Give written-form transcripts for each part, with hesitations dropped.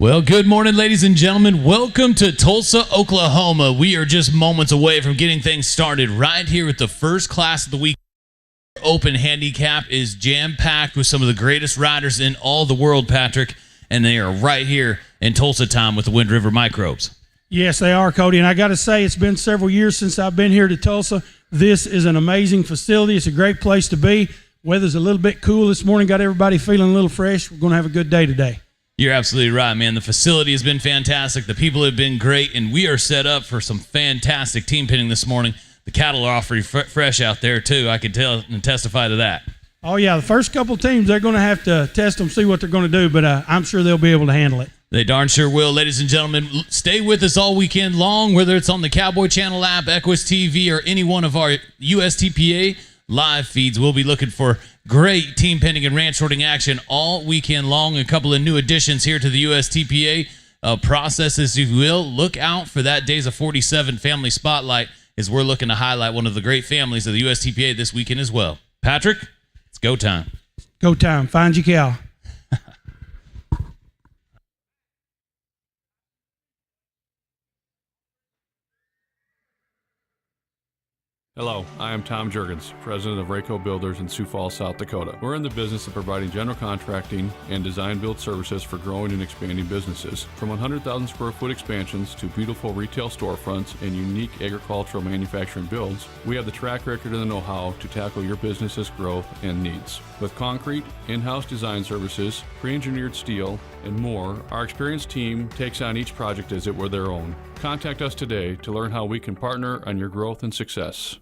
Well, good morning, ladies and gentlemen. Welcome to Tulsa, Oklahoma. We are just moments away from getting things started right here with the first class of the week. Open handicap is jam-packed with some of the greatest riders in all the world, Patrick, and they are right here in Tulsa time with the Wind River Microbes. Yes, they are, Cody, and I got to say it's been several years since I've been here to Tulsa. This is an amazing facility. It's a great place to be. Weather's a little bit cool this morning, got everybody feeling a little fresh. We're going to have a good day today. You're absolutely right, man. The facility has been fantastic. The people have been great, and we are set up for some fantastic team pinning this morning. The cattle are awfully fresh out there, too. I can tell and testify to that. Oh, yeah. The first couple teams, they're going to have to test them, see what they're going to do, but I'm sure they'll be able to handle it. They darn sure will. Ladies and gentlemen, stay with us all weekend long, whether it's on the Cowboy Channel app, Equus TV, or any one of our USTPA live feeds. We'll be looking for great team pinning and ranch sorting action all weekend long. A couple of new additions here to the USTPA processes, if you will. Look out for that Days of 47 Family Spotlight, as we're looking to highlight one of the great families of the USTPA this weekend as well. Patrick, it's go time. Go time. Find your cow. Hello, I am Tom Juergens, president of Rayco Builders in Sioux Falls, South Dakota. We're in the business of providing general contracting and design-build services for growing and expanding businesses. From 100,000 square foot expansions to beautiful retail storefronts and unique agricultural manufacturing builds, we have the track record and the know-how to tackle your business's growth and needs. With concrete, in-house design services, pre-engineered steel, and more, our experienced team takes on each project as it were their own. Contact us today to learn how we can partner on your growth and success.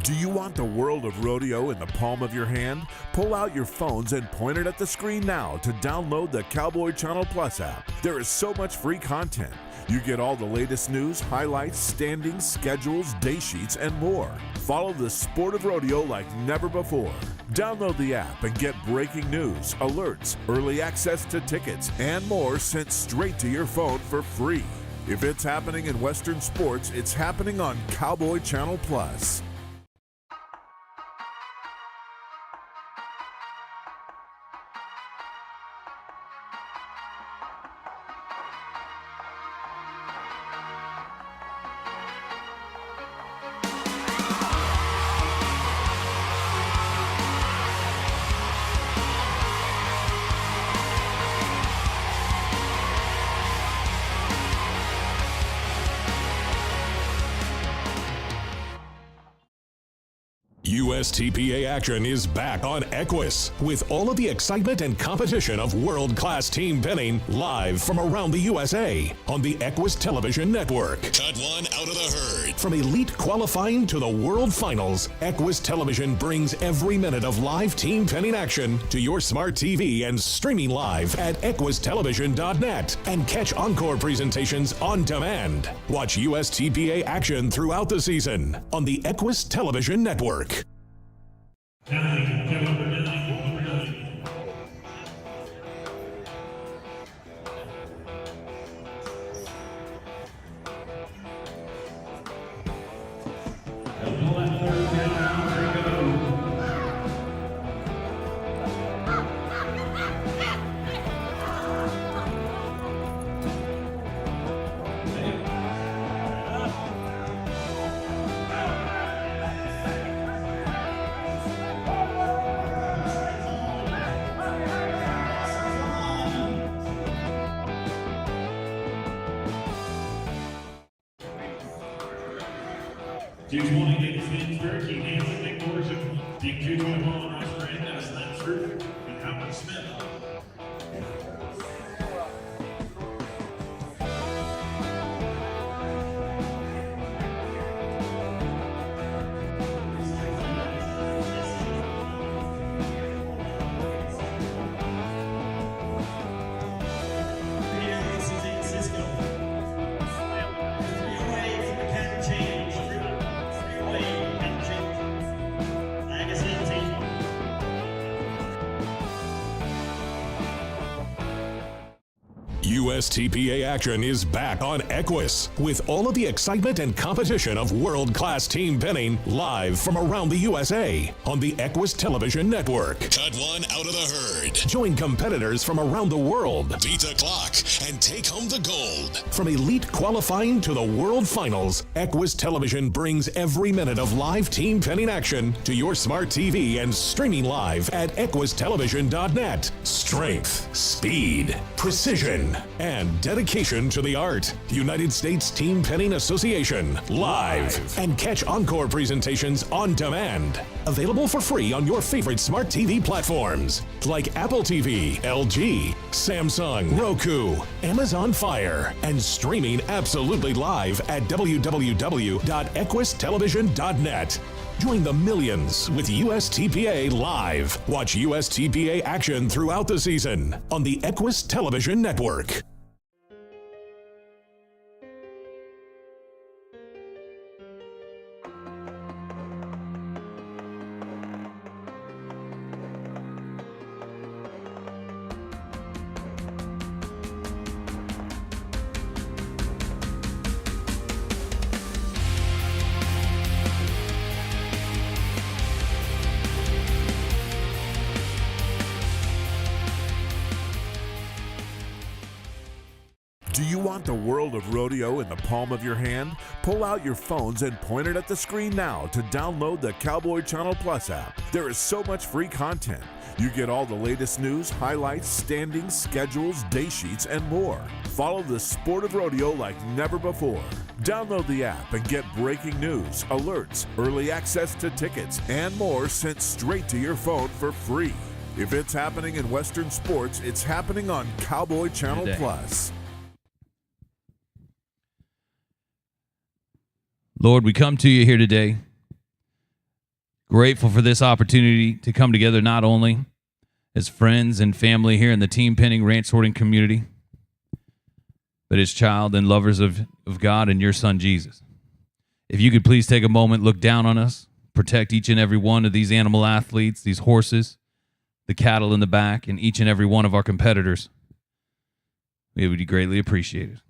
Do you want the world of rodeo in the palm of your hand? Pull out your phones and point it at the screen now to download the Cowboy Channel Plus app. There is so much free content. You get all the latest news, highlights, standings, schedules, day sheets, and more. Follow the sport of rodeo like never before. Download the app and get breaking news, alerts, early access to tickets, and more sent straight to your phone for free. If it's happening in Western sports, it's happening on Cowboy Channel Plus. USTPA action is back on Equus with all of the excitement and competition of world-class team pinning live from around the USA on the Equus Television Network. Cut one out of the herd. From elite qualifying to the World Finals, Equus Television brings every minute of live team pinning action to your smart TV and streaming live at equustelevision.net and catch encore presentations on demand. Watch USTPA action throughout the season on the Equus Television Network. $220 Nick Finsbury, Keith Hansen, Nick Morrison, Team 221, Ross Brand, Slim Screw, and Howard Smith. USTPA action is back on Equus with all of the excitement and competition of world-class team penning live from around the USA on the Equus Television Network. Cut one out of the herd. Join competitors from around the world. Beat the clock and take home the gold. From elite qualifying to the world finals, Equus Television brings every minute of live team penning action to your smart TV and streaming live at equustelevision.net. Strength, speed, precision, and dedication to the art. United States Team Penning Association, live. And catch encore presentations on demand. Available for free on your favorite smart TV platforms like Apple TV, LG, Samsung, Roku, Amazon Fire, and streaming absolutely live at www.equustelevision.net. Join the millions with USTPA Live. Watch USTPA action throughout the season on the Equus Television Network. Do you want the world of rodeo in the palm of your hand? Pull out your phones and point it at the screen now to download the Cowboy Channel Plus app. There is so much free content. You get all the latest news, highlights, standings, schedules, day sheets, and more. Follow the sport of rodeo like never before. Download the app and get breaking news, alerts, early access to tickets, and more sent straight to your phone for free. If it's happening in Western sports, it's happening on Cowboy Channel Plus. Lord, we come to you here today, grateful for this opportunity to come together not only as friends and family here in the team penning ranch sorting community, but as child and lovers of God and your son, Jesus. If you could please take a moment, look down on us, protect each and every one of these animal athletes, these horses, the cattle in the back, and each and every one of our competitors. It would be greatly appreciated.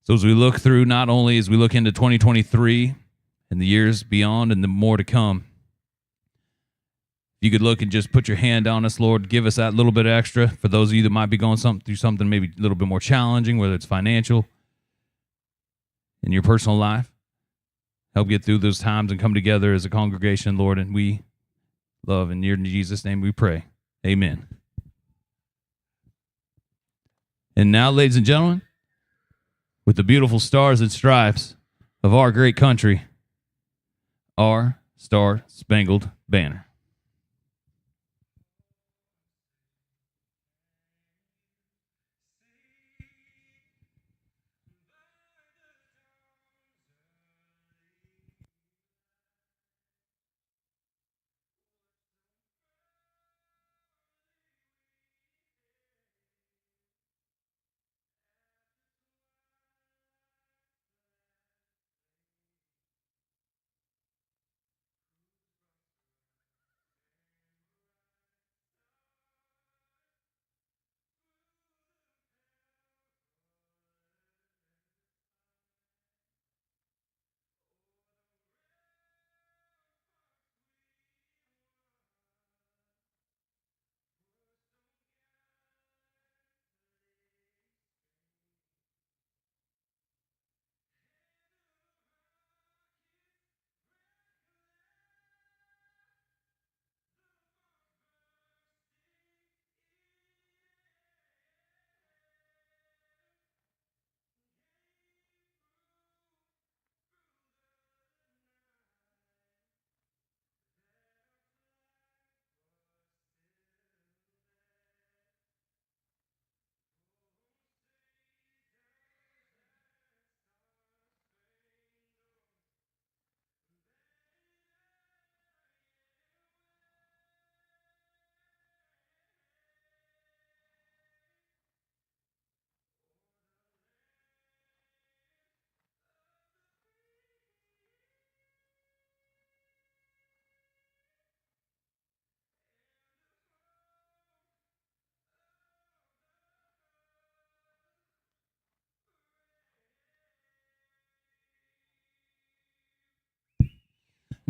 So as we look through, not only as we look into 2023 and the years beyond and the more to come, if you could look and just put your hand on us, Lord, give us that little bit extra for those of you that might be going through something maybe a little bit more challenging, whether it's financial, in your personal life. Help get through those times and come together as a congregation, Lord, and we love. In your Jesus' name we pray. Amen. And now, ladies and gentlemen, with the beautiful stars and stripes of our great country, our Star-Spangled Banner.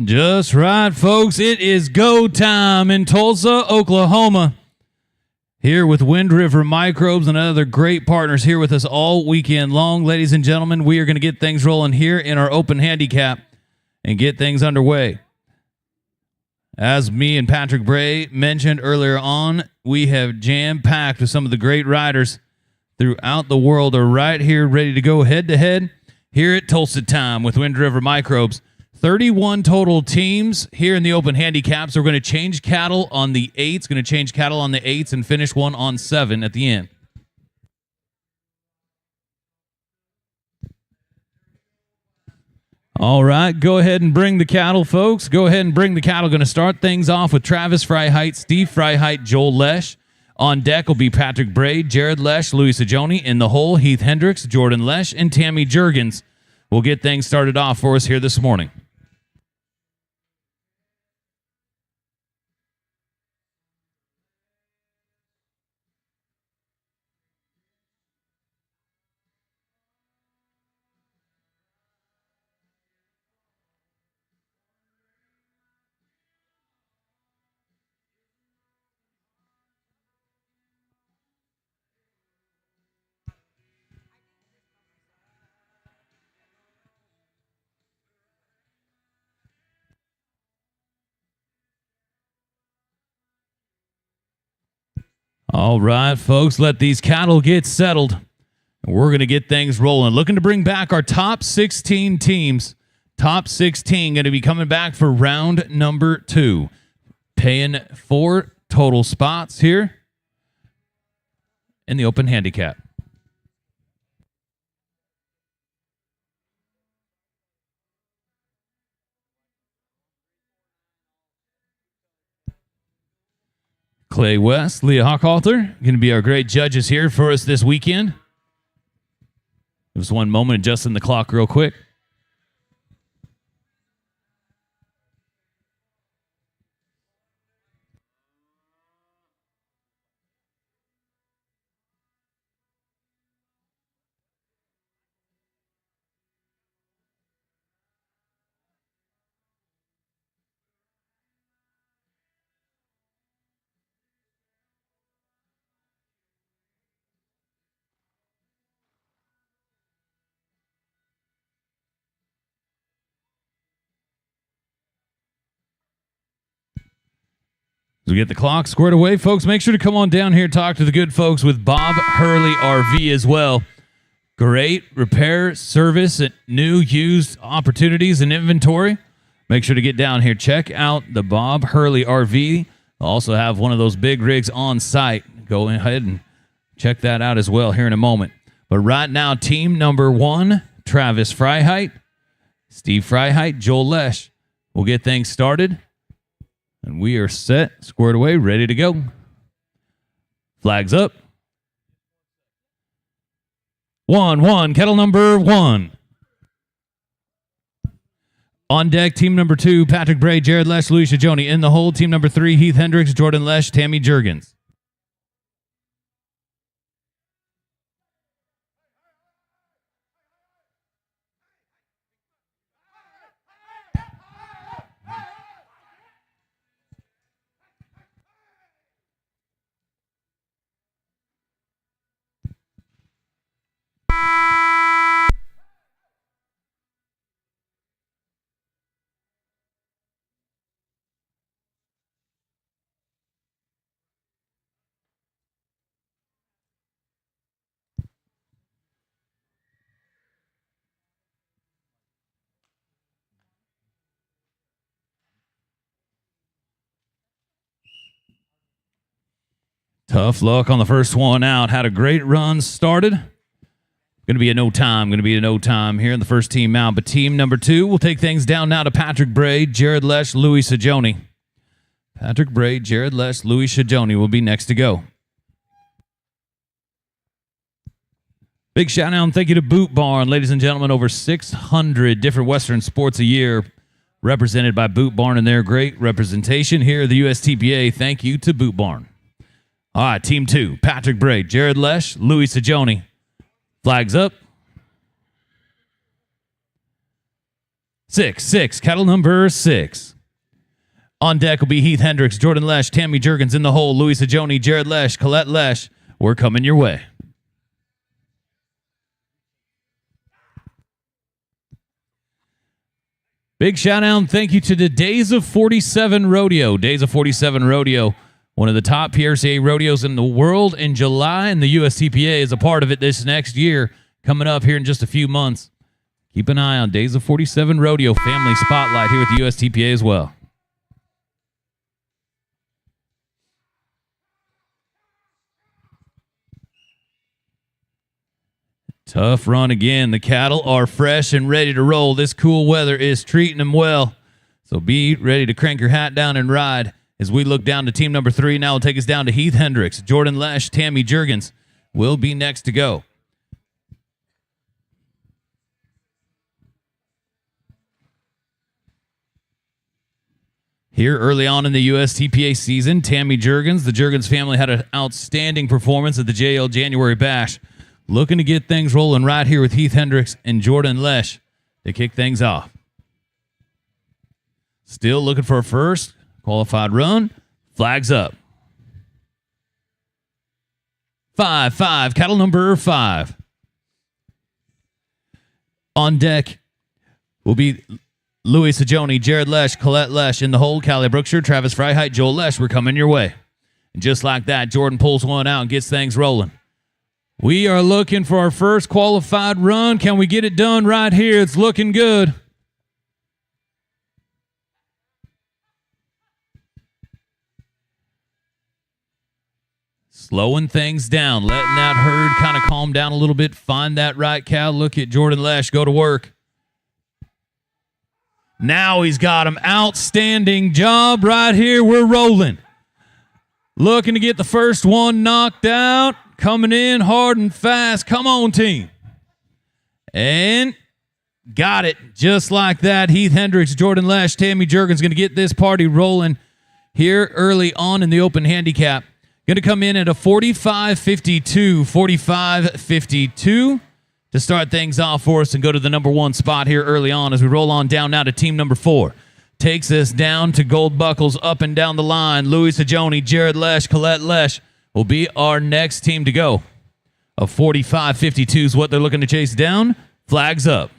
Just right, folks. It is go time in Tulsa, Oklahoma. Here with Wind River Microbes and other great partners here with us all weekend long. Ladies and gentlemen, we are going to get things rolling here in our open handicap and get things underway. As me and Patrick Bray mentioned earlier on, we have jam-packed with some of the great riders throughout the world are right here ready to go head-to-head here at Tulsa Time with Wind River Microbes. 31 total teams here in the open handicaps. We're going to change cattle on the 8s, going to change cattle on the 8s and finish one on 7 at the end. All right, go ahead and bring the cattle, folks. Go ahead and bring the cattle. Going to start things off with Travis Freiheit, Steve Freiheit, Joel Lesh. On deck will be Patrick Bray, Jared Lesh, Louis Sajoni. In the hole, Heath Hendricks, Jordan Lesh, and Tammy Jurgens. We'll get things started off for us here this morning. All right, folks, let these cattle get settled. We're going to get things rolling. Looking to bring back our top 16 teams. Top 16 going to be coming back for round number 2. Paying 4 total spots here in the open handicap. Clay West, Leah Hockhalter, going to be our great judges here for us this weekend. Just one moment, adjusting the clock real quick. As we get the clock squared away, folks, make sure to come on down here and talk to the good folks with Bob Hurley RV as well. Great repair, service, and new, used opportunities and inventory. Make sure to get down here. Check out the Bob Hurley RV. They'll also have one of those big rigs on site. Go ahead and check that out as well here in a moment. But right now, team number 1, Travis Freiheit, Steve Freiheit, Joel Lesh. We'll get things started. And we are set, squared away, ready to go. Flags up. 1-1, kettle number 1. On deck, team number 2, Patrick Bray, Jared Lesh, Louis Sajoni. In the hole, team number 3, Heath Hendricks, Jordan Lesh, Tammy Jurgens. Tough luck on the first one out. Had a great run started. Going to be a no time here in the first team out. But team number 2 will take things down now to Patrick Bray, Jared Lesh, Louis Sajoni. Patrick Bray, Jared Lesh, Louis Sajoni will be next to go. Big shout out and thank you to Boot Barn. Ladies and gentlemen, over 600 different Western sports a year represented by Boot Barn and their great representation here at the USTPA. Thank you to Boot Barn. All right, team 2, Patrick Bray, Jared Lesh, Louis Sajoni. Flags up. 6. Cattle number 6. On deck will be Heath Hendricks, Jordan Lesh, Tammy Jurgens in the hole, Louis Sajoni, Jared Lesh, Colette Lesh. We're coming your way. Big shout out and thank you to the Days of 47 Rodeo. Days of 47 Rodeo, one of the top PRCA rodeos in the world in July, and the USTPA is a part of it this next year, coming up here in just a few months. Keep an eye on Days of 47 Rodeo Family Spotlight here with the USTPA as well. Tough run again. The cattle are fresh and ready to roll. This cool weather is treating them well. So be ready to crank your hat down and ride as we look down to team number 3. Now we'll take us down to Heath Hendricks, Jordan Lesh, Tammy Jurgens will be next to go. Here early on in the USTPA season, Tammy Jurgens, the Jurgens family had an outstanding performance at the JL January Bash. Looking to get things rolling right here with Heath Hendricks and Jordan Lesh to kick things off. Still looking for a first qualified run. Flags up. 5. Cattle number 5. On deck will be Louis Sajoni, Jared Lesh, Colette Lesh in the hole, Callie Brookshire, Travis Freiheit, Joel Lesh. We're coming your way. And just like that, Jordan pulls one out and gets things rolling. We are looking for our first qualified run. Can we get it done right here? It's looking good. Slowing things down, letting that herd kind of calm down a little bit. Find that right cow. Look at Jordan Lesh go to work. Now he's got him. Outstanding job right here. We're rolling. Looking to get the first one knocked out. Coming in hard and fast. Come on, team. And got it. Just like that. Heath Hendricks, Jordan Lesh, Tammy Jurgens going to get this party rolling here early on in the open handicap. Going to come in at a 45-52. 45-52 to start things off for us and go to the number 1 spot here early on as we roll on down now to team number 4. Takes us down to gold buckles up and down the line. Louis Sajoni, Jared Lesh, Colette Lesh will be our next team to go. A 45-52 is what they're looking to chase down. Flags up.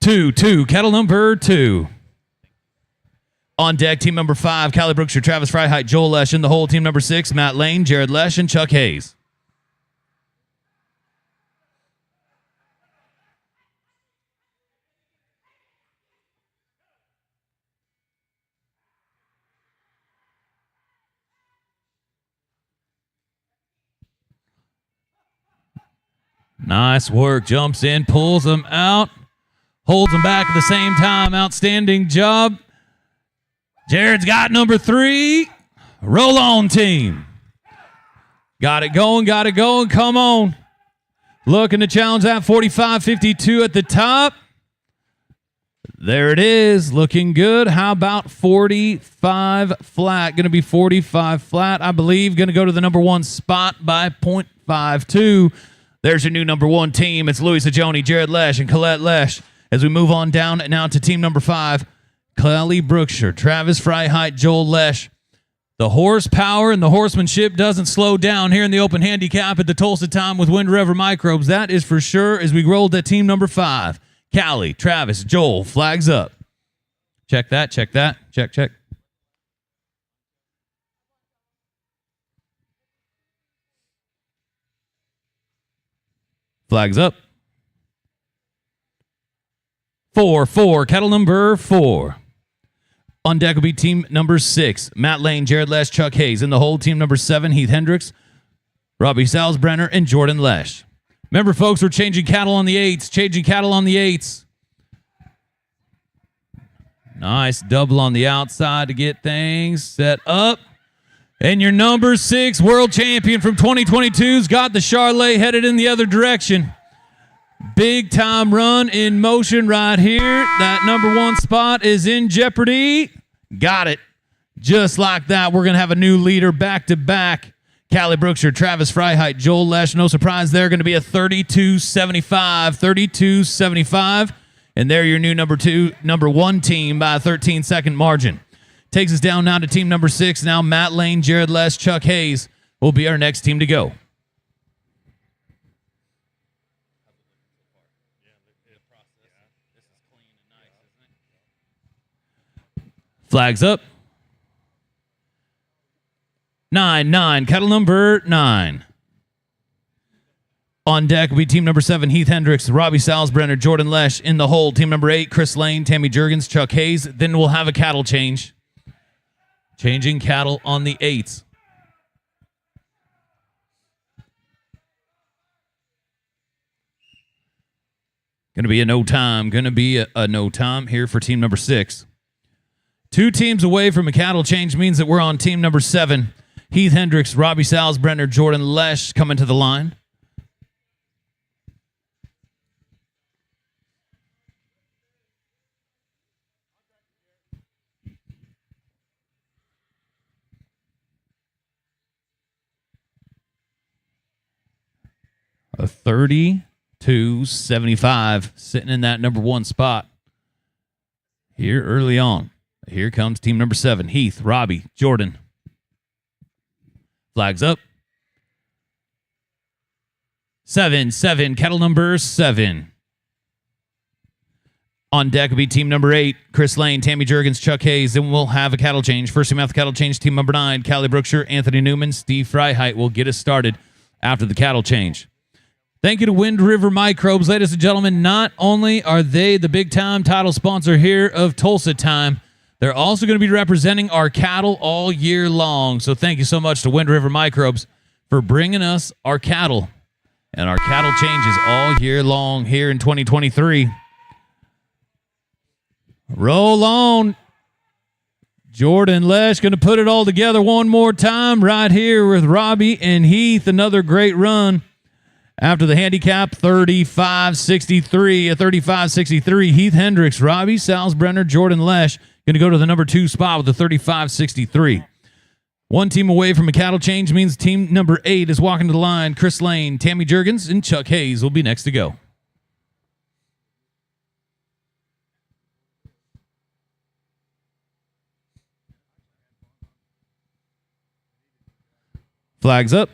2. Cattle number 2. On deck, team number 5, Callie Brookshire, Travis Freiheit, Joel Lesh in the hole. Team number 6, Matt Lane, Jared Lesh, and Chuck Hayes. Nice work. Jumps in, pulls them out, holds them back at the same time. Outstanding job. Jared's got number 3. Roll on, team. Got it going. Come on. Looking to challenge that 45-52 at the top. There it is. Looking good. How about 45 flat? Going to be 45 flat, I believe. Going to go to the number 1 spot by 0.52. There's your new number 1 team. It's Louis Sajoni, Jared Lesh, and Colette Lesh. As we move on down now to team number 5, Callie Brookshire, Travis Freiheit, Joel Lesh. The horsepower and the horsemanship doesn't slow down here in the open handicap at the Tulsa Time with Wind River Microbes. That is for sure as we roll to team number 5. Callie, Travis, Joel, flags up. Check that. Check. Flags up. 4. Cattle number 4. On deck will be team number 6. Matt Lane, Jared Lesh, Chuck Hayes. In the hole, team number 7, Heath Hendricks, Robbie Salzbrenner, and Jordan Lesh. Remember, folks, we're changing cattle on the 8s. Nice double on the outside to get things set up. And your number 6 world champion from 2022's got the Charlet headed in the other direction. Big time run in motion right here. That number 1 spot is in jeopardy. Got it. Just like that, we're going to have a new leader back to back. Callie Brookshire, Travis Freiheit, Joel Lesh. No surprise there. Going to be a 32-75. 32-75. And they're your new number one team by a 13-second margin. Takes us down now to team number 6. Now Matt Lane, Jared Lesh, Chuck Hayes will be our next team to go. Flags up. 9, cattle number 9. On deck will be team number 7, Heath Hendricks, Robbie Salzbrenner, Jordan Lesh. In the hole, team number 8, Chris Lane, Tammy Jurgens, Chuck Hayes. Then we'll have a cattle change. Changing cattle on the 8s. Going to be a no time. Going to be a no time here for team number 6. 2 teams away from a cattle change means that we're on team number 7. Heath Hendricks, Robbie Salzbrenner, Jordan Lesh coming to the line. A 32-75 sitting in that number 1 spot here early on. Here comes team number 7, Heath, Robbie, Jordan. Flags up. 7, cattle number 7. On deck will be team number 8, Chris Lane, Tammy Jurgens, Chuck Hayes. Then we'll have a cattle change. First team out the cattle change, team number 9, Callie Brookshire, Anthony Newman, Steve Freiheit will get us started after the cattle change. Thank you to Wind River Microbes. Ladies and gentlemen, not only are they the big-time title sponsor here of Tulsa Time, they're also going to be representing our cattle all year long. So thank you so much to Wind River Microbes for bringing us our cattle and our cattle changes all year long here in 2023. Roll on. Jordan Lesh going to put it all together one more time right here with Robbie and Heath. Another great run. After the handicap, 35-63. A 35-63, Heath Hendricks, Robbie Salzbrenner, Jordan Lesh going to go to the number 2 spot with the 35-63. 1 team away from a cattle change means team number 8 is walking to the line. Chris Lane, Tammy Jurgens, and Chuck Hayes will be next to go. Flags up.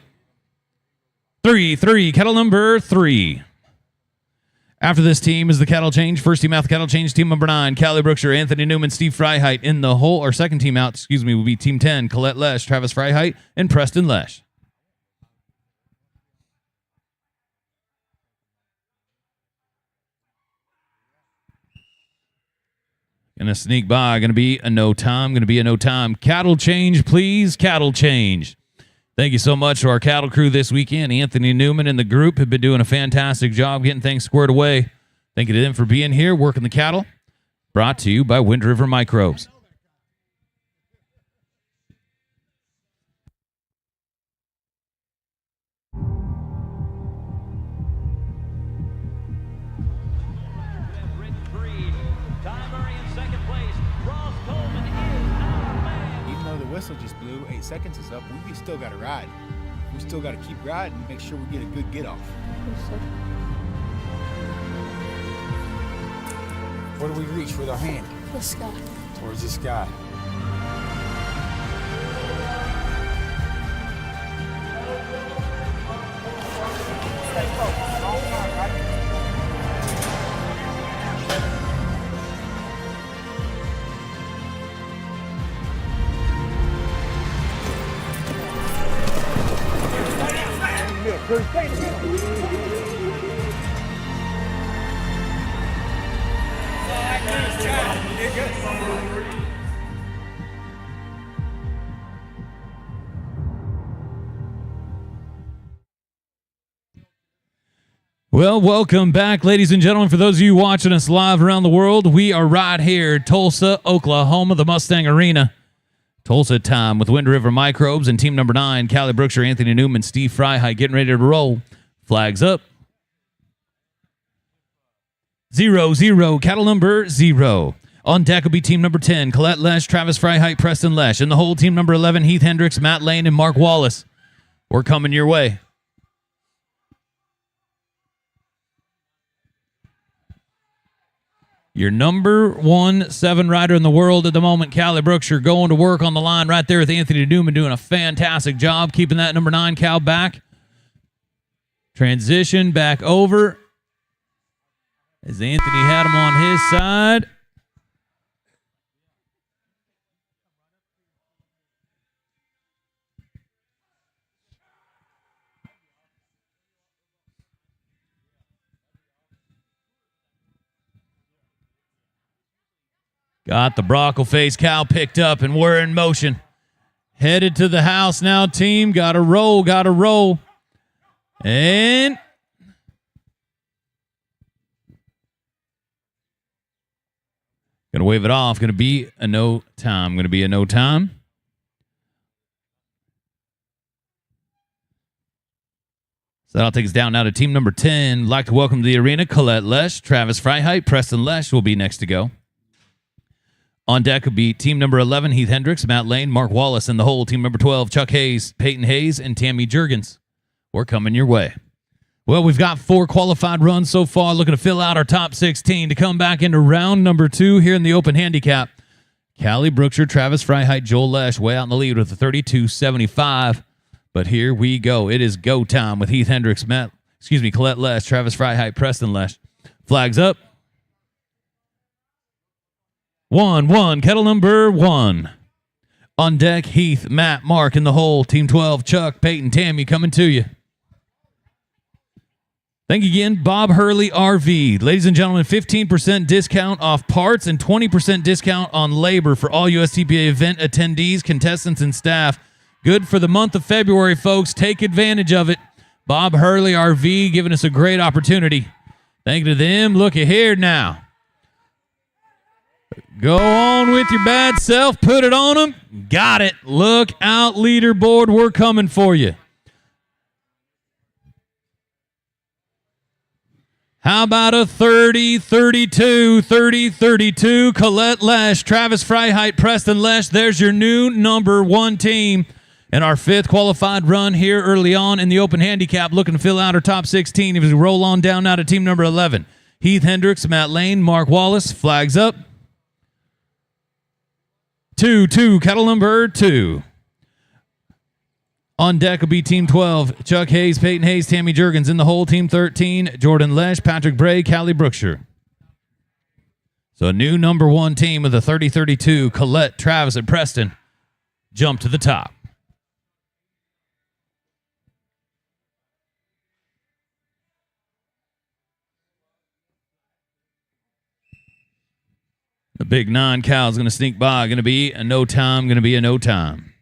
3, cattle number 3. After this team is the cattle change. First team out the cattle change, team number 9, Callie Brookshire, Anthony Newman, Steve Freiheit. In the hole, or second team out, will be team 10, Colette Lesh, Travis Freiheit, and Preston Lesh. Gonna sneak by, gonna be a no time, Cattle change, please, cattle change. Thank you so much to our cattle crew this weekend. Anthony Newman and the group have been doing a fantastic job getting things squared away. Thank you to them for being here, working the cattle. Brought to you by Wind River Microbes. Whistle just blew. 8 seconds is up. We still got to ride. We still got to keep riding and make sure we get a good get off. Where do we reach with our hand? The sky. Towards the sky. Well, welcome back, ladies and gentlemen. For those of you watching us live around the world, we are right here, Tulsa, Oklahoma, the Mustang Arena. Tulsa time with Wind River Microbes and team number 9, Callie Brookshire, Anthony Newman, Steve Freiheit, getting ready to roll. Flags up. 0, cattle number 0. On deck will be team number 10, Colette Lesh, Travis Freiheit, Preston Lesh. And the whole team number 11, Heath Hendricks, Matt Lane, and Mark Wallace. We're coming your way. Your number 1 7 rider in the world at the moment, Callie Brookshire, going to work on the line right there with Anthony Newman, doing a fantastic job keeping that number 9 cow back. Transition back over as Anthony had him on his side. Got the Brockle face cow picked up, and we're in motion. Headed to the house now, team. Got to roll, got to roll. And going to wave it off. Going to be a no time. Going to be a no time. So that'll take us down now to team number 10. Like to welcome to the arena Colette Lesh, Travis Freiheit, Preston Lesh will be next to go. On deck will be team number 11, Heath Hendricks, Matt Lane, Mark Wallace, and the whole team number 12, Chuck Hayes, Peyton Hayes, and Tammy Jurgens. We're coming your way. Well, we've got 4 qualified runs so far, looking to fill out our top 16 to come back into round number 2 here in the open handicap. Callie Brookshire, Travis Freiheit, Joel Lesh way out in the lead with a 32.75. But here we go. It is go time with Heath Hendricks, Colette Lesh, Travis Freiheit, Preston Lesh. Flags up. 1-1, kettle number 1. On deck, Heath, Matt, Mark, and the whole. Team 12, Chuck, Peyton, Tammy coming to you. Thank you again, Bob Hurley RV. Ladies and gentlemen, 15% discount off parts and 20% discount on labor for all USTPA event attendees, contestants, and staff. Good for the month of February, folks. Take advantage of it. Bob Hurley RV giving us a great opportunity. Thank you to them. Look at here now. Go on with your bad self. Put it on them. Got it. Look out, leaderboard. We're coming for you. How about a 30-32, 30-32? Colette Lesh, Travis Freiheit, Preston Lesh. There's your new number 1 team in our 5th qualified run here early on in the open handicap, looking to fill out our top 16 as we roll on down now to team number 11. Heath Hendricks, Matt Lane, Mark Wallace. Flags up. 2-2, kettle number 2. On deck will be team 12, Chuck Hayes, Peyton Hayes, Tammy Jurgens. In the hole, team 13, Jordan Lesh, Patrick Bray, Callie Brookshire. So a new number 1 team with a 30-32, Colette, Travis, and Preston jump to the top. The big 9 cow is going to sneak by. Going to be a no time. Going to be a no time.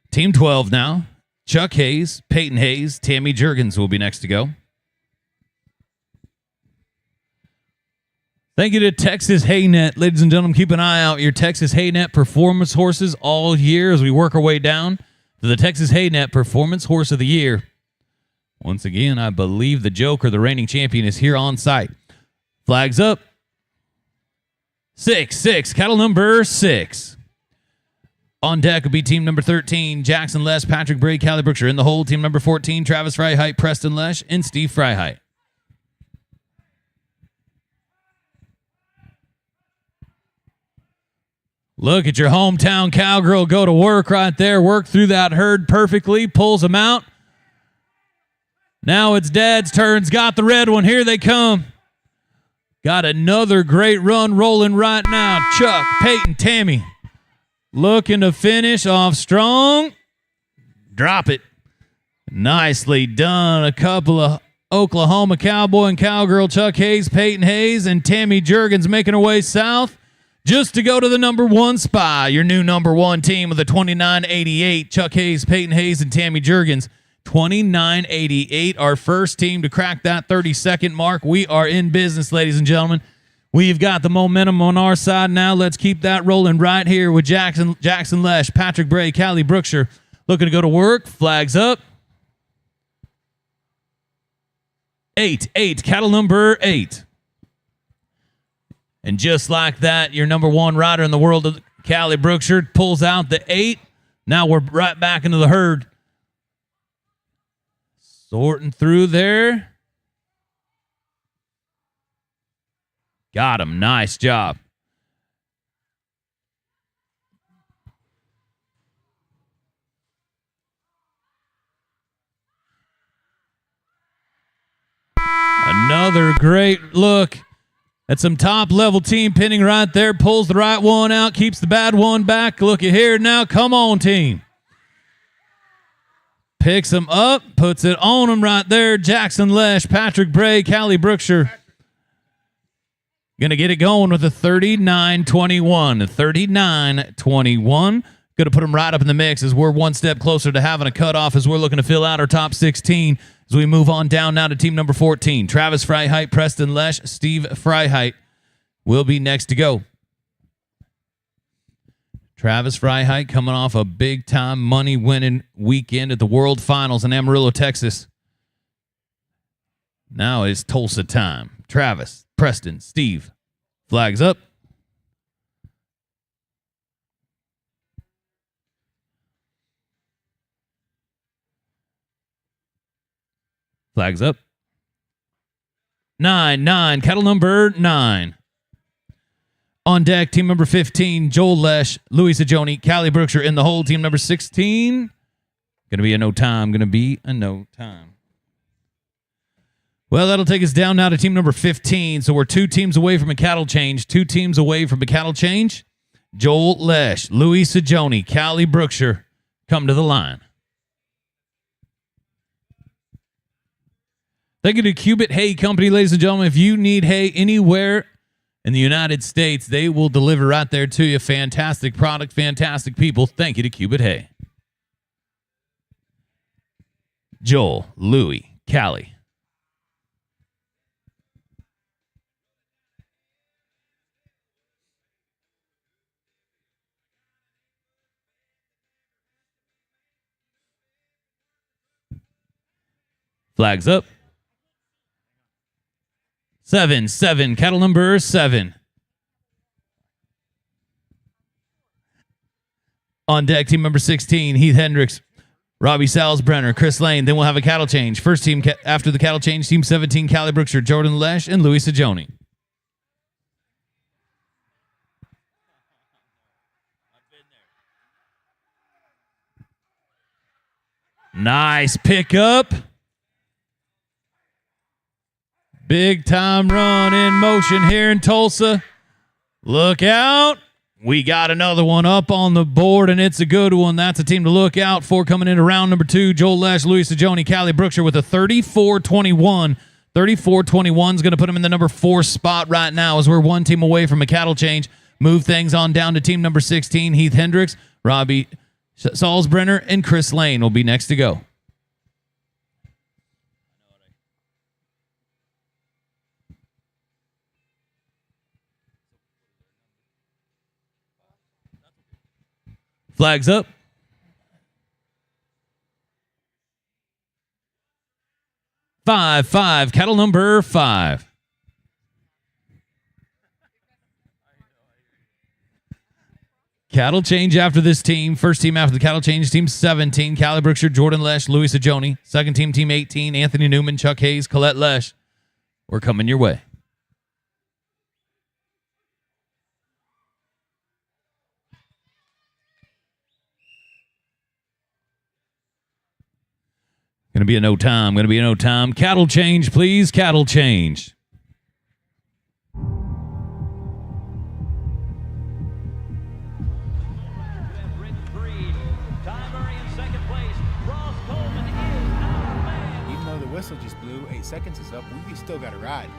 Team 12 now. Chuck Hayes, Peyton Hayes, Tammy Jurgens will be next to go. Thank you to Texas Haynet. Ladies and gentlemen, keep an eye out. Your Texas Haynet performance horses all year as we work our way down to the Texas Haynet Performance Horse of the Year. Once again, I believe the Joker, the reigning champion, is here on site. Flags up. 6-6, cattle number 6. On deck will be team number 13, Jackson Lesh, Patrick Bray, Callie Brookshire. In the hole, team number 14, Travis Freiheit, Preston Lesh, and Steve Freiheit. Look at your hometown cowgirl go to work right there. Work through that herd perfectly. Pulls them out. Now it's Dad's turns. Got the red one. Here they come. Got another great run rolling right now. Chuck, Peyton, Tammy. Looking to finish off strong. Drop it. Nicely done. A couple of Oklahoma cowboy and cowgirl, Chuck Hayes, Peyton Hayes, and Tammy Jurgens making her way south just to go to the number 1 spot. Your new number 1 team with a 29.88. Chuck Hayes, Peyton Hayes, and Tammy Jurgens. 29.88. Our first team to crack that 30-second mark. We are in business, ladies and gentlemen. We've got the momentum on our side now. Let's keep that rolling right here with Jackson Lesh, Patrick Bray, Callie Brookshire looking to go to work. Flags up. 8, cattle number 8. And just like that, your number 1 rider in the world, of Callie Brookshire, pulls out the 8. Now we're right back into the herd. Sorting through there. Got him. Nice job. Another great look at some top-level team pinning right there. Pulls the right one out, keeps the bad one back. Look at here now. Come on, team. Picks them up, puts it on them right there. Jackson Lesh, Patrick Bray, Callie Brookshire. Going to get it going with a 39-21. 39-21. Going to put them right up in the mix as we're one step closer to having a cutoff as we're looking to fill out our top 16 as we move on down now to team number 14. Travis Freiheit, Preston Lesh, Steve Freiheit will be next to go. Travis Freiheit coming off a big-time money-winning weekend at the World Finals in Amarillo, Texas. Now it's Tulsa time. Travis, Preston, Steve. Flags up. Flags up. 9, cattle number 9. On deck, team number 15, Joel Lesh, Louis Sajoni, Callie Brookshire in the hole. Team number 16, going to be a no time. Well, that'll take us down now to team number 15. So we're 2 teams away from a cattle change. 2 teams away from a cattle change. Joel Lesh, Louis Sajoni, Callie Brookshire come to the line. Thank you to Cubit Hay Company, ladies and gentlemen. If you need hay anywhere in the United States, they will deliver right there to you. Fantastic product, fantastic people. Thank you to Cubit Hay. Joel, Louie, Callie. Flags up. 7, cattle number 7. On deck, team number 16, Heath Hendricks, Robbie Salzbrenner, Chris Lane. Then we'll have a cattle change. First team after the cattle change, team 17, Callie Brookshire, Jordan Lesh, and Louis Sajoni. Nice pickup. Big time run in motion here in Tulsa. Look out. We got another one up on the board, and it's a good one. That's a team to look out for coming into round number 2. Joel Lesh, Louis Sajoni, Callie Brookshire with a 34-21. 34-21 is going to put him in the number 4 spot right now as we're 1 team away from a cattle change. Move things on down to team number 16. Heath Hendricks, Robbie Salzbrenner, and Chris Lane will be next to go. Flags up. 5, cattle number 5. Cattle change after this team. First team after the cattle change, team 17, Callie Brookshire, Jordan Lesh, Louis Sajoni. Second team, team 18, Anthony Newman, Chuck Hayes, Colette Lesh. We're coming your way. Going to be a no time. Cattle change, please. Cattle change. Even though the whistle just blew, 8 seconds is up, we still got to ride.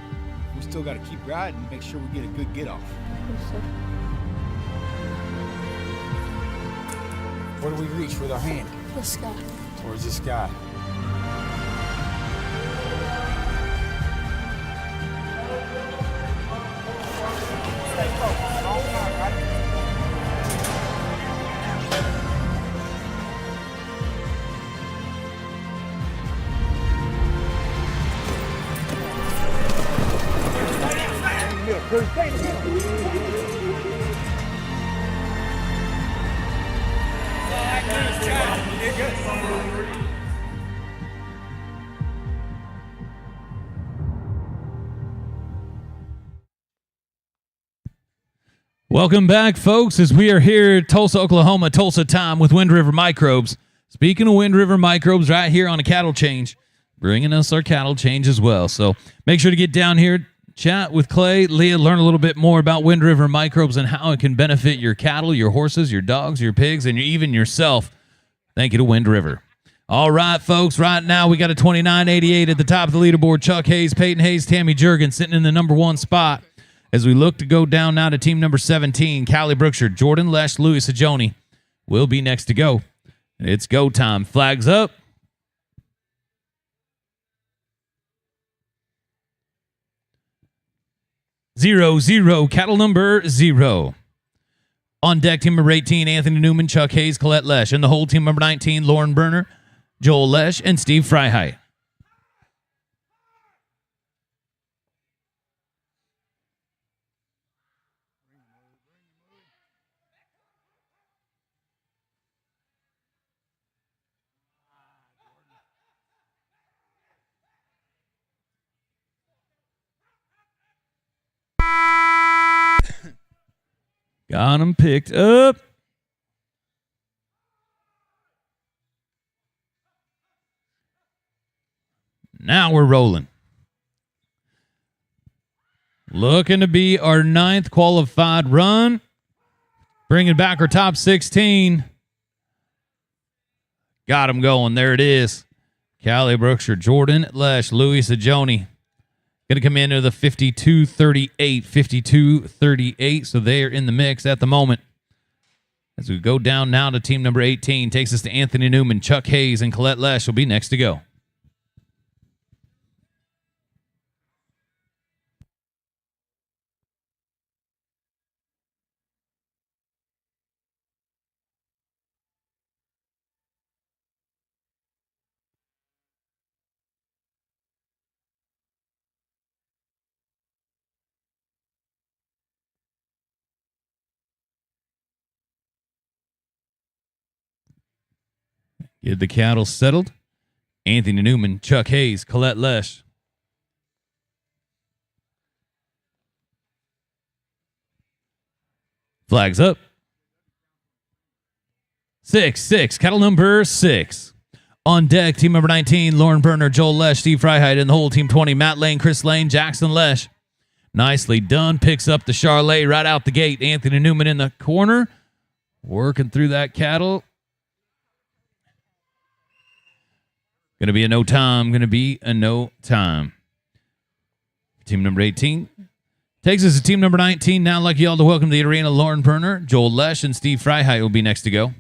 We still got to keep riding and make sure we get a good get off. Where do we reach with our hand? The sky. Towards the sky. Welcome back, folks, as we are here at Tulsa, Oklahoma, Tulsa time with Wind River Microbes. Speaking of Wind River Microbes, right here on a cattle change, bringing us our cattle change as well. So make sure to get down here, chat with Clay, Leah, learn a little bit more about Wind River Microbes and how it can benefit your cattle, your horses, your dogs, your pigs, and even yourself. Thank you to Wind River. All right, folks, right now we got a 29.88 at the top of the leaderboard. Chuck Hayes, Peyton Hayes, Tammy Jurgen sitting in the number 1 spot. As we look to go down now to team number 17, Callie Brookshire, Jordan Lesh, Louis Sajoni will be next to go. It's go time. Flags up. Zero, cattle number 0. On deck, team number 18, Anthony Newman, Chuck Hayes, Colette Lesh. And the whole team number 19, Lauren Berner, Joel Lesh, and Steve Freiheit. Got him picked up. Now we're rolling. Looking to be our 9th qualified run. Bringing back our top 16. Got him going. There it is. Callie Brookshire, Jordan Lesh, Louis Sajoni. Going to come into the 52-38, 52-38. So they are in the mix at the moment. As we go down now to team number 18, takes us to Anthony Newman, Chuck Hayes, and Colette Lesh will be next to go. Get the cattle settled. Anthony Newman, Chuck Hayes, Colette Lesh. Flags up. 6, cattle number 6. On deck, team number 19, Lauren Berner, Joel Lesh, Steve Freiheit, and the whole team 20, Matt Lane, Chris Lane, Jackson Lesh. Nicely done. Picks up the Charlet right out the gate. Anthony Newman in the corner. Working through that cattle. Going to be a no time. Team number 18 takes us to team number 19. Now, like y'all, to welcome to the arena, Lauren Berner, Joel Lesh, and Steve Freiheit will be next to go.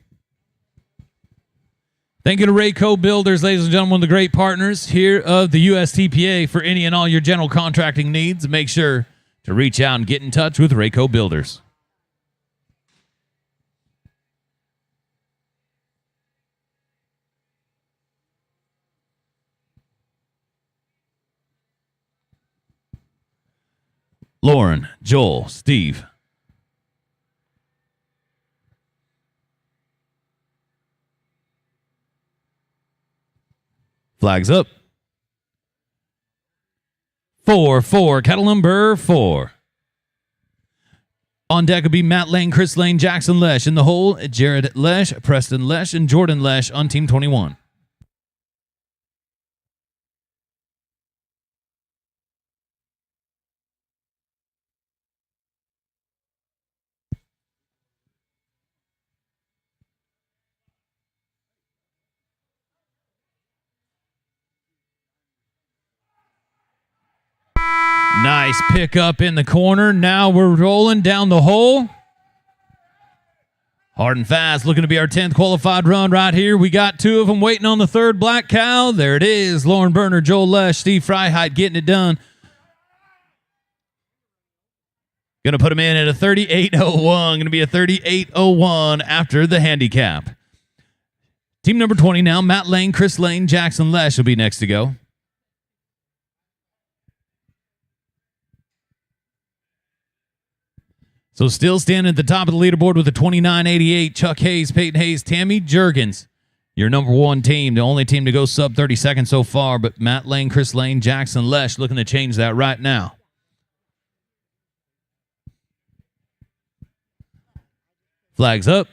Thank you to Rayco Builders, ladies and gentlemen, the great partners here of the USTPA for any and all your general contracting needs. Make sure to reach out and get in touch with Rayco Builders. Lauren, Joel, Steve. Flags up. 4, cattle number 4. On deck will be Matt Lane, Chris Lane, Jackson Lesh. In the hole, Jared Lesh, Preston Lesh, and Jordan Lesh on team 21. Nice pickup in the corner. Now we're rolling down the hole. Hard and fast, looking to be our 10th qualified run right here. We got 2 of them waiting on the 3rd black cow. There it is. Lauren Berner, Joel Lesh, Steve Freiheit getting it done. Going to put him in at a 38.01. Going to be a 38.01 after the handicap. Team number 20 now, Matt Lane, Chris Lane, Jackson Lesh will be next to go. So still standing at the top of the leaderboard with a 29.88, Chuck Hayes, Peyton Hayes, Tammy Jurgens. Your number 1 team, the only team to go sub 30 seconds so far, but Matt Lane, Chris Lane, Jackson Lesh looking to change that right now. Flags up.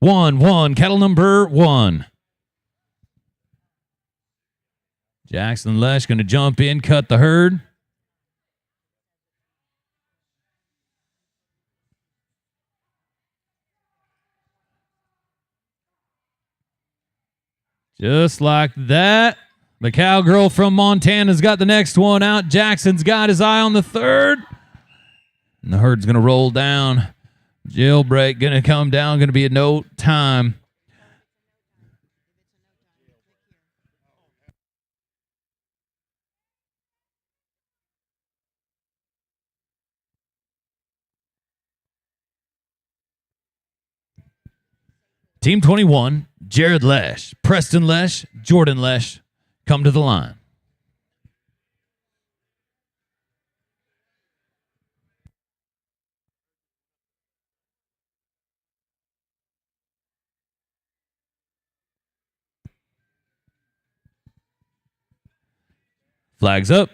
1-1, cattle number 1. Jackson Lesh going to jump in, cut the herd. Just like that. The cowgirl from Montana's got the next one out. Jackson's got his eye on the third. And the herd's going to roll down. Jailbreak going to come down. Going to be a no time. Team 21, Jared Lesh, Preston Lesh, Jordan Lesh, come to the line. Flags up.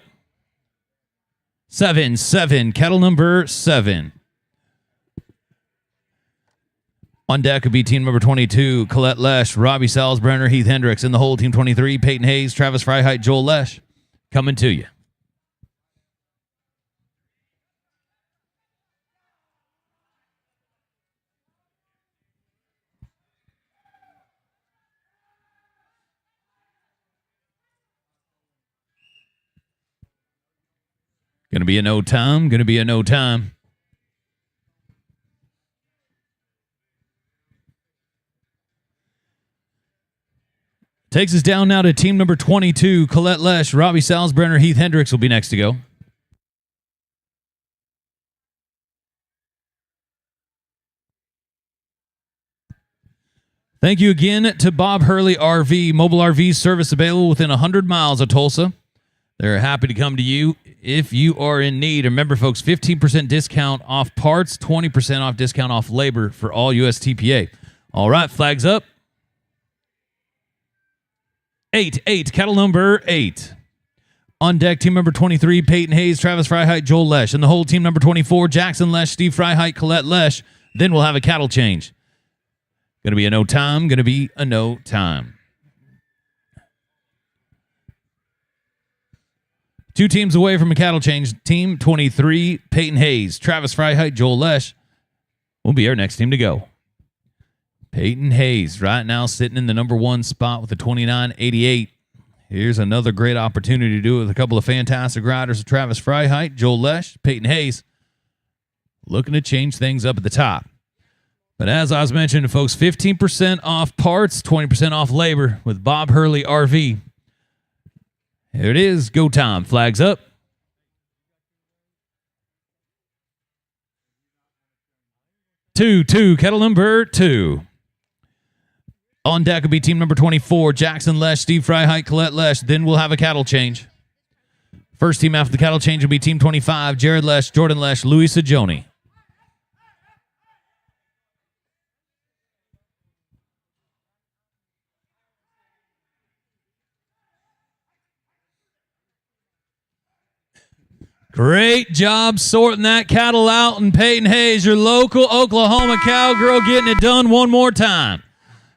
7-7, cattle number 7. On deck would be team number 22, Colette Lesh, Robbie Salzbrenner, Heath Hendricks. In the hole, team 23, Peyton Hayes, Travis Freiheit, Joel Lesh. Coming to you. Going to be a no time. Going to be a no time. Takes us down now to team number 22, Colette Lesh, Robbie Salzbrenner, Heath Hendricks will be next to go. Thank you again to Bob Hurley RV, mobile RV service available within 100 miles of Tulsa. They're happy to come to you if you are in need. Remember, folks, 15% discount off parts, 20% off discount off labor for all USTPA. All right, flags up. 8-8, cattle number 8. On deck, team number 23, Peyton Hayes, Travis Freiheit, Joel Lesh. And the whole team number 24, Jackson Lesh, Steve Freiheit, Colette Lesh. Then we'll have a cattle change. Going to be a no time, going to be a no time. 2 teams away from a cattle change. Team 23, Peyton Hayes, Travis Freiheit, Joel Lesh will be our next team to go. Peyton Hayes right now sitting in the number 1 spot with a 29.88. Here's another great opportunity to do it with a couple of fantastic riders. Travis Freiheit, Joel Lesh, Peyton Hayes looking to change things up at the top. But as I was mentioning, folks, 15% off parts, 20% off labor with Bob Hurley RV. Here it is. Go time. Flags up. 2-2, cattle number 2. On deck will be team number 24, Jackson Lesh, Steve Freiheit, Colette Lesh. Then we'll have a cattle change. First team after the cattle change will be team 25, Jared Lesh, Jordan Lesh, Louis Sajoni. Great job sorting that cattle out. And Peyton Hayes, your local Oklahoma cowgirl, getting it done one more time.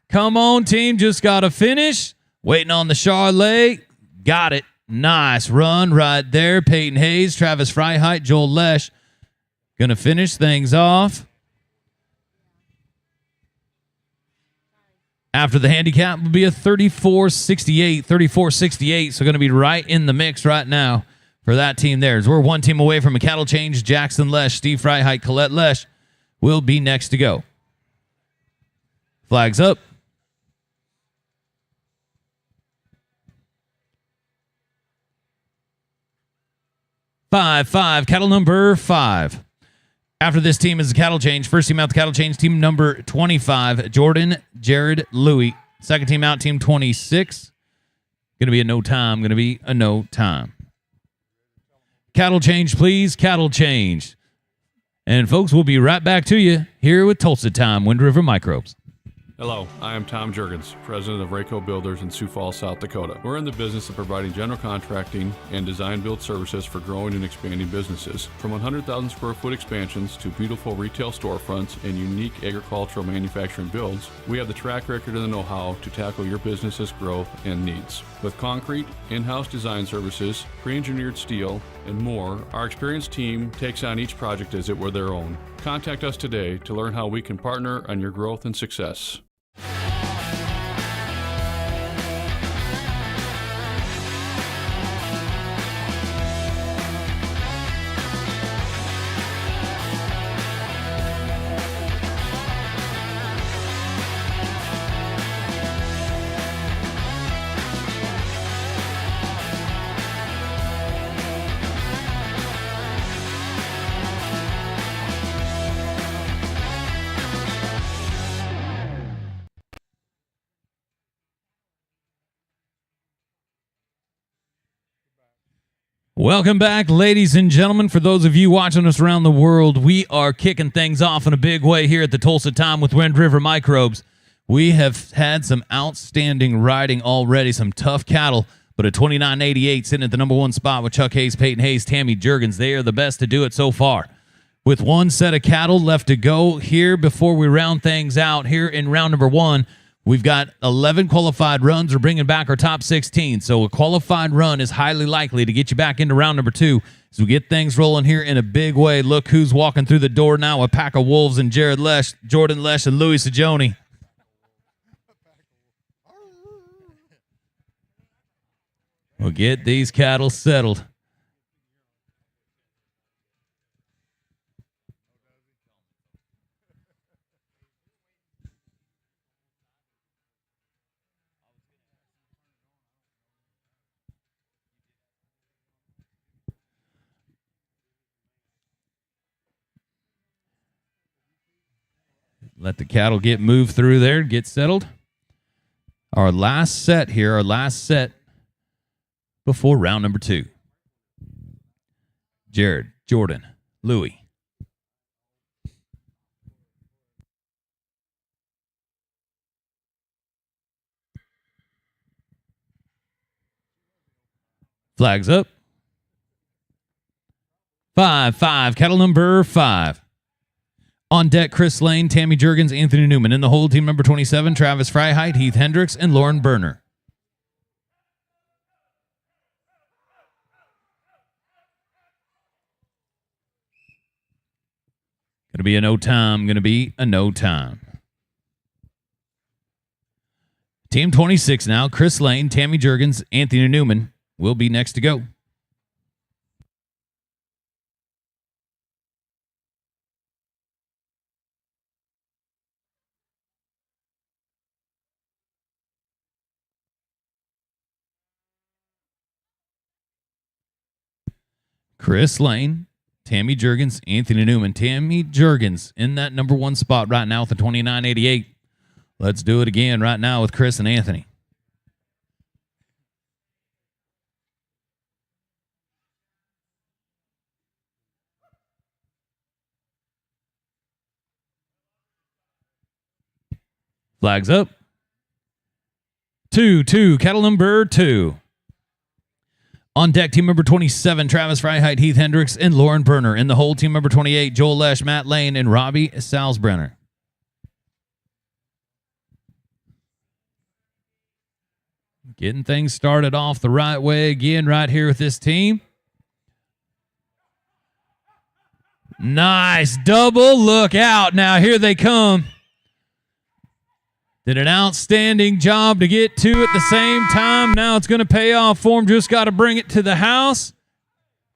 Come on, team. Just got to finish. Waiting on the Charlet. Got it. Nice run right there. Peyton Hayes, Travis Freiheit, Joel Lesh. Going to finish things off. After the handicap will be a 34-68. So going to be right in the mix right now for that team there. As we're 1 team away from a cattle change. Jackson Lesh, Steve Freiheit, Colette Lesh will be next to go. Flags up. 5-5, cattle number 5. After this team is a cattle change. First team out the cattle change, team number 25, Jordan, Jared, Louie. Second team out, team 26. Going to be a no time. Going to be a no time. Cattle change, please. Cattle change. And folks, we'll be right back to you here with Tulsa Time, Wind River Microbes. Hello, I am Tom Jurgens, president of Rayco Builders in Sioux Falls, South Dakota. We're in the business of providing general contracting and design build services for growing and expanding businesses. From 100,000 square foot expansions to beautiful retail storefronts and unique agricultural manufacturing builds, we have the track record and the know-how to tackle your business's growth and needs. With concrete, in-house design services, pre-engineered steel, and more, our experienced team takes on each project as it were their own. Contact us today to learn how we can partner on your growth and success. Welcome back, ladies and gentlemen. For those of you watching us around the world, we are kicking things off in a big way here at the Tulsa Time with Wind River Microbes. We have had some outstanding riding already, some tough cattle, but a 2988 sitting at the number one spot with Chuck Hayes, Peyton Hayes, Tammy Jurgens. They are the best to do it so far. With one set of cattle left to go here before we round things out here in round number one, we've got 11 qualified runs. We're bringing back our top 16. So a qualified run is highly likely to get you back into round number two as we get things rolling here in a big way. Look who's walking through the door now, a pack of wolves and Jordan Lesh, and Louis Sajoni. We'll get these cattle settled. Let the cattle get moved through there, get settled. Our last set before round number two. Jared, Jordan, Louie. Flags up. 5-5, cattle number 5. On deck, Chris Lane, Tammy Jurgens, Anthony Newman. In the hold, team number 27, Travis Freiheit, Heath Hendricks, and Lauren Berner. Gonna be a no time. Team 26 now, Chris Lane, Tammy Jurgens, Anthony Newman will be next to go. Chris Lane, Tammy Jurgens, Anthony Newman. Tammy Jurgens in that number one spot right now with the 2988. Let's do it again right now with Chris and Anthony. Flags up. 2-2, cattle number 2. On deck, team member 27, Travis Freiheit, Heath Hendricks, and Lauren Berner. In the hold, team member 28, Joel Lesh, Matt Lane, and Robbie Salzbrenner. Getting things started off the right way again right here with this team. Nice double look out. Now here they come. Did an outstanding job to get two at the same time. Now it's going to pay off for him. Just got to bring it to the house.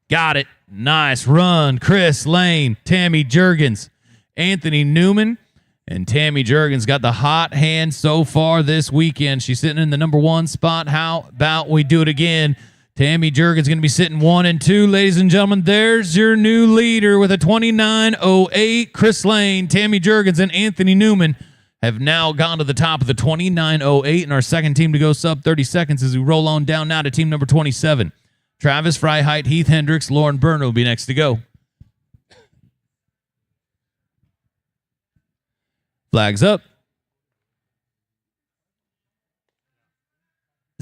Got it. Nice run. Chris Lane, Tammy Jurgens, Anthony Newman. And Tammy Jurgens got the hot hand so far this weekend. She's sitting in the number one spot. How about we do it again? Tammy Jurgens going to be sitting 1 and 2. Ladies and gentlemen, there's your new leader with a 29.08. Chris Lane, Tammy Jurgens, and Anthony Newman have now gone to the top of the 29.08, and our second team to go sub 30 seconds as we roll on down now to team number 27. Travis Freiheit, Heath Hendricks, Lauren Berner will be next to go. Flags up.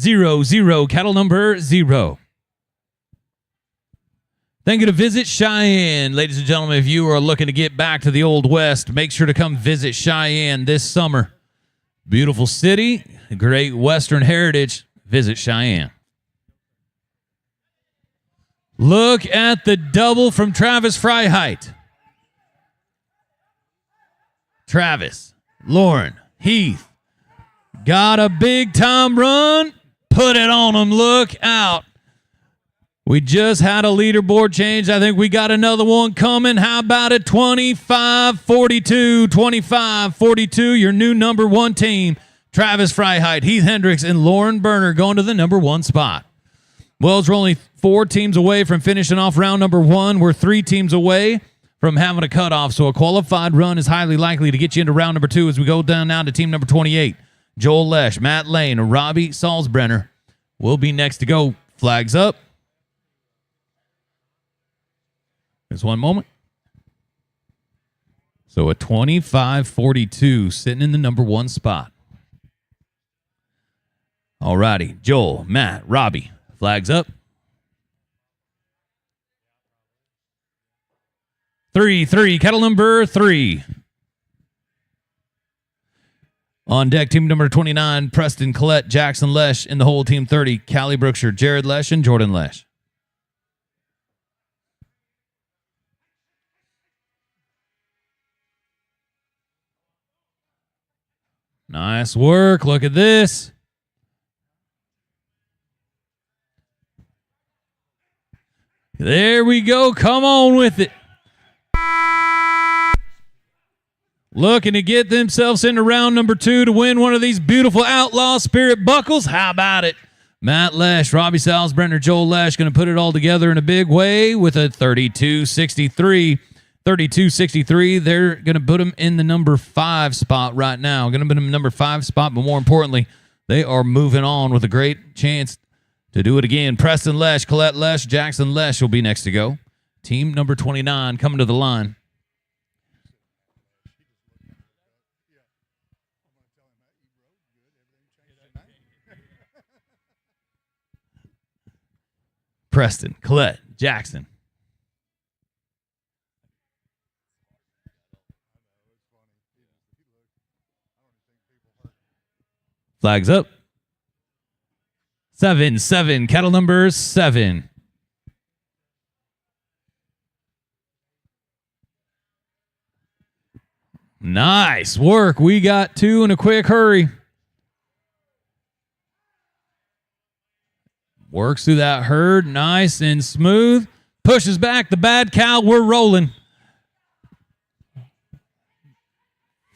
00, cattle number 0. Thank you to Visit Cheyenne. Ladies and gentlemen, if you are looking to get back to the Old West, make sure to come visit Cheyenne this summer. Beautiful city, great Western heritage. Visit Cheyenne. Look at the double from Travis Freiheit. Travis, Lauren, Heath, got a big time run. Put it on them. Look out. We just had a leaderboard change. I think we got another one coming. How about it? 25-42. 25-42. Your new number 1 team. Travis Freiheit, Heath Hendricks, and Lauren Berner going to the number 1 spot. Wells, we're only 4 teams away from finishing off round number 1. We're 3 teams away from having a cutoff, so a qualified run is highly likely to get you into round number 2 as we go down now to team number 28. Joel Lesh, Matt Lane, Robbie Salzbrenner will be next to go. Flags up. Just one moment. So a 25-42 sitting in the number 1 spot. All righty. Joel, Matt, Robbie. Flags up. 3-3. Cattle number 3. On deck, team number 29, Preston Collette, Jackson Lesh. In the hole, team 30, Callie Brookshire, Jared Lesh, and Jordan Lesh. Nice work. Look at this. There we go. Come on with it. Looking to get themselves into round number 2 to win one of these beautiful Outlaw Spirit buckles. How about it? Matt Lesh, Robbie Salzbrenner, Joel Lesh going to put it all together in a big way with a 32-63. 32-63. They're going to put them in the number 5 spot right now. Going to put them in the number 5 spot, but more importantly, they are moving on with a great chance to do it again. Preston Lesh, Collette Lesh, Jackson Lesh will be next to go. Team number 29 coming to the line. Preston, Collette, Jackson. Flags up. 7-7. Cattle number 7. Nice work. We got 2 in a quick hurry. Works through that herd. Nice and smooth. Pushes back the bad cow. We're rolling.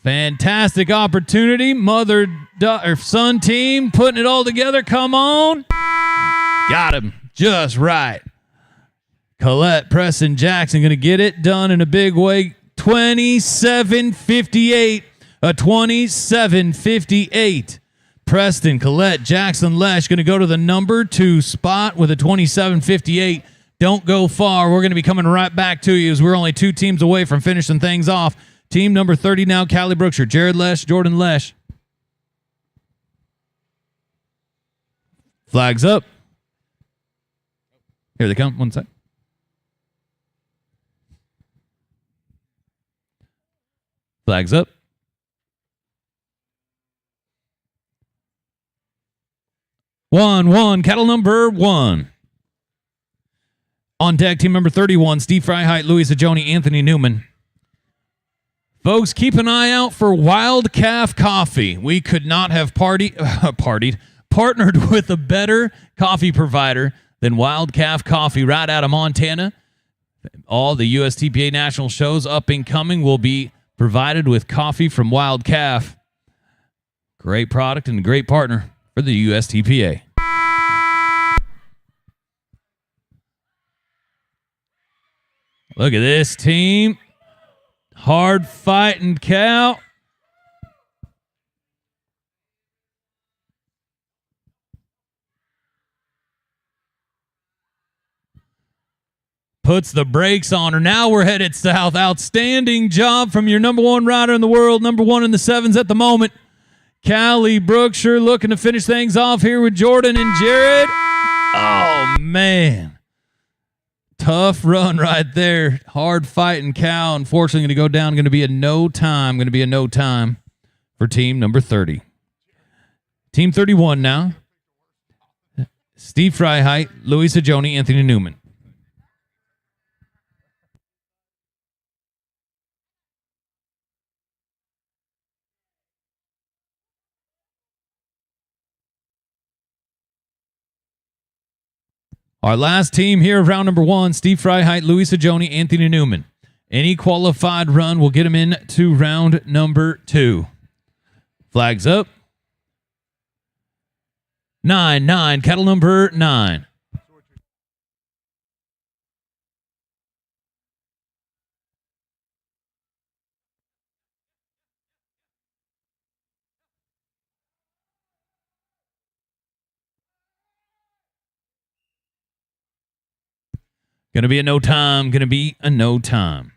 Fantastic opportunity. Son team putting it all together. Come on. Got him just right. Collette, Preston, Jackson going to get it done in a big way. 27-58. A 27-58. Preston, Collette, Jackson, Lesh going to go to the number 2 spot with a 27-58. Don't go far. We're going to be coming right back to you as we're only 2 teams away from finishing things off. Team number 30 now, Callie Brookshire, Jared Lesh, Jordan Lesh. Flags up. Here they come. One sec. Flags up. 1-1. Cattle number 1. On deck, team number 31, Steve Freiheit, Louis Ajoni, Anthony Newman. Folks, keep an eye out for Wild Calf Coffee. We could not have partnered with a better coffee provider than Wild Calf Coffee right out of Montana. All the USTPA national shows up and coming will be provided with coffee from Wild Calf. Great product and a great partner for the USTPA. Look at this team. Hard fighting cow. Puts the brakes on her. Now we're headed south. Outstanding job from your number 1 rider in the world, number 1 in the 7s at the moment. Callie Brookshire looking to finish things off here with Jordan and Jared. Oh, man. Tough run right there. Hard fighting Cal. Unfortunately, going to go down. Going to be a no time. Going to be a no time for team number 30. Team 31 now. Steve Freiheit, Louisa Joni, Anthony Newman. Our last team here of round number 1, Steve Freiheit, Louisa Joni, Anthony Newman. Any qualified run will get him into round number 2. Flags up. 9, cattle number 9. Going to be a no time. Going to be a no time.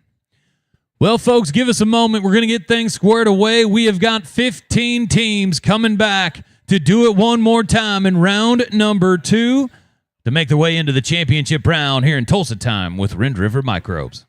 Well, folks, give us a moment. We're going to get things squared away. We have got 15 teams coming back to do it one more time in round number 2 to make their way into the championship round here in Tulsa time with Wind River Microbes.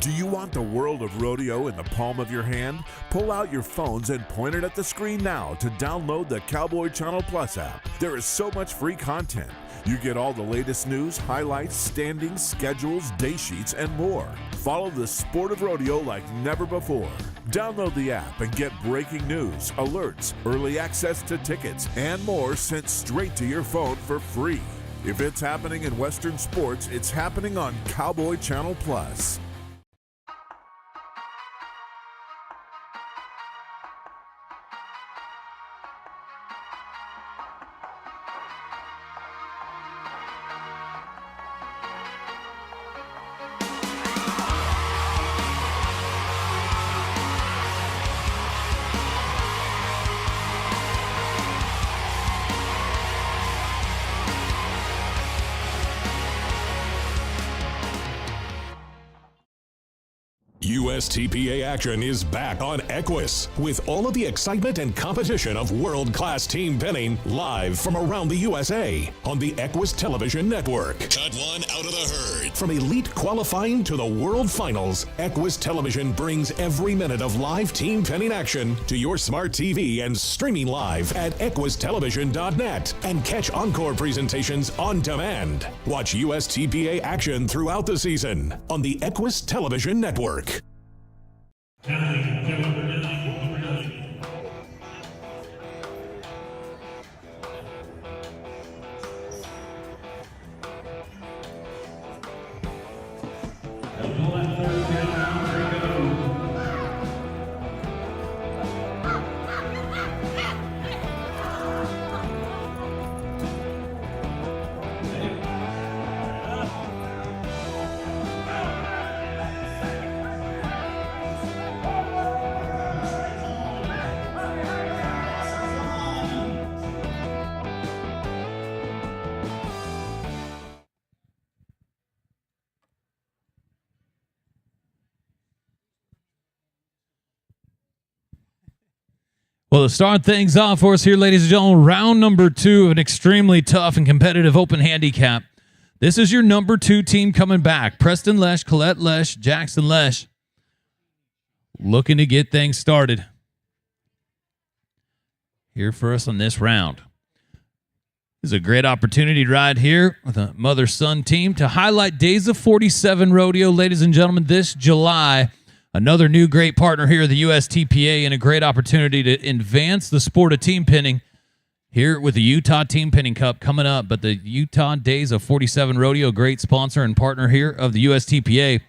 Do you want the world of rodeo in the palm of your hand? Pull out your phones and point it at the screen now to download the Cowboy Channel Plus app. There is so much free content. You get all the latest news, highlights, standings, schedules, day sheets, and more. Follow the sport of rodeo like never before. Download the app and get breaking news, alerts, early access to tickets, and more sent straight to your phone for free. If it's happening in Western sports, it's happening on Cowboy Channel Plus. USTPA action is back on Equus with all of the excitement and competition of world-class team pinning live from around the USA on the Equus Television Network. Cut one out of the herd. From elite qualifying to the World Finals, Equus Television brings every minute of live team pinning action to your smart TV and streaming live at equustelevision.net and catch encore presentations on demand. Watch USTPA action throughout the season on the Equus Television Network. 9, number 9. Well, to start things off for us here, ladies and gentlemen, round number 2 of an extremely tough and competitive open handicap. This is your number 2 team coming back. Preston Lesh, Colette Lesh, Jackson Lesh. Looking to get things started here for us on this round. This is a great opportunity right here with a mother-son team to highlight Days of 47 Rodeo, ladies and gentlemen, this July. Another new great partner here at the USTPA and a great opportunity to advance the sport of team pinning here with the Utah Team Pinning Cup coming up. But the Utah Days of 47 Rodeo, great sponsor and partner here of the USTPA.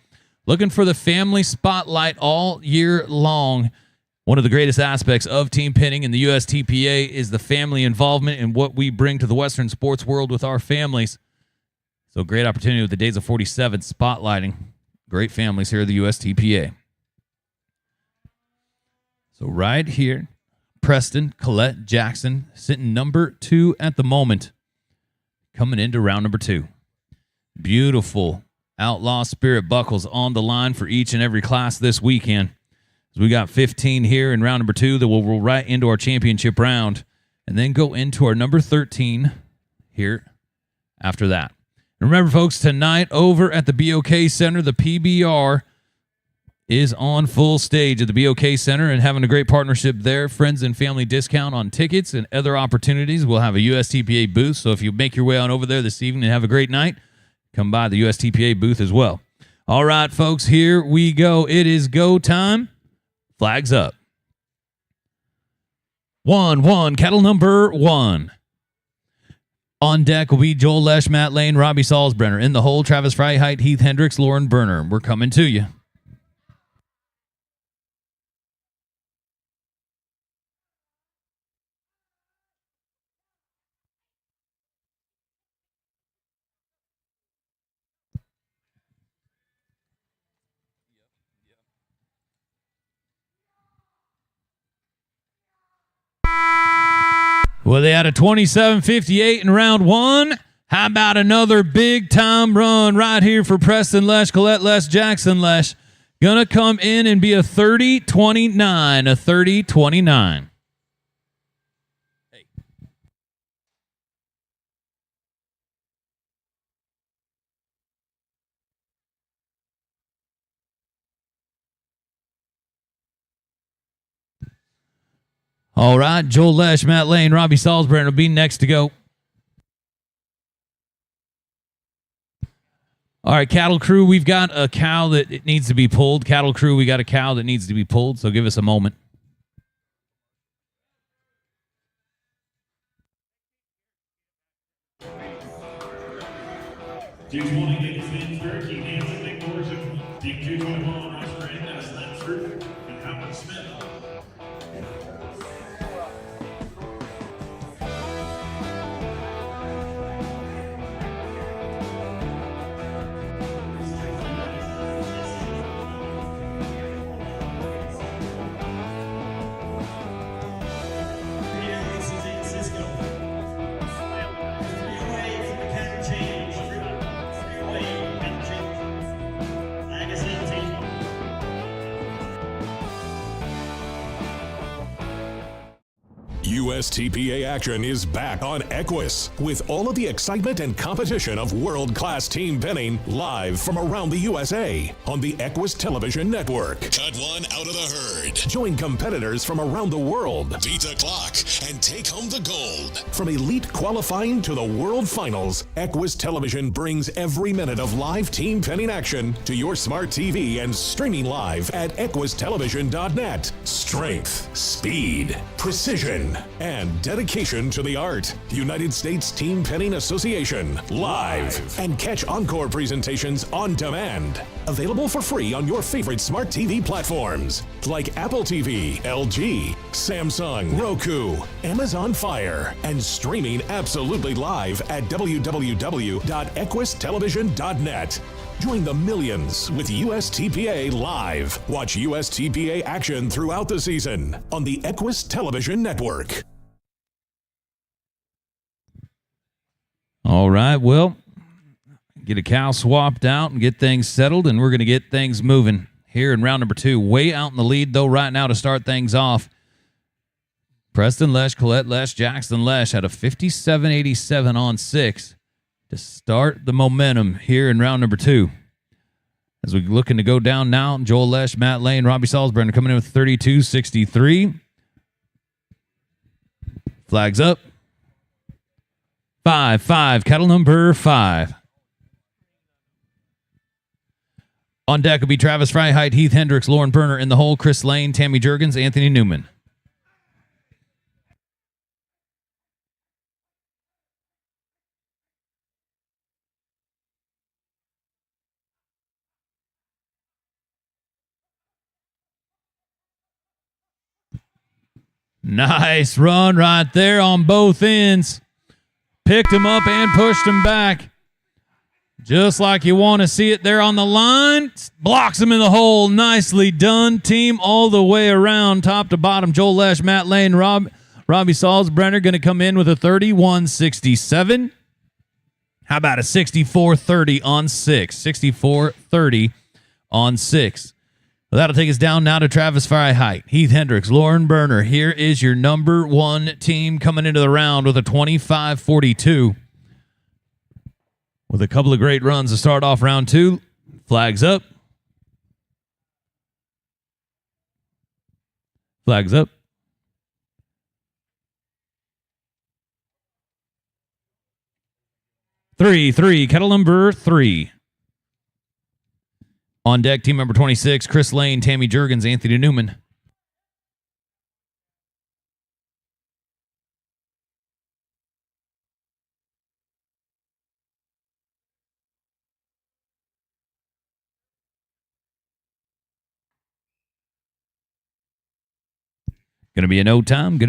Looking for the family spotlight all year long. One of the greatest aspects of team pinning in the USTPA is the family involvement and what we bring to the Western sports world with our families. So great opportunity with the Days of 47 spotlighting great families here at the USTPA. So right here, Preston, Colette, Jackson, sitting number 2 at the moment, coming into round number 2. Beautiful Outlaw Spirit buckles on the line for each and every class this weekend. As So we got 15 here in round number 2 that will roll right into our championship round and then go into our number 13 here after that. And remember, folks, tonight over at the BOK Center, the PBR is on full stage at the BOK Center and having a great partnership there. Friends and family discount on tickets and other opportunities. We'll have a USTPA booth, so if you make your way on over there this evening and have a great night, come by the USTPA booth as well. All right, folks, here we go. It is go time. Flags up. 1-1, cattle number 1. On deck will be Joel Lesh, Matt Lane, Robbie Salzbrenner. In the hole, Travis Freiheit, Heath Hendricks, Lauren Berner. We're coming to you. Well, they had a 27:58 in round 1. How about another big-time run right here for Preston Lesh, Colette Lesh, Jackson Lesh? Gonna come in and be a 30-29, a 30-29. All right, Joel Lesh, Matt Lane, Robbie Salzbrenner will be next to go. All right, cattle crew, we've got a cow that it needs to be pulled. Cattle crew, we got a cow that needs to be pulled, so give us a moment. Two 20 Big Finsbury, Keith Hansen, Nick Morrison, Team 221, Ross Brand, Dennis Lansford, and Howard Smith. USTPA action is back on Equus with all of the excitement and competition of world-class team penning live from around the USA on the Equus Television Network. Cut one out of the herd. Join competitors from around the world. Beat the clock and take home the gold. From elite qualifying to the world finals, Equus Television brings every minute of live team penning action to your smart TV and streaming live at equustelevision.net. Strength, speed, precision, and dedication to the art. United States Team Penning Association, live. And catch encore presentations on demand. Available for free on your favorite smart TV platforms like Apple TV, LG, Samsung, Roku, Amazon Fire, and streaming absolutely live at www.equustelevision.net. Join the millions with USTPA Live. Watch USTPA action throughout the season on the Equus Television Network. All right, well, get a cow swapped out and get things settled, and we're going to get things moving here in round number 2. Way out in the lead, though, right now to start things off. Preston Lesh, Colette Lesh, Jackson Lesh had a 57.87 on 6 to start the momentum here in round number 2. As we're looking to go down now, Joel Lesh, Matt Lane, Robbie Salzbrenner coming in with 32.63. Flags up. 5-5, cattle number 5. On deck will be Travis Freiheit, Heath Hendricks, Lauren Berner. In the hole, Chris Lane, Tammy Jurgens, Anthony Newman. Nice run right there on both ends. Picked him up and pushed him back. Just like you want to see it there on the line. Blocks him in the hole. Nicely done. Team all the way around, top to bottom. Joel Lesh, Matt Lane, Robbie Salzbrenner going to come in with a 31.67. How about a 64.30 on 6? 64.30 on 6. Well, that'll take us down now to Travis Freiheit, Heath Hendricks, Lauren Berner. Here is your number one team coming into the round with a 25-42. With a couple of great runs to start off round two. Flags up. Flags up. Three, kettle number 3. On deck, team number 26, Chris Lane, Tammy Jurgens, Anthony Newman. Going to be a no time.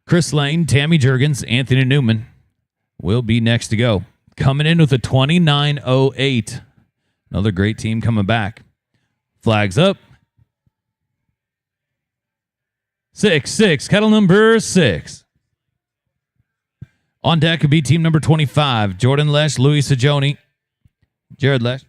Chris Lane, Tammy Jurgens, Anthony Newman will be next to go. Coming in with a 29.08. Another great team coming back. Flags up. 6, kettle number 6. On deck could be team number 25, Jordan Lesh, Louis Sajoni, Jared Lesh.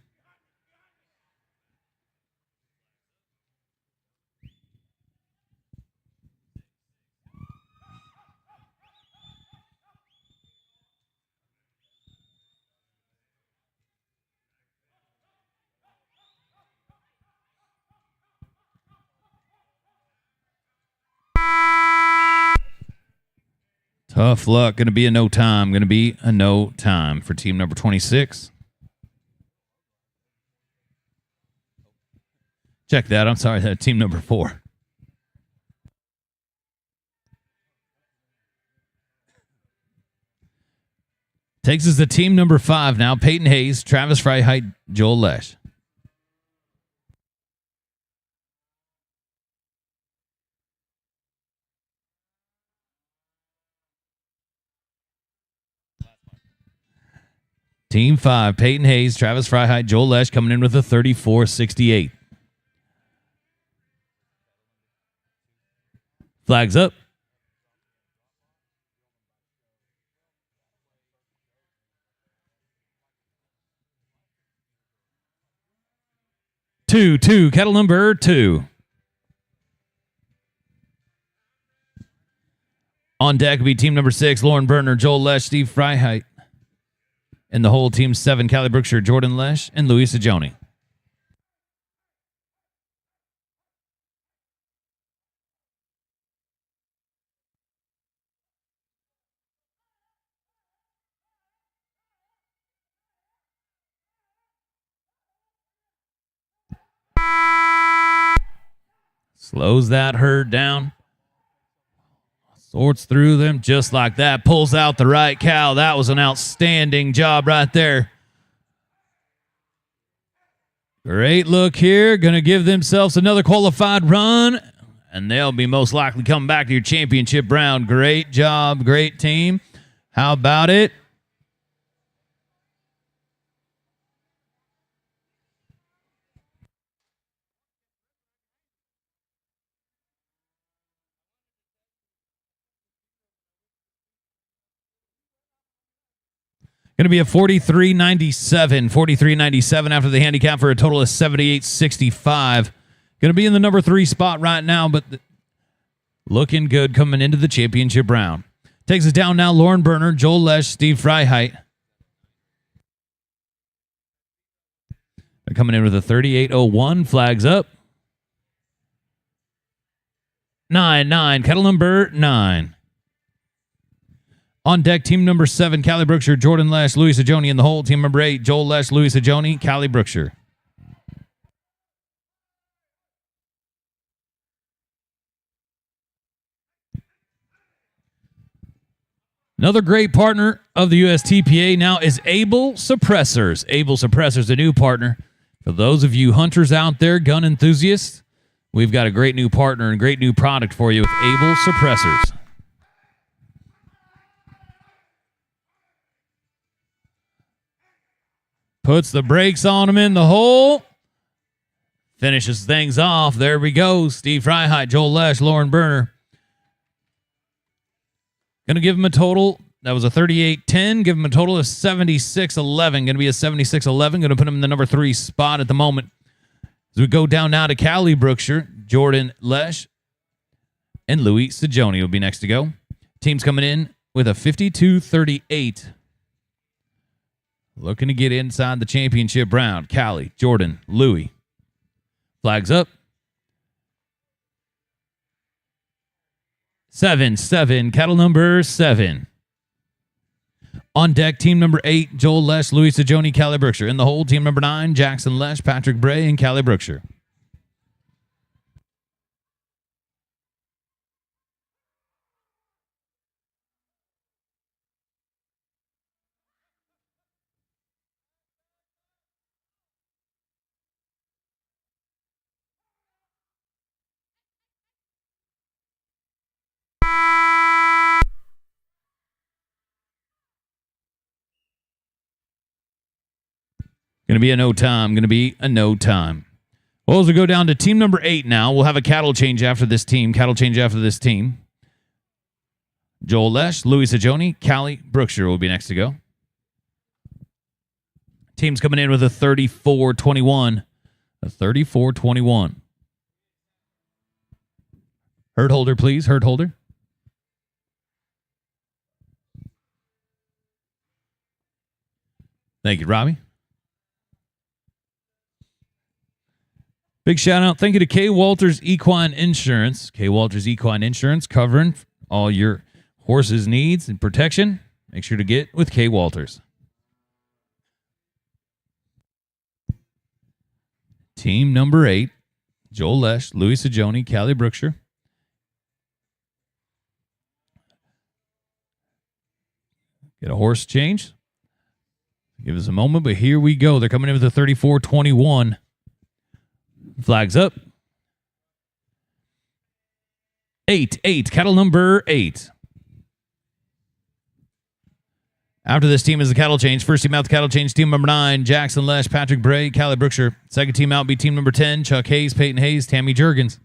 Tough luck. Going to be a no time for team number 26. Check that. I'm sorry. That team number 4. Takes us to team number 5 now. Peyton Hayes, Travis Freiheit, Joel Lesh. Team 5, Peyton Hayes, Travis Freiheit, Joel Lesh coming in with a 34.68. Flags up. Two, kettle number 2. On deck will be team number 6, Lauren Berner, Joel Lesh, Steve Freiheit. And the whole team 7, Callie Brookshire, Jordan Lesh, and Louis Sajoni. Slows that herd down. Sorts through them just like that. Pulls out the right cow. That was an outstanding job right there. Great look here. Going to give themselves another qualified run. And they'll be most likely coming back to your championship round. Great job. Great team. How about it? Going to be a 43.97. 43.97 after the handicap for a total of 78.65. Going to be in the number 3 spot right now, but looking good coming into the championship round. Takes us down now, Lauren Berner, Joel Lesh, Steve Freiheit. They're coming in with a 38.01. Flags up. 9, kettle number 9. On deck, team number 7, Callie Brookshire, Jordan Lesh, Louis Sajoni in the hole. Team number 8, Joel Lesh, Louis Sajoni, Callie Brookshire. Another great partner of the USTPA now is Able Suppressors. Able Suppressors, a new partner. For those of you hunters out there, gun enthusiasts, we've got a great new partner and great new product for you with Able Suppressors. Puts the brakes on him in the hole. Finishes things off. There we go. Steve Freiheit, Joel Lesh, Lauren Berner. Going to give him a total. That was a 38-10. Give him a total of 76-11. Going to be a 76-11. Going to put him in the number 3 spot at the moment. As we go down now to Cali Brookshire, Jordan Lesh and Louis Sajoni will be next to go. Team's coming in with a 52-38. Looking to get inside the championship round. Cali, Jordan, Louis. Flags up. 7-7, cattle number 7. On deck, team number 8, Joel Lesh, Louis Sajoni, Cali Brookshire. In the hole, team number 9, Jackson Lesh, Patrick Bray, and Cali Brookshire. Going to be a no time. Going to be a no time. Well, as we go down to team number 8 now, we'll have a cattle change after this team. Cattle change after this team. Joel Lesh, Louis Sajoni, Cali Brookshire will be next to go. Team's coming in with a 34-21. A 34-21. Herd holder, please. Herd holder. Thank you, Robbie. Big shout out. Thank you to K. Walters Equine Insurance. K. Walters Equine Insurance covering all your horse's needs and protection. Make sure to get with K. Walters. Team number 8, Joel Lesh, Louis Sajoni, Cali Brookshire. Get a horse change. Give us a moment, but here we go. They're coming in with a 34-21. Flags up. 8, cattle number 8. After this team is the cattle change. First team out, the cattle change, team number 9, Jackson Lesh, Patrick Bray, Cali Brookshire. Second team out be team number 10, Chuck Hayes, Peyton Hayes, Tammy Jurgens.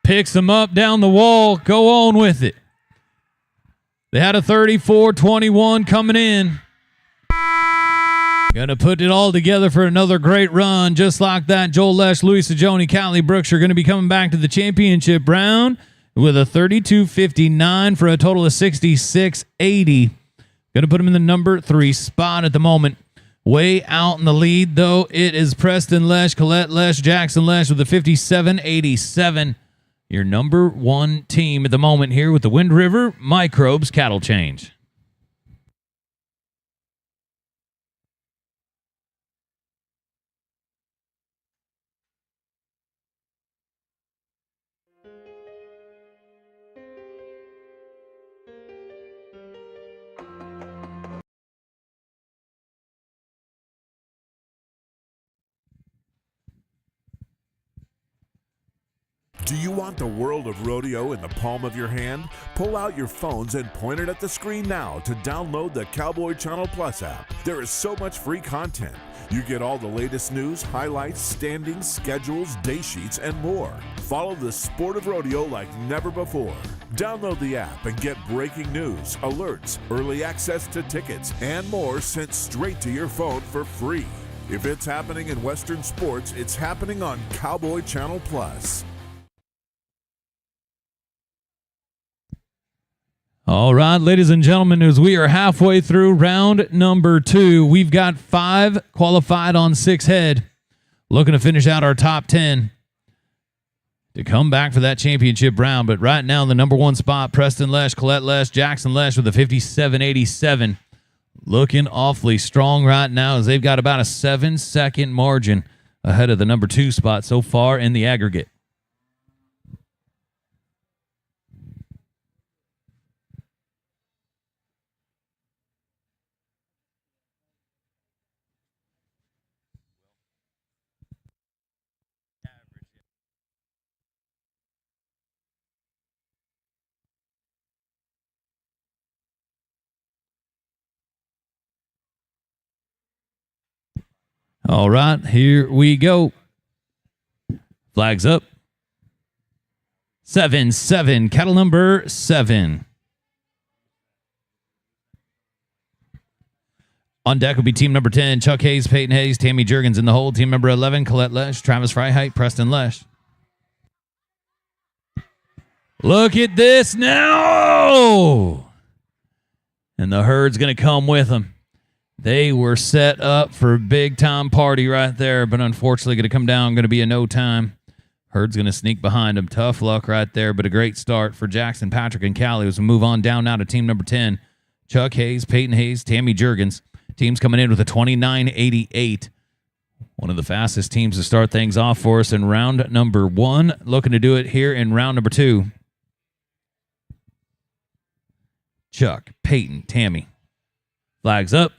Picks them up down the wall. Go on with it. They had a 34-21 coming in. Going to put it all together for another great run. Just like that, Joel Lesh, Louis Sajoni, Cali Brookshire going to be coming back to the championship round with a 32-59 for a total of 66-80. Going to put him in the number 3 spot at the moment. Way out in the lead, though, it is Preston Lesh, Colette Lesh, Jackson Lesh with a 57-87. Your number 1 team at the moment here with the Wind River Microbes cattle change. Do you want the world of rodeo in the palm of your hand? Pull out your phones and point it at the screen now to download the Cowboy Channel Plus app. There is so much free content. You get all the latest news, highlights, standings, schedules, day sheets, and more. Follow the sport of rodeo like never before. Download the app and get breaking news, alerts, early access to tickets, and more sent straight to your phone for free. If it's happening in Western sports, it's happening on Cowboy Channel Plus. All right, ladies and gentlemen, as we are halfway through round number 2, we've got 5 qualified on 6 head, looking to finish out our top 10 to come back for that championship round. But right now, the number 1 spot, Preston Lesh, Colette Lesh, Jackson Lesh with a 57-87. Looking awfully strong right now as they've got about a 7-second margin ahead of the number 2 spot so far in the aggregate. All right, here we go. Flags up. 7-7, cattle number 7. On deck will be team number 10, Chuck Hayes, Peyton Hayes, Tammy Jurgens in the hole. Team number 11, Colette Lesh, Travis Freiheit, Preston Lesh. Look at this now! And the herd's going to come with them. They were set up for a big-time party right there, but unfortunately going to come down, going to be a no time. Herd's going to sneak behind them. Tough luck right there, but a great start for Jackson, Patrick, and Callie as we move on down now to team number 10, Chuck Hayes, Peyton Hayes, Tammy Jurgens. Team's coming in with a 29.88. One of the fastest teams to start things off for us in round number 1. Looking to do it here in round number 2. Chuck, Peyton, Tammy. Flags up.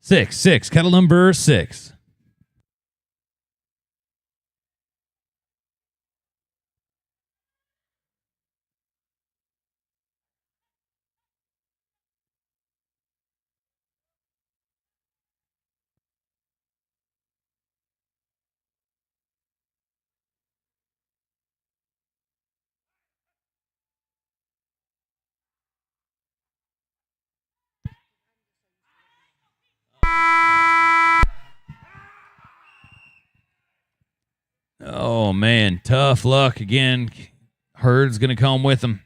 6-6, cattle number 6. Oh, man. Tough luck again. Herd's going to come with them.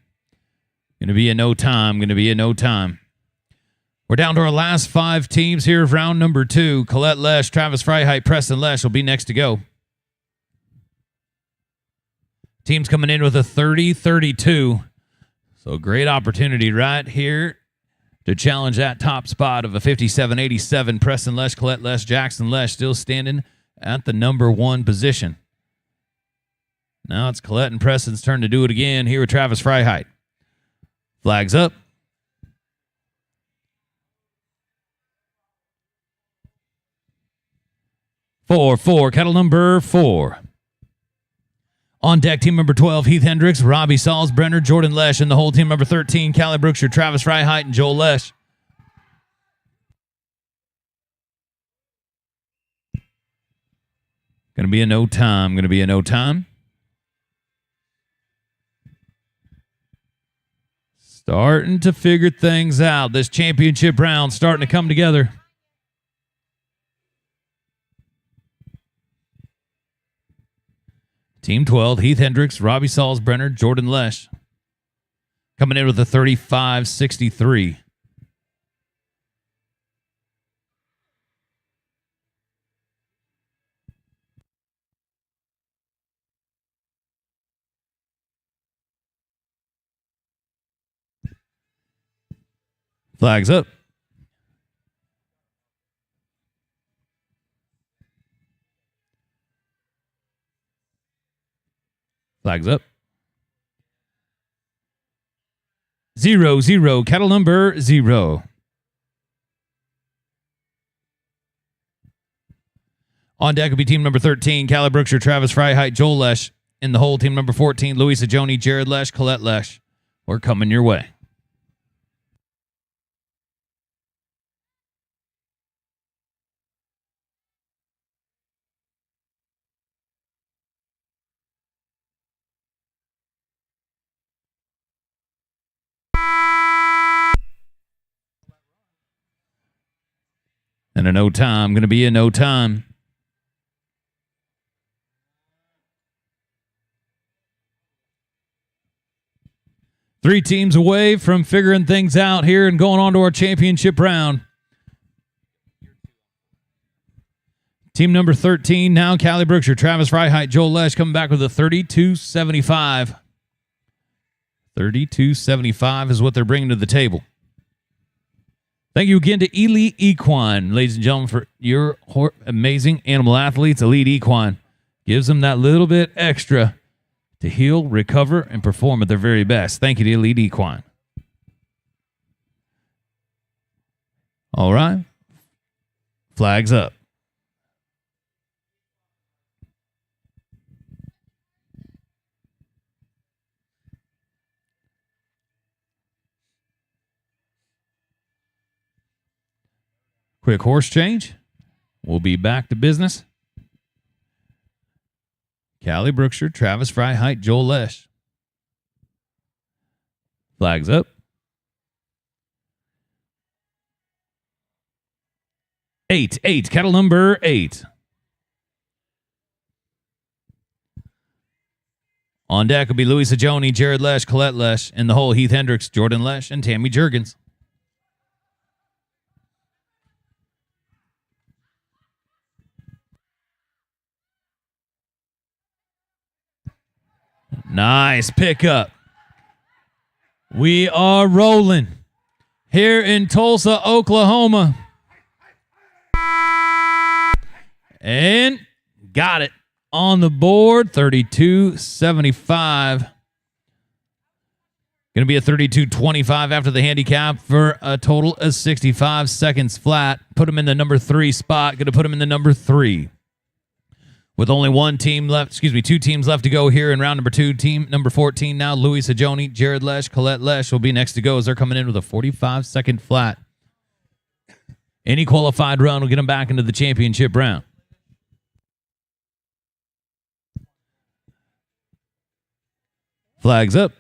Going to be a no time. We're down to our last 5 teams here of round number 2. Colette Lesh, Travis Freiheit, Preston Lesh will be next to go. Team's coming in with a 30-32. So great opportunity right here to challenge that top spot of a 57-87. Preston Lesh, Colette Lesh, Jackson Lesh still standing at the number 1 position. Now it's Colette and Preston's turn to do it again here with Travis Freiheit. Flags up. 4-4, cattle number 4. On deck, team number 12, Heath Hendricks, Robbie Salzbrenner, Jordan Lesh, and the whole team number 13, Callie Brookshire, Travis Freiheit, and Joel Lesh. Going to be a no time. Starting to figure things out. This championship round starting to come together. Team 12, Heath Hendricks, Robbie Salzbrenner, Jordan Lesh. Coming in with a 35-63. Flags up. Flags up. 0-0, cattle number 0. On deck will be team number 13, Callie Brookshire, Travis Freiheit, Joel Lesh. In the hole, team number 14, Louisa Joni, Jared Lesh, Colette Lesh. We're coming your way. And a no time, going to be a no time. Three teams away from figuring things out here and going on to our championship round. Team number 13, now Callie Brookshire, Travis Freiheit, Joel Lesh coming back with a 32-75. 32-75 is what they're bringing to the table. Thank you again to Elite Equine, ladies and gentlemen, for your amazing animal athletes. Elite Equine gives them that little bit extra to heal, recover, and perform at their very best. Thank you to Elite Equine. All right. Flags up. Quick horse change. We'll be back to business. Callie Brookshire, Travis Freiheit, Joel Lesh. Flags up. 8, cattle number 8. On deck will be Louis Sajoni, Jared Lesh, Colette Lesh, in the hole Heath Hendricks, Jordan Lesh, and Tammy Jurgens. Nice pickup. We are rolling here in Tulsa, Oklahoma. And got it on the board, 32.75. Going to be a 32.25 after the handicap for a total of 65 seconds flat. Put him in the number 3 spot. Going to put him in the number 3. With only two teams left to go here in round number 2. Team number 14 now, Louis Sajoni, Jared Lesh, Colette Lesh will be next to go as they're coming in with a 45-second flat. Any qualified run will get them back into the championship round. Flags up.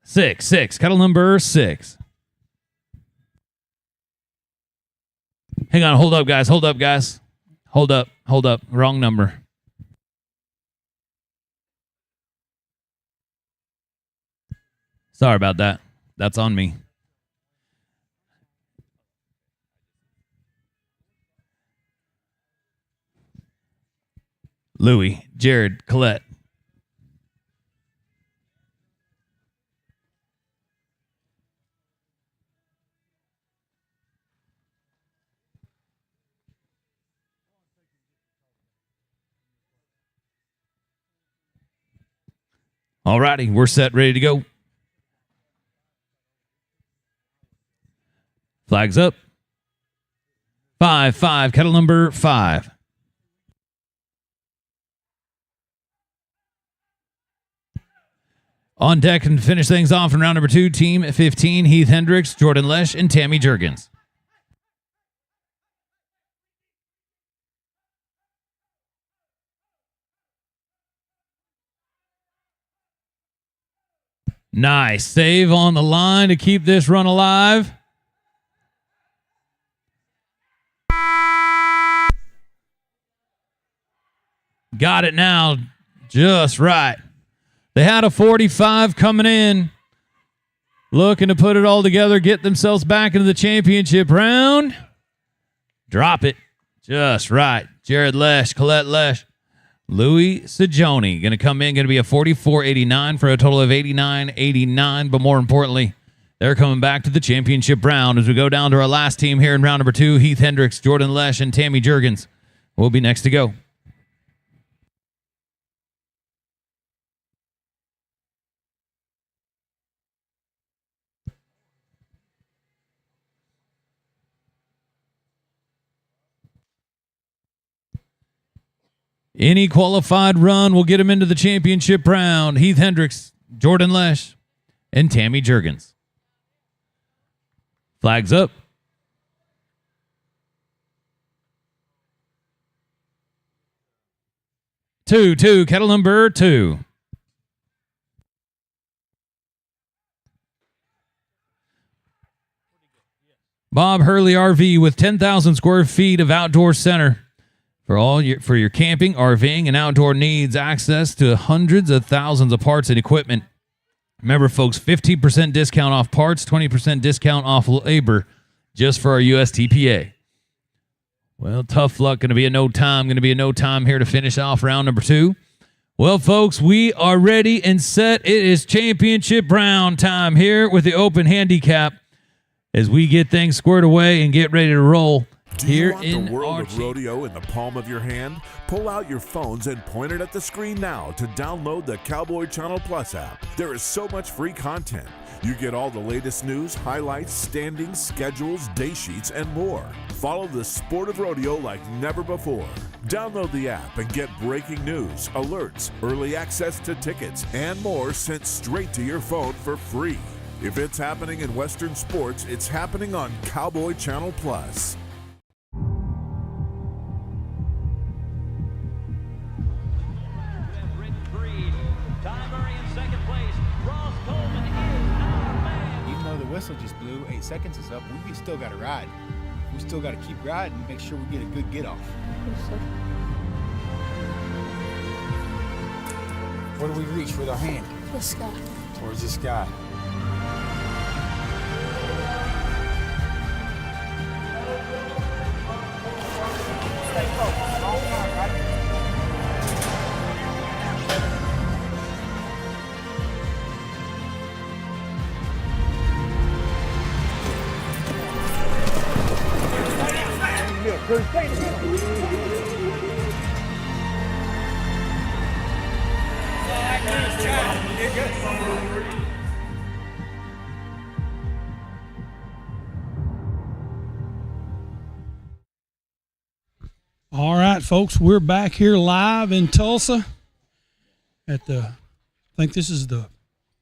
Six, cattle number 6. Hang on, hold up, guys. Hold up. Wrong number. Sorry about that. That's on me. Louis, Jared, Colette. All righty, we're set, ready to go. Flags up. 5, cattle number 5. On deck and finish things off in round number 2, team 15, Heath Hendricks, Jordan Lesh, and Tammy Jurgens. Nice save on the line to keep this run alive. Got it now, just right. They had a 45 coming in, looking to put it all together, get themselves back into the championship round. Drop it, just right. Jared Lesh, Colette Lesh, Louis Sajoni going to come in, going to be a 44.89 for a total of 89.89. But more importantly, they're coming back to the championship round as we go down to our last team here in round number 2. Heath Hendricks, Jordan Lesh, and Tammy Jurgens will be next to go. Any qualified run will get him into the championship round. Heath Hendricks, Jordan Lesh, and Tammy Jurgens. Flags up. 2, cattle number 2. Bob Hurley RV with 10,000 square feet of outdoor center. For your camping, RVing, and outdoor needs, access to hundreds of thousands of parts and equipment. Remember, folks, 15% discount off parts, 20% discount off labor just for our USTPA. Well, tough luck. Going to be a no time here to finish off round number 2. Well, folks, we are ready and set. It is championship round time here with the open handicap as we get things squared away and get ready to roll. Do here you want in the world Archie. of rodeo in the palm of your hand? Pull out your phones and point it at the screen now to download the Cowboy Channel Plus app. There is so much free content. You get all the latest news, highlights, standings, schedules, day sheets, and more. Follow the sport of rodeo like never before. Download the app and get breaking news, alerts, early access to tickets, and more sent straight to your phone for free. If it's happening in Western sports, it's happening on Cowboy Channel Plus. Even though the whistle just blew, 8 seconds is up, we still got to ride. We still got to keep riding and make sure we get a good get off. Where do we reach with our hand? The sky. Towards the sky. Stay focused. All time, right? All right, folks, we're back here live in Tulsa at I think this is the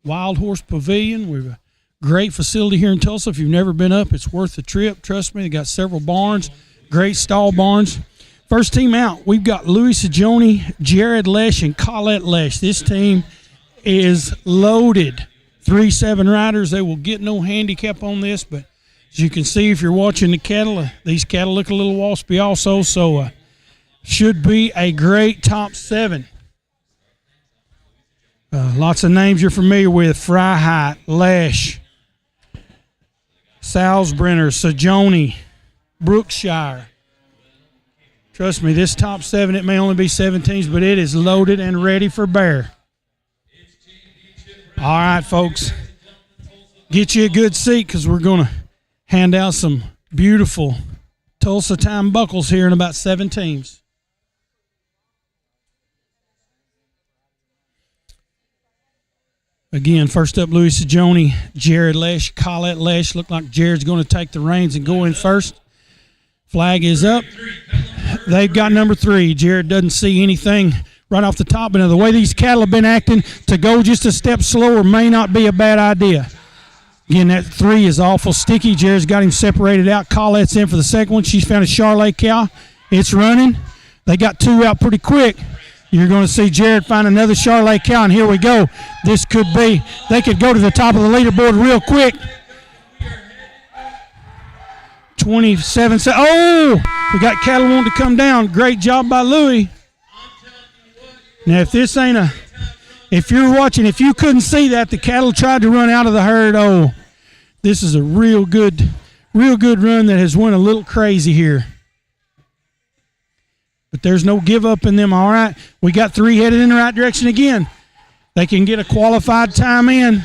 Wild Horse Pavilion. We've a great facility here in Tulsa. If you've never been up, it's worth the trip. Trust me, they got several barns, great stall barns. First team out, we've got Louis Sajoni, Jared Lesh, and Colette Lesh. This team is loaded. 3-7 riders. They will get no handicap on this, but as you can see, if you're watching the cattle, these cattle look a little waspy also, so should be a great top 7. Lots of names you're familiar with: Freiheit, Lesh, Salzbrenner, Sajoni, Brookshire. Trust me, this top 7, it may only be 7 teams, but it is loaded and ready for bear. All right, folks, get you a good seat because we're going to hand out some beautiful Tulsa time buckles here in about 7 teams. Again, first up, Louis Sajoni, Jared Lesh, Colette Lesh. Look like Jared's going to take the reins and go in first. Flag is up. They've got number 3. Jared doesn't see anything right off the top, but the way these cattle have been acting, to go just a step slower may not be a bad idea. Again, that 3 is awful sticky. Jared's got him separated out. Colette's in for the second one. She's found a Charolais cow. It's running. They got 2 out pretty quick. You're going to see Jared find another Charolais cow, and here we go. This could be, they could go to the top of the leaderboard real quick. 27. Oh, we got cattle wanting to come down. Great job by Louis. Now, if this ain't a, if you're watching, if you couldn't see that, the cattle tried to run out of the herd. Oh, this is a real good run that has went a little crazy here. But there's no give up in them. All right, we got 3 headed in the right direction again. They can get a qualified time in.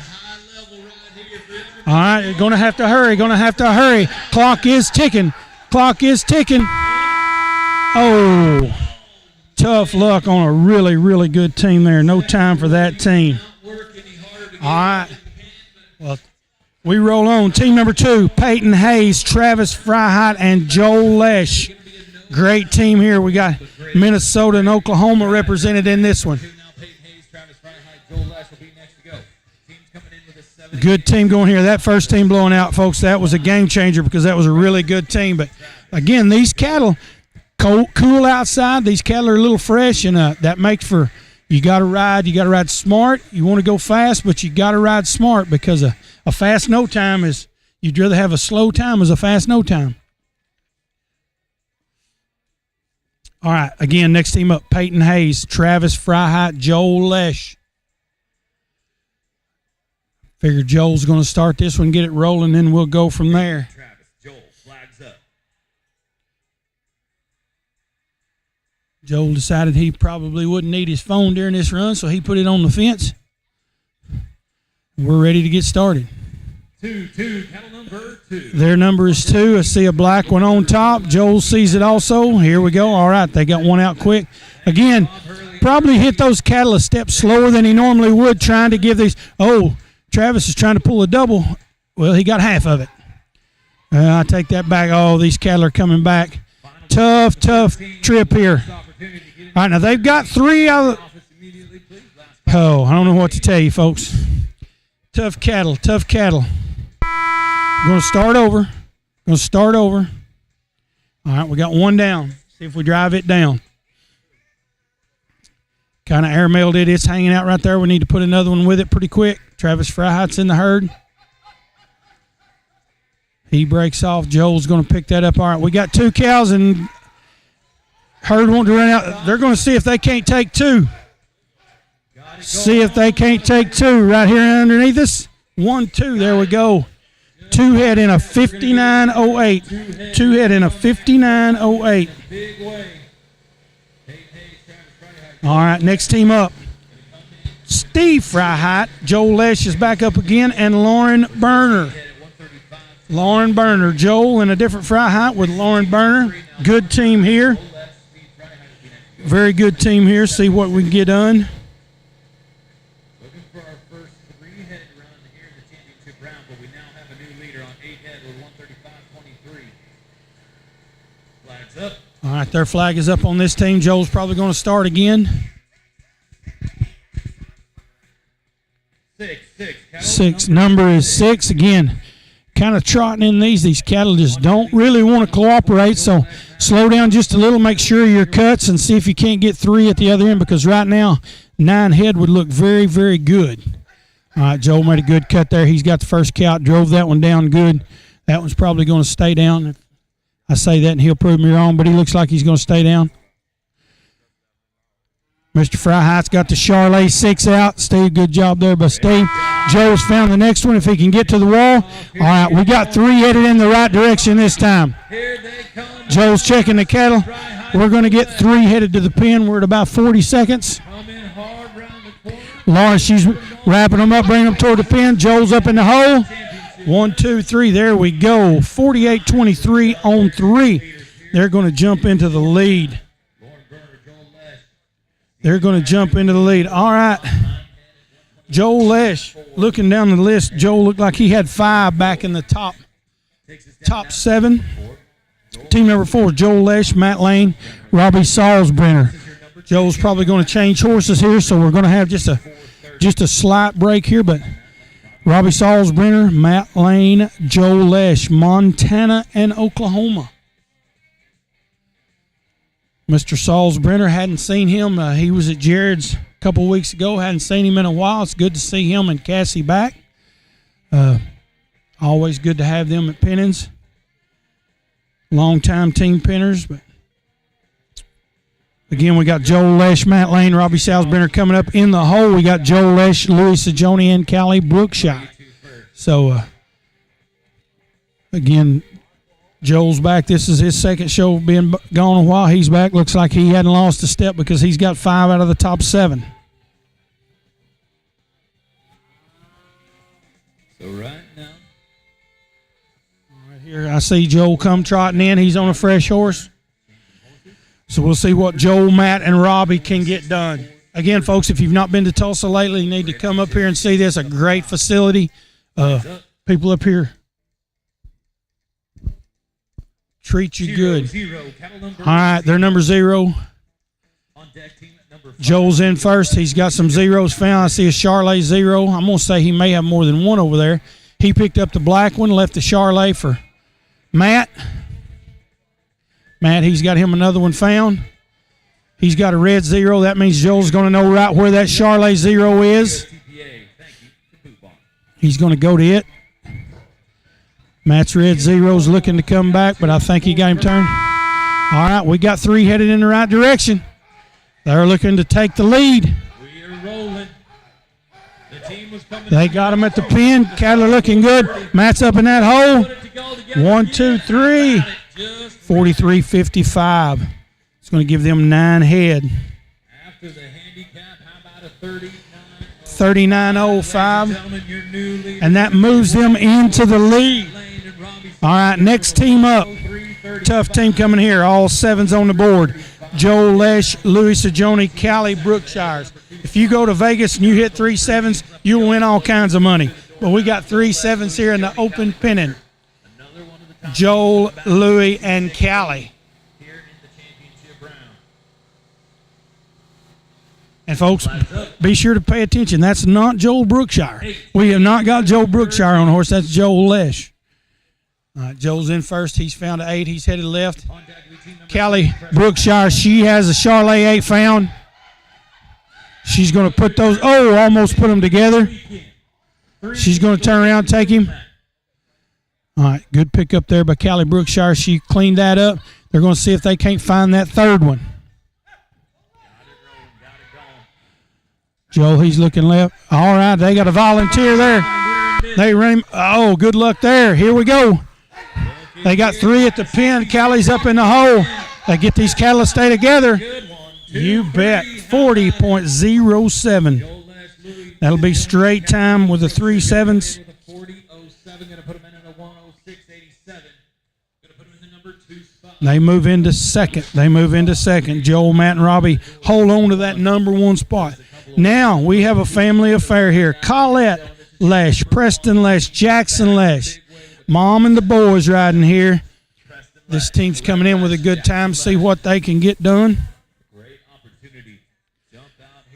All right, they're going to have to hurry. Clock is ticking. Oh, tough luck on a really, really good team there. No time for that team. All right. Well, we roll on. Team number 2, Peyton Hayes, Travis Freiheit, and Joel Lesh. Great team here. We got Minnesota and Oklahoma represented in this one. Good team going here. That first team blowing out, folks, that was a game changer because that was a really good team. But, again, these cattle, cool outside. These cattle are a little fresh, and that makes for you got to ride smart. You want to go fast, but you got to ride smart because a fast no time is, you'd rather have a slow time as a fast no time. All right, again, next team up, Peyton Hayes, Travis Freiheit, Joel Lesh. Figure Joel's going to start this one, get it rolling, then we'll go from there. Travis, Joel, flags up. Joel decided he probably wouldn't need his phone during this run, so he put it on the fence. We're ready to get started. 2, cattle number 2. Their number is 2. I see a black one on top. Joel sees it also. Here we go. All right, they got one out quick. Again, probably hit those cattle a step slower than he normally would, trying to give these. Oh, Travis is trying to pull a double. Well, he got half of it. I take that back. Oh, these cattle are coming back. Tough trip here. All right, now they've got 3 out of the. Oh, I don't know what to tell you, folks. Tough cattle. Going to start over. All right, we got one down. See if we drive it down. Kind of airmailed it. It's hanging out right there. We need to put another one with it pretty quick. Travis Freiheit's in the herd. He breaks off. Joel's going to pick that up. All right, we got 2 cows, and herd wanting to run out. They're going to see if they can't take 2. See if they can't take 2 right here underneath us. 1, 2. There we go. 2 head in a 59.08. 2 head in a 59.08. All right, next team up. Steve Freiheit. Joel Lesh is back up again, and Lauren Berner. Joel in a different Freiheit with Lauren Berner. Good team here. Very good team here. See what we can get done. All right, their flag is up on this team. Joel's probably going to start again. 6. Number is 6. Again, kind of trotting in these. These cattle just don't really want to cooperate, so slow down just a little. Make sure your cuts and see if you can't get 3 at the other end, because right now 9 head would look very, very good. All right, Joel made a good cut there. He's got the first cow, drove that one down good. That one's probably going to stay down. I say that and he'll prove me wrong, but he looks like he's going to stay down. Mr. Freiheit's got the Charlet 6 out. Steve, good job there by Steve. Joe's found the next one if he can get to the wall. All right, we got 3 headed in the right direction this time. Joe's checking the cattle. We're going to get 3 headed to the pen. We're at about 40 seconds. Lauren, she's wrapping them up, bringing them toward the pen. Joel's up in the hole. 1, 2, 3. There we go. 48-23 on 3. They're going to jump into the lead. All right. Joel Lesh, looking down the list, Joel looked like he had 5 back in the top 7. Team number 4, Joel Lesh, Matt Lane, Robbie Salzbrenner. Joel's probably going to change horses here, so we're going to have just a slight break here, but Robbie Salzbrenner, Matt Lane, Joel Lesh, Montana and Oklahoma. Mr. Salzbrenner, hadn't seen him. He was at Jared's a couple weeks ago. Hadn't seen him in a while. It's good to see him and Cassie back. Always good to have them at Pennins. Long-time team pinners. But again, we got Joel Lesh, Matt Lane, Robbie Salzbrenner coming up in the hole. We got Joel Lesh, Louis Sajoni, and Callie Brookshire. So, again, Joel's back. This is his second show being gone a while. He's back. Looks like he hadn't lost a step because he's got 5 out of the top 7. So right now. Right here, I see Joel come trotting in. He's on a fresh horse. So we'll see what Joel, Matt, and Robbie can get done. Again, folks, if you've not been to Tulsa lately, you need to come up here and see this. A great facility. People up here treat you good. All right, they're number 0. Joel's in first. He's got some zeros found. I see a Charlet 0. I'm going to say he may have more than one over there. He picked up the black one, left the Charlet for Matt. He's got him another one found. He's got a red 0. That means Joel's going to know right where that Charlet 0 is. He's going to go to it. Matt's red 0's looking to come back, but I think he got him turned. All right, we got 3 headed in the right direction. They're looking to take the lead. We are rolling. The team was coming. They got him at the pin. Cattle are looking good. Matt's up in that hole. 1, 2, 3. 43-55. It's going to give them 9 head. After the handicap, how about a 39? 39.05. And that moves them into the lead. All right, next team up. Tough team coming here. All sevens on the board. Joel Lesh, Louis Sajoni, Callie Brookshires. If you go to Vegas and you hit 3 sevens, you'll win all kinds of money. But we got 3 sevens here in the open pinning. Joel, Louis, and Callie. And folks, be sure to pay attention. That's not Joel Brookshire. We have not got Joel Brookshire on the horse. That's Joel Lesh. All right, Joel's in first. He's found an 8. He's headed left. Callie Brookshire, she has a Charlet 8 found. She's going to put those. Oh, almost put them together. She's going to turn around and take him. All right, good pickup there by Callie Brookshire. She cleaned that up. They're going to see if they can't find that third one. Joel, he's looking left. All right, they got a volunteer there. They ran. Oh, good luck there. Here we go. They got 3 at the pin. Callie's up in the hole. They get these cattle to stay together. You bet. 40.07. That'll be straight time with the 3 sevens. They move into second. Joel, Matt, and Robbie hold on to that number 1 spot. Now we have a family affair here. Colette Lesh, Preston Lesh, Jackson Lesh. Mom and the boys riding here. This team's coming in with a good time. See what they can get done.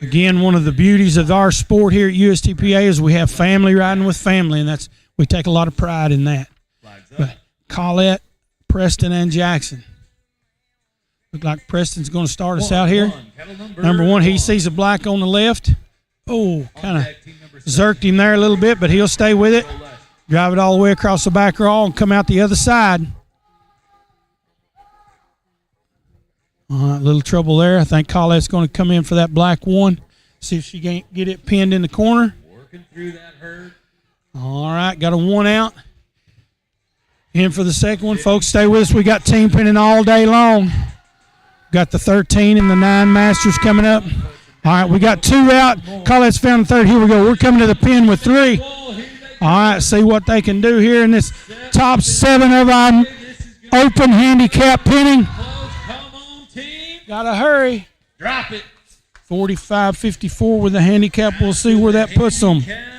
Again, one of the beauties of our sport here at USTPA is we have family riding with family, and we take a lot of pride in that. But Colette, Preston, and Jackson. Look like Preston's going to start us out here. Number 1, he sees a black on the left. Oh, kind of zerked him there a little bit, but he'll stay with it. Drive it all the way across the back row and come out the other side. All right, little trouble there. I think Colette's going to come in for that black 1. See if she can't get it pinned in the corner. Working through that herd. All right, got a 1 out. In for the second one. Folks, stay with us. We got team pinning all day long. Got the 13 and the 9 masters coming up. All right, we got 2 out. Colette's found the 3rd. Here we go. We're coming to the pin with 3. All right, see what they can do here in this top 7 of our open handicap pinning. Got to hurry. Drop it. 45.54 with the handicap. We'll see where that puts them. We're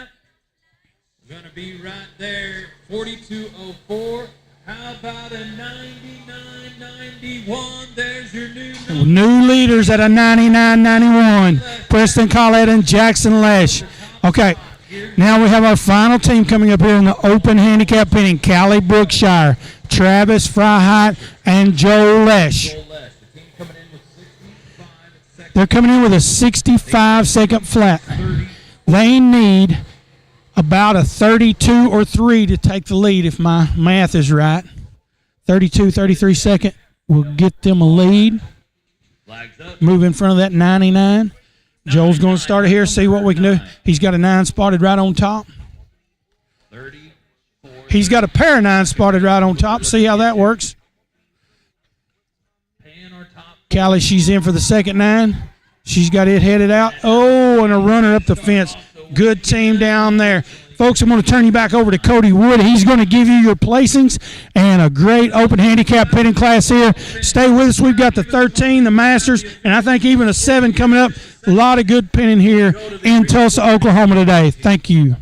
going to be right there. 42.04. How about a 99.91? There's your new leaders at a 99.91. Preston Colette and Jackson Lesh. Okay. Now we have our final team coming up here in the open handicap pinning. Callie Brookshire, Travis Fryheit, and Joe Lesh. They're coming in with a 65-second flat. They need about a 32 or 3 to take the lead if my math is right. 32, 33 second will get them a lead. Move in front of that 99. Joel's going to start it here, see what we can do. He's got a 9 spotted right on top. He's got a pair of 9 spotted right on top. See how that works. Callie, she's in for the second 9. She's got it headed out. Oh, and a runner up the fence. Good team down there. Folks, I'm going to turn you back over to Cody Wood. He's going to give you your placings and a great open handicap pinning class here. Stay with us. We've got the 13, the Masters, and I think even a 7 coming up. A lot of good pinning here in Tulsa, Oklahoma today. Thank you.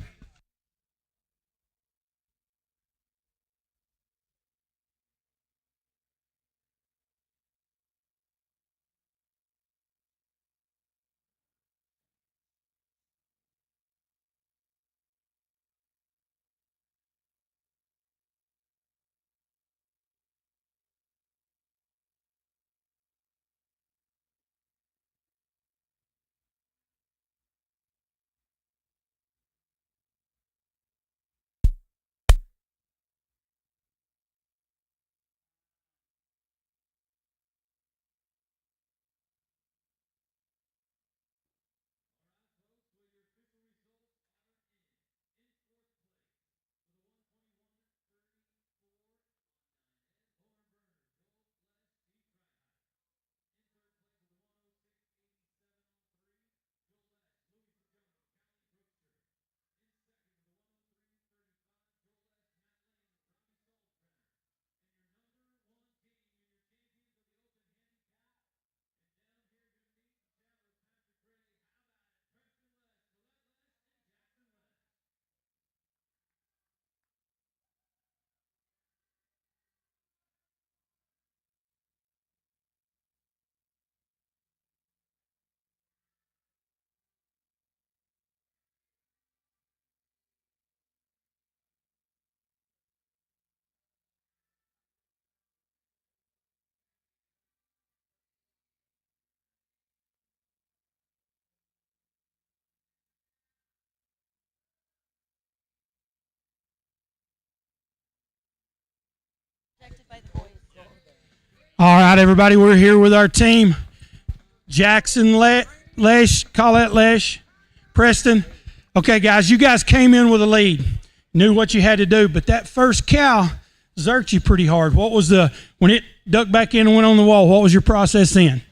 All right, everybody, we're here with our team. Jackson, Lesh, Colette Lesh, Preston. Okay, guys, you guys came in with a lead, knew what you had to do, but that first cow zerked you pretty hard. What was when it ducked back in and went on the wall, what was your process then?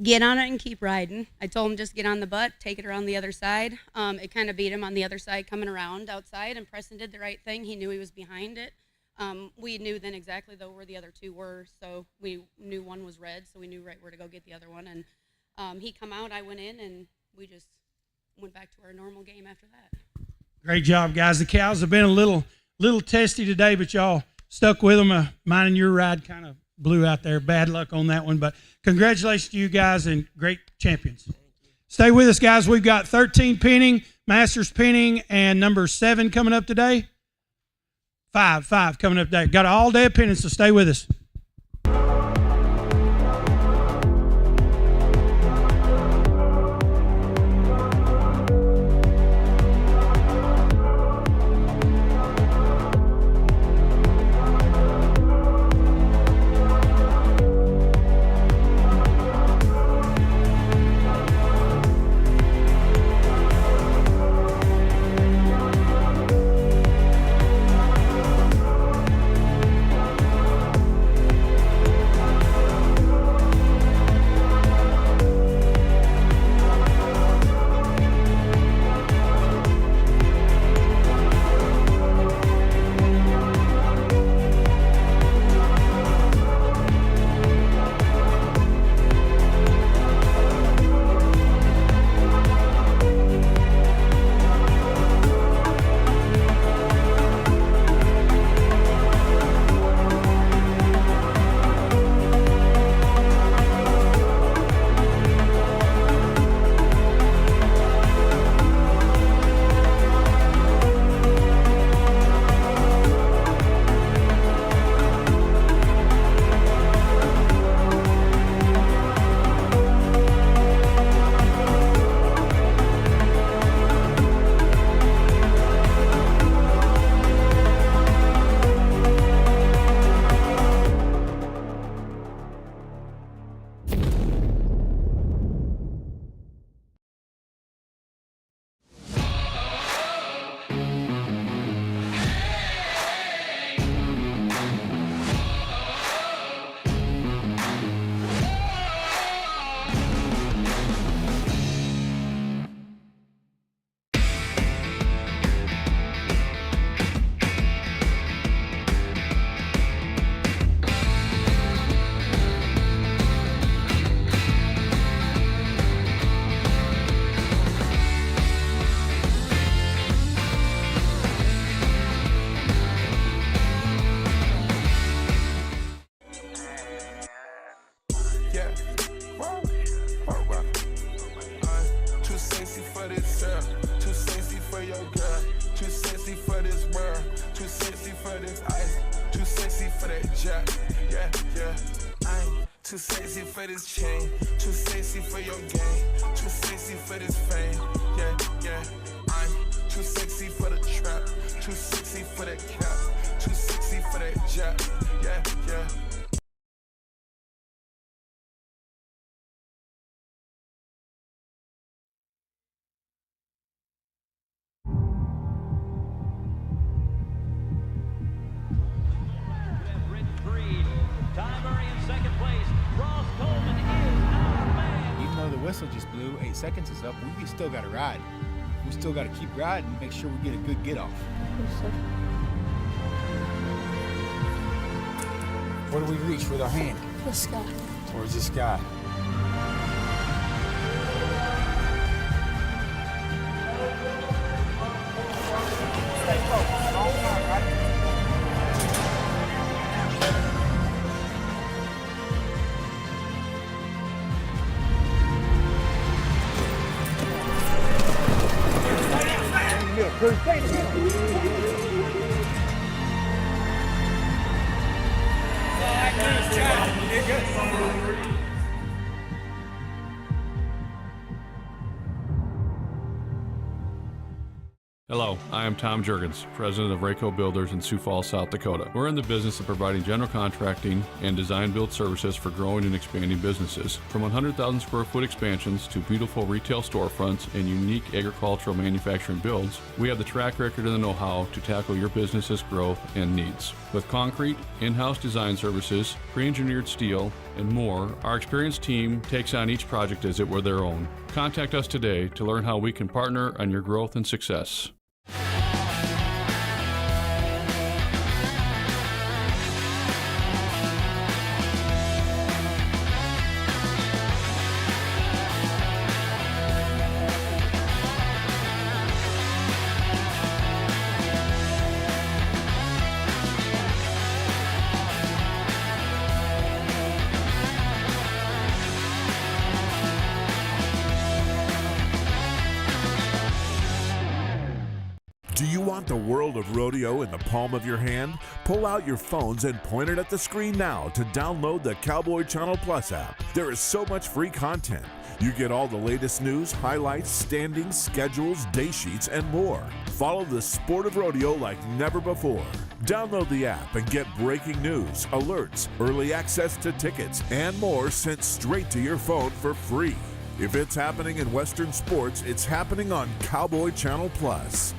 Get on it and keep riding. I told him just get on the butt, take it around the other side. It kind of beat him on the other side coming around outside, and Preston did the right thing. He knew he was behind it. We knew then exactly, though, where the other two were, so we knew one was red, so we knew right where to go get the other one. And he come out, I went in, and we just went back to our normal game after that. Great job, guys. The cows have been a little testy today, but y'all stuck with them. Mine and your ride kind of blew out there. Bad luck on that one, but congratulations to you guys and great champions. Stay with us, guys. We've got 13 pinning, Masters pinning, and number 7 coming up today. 5 coming up today. Got an all-day of pinning, so stay with us. Too sexy for this chain, too sexy for your game, too sexy for this fame. Yeah, yeah. I'm too sexy for the trap, too sexy for that cap, too sexy for that jack. Yeah, yeah. Whistle just blew. 8 seconds is up. We still got to ride. We still got to keep riding and make sure we get a good get off. Where do we reach with our hand? The sky. Towards the sky. Hello, I am Tom Jurgens, president of Rayco Builders in Sioux Falls, South Dakota. We're in the business of providing general contracting and design build services for growing and expanding businesses. From 100,000 square foot expansions to beautiful retail storefronts and unique agricultural manufacturing builds, we have the track record and the know-how to tackle your business's growth and needs. With concrete, in-house design services, pre-engineered steel, and more, our experienced team takes on each project as it were their own. Contact us today to learn how we can partner on your growth and success. Do you want the world of rodeo in the palm of your hand? Pull out your phones and point it at the screen now to download the Cowboy Channel Plus app. There is so much free content. You get all the latest news, highlights, standings, schedules, day sheets, and more. Follow the sport of rodeo like never before. Download the app and get breaking news, alerts, early access to tickets, and more sent straight to your phone for free. If it's happening in Western sports, it's happening on Cowboy Channel Plus.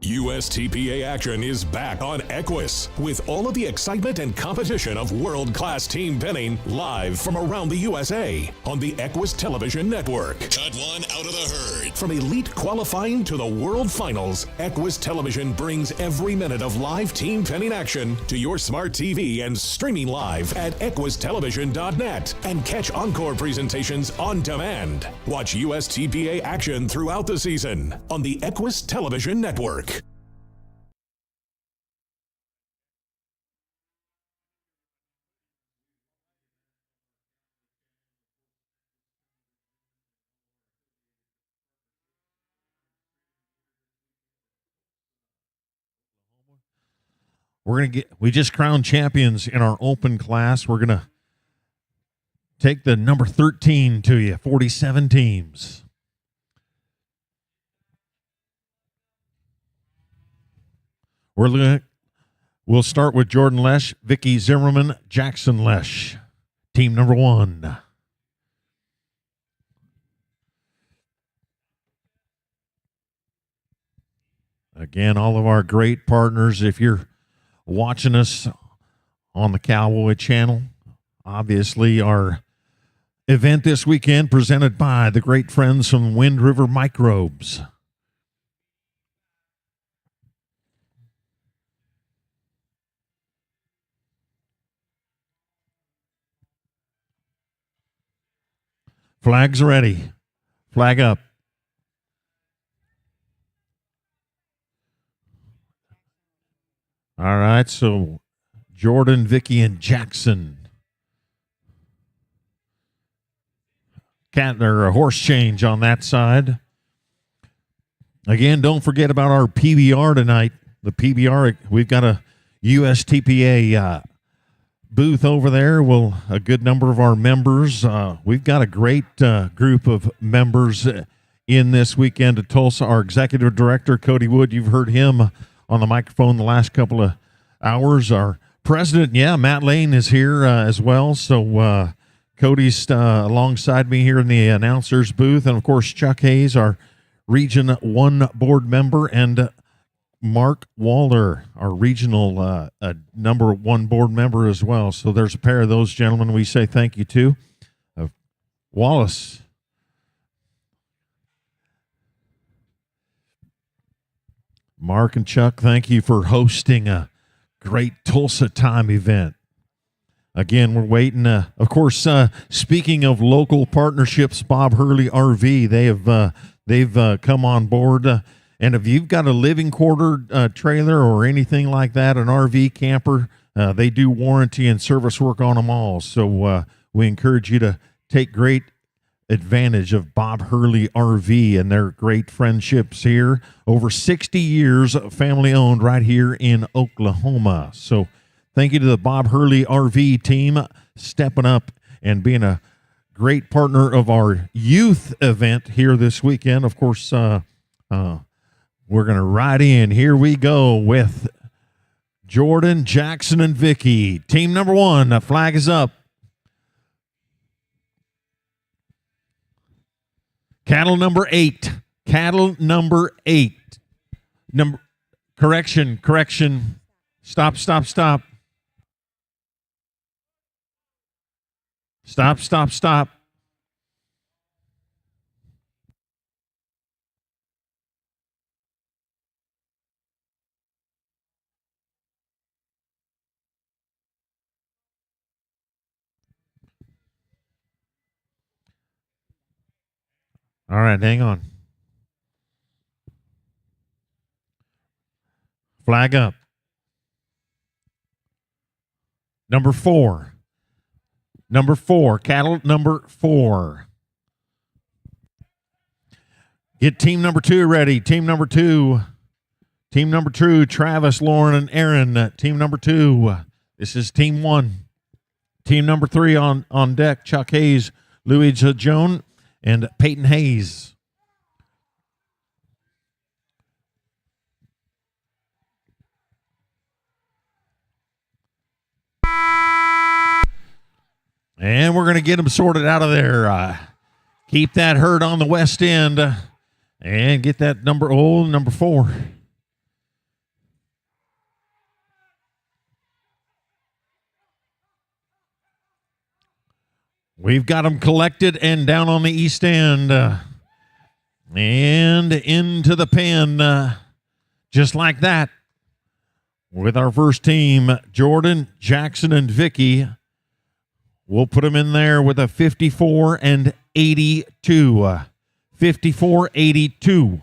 USTPA action is back on Equus with all of the excitement and competition of world-class team pinning live from around the USA on the Equus Television Network. Cut one out of the herd. From elite qualifying to the World Finals, Equus Television brings every minute of live team pinning action to your smart TV and streaming live at equustelevision.net and catch encore presentations on demand. Watch USTPA action throughout the season on the Equus Television Network. We just crowned champions in our open class. We're going to take the number 13 to you, 47 teams. We'll start with Jordan Lesh, Vicky Zimmerman, Jackson Lesh, team number 1. Again, all of our great partners, if you're watching us on the Cowboy Channel, obviously our event this weekend presented by the great friends from Wind River Microbes. Flags ready. Flag up. All right, so Jordan, Vicky, and Jackson. Or a horse change on that side. Again, don't forget about our PBR tonight. The PBR, we've got a USTPA booth over there. Well, a good number of our members. We've got a great group of members in this weekend at Tulsa. Our executive director, Cody Wood, you've heard him on the microphone the last couple of hours. Our president, Matt Lane is here as well. So Cody's alongside me here in the announcers booth. And, of course, Chuck Hayes, our Region 1 board member, and Mark Waller, our regional number 1 board member as well. So there's a pair of those gentlemen we say thank you to. Wallace. Mark and Chuck, thank you for hosting a great Tulsa Time event. Again, we're waiting. Of course, speaking of local partnerships, Bob Hurley RV, they've come on board And if you've got a living quarter trailer or anything like that, an RV camper, they do warranty and service work on them all. So we encourage you to take great advantage of Bob Hurley RV and their great friendships here. Over 60 years, family owned right here in Oklahoma. So thank you to the Bob Hurley RV team stepping up and being a great partner of our youth event here this weekend. Of course, we're going to ride in. Here we go with Jordan, Jackson, and Vicky. Team number one, the flag is up. Cattle number 8. Cattle number 8. Correction. Stop. Stop. All right, hang on. Flag up. Number 4. Cattle number 4. Get team number 2 ready. Team number 2, Travis, Lauren, and Aaron. Team number 2. This is team 1. Team number 3 on deck, Chuck Hayes, Louis Joan, and Peyton Hayes. And we're going to get them sorted out of there. Keep that herd on the west end and get that number 4. We've got them collected and down on the east end and into the pen just like that. With our first team, Jordan, Jackson, and Vicky. We'll put them in there with a 54 and 82. 54-82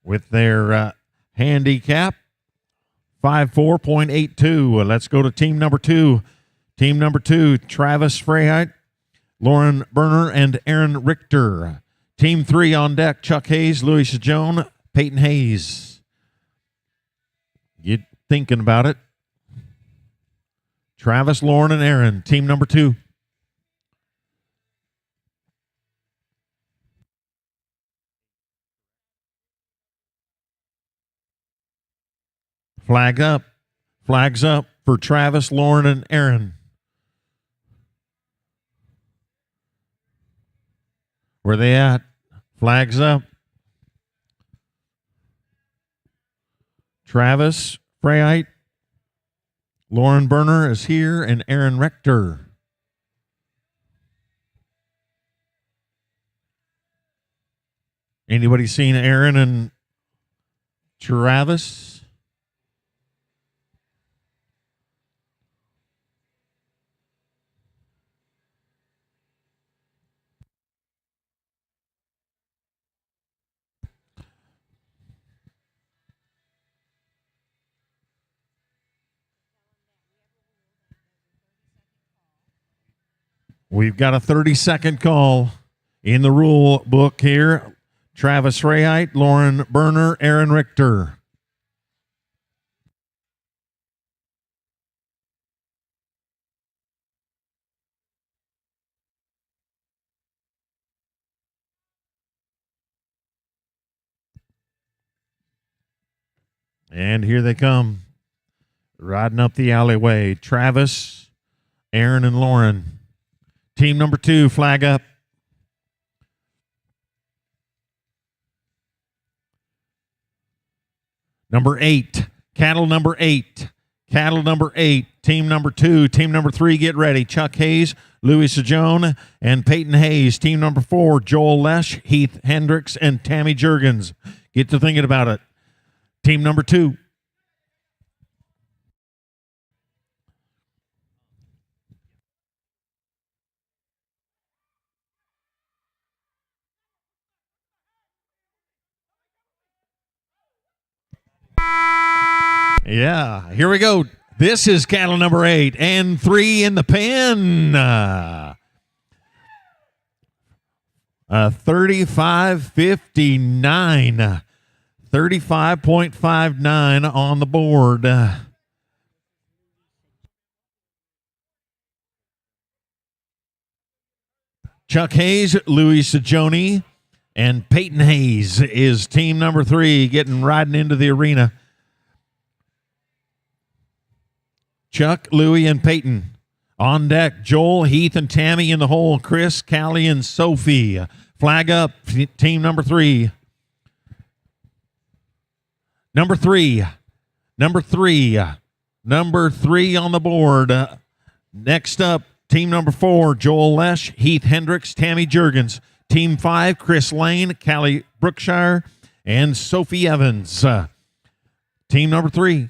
with their handicap 54.82. Let's go to team number 2. Team number 2, Travis Freyheit, Lauren Berner, and Aaron Richter. Team 3 on deck, Chuck Hayes, Louis Joan, Peyton Hayes. You thinking about it? Travis, Lauren, and Aaron. Team number 2. Flags up for Travis, Lauren, and Aaron. Where they at? Flags up. Travis Freyheit, Lauren Berner is here, and Aaron Rector. Anybody seen Aaron and Travis? We've got a 30-second call in the rule book here. Travis Freyheit, Lauren Berner, Aaron Richter. And here they come, riding up the alleyway. Travis, Aaron, and Lauren. Team number 2, flag up. Number 8, cattle number 8. Cattle number 8, team number 2. Team number 3, get ready. Chuck Hayes, Louis Joan, and Peyton Hayes. Team number 4, Joel Lesh, Heath Hendricks, and Tammy Jurgens. Get to thinking about it. Team number 2. Yeah, here we go. This is cattle number 8 and 3 in the pen. 35.59. 35.59 on the board. Chuck Hayes, Louis Sajoni, and Peyton Hayes is team number 3 riding into the arena. Chuck, Louie, and Peyton. On deck, Joel, Heath, and Tammy in the hole. Chris, Callie, and Sophie. Flag up, team number 3. Number 3 on the board. Next up, team number 4, Joel Lesh, Heath Hendricks, Tammy Jurgens. Team 5, Chris Lane, Callie Brookshire, and Sophie Evans. Team number 3.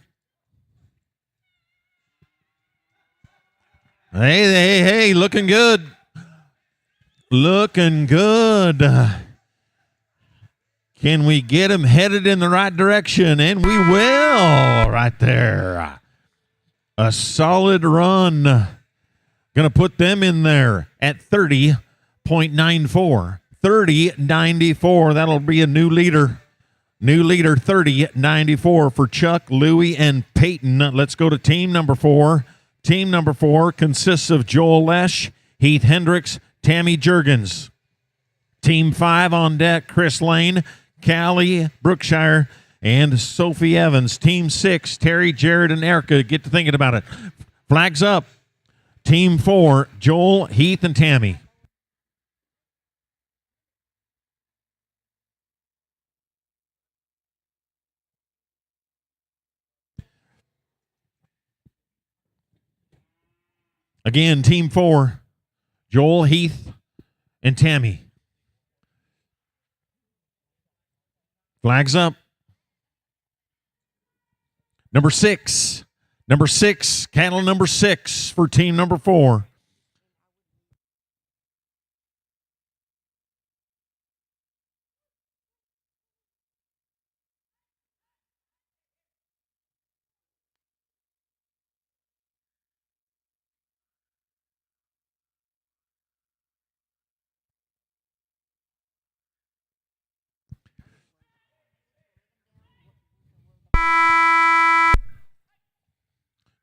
Hey, looking good. Looking good. Can we get him headed in the right direction? And we will right there. A solid run. Going to put them in there at 30.94. 30.94. That'll be a new leader. New leader, 30.94 for Chuck, Louie, and Peyton. Let's go to team number 4. Team number 4 consists of Joel Lesh, Heath Hendricks, Tammy Jurgens. Team 5 on deck, Chris Lane, Callie Brookshire, and Sophie Evans. Team 6, Terry, Jared, and Erica. Get to thinking about it. Flags up. Team 4, Joel, Heath, and Tammy. Again, team 4, Joel, Heath, and Tammy. Flags up. Number 6, cattle number 6 for team number 4.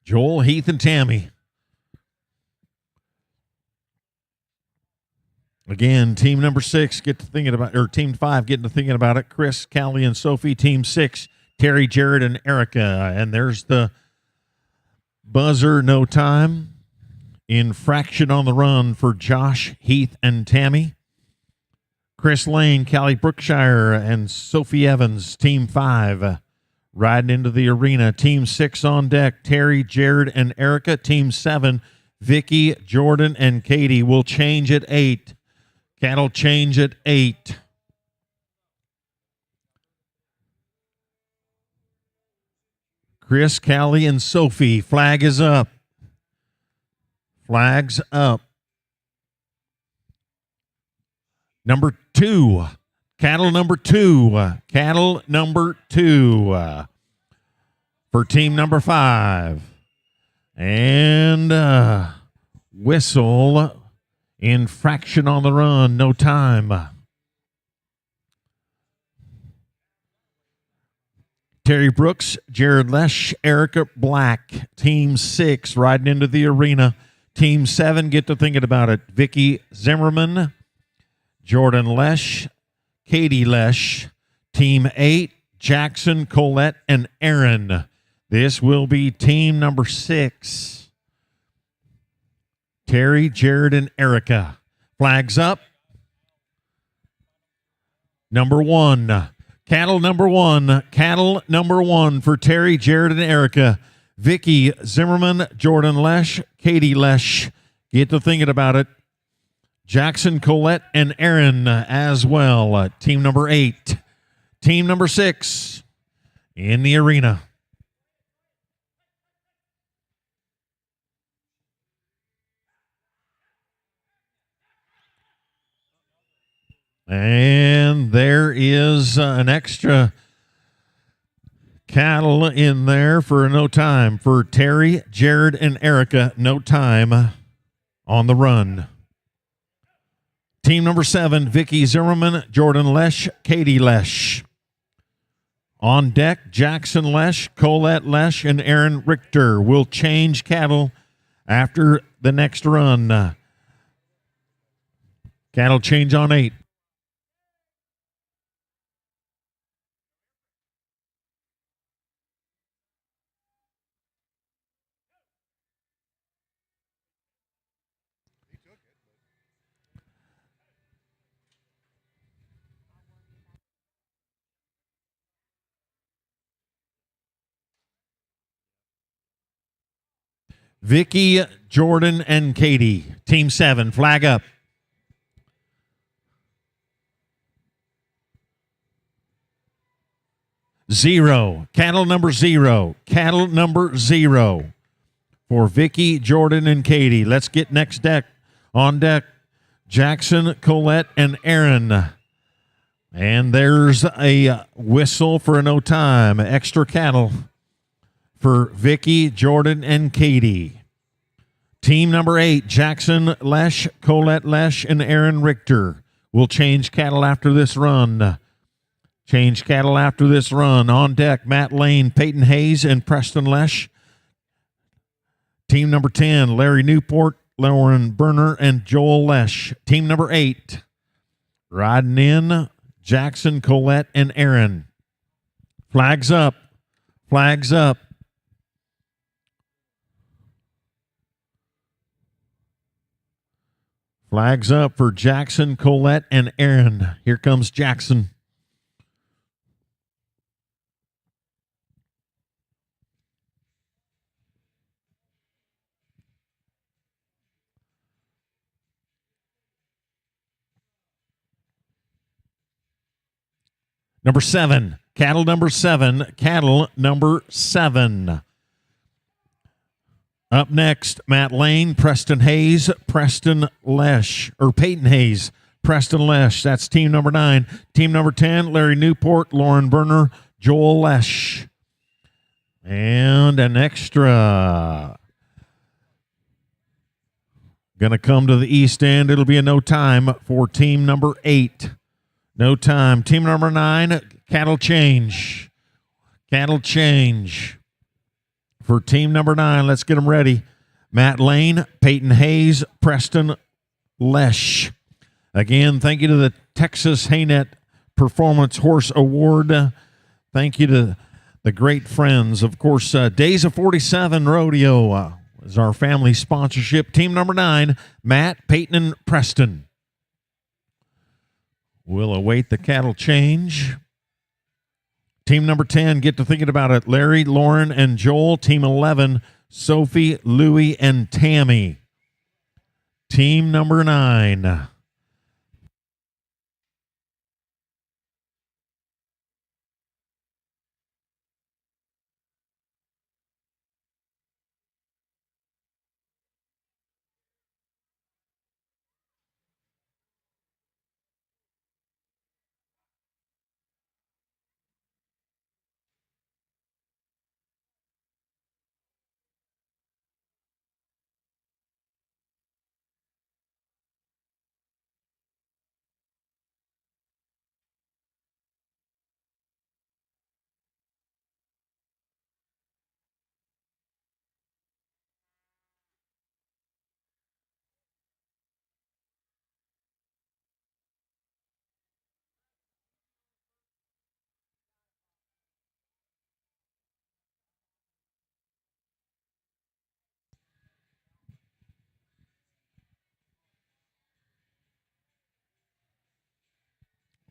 Joel, Heath, and Tammy. Again, team number 6 get to thinking about, or team 5 getting to thinking about it. Chris, Callie, and Sophie. Team 6, Terry, Jared, and Erica. And there's the buzzer, no time. Infraction on the run for Josh, Heath, and Tammy. Chris Lane, Callie Brookshire, and Sophie Evans. Team 5 riding into the arena. Team 6 on deck, Terry, Jared, and Erica. Team 7, Vicky, Jordan, and Katie will change at 8. Cattle change at 8. Chris, Callie, and Sophie. Flag is up. Flags up. Number 2. Cattle number 2. Cattle number 2 for team number 5. And whistle. Infraction on the run. No time. Terry Brooks, Jared Lesh, Erica Black. Team 6 riding into the arena. Team 7, get to thinking about it. Vicky Zimmerman, Jordan Lesh, Katie Lesh. Team 8, Jackson, Colette, and Aaron. This will be team number 6. Terry, Jared, and Erica. Flags up. Number 1. Cattle number 1. Cattle number 1 for Terry, Jared, and Erica. Vicky Zimmerman, Jordan Lesh, Katie Lesh. Get to thinking about it. Jackson, Colette, and Aaron as well. Team number 8. Team number 6 in the arena. And there is an extra Cattle in there for no time for Terry, Jared, and Erica. No time on the run. Team number 7, Vicky Zimmerman, Jordan Lesh, Katie Lesh. On deck, Jackson Lesh, Colette Lesh, and Aaron Richter will change cattle after the next run. Cattle change on 8. Vicky, Jordan, and Katie. Team 7, flag up. Zero. Cattle number 0. Cattle number 0 for Vicky, Jordan, and Katie. Let's get next deck. On deck, Jackson, Colette, and Aaron. And there's a whistle for no time. Extra cattle for Vicky, Jordan, and Katie. Team number 8, Jackson Lesh, Colette Lesh, and Aaron Richter will change cattle after this run. Change cattle after this run. On deck, Matt Lane, Peyton Hayes, and Preston Lesh. Team number 10, Larry Newport, Lauren Berner, and Joel Lesh. Team number 8, riding in, Jackson, Colette, and Aaron. Flags up. Flags up. Flags up for Jackson, Colette, and Aaron. Here comes Jackson. Number 7, cattle number 7, cattle number 7. Up next, Matt Lane, Preston Hayes, Preston Lesh, or Peyton Hayes, Preston Lesh. That's team number 9. Team number 10, Larry Newport, Lauren Berner, Joel Lesh. And an extra. Going to come to the east end. It'll be a no time for team number 8. No time. Team number 9, cattle change. Cattle change. For team number 9, let's get them ready. Matt Lane, Peyton Hayes, Preston Lesh. Again, thank you to the Texas Haynet Performance Horse Award. Thank you to the great friends. Of course, Days of 47 Rodeo is our family sponsorship. Team number 9, Matt, Peyton, and Preston. We'll await the cattle change. Team number 10, get to thinking about it. Larry, Lauren, and Joel. Team 11, Sophie, Louie, and Tammy. Team number 9.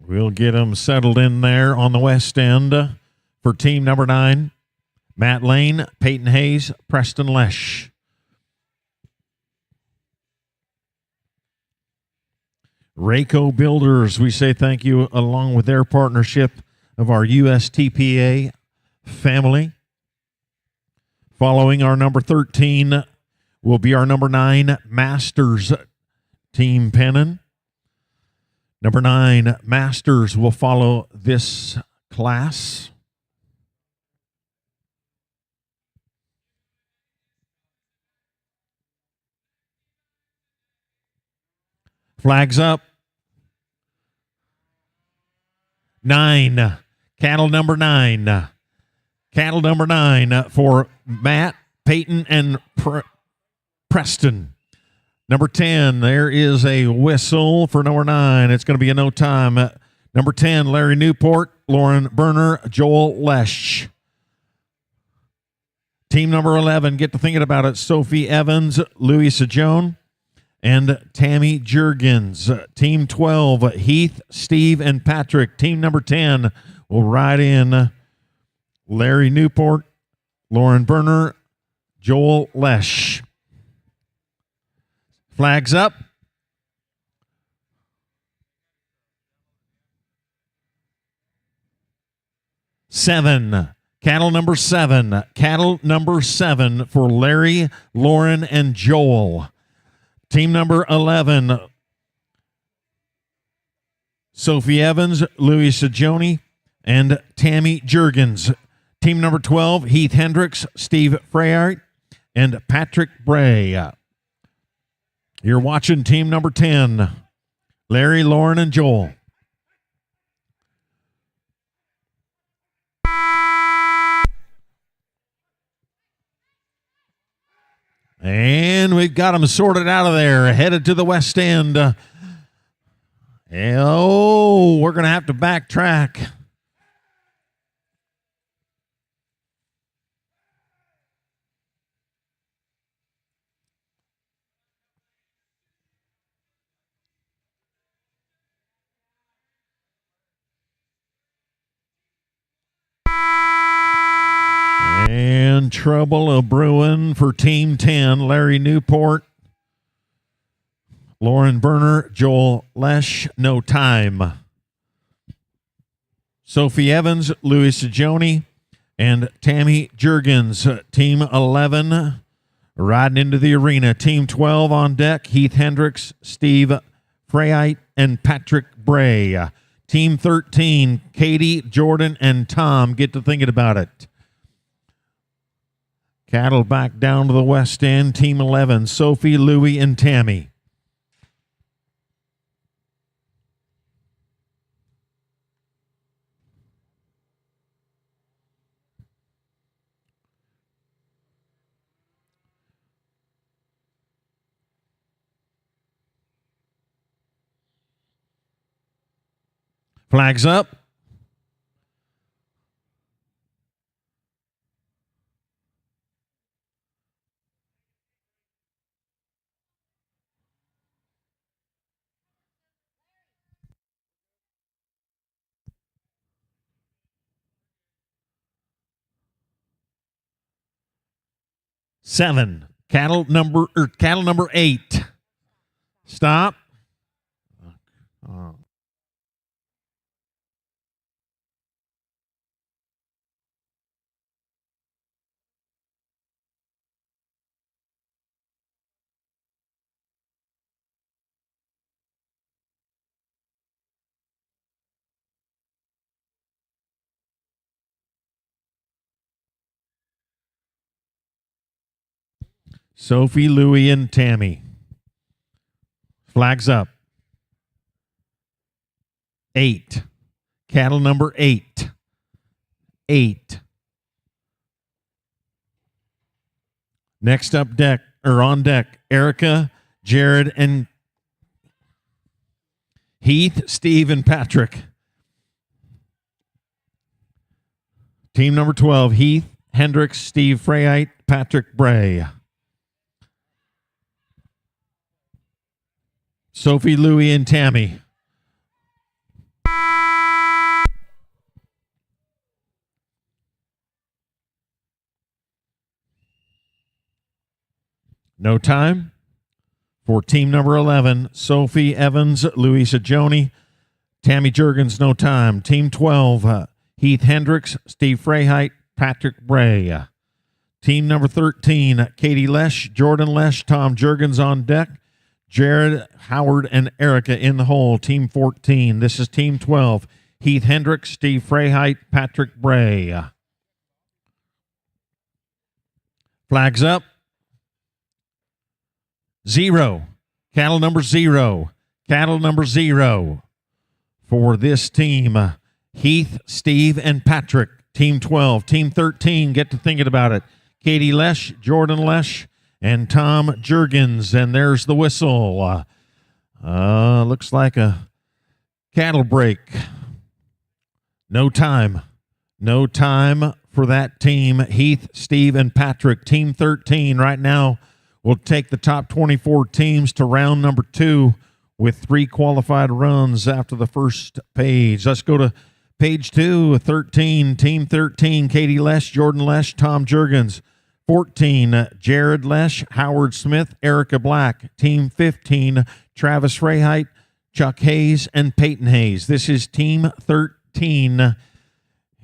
We'll get them settled in there on the west end for team number 9. Matt Lane, Peyton Hayes, Preston Lesh. Rayco Builders, we say thank you along with their partnership of our USTPA family. Following our number 13 will be our number 9 Masters Team Pennon. Number 9 Masters will follow this class. Flags up. 9. Cattle number 9. Cattle number 9 for Matt, Peyton, and Preston. Number 10, there is a whistle for number 9. It's going to be a no time. Number 10, Larry Newport, Lauren Berner, Joel Lesh. Team number 11, get to thinking about it, Sophie Evans, Louis Sajone, and Tammy Jurgens. Team 12, Heath, Steve, and Patrick. Team number 10 will ride in Larry Newport, Lauren Berner, Joel Lesh. Flags up. Seven. Cattle number 7. Cattle number 7 for Larry, Lauren, and Joel. Team number 11. Sophie Evans, Louis Sajone, and Tammy Jurgens. Team number 12, Heath Hendricks, Steve Freyart, and Patrick Bray. You're watching team number 10, Larry, Lauren, and Joel. And we've got them sorted out of there, headed to the west end. We're going to have to backtrack. And trouble a brewing for Team 10, Larry Newport, Lauren Berner, Joel Lesh, no time. Sophie Evans, Louis Sajone, and Tammy Jurgens. Team 11 riding into the arena. Team 12 on deck, Heath Hendricks, Steve Freyite, and Patrick Bray. Team 13, Katie, Jordan, and Tom. Get to thinking about it. Cattle back down to the west end. Team 11, Sophie, Louie, and Tammy. Flags up. Seven. Cattle number 8. Stop. Sophie, Louie, and Tammy. Flags up. 8. Cattle number 8. 8. Next up on deck, Erica, Jared, and Heath, Steve, and Patrick. Team number 12, Heath, Hendricks, Steve Freyite, Patrick Bray. Sophie, Louie, and Tammy. No time for team number 11, Sophie Evans, Louis Sajone, Tammy Jurgens, no time. Team 12, Heath Hendricks, Steve Freyheit, Patrick Bray. Team number 13, Katie Lesh, Jordan Lesh, Tom Jurgens on deck, Jared, Howard, and Erica in the hole. Team 14. This is Team 12. Heath Hendricks, Steve Freyheit, Patrick Bray. Flags up. 0. Cattle number 0. Cattle number 0 for this team, Heath, Steve, and Patrick. Team 12. Team 13, get to thinking about it. Katie Lesh, Jordan Lesh, and Tom Jurgens. And there's the whistle. Looks like a cattle break. No time. No time for that team. Heath, Steve, and Patrick. Team 13 right now will take the top 24 teams to round number 2 with 3 qualified runs after the first page. Let's go to page 2, 13. Team 13, Katie Lesh, Jordan Lesh, Tom Jurgens. 14, Jared Lesh, Howard Smith, Erica Black. Team 15, Travis Freyheit, Chuck Hayes, and Peyton Hayes. This is Team 13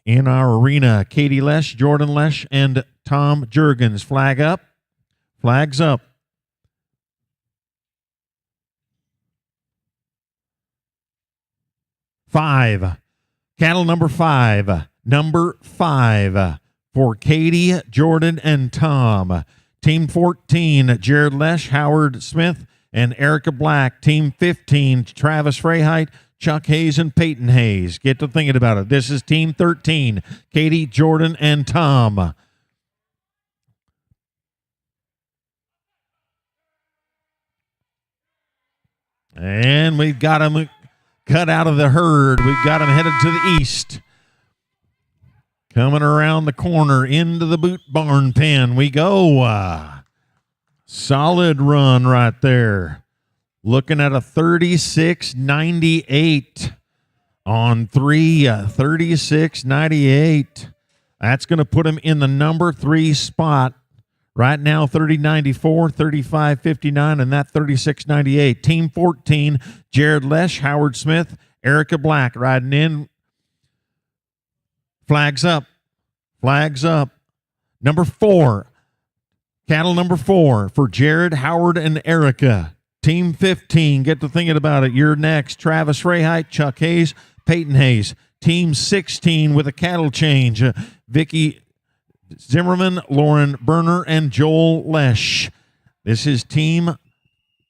in our arena. Katie Lesh, Jordan Lesh, and Tom Jurgens. Flag up. Flags up. Five. Cattle number 5. Number 5 for Katie, Jordan, and Tom. Team 14, Jared Lesh, Howard Smith, and Erica Black. Team 15, Travis Freyheit, Chuck Hayes, and Peyton Hayes. Get to thinking about it. This is Team 13, Katie, Jordan, and Tom. And we've got them cut out of the herd. We've got them headed to the east. Coming around the corner into the boot barn pen we go. Solid run right there. Looking at a 36.98 on 3, 36.98. That's going to put him in the number 3 spot. Right now, 30.94, 35.59, and that 36.98. Team 14, Jared Lesh, Howard Smith, Erica Black riding in. Flags up. Flags up. Number 4. Cattle number 4 for Jared, Howard, and Erica. Team 15, get to thinking about it. You're next. Travis Freyheit, Chuck Hayes, Peyton Hayes. Team 16 with a cattle change. Vicky Zimmerman, Lauren Berner, and Joel Lesh. This is Team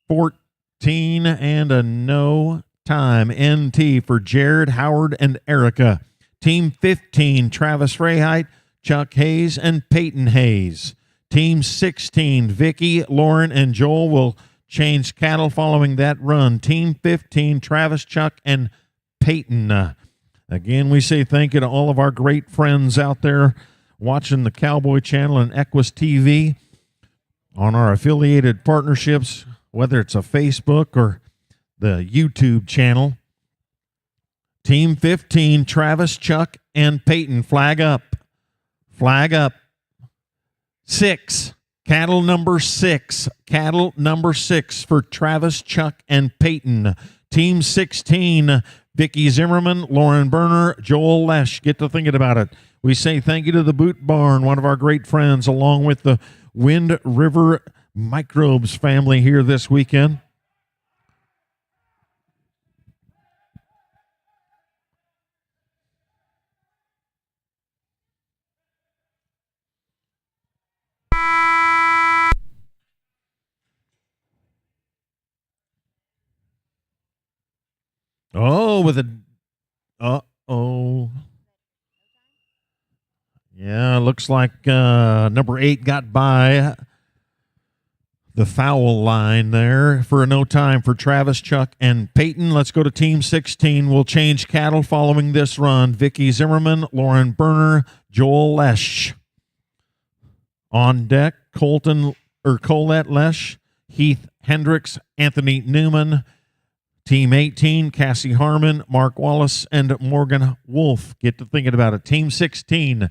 14 and a no time. NT for Jared, Howard, and Erica. Team 15, Travis Freyheit, Chuck Hayes, and Peyton Hayes. Team 16, Vicky, Lauren, and Joel will change cattle following that run. Team 15, Travis, Chuck, and Peyton. Again, we say thank you to all of our great friends out there watching the Cowboy Channel and Equus TV on our affiliated partnerships, whether it's a Facebook or the YouTube channel. Team 15, Travis, Chuck, and Peyton. Flag up. Flag up. 6. Cattle number 6. Cattle number 6 for Travis, Chuck, and Peyton. Team 16, Vicky Zimmerman, Lauren Berner, Joel Lesh. Get to thinking about it. We say thank you to the Boot Barn, one of our great friends, along with the Wind River Microbes family here this weekend. Oh, with a... Uh-oh. Yeah, looks like number 8 got by the foul line there for a no time for Travis, Chuck, and Peyton. Let's go to Team 16. We'll change cattle following this run. Vicky Zimmerman, Lauren Berner, Joel Lesh. On deck, Colette Lesh, Heath Hendricks, Anthony Newman. Team 18, Cassie Harmon, Mark Wallace, and Morgan Wolf. Get to thinking about it. Team 16,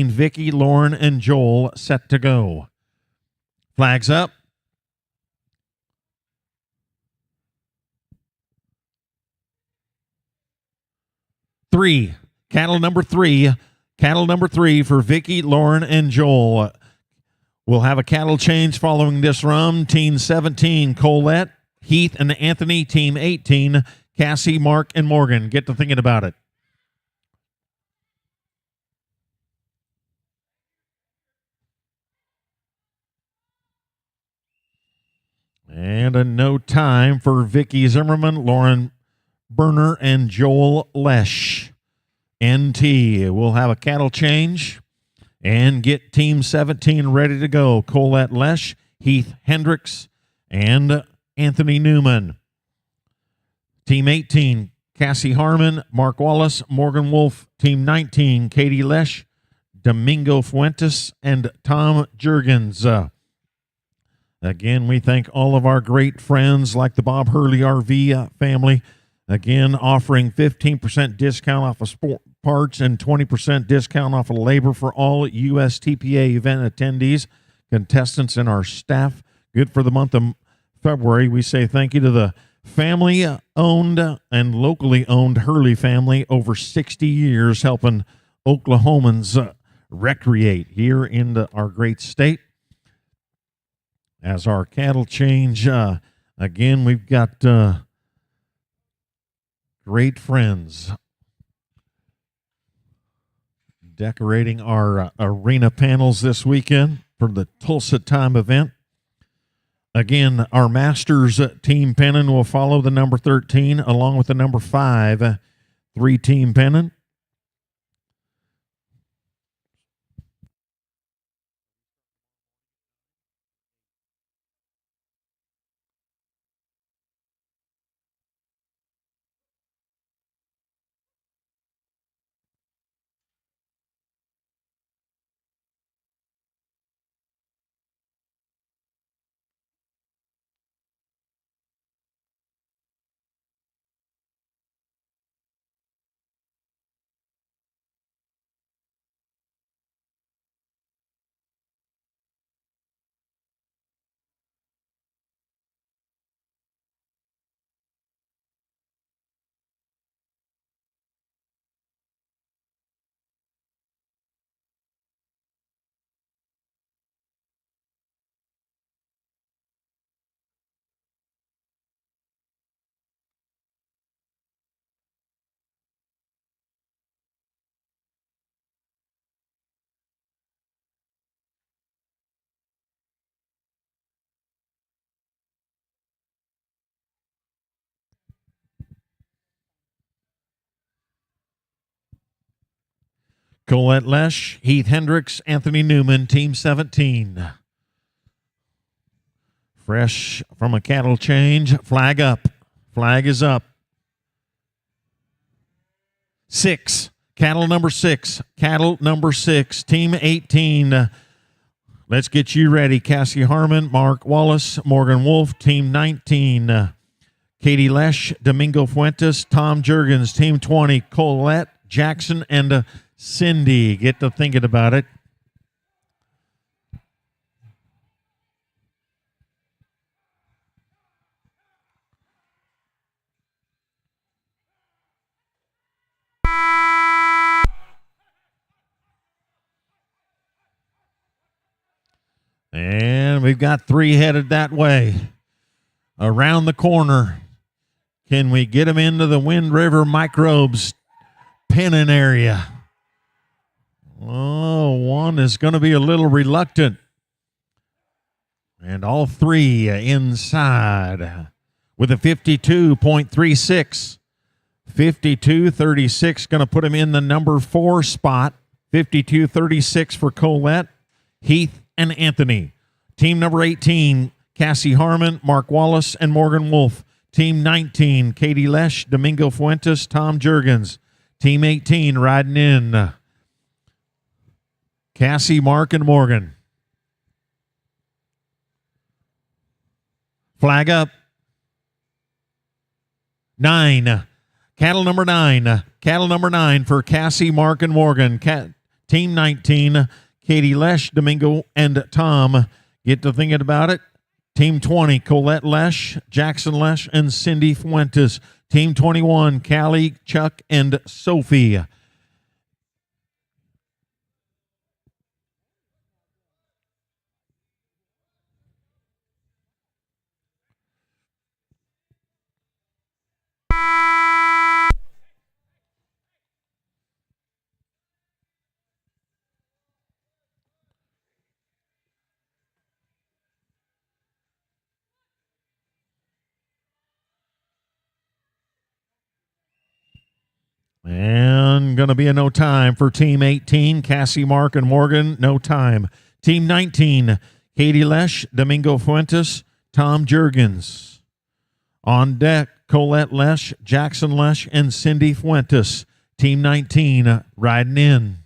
Vicky, Lauren, and Joel set to go. Flags up. Three. Cattle number 3 for Vicky, Lauren, and Joel. We'll have a cattle change following this run. Team 17, Colette, Heath, and Anthony. Team 18, Cassie, Mark, and Morgan. Get to thinking about it. And a no time for Vicky Zimmerman, Lauren Berner, and Joel Lesh. NT will have a cattle change and get Team 17 ready to go. Colette Lesh, Heath Hendricks, and Anthony Newman. Team 18, Cassie Harmon, Mark Wallace, Morgan Wolf. Team 19, Katie Lesh, Domingo Fuentes, and Tom Jurgens. Again, we thank all of our great friends like the Bob Hurley RV family. Again, offering 15% discount off of sport parts and 20% discount off of labor for all USTPA event attendees, contestants, and our staff. Good for the month of February. We say thank you to the family-owned and locally owned Hurley family, over 60 years helping Oklahomans recreate here in our great state. As our cattle change, again, we've got great friends decorating our arena panels this weekend for the Tulsa Time event. Again, our Masters team pennon will follow the number 13 along with the number 5 3-team pennon. Colette Lesh, Heath Hendricks, Anthony Newman, Team 17. Fresh from a cattle change. Flag up. Flag is up. 6. Cattle number 6. Cattle number 6. Team 18. Let's get you ready. Cassie Harmon, Mark Wallace, Morgan Wolf. Team 19. Katie Lesh, Domingo Fuentes, Tom Jurgens. Team 20. Colette, Jackson, and Cindy. Get to thinking about it. And we've got 3 headed that way. Around the corner. Can we get them into the Wind River Microbes pennon area? Oh, one is going to be a little reluctant. And all 3 inside with a 52.36. 52.36 going to put him in the number 4 spot. 52.36 for Colette, Heath, and Anthony. Team number 18, Cassie Harmon, Mark Wallace, and Morgan Wolf. Team 19, Katie Lesh, Domingo Fuentes, Tom Jurgens. Team 18 riding in. Cassie, Mark, and Morgan. Flag up. 9. Cattle number 9. Cattle number 9 for Cassie, Mark, and Morgan. Team 19, Katie Lesh, Domingo, and Tom. Get to thinking about it. Team 20, Colette Lesh, Jackson Lesh, and Cindy Fuentes. Team 21, Callie, Chuck, and Sophie. And going to be a no time for Team 18, Cassie, Mark, and Morgan. No time. Team 19, Katie Lesh, Domingo Fuentes, Tom Jurgens. On deck, Colette Lesh, Jackson Lesh, and Cindy Fuentes. Team 19 riding in.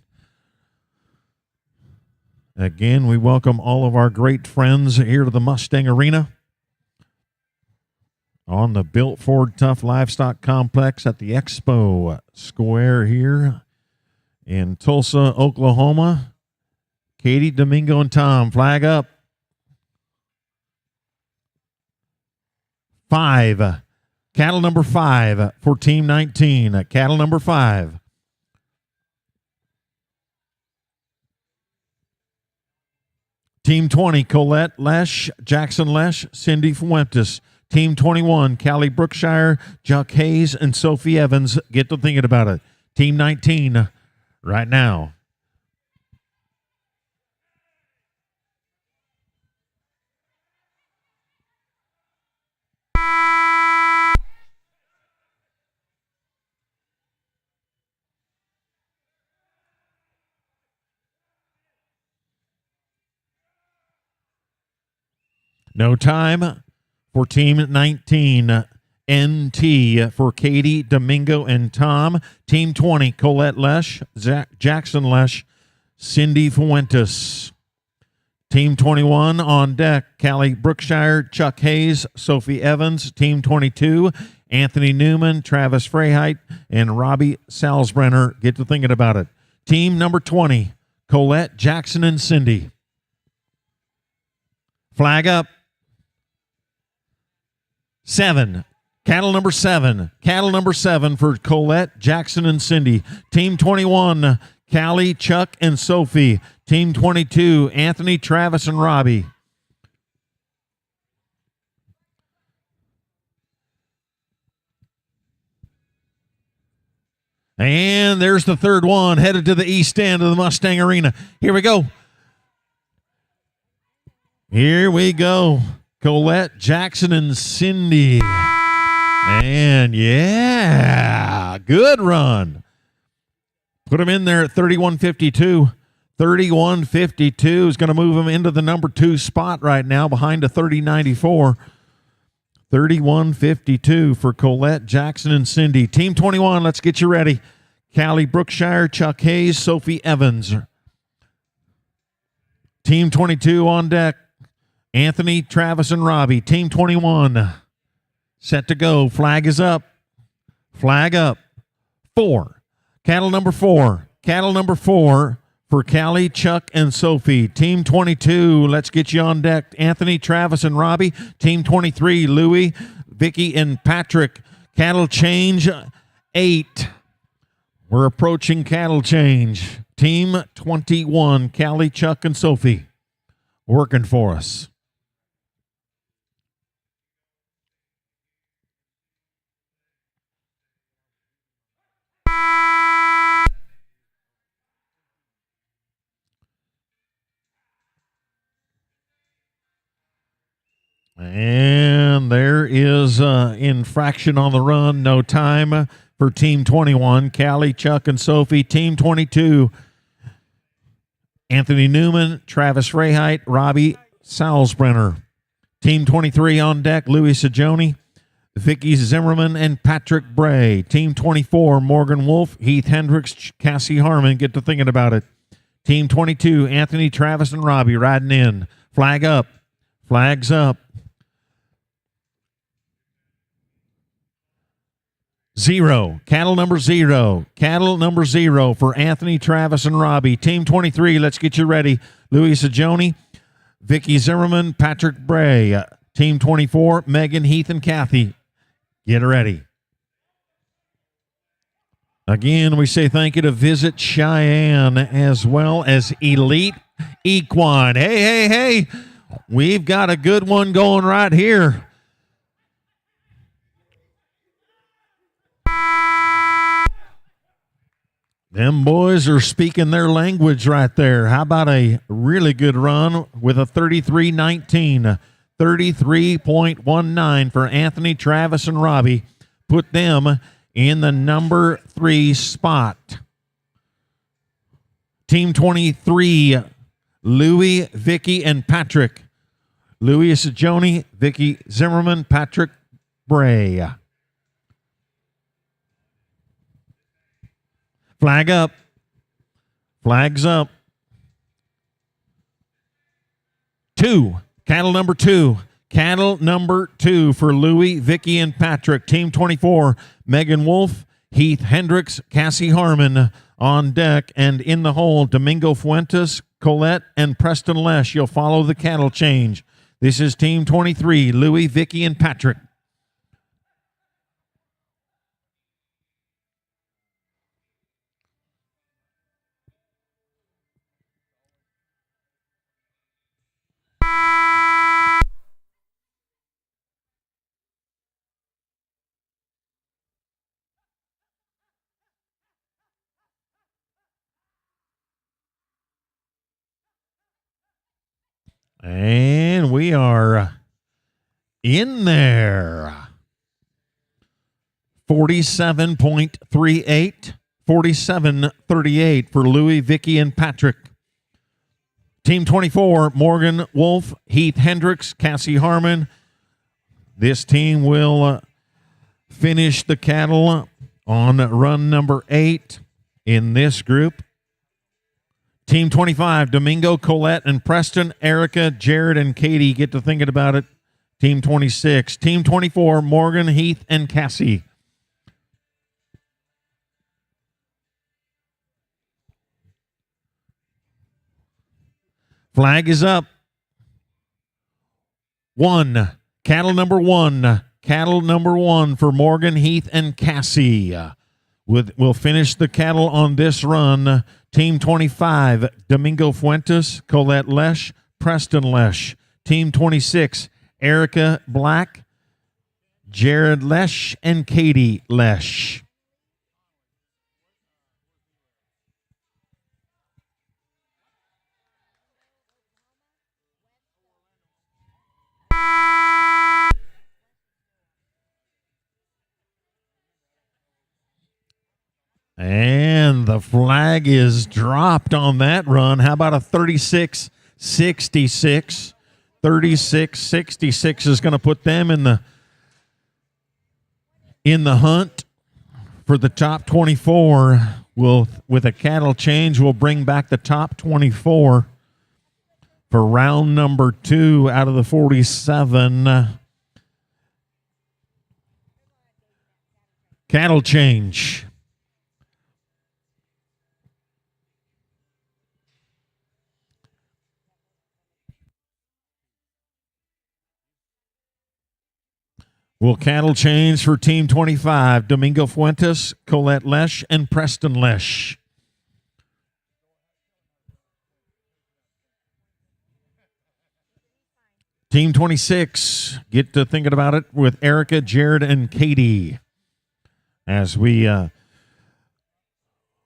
Again, we welcome all of our great friends here to the Mustang Arena on the Built Ford Tough Livestock Complex at the Expo Square here in Tulsa, Oklahoma. Katie, Domingo, and Tom, flag up. 5. Cattle number 5 for Team 19. Cattle number 5. Team 20, Colette Lesh, Jackson Lesh, Cindy Fuentes. Team 21, Callie Brookshire, Chuck Hayes, and Sophie Evans. Get to thinking about it. Team 19 right now. No time for Team 19. NT for Katie, Domingo, and Tom. Team 20, Colette Lesh, Jackson Lesh, Cindy Fuentes. Team 21 on deck, Callie Brookshire, Chuck Hayes, Sophie Evans. Team 22, Anthony Newman, Travis Freyheit, and Robbie Salzbrenner. Get to thinking about it. Team number 20, Colette, Jackson, and Cindy. Flag up. 7. Cattle number 7. Cattle number 7 for Colette, Jackson, and Cindy. Team 21, Callie, Chuck, and Sophie. Team 22, Anthony, Travis, and Robbie. And there's the third one, headed to the east end of the Mustang Arena. Here we go. Here we go. Colette, Jackson, and Cindy. And yeah, good run. Put him in there at 31.52. 31.52 is going to move him into the number 2 spot right now behind a 30.94. 31.52 for Colette, Jackson, and Cindy. Team 21, let's get you ready. Callie Brookshire, Chuck Hayes, Sophie Evans. Team 22 on deck. Anthony, Travis, and Robbie. Team 21 set to go. Flag is up. Flag up. 4. Cattle number 4. Cattle number 4 for Callie, Chuck, and Sophie. Team 22, let's get you on deck. Anthony, Travis, and Robbie. Team 23, Louie, Vicky, and Patrick. Cattle change 8. We're approaching cattle change. Team 21, Callie, Chuck, and Sophie working for us. And there is infraction on the run. No time for Team 21. Callie, Chuck, and Sophie. Team 22. Anthony Newman, Travis Freyheit, Robbie Salzbrenner. Team 23 on deck. Louis Sajoni, Vicky Zimmerman, and Patrick Bray. Team 24. Morgan Wolf, Heath Hendricks, Cassie Harmon. Get to thinking about it. Team 22. Anthony, Travis, and Robbie riding in. Flag up. Flags up. 0. Cattle number 0. Cattle number 0 for Anthony, Travis, and Robbie. Team 23, let's get you ready. Louis Sajoni, Vicky Zimmerman, Patrick Bray. Team 24, Megan, Heath, and Kathy. Get ready. Again, we say thank you to Visit Cheyenne as well as Elite Equine. Hey, hey, hey. We've got a good one going right here. Them boys are speaking their language right there. How about a really good run with a 33.19, 33.19 for Anthony, Travis, and Robbie. Put them in the number 3 spot. Team 23, Louie, Vicky, and Patrick. Louie Sajoni, Vicky Zimmerman, Patrick Bray. Flag up. Flags up. 2. Cattle number 2. Cattle number 2 for Louie, Vicky, and Patrick. Team 24, Megan Wolf, Heath Hendricks, Cassie Harmon on deck. And in the hole, Domingo Fuentes, Colette, and Preston Lesh. You'll follow the cattle change. This is Team 23, Louie, Vicky, and Patrick. And we are in there. 47.38, 47.38 for Louie, Vicky, and Patrick. Team 24, Morgan Wolf, Heath Hendricks, Cassie Harmon. This team will finish the cattle on run number 8 in this group. Team 25, Domingo, Colette, and Preston, Erica, Jared, and Katie get to thinking about it. Team 26. Team 24, Morgan, Heath, and Cassie. Flag is up. 1. Cattle number 1. Cattle number 1 for Morgan, Heath, and Cassie. We'll finish the cattle on this run. Team 25, Domingo Fuentes, Colette Lesh, Preston Lesh. Team 26, Erica Black, Jared Lesh, and Katie Lesh. And the flag is dropped on that run. How about a 36-66? 36-66 is going to put them in the hunt for the top 24. With a cattle change, we'll bring back the top 24 for round number 2 out of the 47. Cattle change. Will cattle change for Team 25, Domingo Fuentes, Colette Lesh, and Preston Lesh. Team 26, get to thinking about it with Erica, Jared, and Katie. As we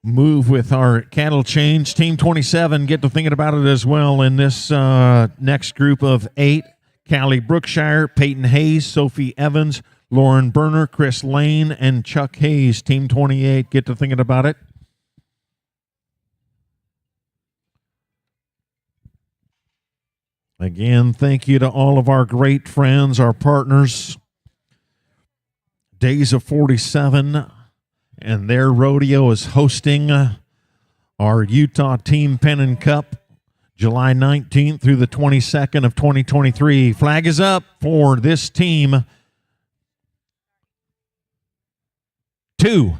move with our cattle change, Team 27, get to thinking about it as well in this next group of 8. Callie Brookshire, Peyton Hayes, Sophie Evans, Lauren Berner, Chris Lane, and Chuck Hayes. Team 28, get to thinking about it. Again, thank you to all of our great friends, our partners. Days of 47, and their rodeo is hosting our Utah Team Pennon Cup, July 19th through the 22nd of 2023. Flag is up for this team. 2.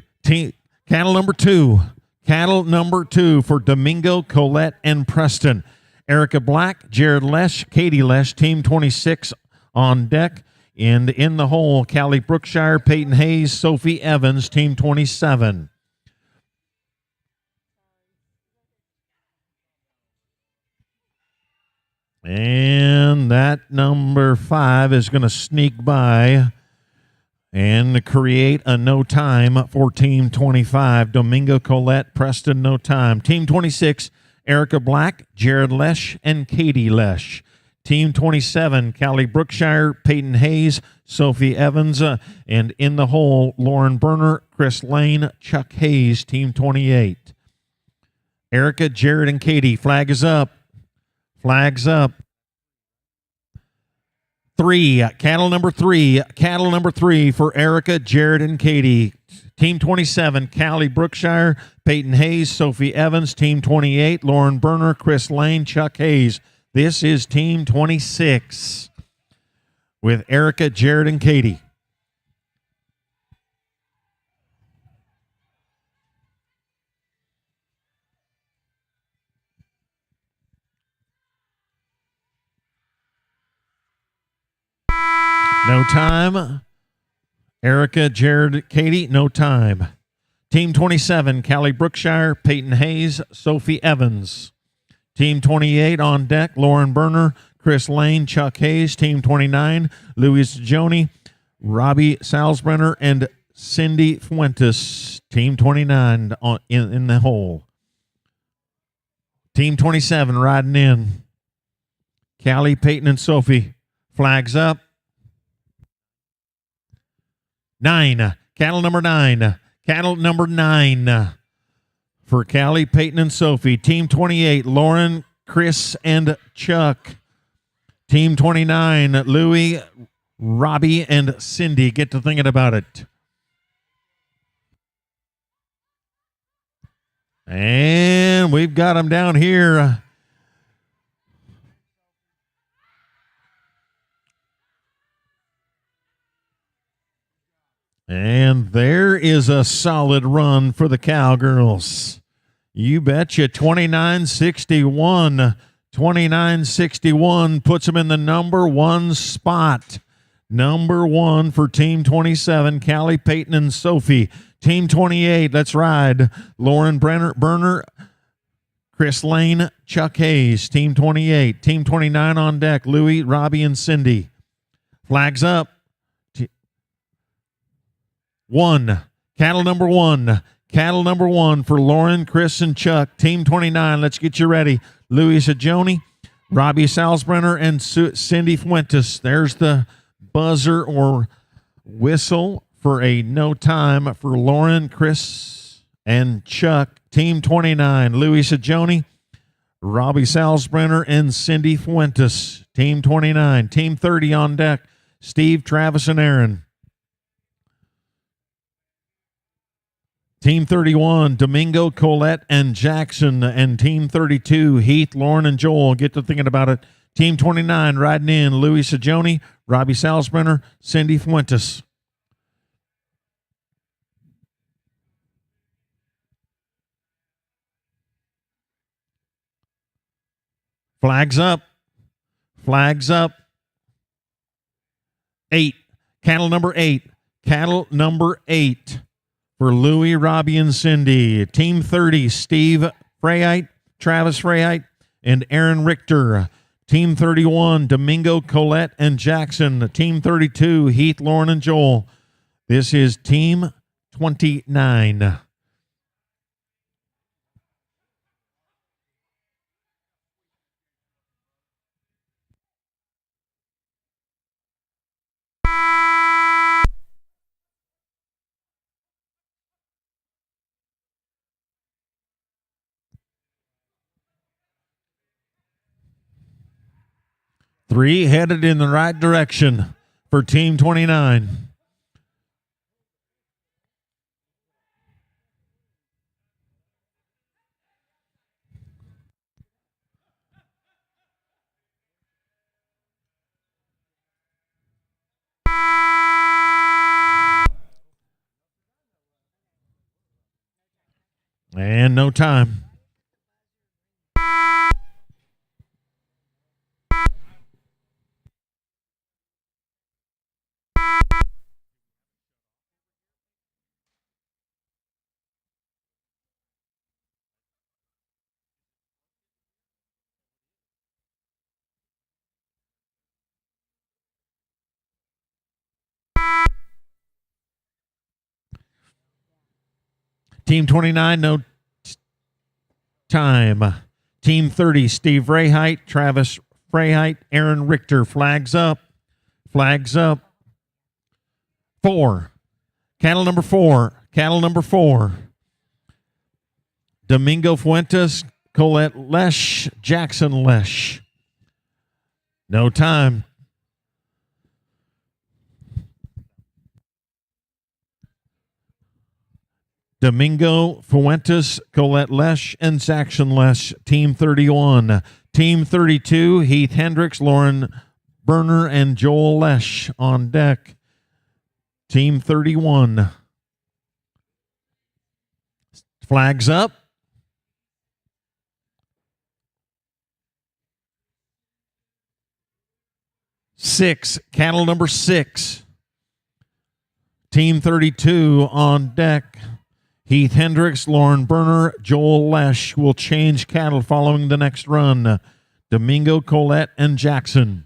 Cattle number 2. Cattle number 2 for Domingo, Colette, and Preston. Erica Black, Jared Lesh, Katie Lesh, Team 26 on deck. And in the hole, Callie Brookshire, Peyton Hayes, Sophie Evans, Team 27. And that number 5 is going to sneak by and create a no time for Team 25. Domingo, Colette, Preston, no time. Team 26, Erica Black, Jared Lesh, and Katie Lesh. Team 27, Callie Brookshire, Peyton Hayes, Sophie Evans, and in the hole, Lauren Berner, Chris Lane, Chuck Hayes, Team 28. Erica, Jared, and Katie, flag is up. Flags up. Cattle number three for Erica, Jared, and Katie. Team 27, Callie Brookshire, Peyton Hayes, Sophie Evans. Team 28, Lauren Berner, Chris Lane, Chuck Hayes. This is Team 26 with Erica, Jared, and Katie. No time. Erica, Jared, Katie, no time. Team 27, Callie Brookshire, Peyton Hayes, Sophie Evans. Team 28 on deck, Lauren Berner, Chris Lane, Chuck Hayes. Team 29, Louis Joni, Robbie Salzbrenner, and Cindy Fuentes. Team 29 in the hole. Team 27 riding in. Callie, Peyton, and Sophie. Flags up. 9. Cattle number 9. Cattle number 9 for Callie, Peyton, and Sophie. Team 28, Lauren, Chris, and Chuck. Team 29, Louie, Robbie, and Cindy. Get to thinking about it. And we've got them down here. And there is a solid run for the Cowgirls. You betcha. 29-61. 29-61 puts them in the number 1 spot. Number 1 for Team 27, Callie, Peyton, and Sophie. Team 28, let's ride. Lauren Berner, Chris Lane, Chuck Hayes. Team 28. Team 29 on deck, Louie, Robbie, and Cindy. Flags up. 1. Cattle number 1. Cattle number 1 for Lauren, Chris, and Chuck. Team 29, let's get you ready. Louis Ajoni, Robbie Salzbrenner, and Cindy Fuentes. There's the buzzer or whistle for a no time for Lauren, Chris, and Chuck. Team 29, Louis Ajoni, Robbie Salzbrenner, and Cindy Fuentes. Team 29. Team 30 on deck, Steve, Travis, and Aaron. Team 31, Domingo, Colette, and Jackson. And Team 32, Heath, Lauren, and Joel. Get to thinking about it. Team 29, riding in, Louis Sajoni, Robbie Salzbrenner, Cindy Fuentes. Flags up. Flags up. 8. Cattle number 8. Cattle number 8. For Louie, Robbie, and Cindy. Team 30, Steve Freyheit, Travis Freyheit, and Aaron Richter. Team 31, Domingo, Colette, and Jackson. Team 32, Heath, Lauren, and Joel. This is Team 29. Three headed in the right direction for Team 29. And no time. Team 29, no time. Team 30, Steve Rayheit, Travis Freyheit, Aaron Richter. Flags up. Flags up. 4. Cattle number 4. Cattle number 4. Domingo Fuentes, Colette Lesh, Jackson Lesh. No time. Domingo Fuentes, Colette Lesh, and Jackson Lesh. Team 31. Team 32, Heath Hendricks, Lauren Berner, and Joel Lesh on deck. Team 31. Flags up. 6, cattle number 6. Team 32 on deck. Heath Hendricks, Lauren Berner, Joel Lesh will change cattle following the next run. Domingo, Colette, and Jackson.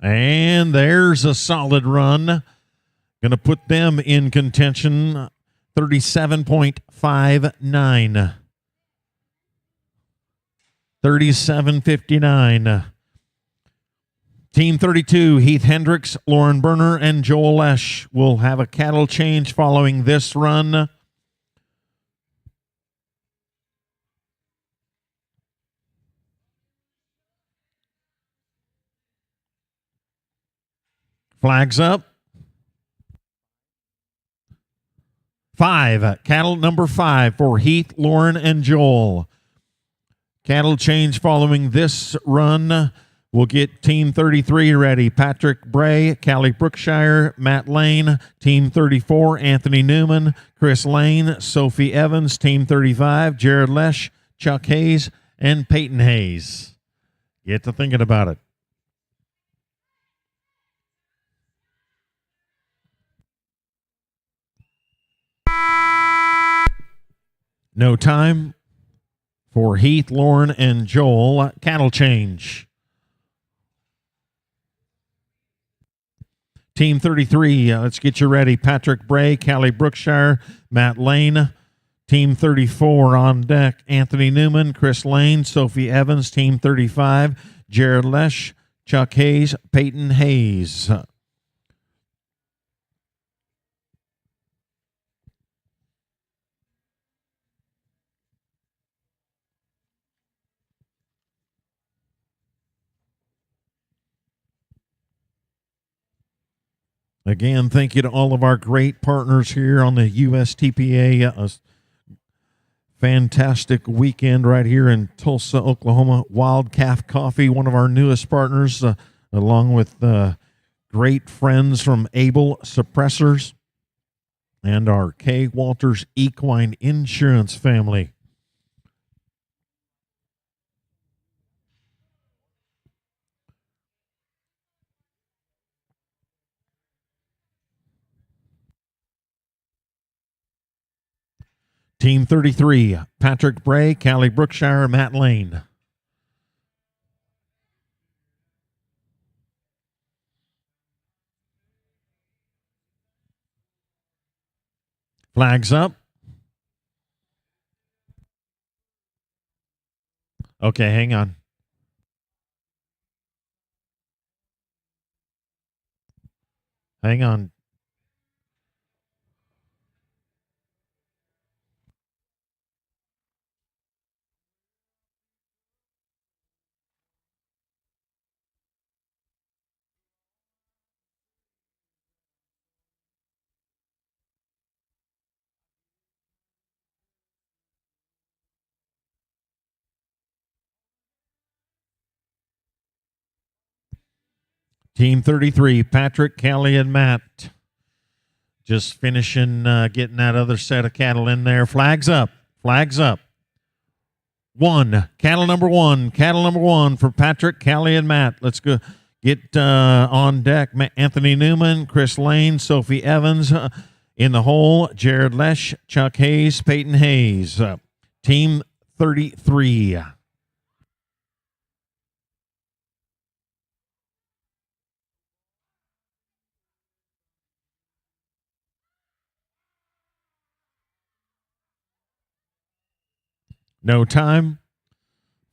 And there's a solid run. Going to put them in contention. 37.59. 37.59. Team 32, Heath Hendricks, Lauren Berner, and Joel Lesh will have a cattle change following this run. Flags up. 5, cattle number 5 for Heath, Lauren, and Joel. Cattle change following this run. We'll get Team 33 ready. Patrick Bray, Callie Brookshire, Matt Lane. Team 34, Anthony Newman, Chris Lane, Sophie Evans. Team 35, Jared Lesh, Chuck Hayes, and Peyton Hayes. Get to thinking about it. No time for Heath, Lauren, and Joel. Cattle change. Team 33, let's get you ready. Patrick Bray, Callie Brookshire, Matt Lane. Team 34 on deck. Anthony Newman, Chris Lane, Sophie Evans. Team 35, Jared Lesh, Chuck Hayes, Peyton Hayes. Again, thank you to all of our great partners here on the USTPA. A fantastic weekend right here in Tulsa, Oklahoma. Wild Calf Coffee, one of our newest partners, along with great friends from Able Suppressors and our K. Walters Equine Insurance family. Team 33, Patrick Bray, Callie Brookshire, Matt Lane. Flags up. Okay, hang on. Hang on. Team 33, Patrick, Callie, and Matt. Just finishing getting that other set of cattle in there. Flags up. Flags up. 1. Cattle number 1. Cattle number 1 for Patrick, Callie, and Matt. Let's go get on deck. Anthony Newman, Chris Lane, Sophie Evans. In the hole, Jared Lesh, Chuck Hayes, Peyton Hayes. Team 33. No time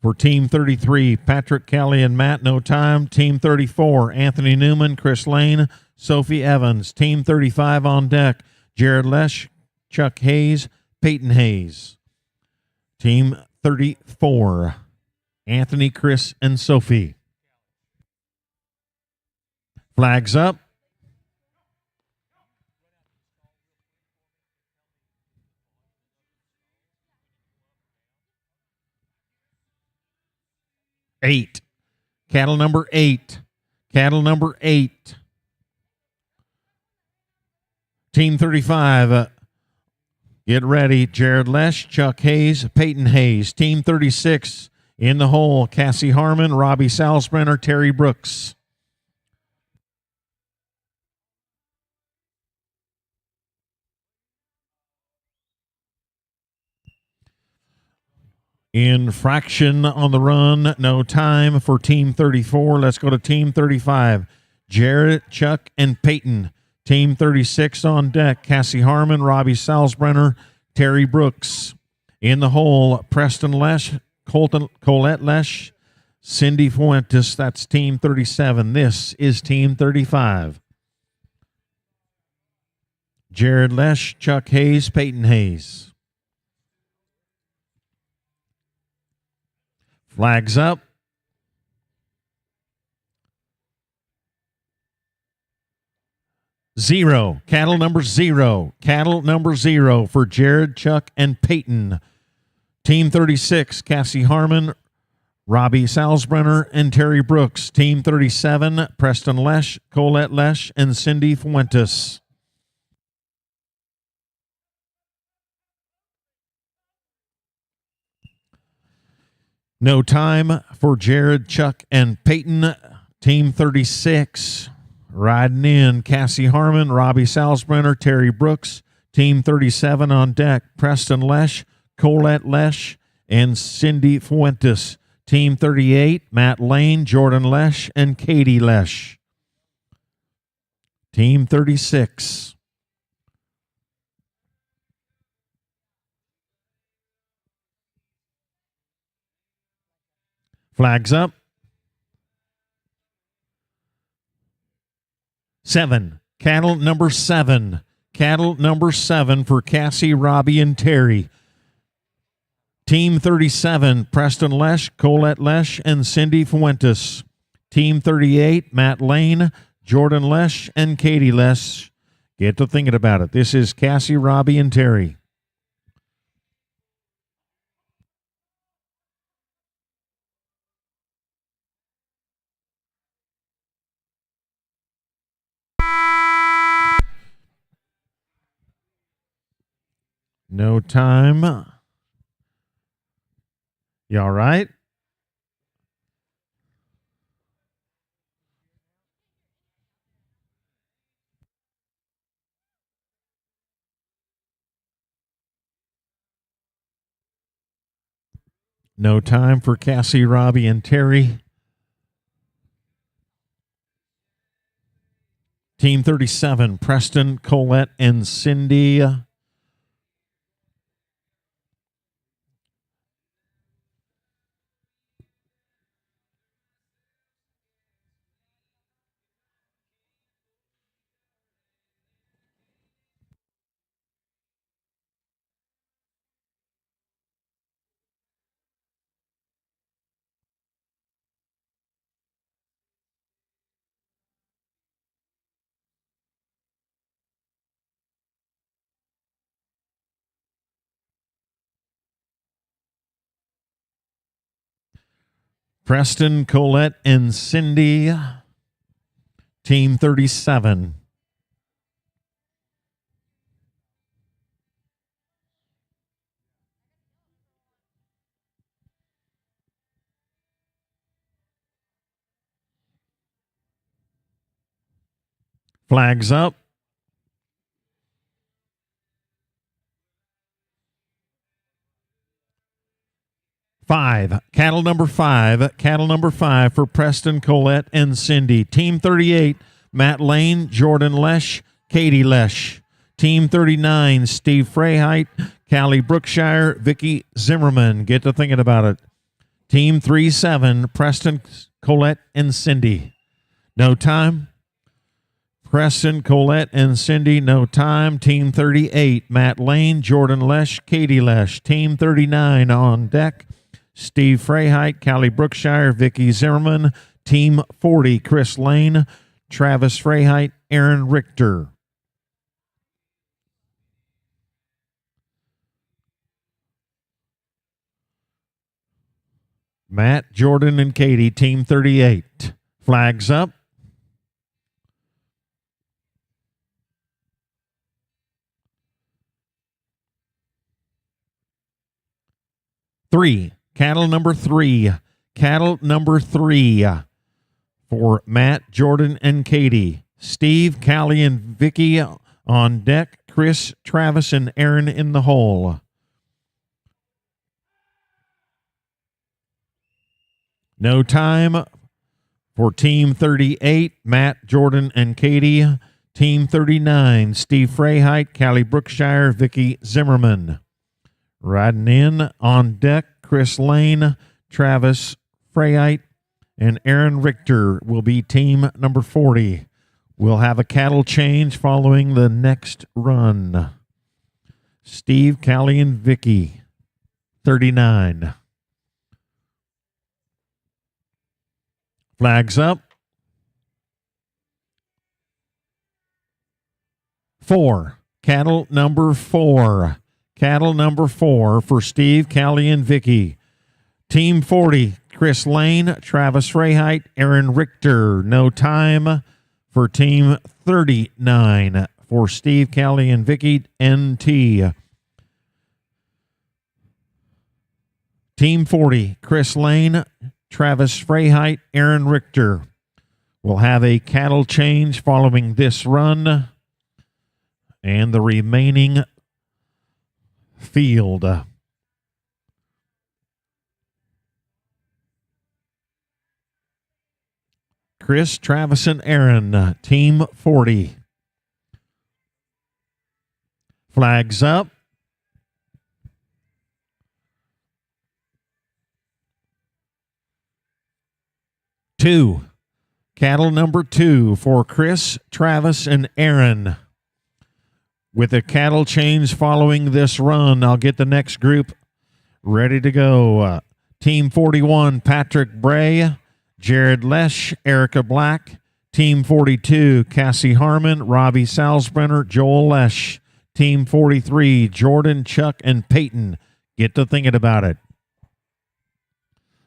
for Team 33. Patrick Kelly and Matt, no time. Team 34, Anthony Newman, Chris Lane, Sophie Evans. Team 35 on deck, Jared Lesh, Chuck Hayes, Peyton Hayes. Team 34, Anthony, Chris, and Sophie. Flags up. Eight. Cattle number 8. Cattle number 8. Team 35. Get ready. Jared Lesh, Chuck Hayes, Peyton Hayes. Team 36 in the hole. Cassie Harmon, Robbie Salzbrenner, Terry Brooks. Infraction on the run. No time for Team 34. Let's go to Team 35. Jared, Chuck, and Peyton. Team 36 on deck. Cassie Harmon, Robbie Salzbrenner, Terry Brooks. In the hole, Preston Lesh, Colette Lesh, Cindy Fuentes. That's Team 37. This is Team 35. Jared Lesh, Chuck Hayes, Peyton Hayes. Flags up. Zero. Cattle number 0. Cattle number 0 for Jared, Chuck, and Peyton. Team 36, Cassie Harmon, Robbie Salzbrenner, and Terry Brooks. Team 37, Preston Lesh, Colette Lesh, and Cindy Fuentes. No time for Jared, Chuck, and Peyton. Team 36 riding in. Cassie Harmon, Robbie Salzbrenner, Terry Brooks. Team 37 on deck. Preston Lesh, Colette Lesh, and Cindy Fuentes. Team 38, Matt Lane, Jordan Lesh, and Katie Lesh. Team 36. Flags up. 7. Cattle number 7. Cattle number 7 for Cassie, Robbie, and Terry. Team 37, Preston Lesh, Colette Lesh, and Cindy Fuentes. Team 38, Matt Lane, Jordan Lesh, and Katie Lesh. Get to thinking about it. This is Cassie, Robbie, and Terry. No time. You all right? No time for Cassie, Robbie, and Terry. Team 37, Preston, Colette, and Cindy. Preston, Colette, and Cindy. Team 37. Flags up. Cattle number five for Preston, Colette, and Cindy. Team 38, Matt Lane, Jordan Lesh, Katie Lesh. Team 39, Steve Freyheit, Callie Brookshire, Vicky Zimmerman. Get to thinking about it. Team 37, Preston, Colette, and Cindy. No time. Preston, Colette, and Cindy, no time. Team 38, Matt Lane, Jordan Lesh, Katie Lesh. Team 39 on deck, Steve Freyheit, Callie Brookshire, Vicky Zimmerman. Team 40, Chris Lane, Travis Freyheit, Aaron Richter. Matt, Jordan, and Katie, Team 38. Flags up. Cattle number three for Matt, Jordan, and Katie. Steve, Callie, and Vicky on deck. Chris, Travis, and Aaron in the hole. No time for Team 38, Matt, Jordan, and Katie. Team 39, Steve Freyheit, Callie Brookshire, Vicky Zimmerman. Riding in on deck, Chris Lane, Travis Freyheit, and Aaron Richter will be team number 40. We'll have a cattle change following the next run. Steve, Callie, and Vicky, 39. Flags up. 4. Cattle number 4. Cattle number 4 for Steve, Callie, and Vicky. Team 40, Chris Lane, Travis Freyheit, Aaron Richter. No time for Team 39 for Steve, Callie, and Vicky, NT. Team 40, Chris Lane, Travis Freyheit, Aaron Richter. We'll have a cattle change following this run and the remaining field. Chris, Travis, and Aaron, Team 40. Flags up. 2. Cattle number 2 for Chris, Travis, and Aaron. With a cattle change following this run, I'll get the next group ready to go. Team 41, Patrick Bray, Jared Lesh, Erica Black. Team 42, Cassie Harmon, Robbie Salzbrenner, Joel Lesh. Team 43, Jordan, Chuck, and Peyton. Get to thinking about it.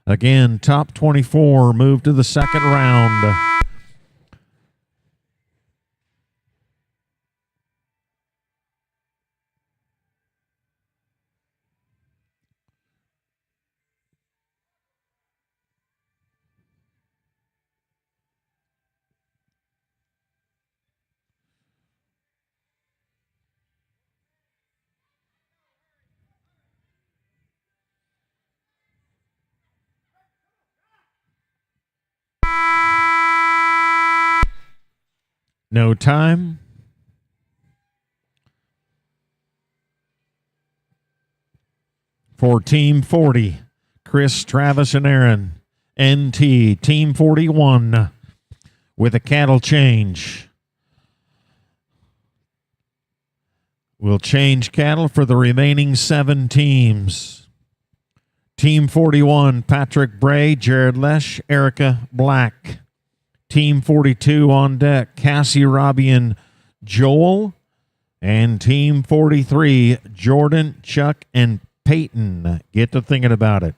Again, top 24 move to the second round. No time. For Team 40, Chris, Travis, and Aaron. NT, Team 41, with a cattle change. We'll change cattle for the remaining 7 teams. Team 41, Patrick Bray, Jared Lesh, Erica Black. Team 42 on deck, Cassie, Robbie, and Joel. And Team 43, Jordan, Chuck, and Peyton. Get to thinking about it.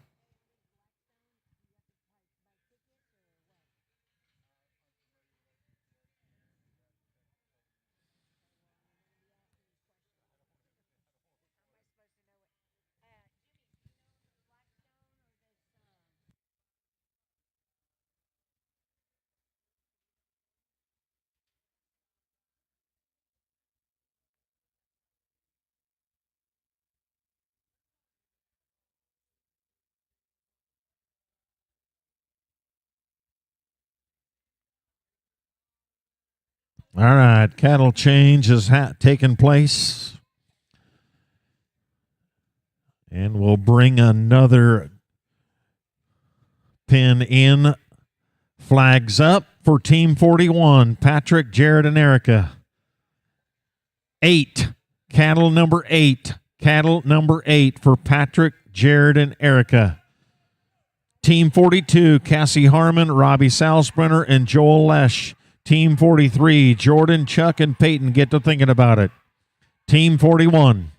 All right, cattle change has taken place. And we'll bring another pin in. Flags up for Team 41, Patrick, Jared, and Erica. 8, cattle number 8. Cattle number 8 for Patrick, Jared, and Erica. Team 42, Cassie Harmon, Robbie Salsprinter, and Joel Lesh. Team 43, Jordan, Chuck, and Peyton. Get to thinking about it. Team 41.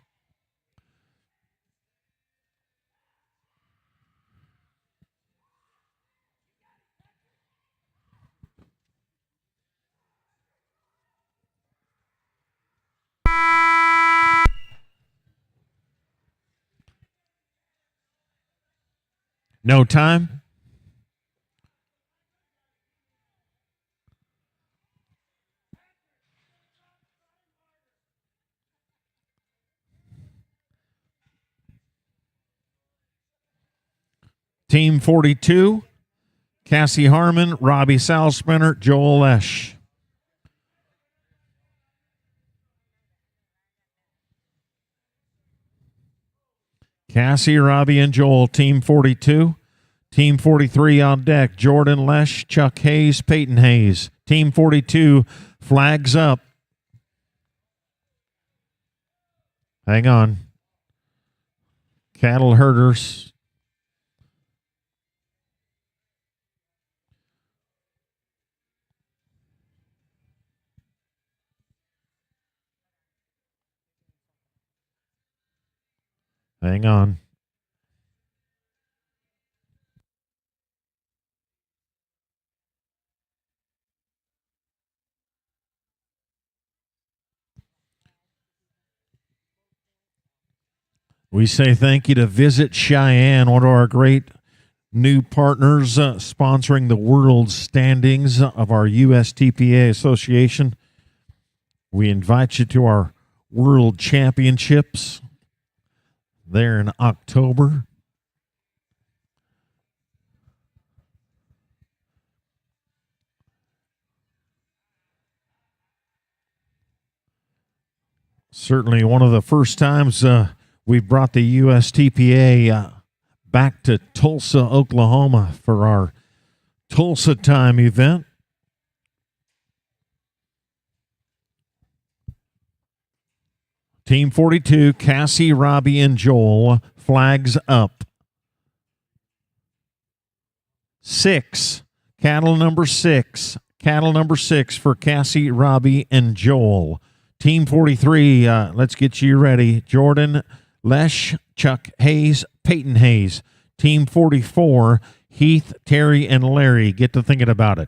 No time? Team 42, Cassie Harmon, Robbie Salsprinter, Joel Lesh. Cassie, Robbie, and Joel, Team 42. Team 43 on deck, Jordan Lesh, Chuck Hayes, Peyton Hayes. Team 42, flags up. Hang on. Cattle herders. Hang on. We say thank you to Visit Cheyenne, one of our great new partners sponsoring the world standings of our USTPA Association. We invite you to our World Championships there in October. Certainly one of the first times we brought the USTPA back to Tulsa, Oklahoma for our Tulsa Time event. Team 42, Cassie, Robbie, and Joel, flags up. 6, cattle number 6. Cattle number 6 for Cassie, Robbie, and Joel. Team 43, let's get you ready. Jordan, Lesh, Chuck Hayes, Peyton Hayes. Team 44, Heath, Terry, and Larry. Get to thinking about it.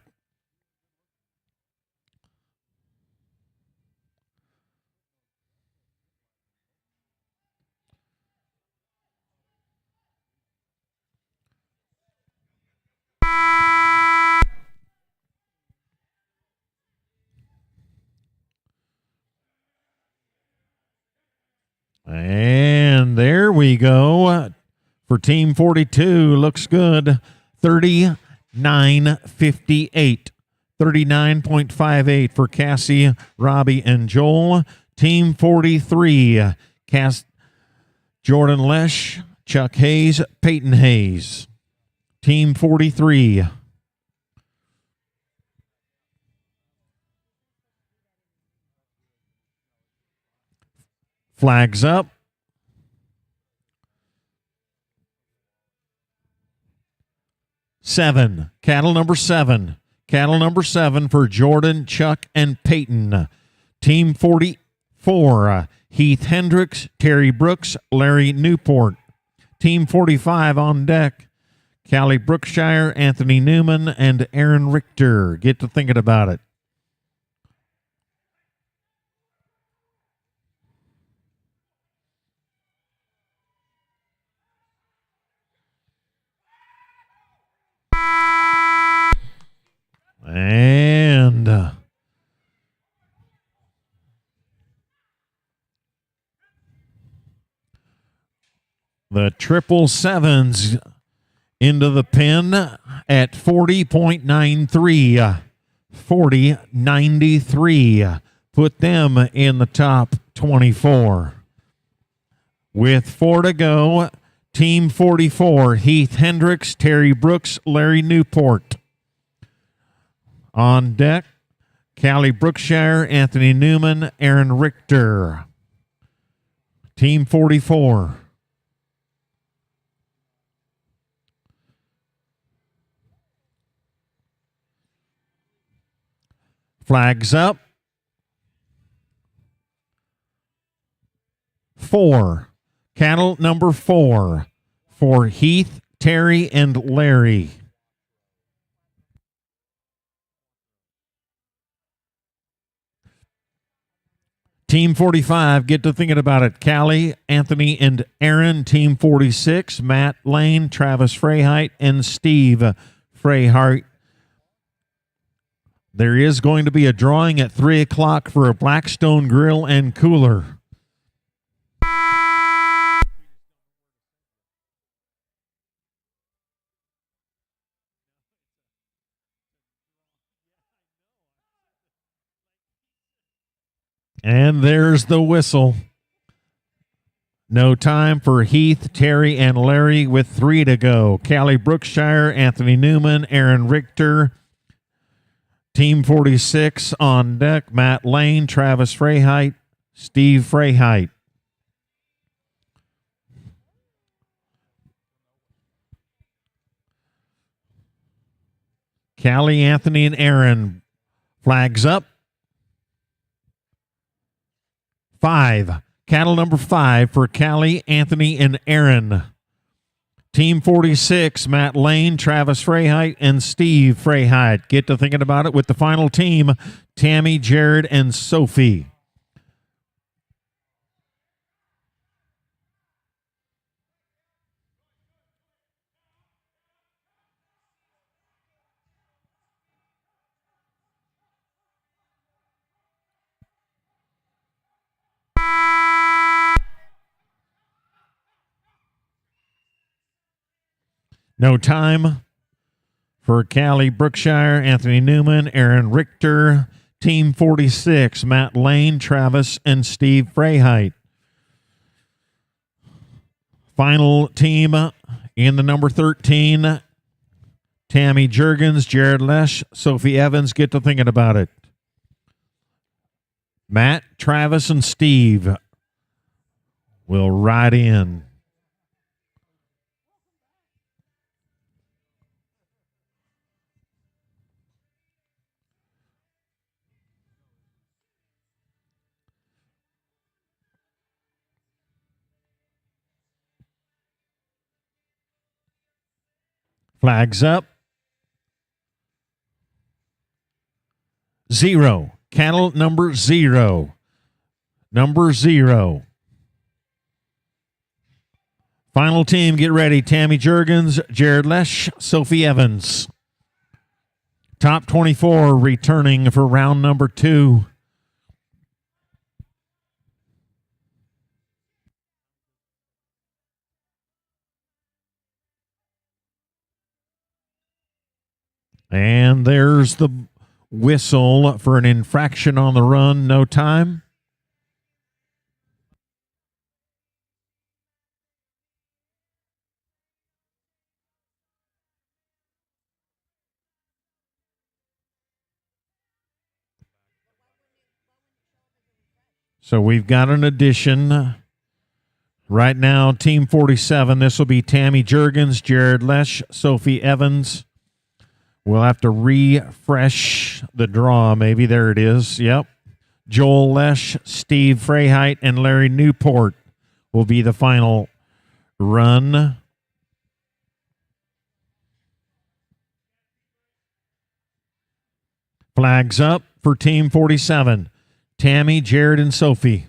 And there we go. For Team 42, looks good. 39.58. 39.58 for Cassie, Robbie, and Joel. Team 43, Jordan Lesh, Chuck Hayes, Peyton Hayes. Team 43. Flags up. 7, cattle number 7. Cattle number 7 for Jordan, Chuck, and Peyton. Team 44, Heath Hendricks, Terry Brooks, Larry Newport. Team 45 on deck, Callie Brookshire, Anthony Newman, and Aaron Richter. Get to thinking about it. And the 777s into the pin at 40.93. 40-93. Put them in the top 24. With 4 to go, Team 44, Heath Hendricks, Terry Brooks, Larry Newport. On deck, Callie Brookshire, Anthony Newman, Aaron Richter. Team 44. Flags up. 4. Cattle number 4 for Heath, Terry, and Larry. Team 45, get to thinking about it. Callie, Anthony, and Aaron. Team 46, Matt Lane, Travis Freyheit, and Steve Freyheit. There is going to be a drawing at 3 o'clock for a Blackstone grill and cooler. And there's the whistle. No time for Heath, Terry, and Larry with 3 to go. Callie Brookshire, Anthony Newman, Aaron Richter. Team 46 on deck, Matt Lane, Travis Freyheit, Steve Freyheit. Callie, Anthony, and Aaron. Flags up. 5. Cattle number 5 for Callie, Anthony, and Aaron. Team 46, Matt Lane, Travis Freyheit, and Steve Freyheit. Get to thinking about it with the final team, Tammy, Jared, and Sophie. No time for Callie Brookshire, Anthony Newman, Aaron Richter. Team 46, Matt Lane, Travis, and Steve Freyheit. Final team in the number 13, Tammy Jurgens, Jared Lesh, Sophie Evans. Get to thinking about it. Matt, Travis, and Steve will ride in. Flags up. 0. Cattle number 0. Number 0. Final team, get ready. Tammy Jurgens, Jared Lesh, Sophie Evans. Top 24 returning for round number 2. And there's the whistle for an infraction on the run. No time. So we've got an addition. Right now, Team 47, this will be Tammy Jurgens, Jared Lesh, Sophie Evans. We'll have to refresh the draw, maybe. There it is. Yep. Joel Lesh, Steve Freyheit, and Larry Newport will be the final run. Flags up for Team 47. Tammy, Jared, and Sophie.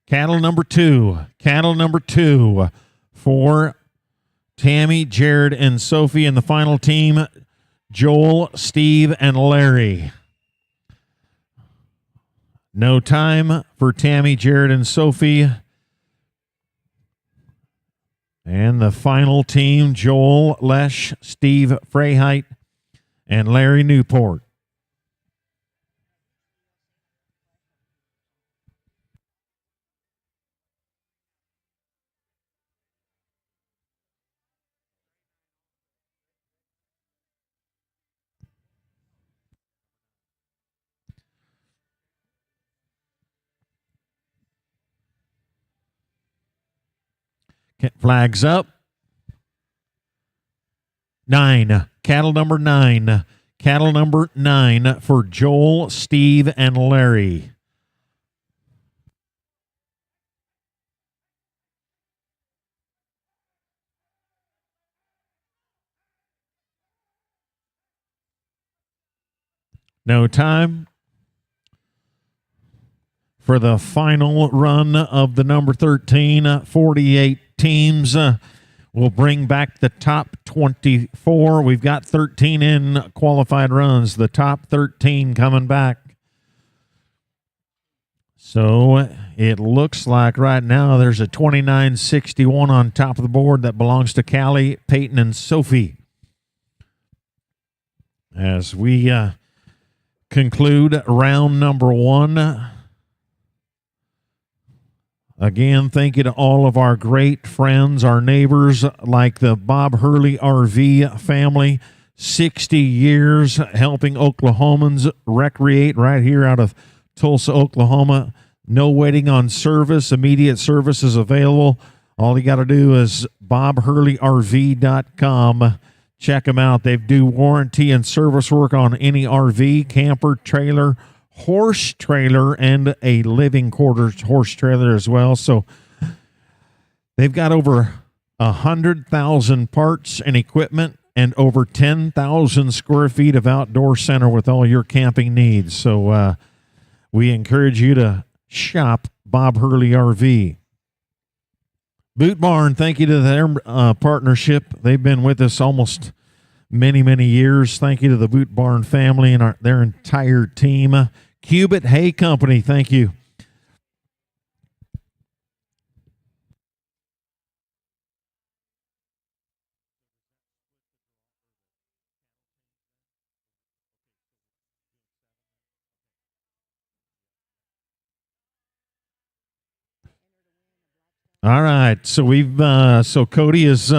Cattle number 2. Cattle number 2 for Tammy, Jared, and Sophie. And the final team, Joel, Steve, and Larry. No time for Tammy, Jared, and Sophie. And the final team, Joel Lesh, Steve Freyheit, and Larry Newport. Flags up. 9. Cattle number 9. Cattle number 9 for Joel, Steve, and Larry. No time for the final run of the number 13. 48 teams will bring back the top 24. We've got 13 in qualified runs. The top 13 coming back. So it looks like right now there's a 29-61 on top of the board that belongs to Callie, Peyton, and Sophie. As we conclude round number 1. Again, thank you to all of our great friends, our neighbors, like the Bob Hurley RV family. 60 years helping Oklahomans recreate right here out of Tulsa, Oklahoma. No waiting on service. Immediate service is available. All you got to do is bobhurleyrv.com. Check them out. They do warranty and service work on any RV, camper, trailer, horse trailer, and a living quarters horse trailer as well. So they've got over 100,000 parts and equipment and over 10,000 square feet of outdoor center with all your camping needs. So we encourage you to shop Bob Hurley RV. Boot Barn, thank you to their partnership. They've been with us almost many, many years. Thank you to the Boot Barn family and their entire team. Cubit Hay Company, thank you. All right, so so Cody has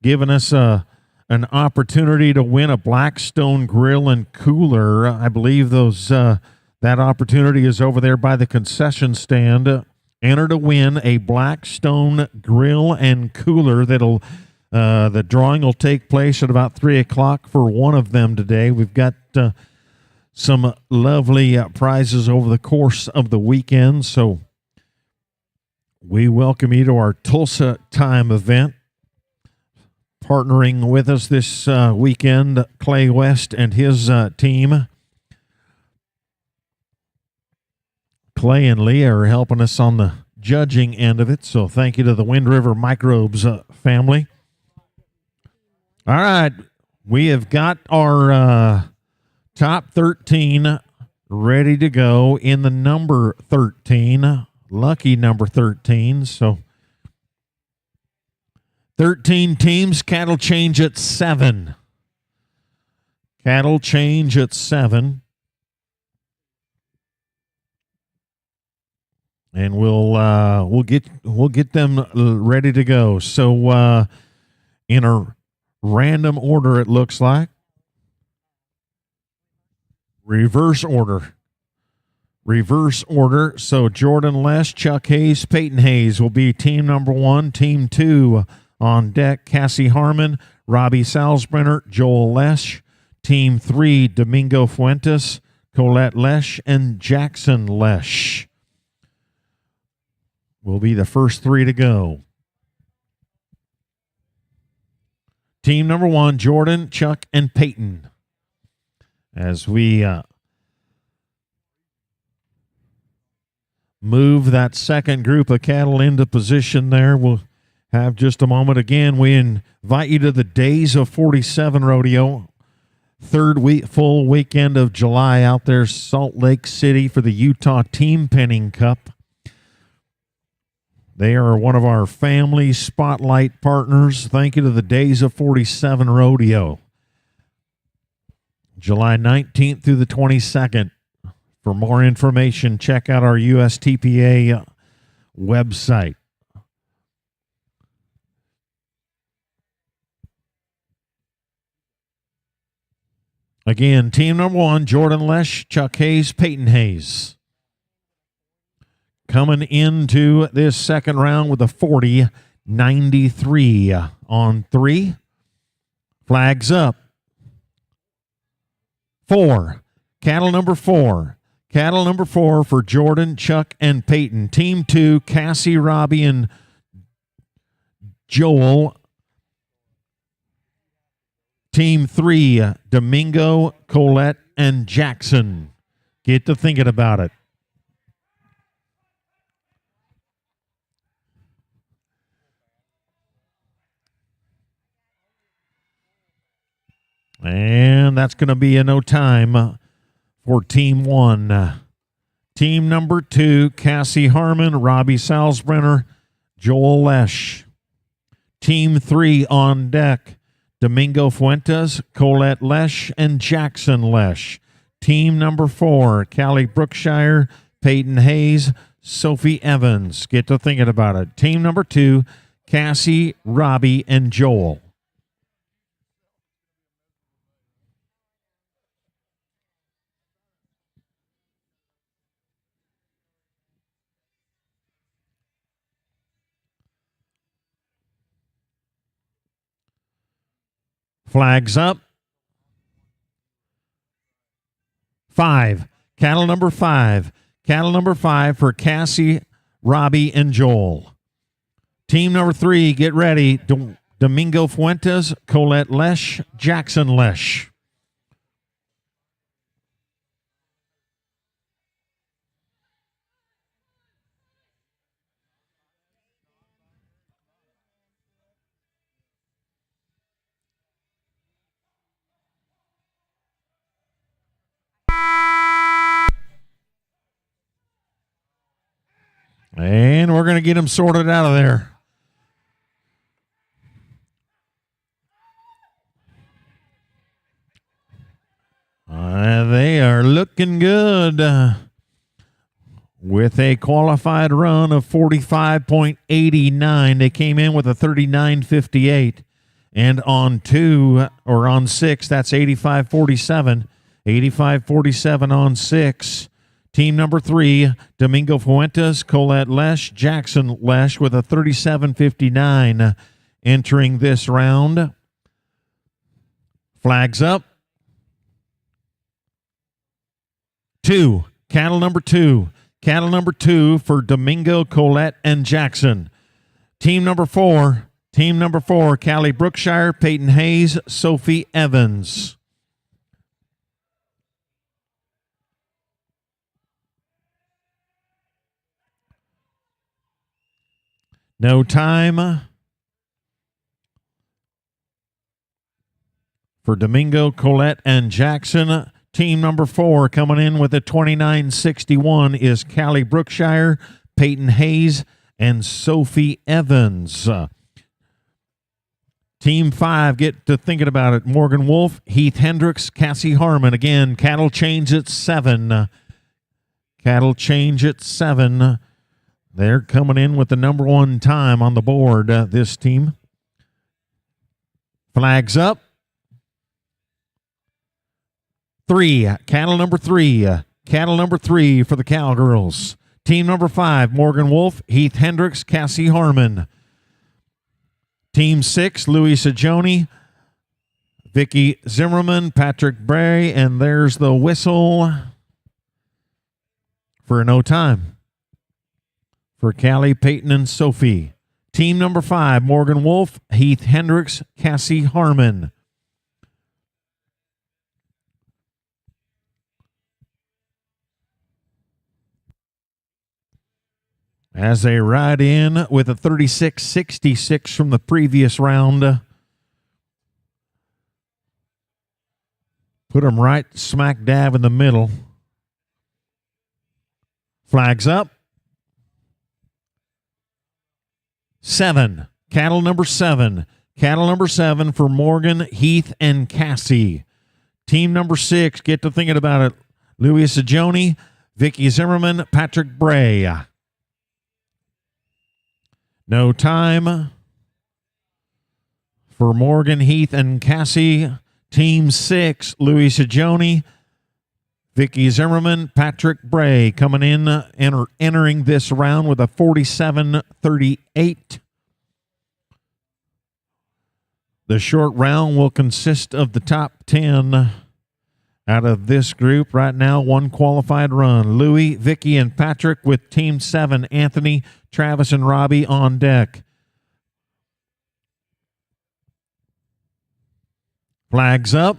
given us an opportunity to win a Blackstone grill and cooler. I believe that opportunity is over there by the concession stand. Enter to win a Blackstone grill and cooler. The drawing will take place at about 3:00 for one of them today. We've got some lovely prizes over the course of the weekend, so we welcome you to our Tulsa Time event. Partnering with us this weekend, Clay West and his team. Clay and Leah are helping us on the judging end of it, so thank you to the Wind River Microbes family. All right, we have got our top 13 ready to go in the number 13, lucky number 13. So 13 teams, cattle change at 7. Cattle change at 7. And we'll get them ready to go. So in a random order, it looks like. Reverse order. So Jordan Lesh, Chuck Hayes, Peyton Hayes will be team number 1. Team 2 on deck, Cassie Harmon, Robbie Salzbrenner, Joel Lesh. Team 3, Domingo Fuentes, Colette Lesh, and Jackson Lesh will be the first 3 to go. Team number 1, Jordan, Chuck, and Peyton. As we move that second group of cattle into position there, we'll have just a moment. Again, we invite you to the Days of 47 rodeo, full weekend of July out there, Salt Lake City for the Utah Team Penning Cup. They are one of our family spotlight partners. Thank you to the Days of 47 Rodeo. July 19th through the 22nd. For more information, check out our USTPA website. Again, team number 1, Jordan Lesh, Chuck Hayes, Peyton Hayes. Coming into this second round with a 40-93 on 3. Flags up. 4. Cattle number 4. Cattle number 4 for Jordan, Chuck, and Peyton. Team 2, Cassie, Robbie, and Joel. Team 3, Domingo, Colette, and Jackson. Get to thinking about it. And that's going to be a no time for Team 1. Team number 2, Cassie Harmon, Robbie Salzbrenner, Joel Lesh. Team 3 on deck, Domingo Fuentes, Colette Lesh, and Jackson Lesh. Team number 4, Callie Brookshire, Peyton Hayes, Sophie Evans. Get to thinking about it. Team number 2, Cassie, Robbie, and Joel. Flags up. 5. Cattle number 5. Cattle number 5 for Cassie, Robbie, and Joel. Team number 3, get ready. Domingo Fuentes, Colette Lesh, Jackson Lesh. And we're going to get them sorted out of there. They are looking good with a qualified run of 45.89. They came in with a 39.58. And on 6, that's 85.47. 85.47 on 6. Team number 3, Domingo Fuentes, Colette Lesh, Jackson Lesh with a 37.59 entering this round. Flags up. 2, cattle number 2. Cattle number 2 for Domingo, Colette, and Jackson. Team number 4, Callie Brookshire, Peyton Hayes, Sophie Evans. No time for Domingo, Colette, and Jackson. Team number 4 coming in with a 29.61 is Callie Brookshire, Peyton Hayes, and Sophie Evans. Team 5, get to thinking about it. Morgan Wolf, Heath Hendricks, Cassie Harmon. Again, cattle change at 7. Cattle change at 7. They're coming in with the number 1 time on the board, this team. Flags up. 3, cattle number 3. Cattle number 3 for the Cowgirls. Team number 5, Morgan Wolf, Heath Hendricks, Cassie Harmon. Team 6, Louis Sajoni, Vicky Zimmerman, Patrick Bray, and there's the whistle for no time for Callie, Peyton, and Sophie. Team number 5, Morgan Wolf, Heath Hendricks, Cassie Harmon. As they ride in with a 36.66 from the previous round. Put them right smack dab in the middle. Flags up. 7. Cattle number 7. Cattle number 7 for Morgan, Heath, and Cassie. Team number 6, get to thinking about it. Louis Sajoni, Vicky Zimmerman, Patrick Bray. No time for Morgan, Heath, and Cassie. Team 6, Louis Sajoni, Vicky Zimmerman, Patrick Bray coming in, entering this round with a 47-38. The short round will consist of the top 10 out of this group. Right now, one qualified run. Louis, Vicky, and Patrick with Team 7, Anthony, Travis, and Robbie on deck. Flags up.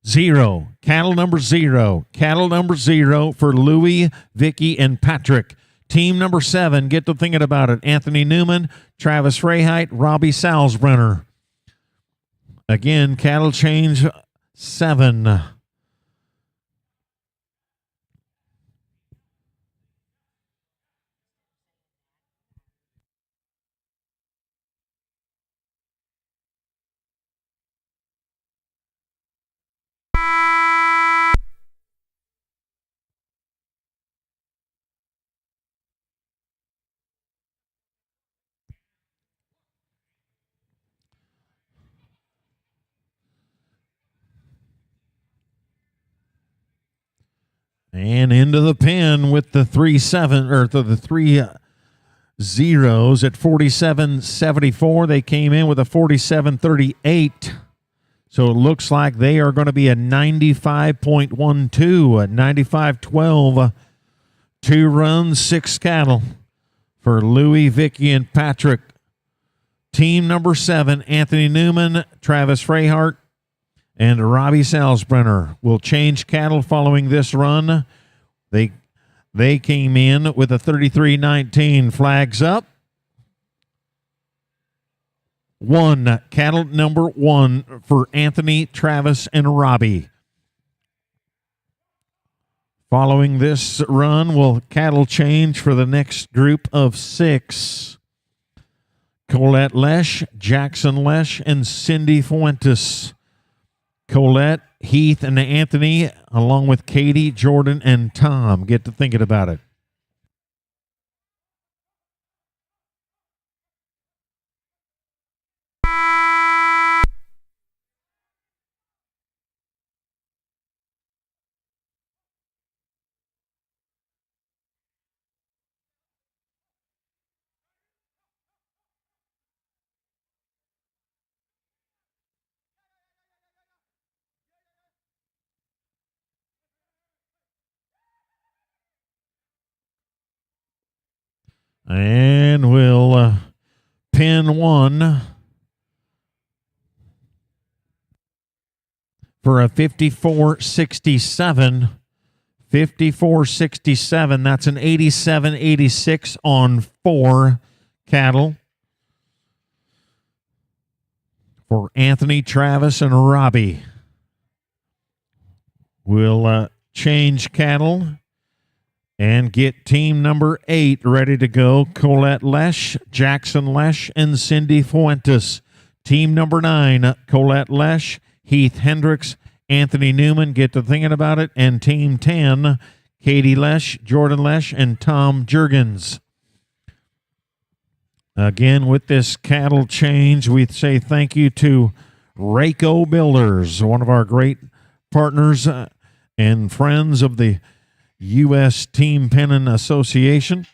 0. Cattle number 0. Cattle number 0 for Louis, Vicky, and Patrick. Team number 7, get to thinking about it. Anthony Newman, Travis Freyheit, Robbie Salzbrenner. Again, cattle change 7. And into the pen with the 3-7 or the 3 zeros at 47.74. They came in with a 47.38. So it looks like they are going to be a 95.12, a 95.12. 2 runs, 6 cattle for Louis, Vicky, and Patrick. Team number 7, Anthony Newman, Travis Freyhart, and Robbie Salzbrenner will change cattle following this run. They came in with a 33.19. Flags up. 1. Cattle number 1 for Anthony, Travis, and Robbie. Following this run, will cattle change for the next group of 6. Colette Lesh, Jackson Lesh, and Cindy Fuentes. Colette, Heath, and Anthony, along with Katie, Jordan, and Tom. Get to thinking about it. And we'll pin 1 for a 54.67. 54.67. That's an 87.86 on 4 cattle for Anthony, Travis, and Robbie. We'll change cattle and get team number 8 ready to go. Colette Lesh, Jackson Lesh, and Cindy Fuentes. Team number 9, Colette Lesh, Heath Hendricks, Anthony Newman, get to thinking about it. And team 10, Katie Lesh, Jordan Lesh, and Tom Jurgens. Again, with this cattle change, we say thank you to Rayco Builders, one of our great partners and friends of the U.S. Team Pennon Association.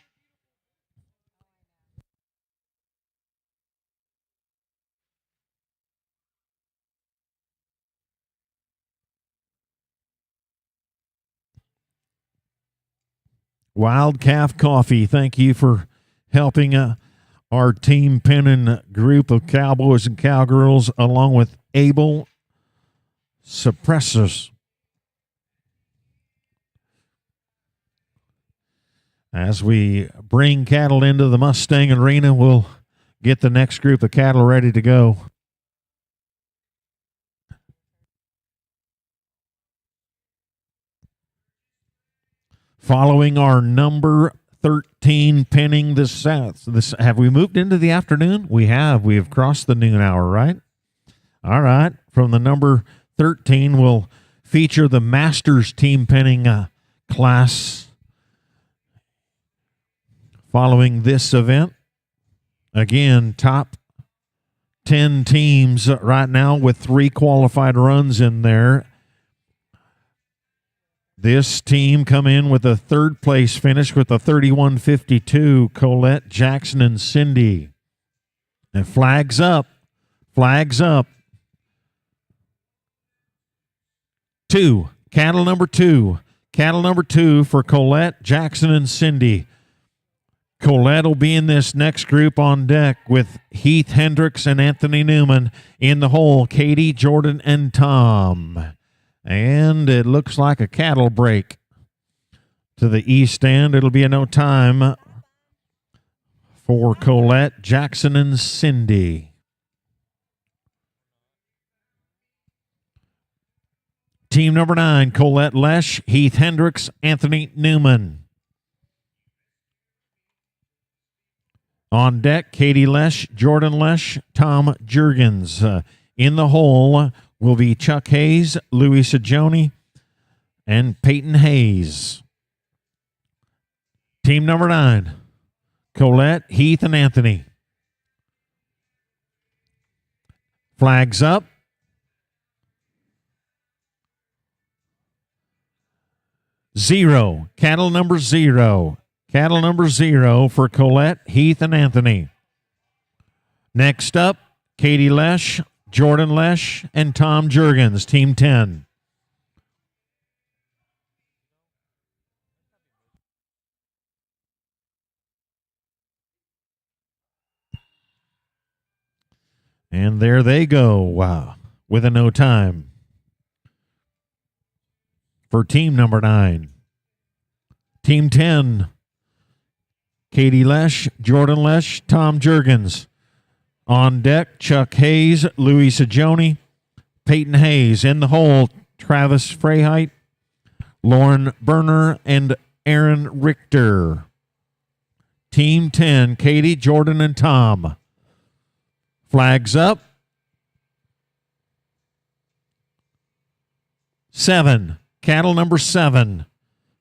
Wild Calf Coffee, thank you for helping our Team Pennon group of cowboys and cowgirls, along with Able Suppressors. As we bring cattle into the Mustang Arena, we'll get the next group of cattle ready to go. Following our number 13 penning this have we moved into the afternoon? We have. We have crossed the noon hour, right? All right. From the number 13, we'll feature the Masters team penning class following this event. Again, top 10 teams right now with 3 qualified runs in there. This team come in with a third place finish with a 31.52, Colette, Jackson, and Cindy. And flags up. 2, cattle number 2. Cattle number 2 for Colette, Jackson, and Cindy. Colette will be in this next group on deck with Heath Hendricks and Anthony Newman. In the hole, Katie, Jordan, and Tom. And it looks like a cattle break to the east end. It'll be a no time for Colette, Jackson, and Cindy. Team number 9, Colette Lesh, Heath Hendricks, Anthony Newman. On deck, Katie Lesh, Jordan Lesh, Tom Jurgens. In the hole will be Chuck Hayes, Louis Sajoni, and Peyton Hayes. Team number 9, Colette, Heath, and Anthony. Flags up. 0, cattle number 0. Cattle number 0 for Colette, Heath, and Anthony. Next up, Katie Lesh, Jordan Lesh, and Tom Jurgens, Team 10. And there they go. Wow. With a no time for team number 9. Team 10, Katie Lesh, Jordan Lesh, Tom Jurgens. On deck, Chuck Hayes, Louis Sajoni, Peyton Hayes. In the hole, Travis Freyheit, Lauren Berner, and Aaron Richter. Team 10, Katie, Jordan, and Tom. Flags up. 7, cattle number 7.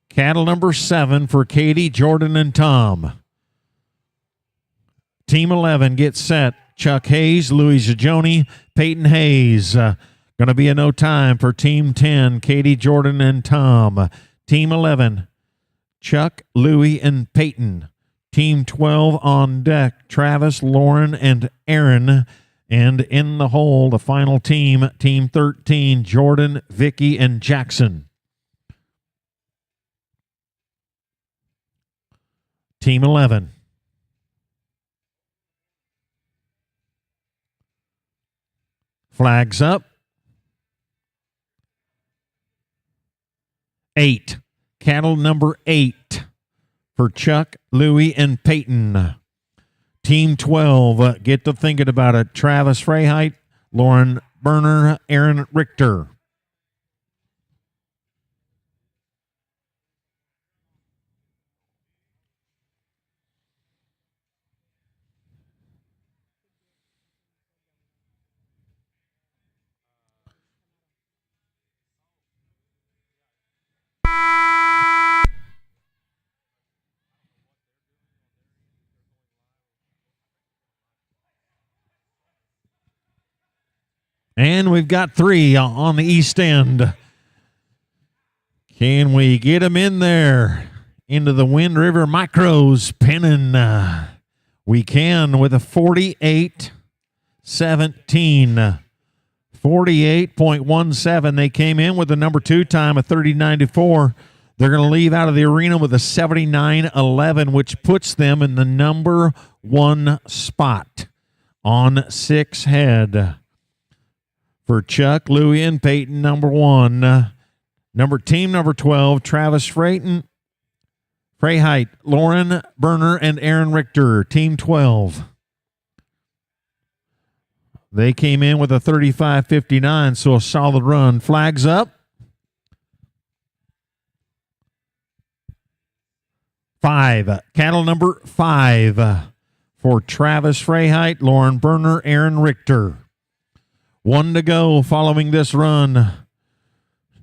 Cattle number 7 for Katie, Jordan, and Tom. Team 11, get set. Chuck Hayes, Louis Sajoni, Peyton Hayes. Going to be a no time for Team 10, Katie, Jordan, and Tom. Team 11, Chuck, Louis, and Peyton. Team 12 on deck, Travis, Lauren, and Aaron. And in the hole, the final team, Team 13, Jordan, Vicky, and Jackson. Team 11. Flags up. 8, cattle number 8 for Chuck, Louie, and Peyton. Team 12, get to thinking about it. Travis Freyheit, Lauren Berner, Aaron Richter. And we've got 3 on the east end. Can we get them in there into the Wind River Micros penning? We can with a 48-17. 48.17. They came in with the number 2 time of 30.94. They're going to leave out of the arena with a 79.11, which puts them in the number 1 spot on 6 head. For Chuck, Louie, and Peyton, number 1. Team number 12, Travis Freiheit, Lauren Berner, and Aaron Richter, Team 12. They came in with a 35.59, so a solid run. Flags up. 5. Cattle number 5 for Travis Freiheit, Lauren Berner, Aaron Richter. 1 to go following this run.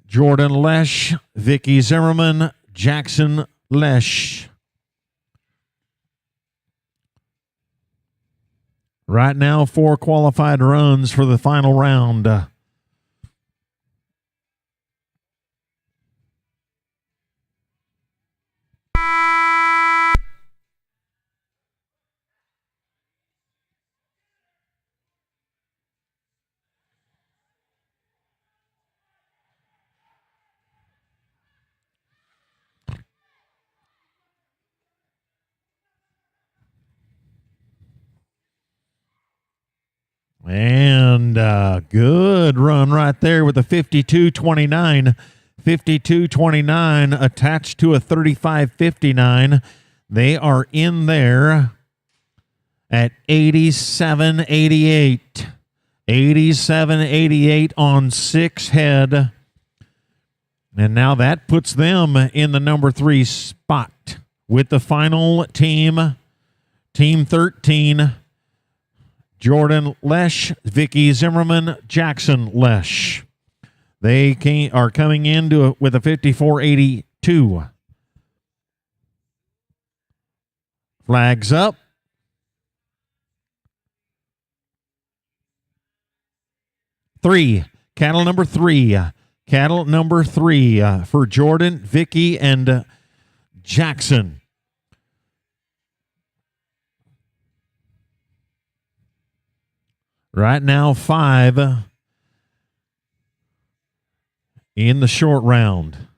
Jordan Lesh, Vicky Zimmerman, Jackson Lesh. Right now, 4 qualified runs for the final round. And good run right there with a 52.29. 52.29 attached to a 35.59. They are in there at 87.88. 87.88 on 6 head. And now that puts them in the number 3 spot with the final team, Team 13. Jordan Lesh, Vicky Zimmerman, Jackson Lesh. They are coming in with a 54.82. Flags up. Three. Cattle number 3. Cattle number 3 for Jordan, Vicky, and Jackson. Right now, 5 in the short round.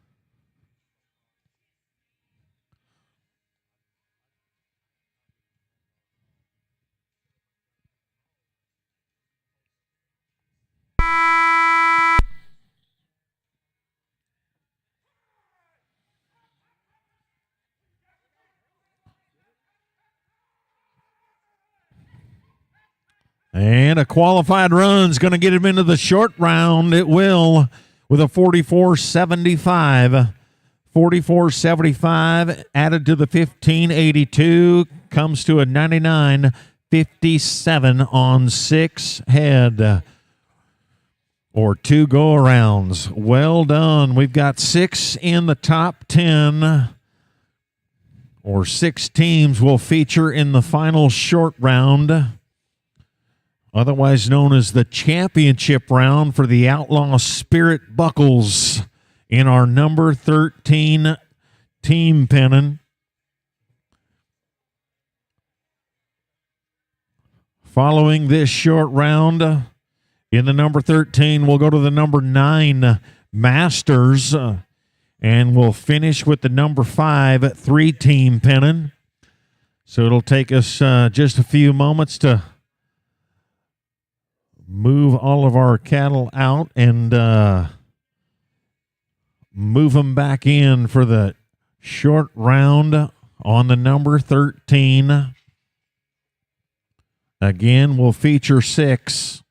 And a qualified run is going to get him into the short round. It will, with a 44.75. 44.75 added to the 15.82 comes to a 99.57 on 6 head. Or 2 go-arounds. Well done. We've got 6 in the top 10. Or 6 teams will feature in the final short round, otherwise known as the championship round for the Outlaw Spirit Buckles in our number 13 team pennon. Following this short round, in the number 13, we'll go to the number 9 Masters, and we'll finish with the number 5 3-team pennon. So it'll take us just a few moments to move all of our cattle out and move them back in for the short round on the number 13. Again, we'll feature 6.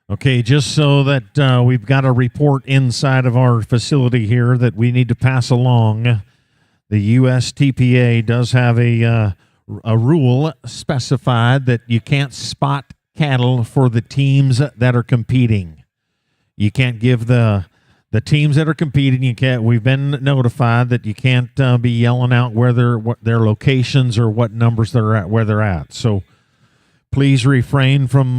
Okay, just so that we've got a report inside of our facility here that we need to pass along. The USTPA does have a rule specified that you can't spot cattle for the teams that are competing. You can't give the teams that are competing. You can't. We've been notified that you can't be yelling out what their locations or what numbers they're at, where they're at. So please refrain from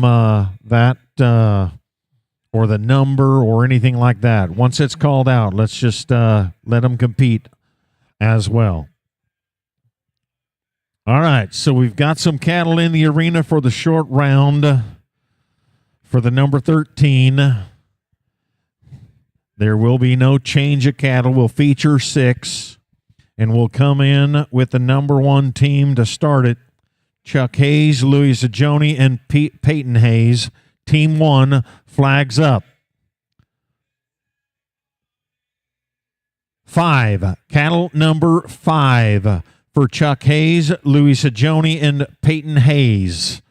that or the number or anything like that. Once it's called out, let's just let them compete as well. All right, so we've got some cattle in the arena for the short round for the number 13. There will be no change of cattle. We'll feature 6, and we'll come in with the number 1 team to start it. Chuck Hayes, Louis Zagioni, and Peyton Hayes. Team 1 flags up. 5, cattle number 5 for Chuck Hayes, Louis Zagioni, and Peyton Hayes.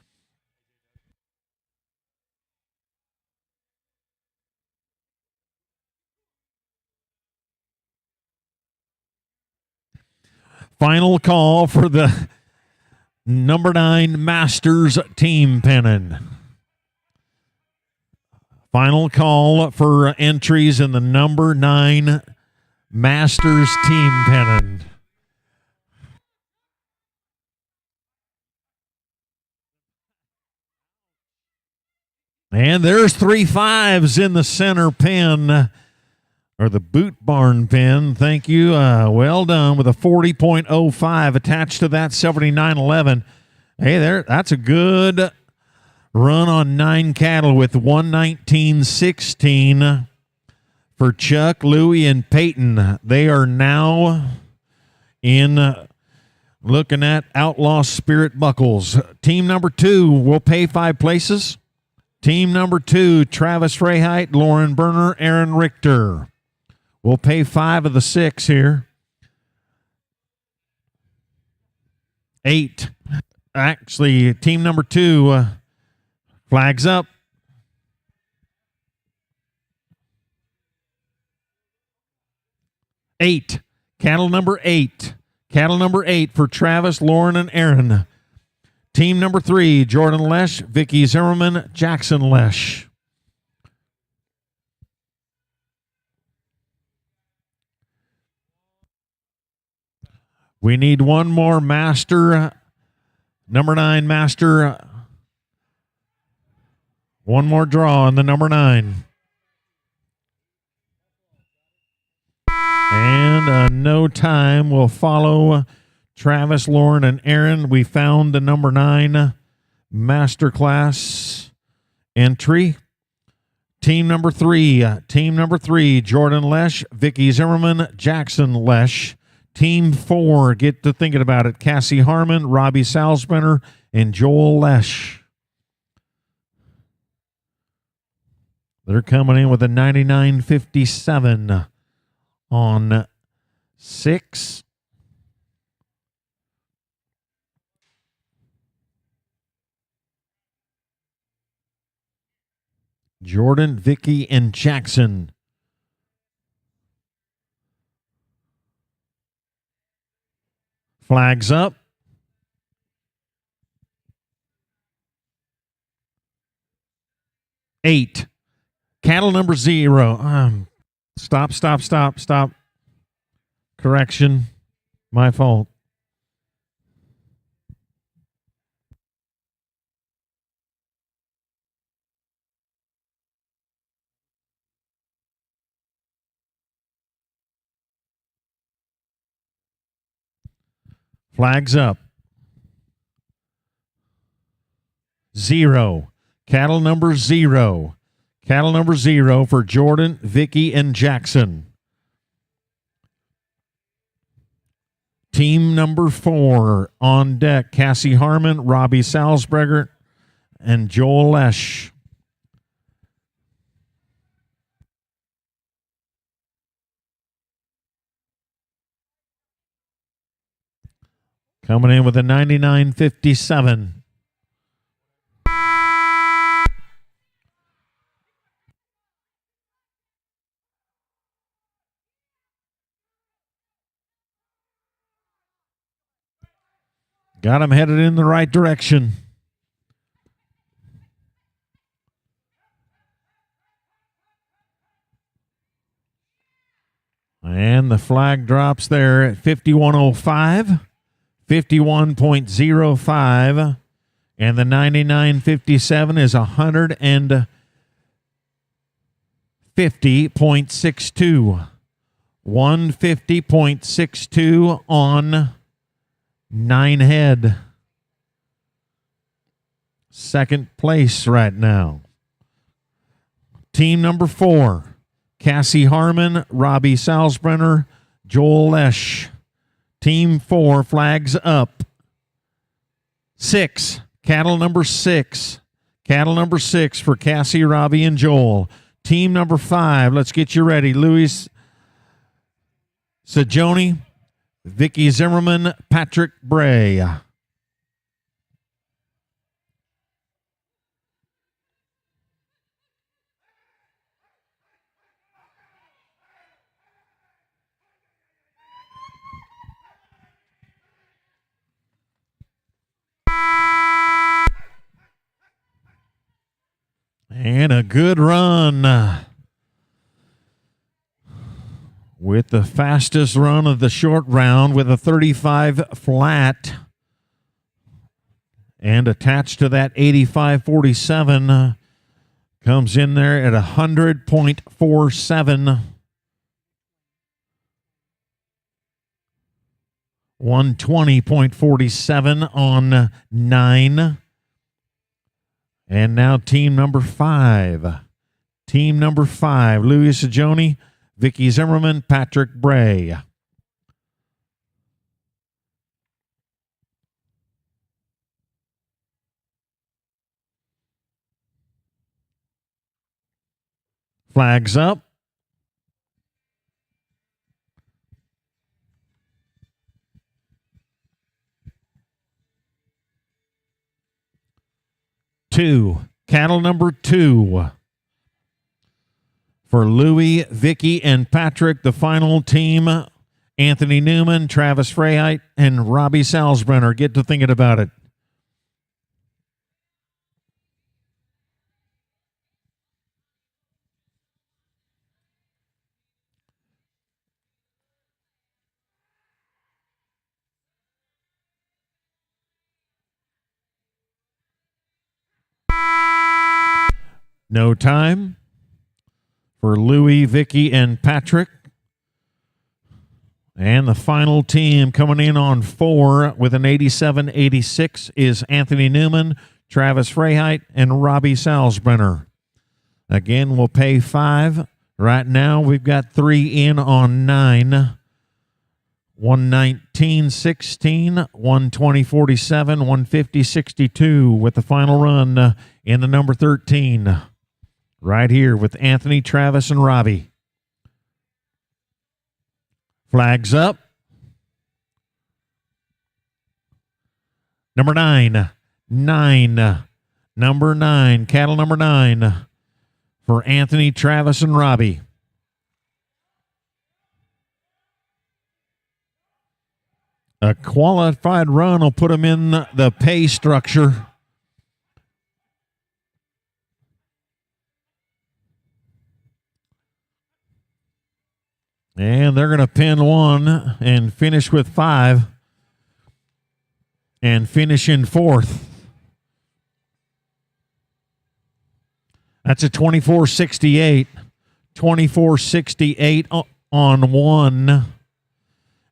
Final call for the number 9 Masters team pennant. Final call for entries in the number 9 Masters team pennant. And there's 3 5s in the center pin, or the boot barn pin. Thank you. Well done with a 40.05 attached to that 79.11. Hey, that's a good run on 9 cattle with 119.16 for Chuck, Louie, and Peyton. They are now in looking at Outlaw Spirit buckles. Team number 2 will pay 5 places. Team number 2, Travis Freyheit, Lauren Berner, Aaron Richter. We'll pay 5 of the 6 here. 8. Actually, team number 2 flags up. 8. Cattle number 8. Cattle number 8 for Travis, Lauren, and Aaron. Team number 3, Jordan Lesh, Vicky Zimmerman, Jackson Lesh. We need one more master, number 9 master. One more draw on the number 9. And no time will follow Travis, Lauren, and Aaron. We found the number 9 masterclass entry. Team number 3, Jordan Lesh, Vicky Zimmerman, Jackson Lesh. Team 4, get to thinking about it, Cassie Harmon, Robbie Salzbrenner, and Joel Lesh. They're coming in with a 99.57 on 6. Jordan, Vicky, and Jackson. Flags up. 8. Cattle number 0. Stop. Correction. My fault. Flags up. 0. Cattle number 0. Cattle number 0 for Jordan, Vicky, and Jackson. Team number 4 on deck, Cassie Harmon, Robbie Salzbreger, and Joel Lesh. Coming in with a 99.57. Got him headed in the right direction. And the flag drops there at 51.05, 51.05. And the 99.57 is 150.62. 150.62 on 9 head. Second place right now. Team number 4. Cassie Harmon, Robbie Salzbrenner, Joel Lesh. Team 4, flags up. 6, cattle number 6. Cattle number 6 for Cassie, Robbie, and Joel. Team number 5, let's get you ready. Louis Sajoni, Vicky Zimmerman, Patrick Bray. And a good run with the fastest run of the short round with a 35 flat. And attached to that 85.47 comes in there at 100.47. 120.47 on 9. And now team number 5. Team number 5, Louis Sajoni, Vicky Zimmerman, Patrick Bray. Flags up. Cattle number 2 for Louis, Vicky, and Patrick. The final team, Anthony Newman, Travis Freyheit, and Robbie Salzbrenner. Get to thinking about it. No time for Louis, Vicky, and Patrick. And the final team coming in on 4 with an 87.86 is Anthony Newman, Travis Freyheit, and Robbie Salzbrenner. Again, we'll pay 5. Right now, we've got 3 in on 9. 119.16, 120.47, 150.62 with the final run in the number 13. Right here with Anthony, Travis, and Robbie. Flags up. Number 9. Number 9. Cattle number 9 for Anthony, Travis, and Robbie. A qualified run will put them in the pay structure. And they're going to pin 1 and finish with 5 and finish in 4th. That's a 24.68. 24.68 on 1.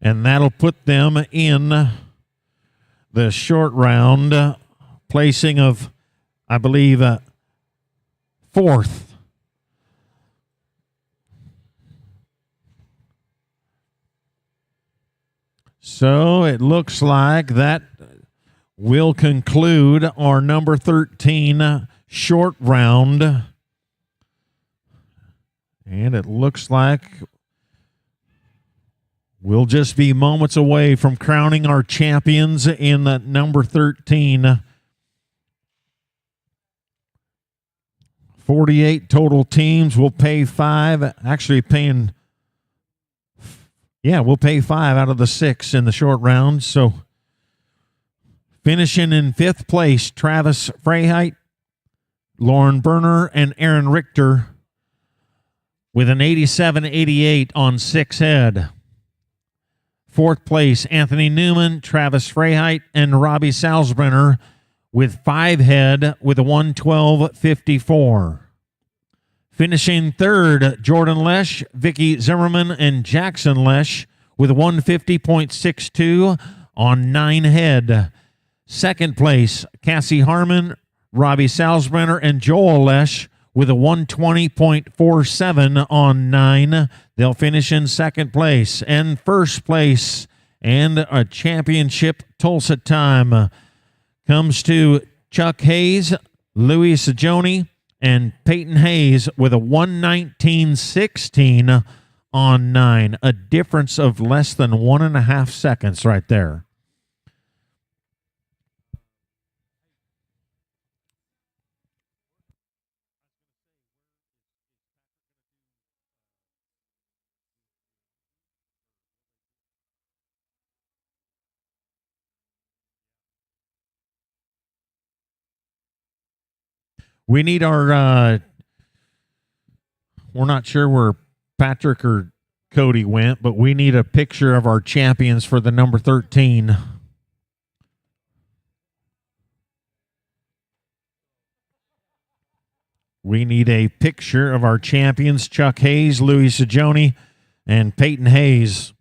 And that'll put them in the short round placing of, I believe, 4th. So it looks like that will conclude our number 13 short round. And it looks like we'll just be moments away from crowning our champions in the number 13. 48 total teams. We'll pay 5. Actually paying... Yeah, we'll pay 5 out of the 6 in the short round. So Finishing in 5th place, Travis Freiheit, Lauren Berner, and Aaron Richter with an 87-88 on 6 head. 4th place, Anthony Newman, Travis Freiheit, and Robbie Salzbrenner with 5 head with a 112.54. Finishing 3rd, Jordan Lesh, Vicky Zimmerman, and Jackson Lesh with a 150.62 on 9 head. 2nd place, Cassie Harmon, Robbie Salzbrenner, and Joel Lesh with a 120.47 on 9. They'll finish in 2nd place. And 1st place and a championship Tulsa time comes to Chuck Hayes, Louis Sajoni, and Peyton Hayes with a 119.16 on 9. A difference of less than 1.5 seconds right there. We need our, we're not sure where Patrick or Cody went, but we need a picture of our champions for the number 13. We need a picture of our champions, Chuck Hayes, Louis Sajoni, and Peyton Hayes.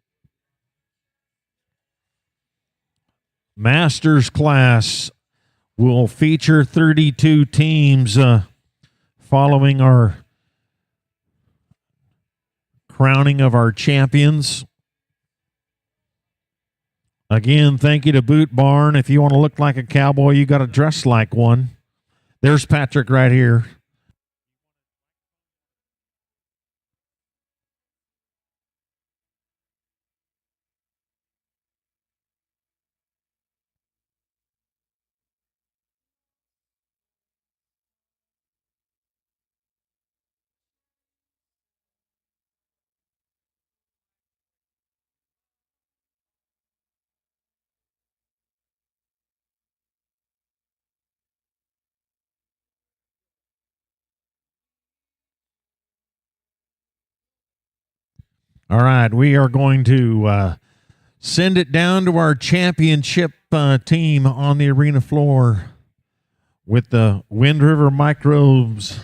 Masters class will feature 32 teams following our crowning of our champions. Again, thank you to Boot Barn. If you want to look like a cowboy, you got to dress like one. There's Patrick right here. All right, we are going to send it down to our championship team on the arena floor with the Wind River Microbes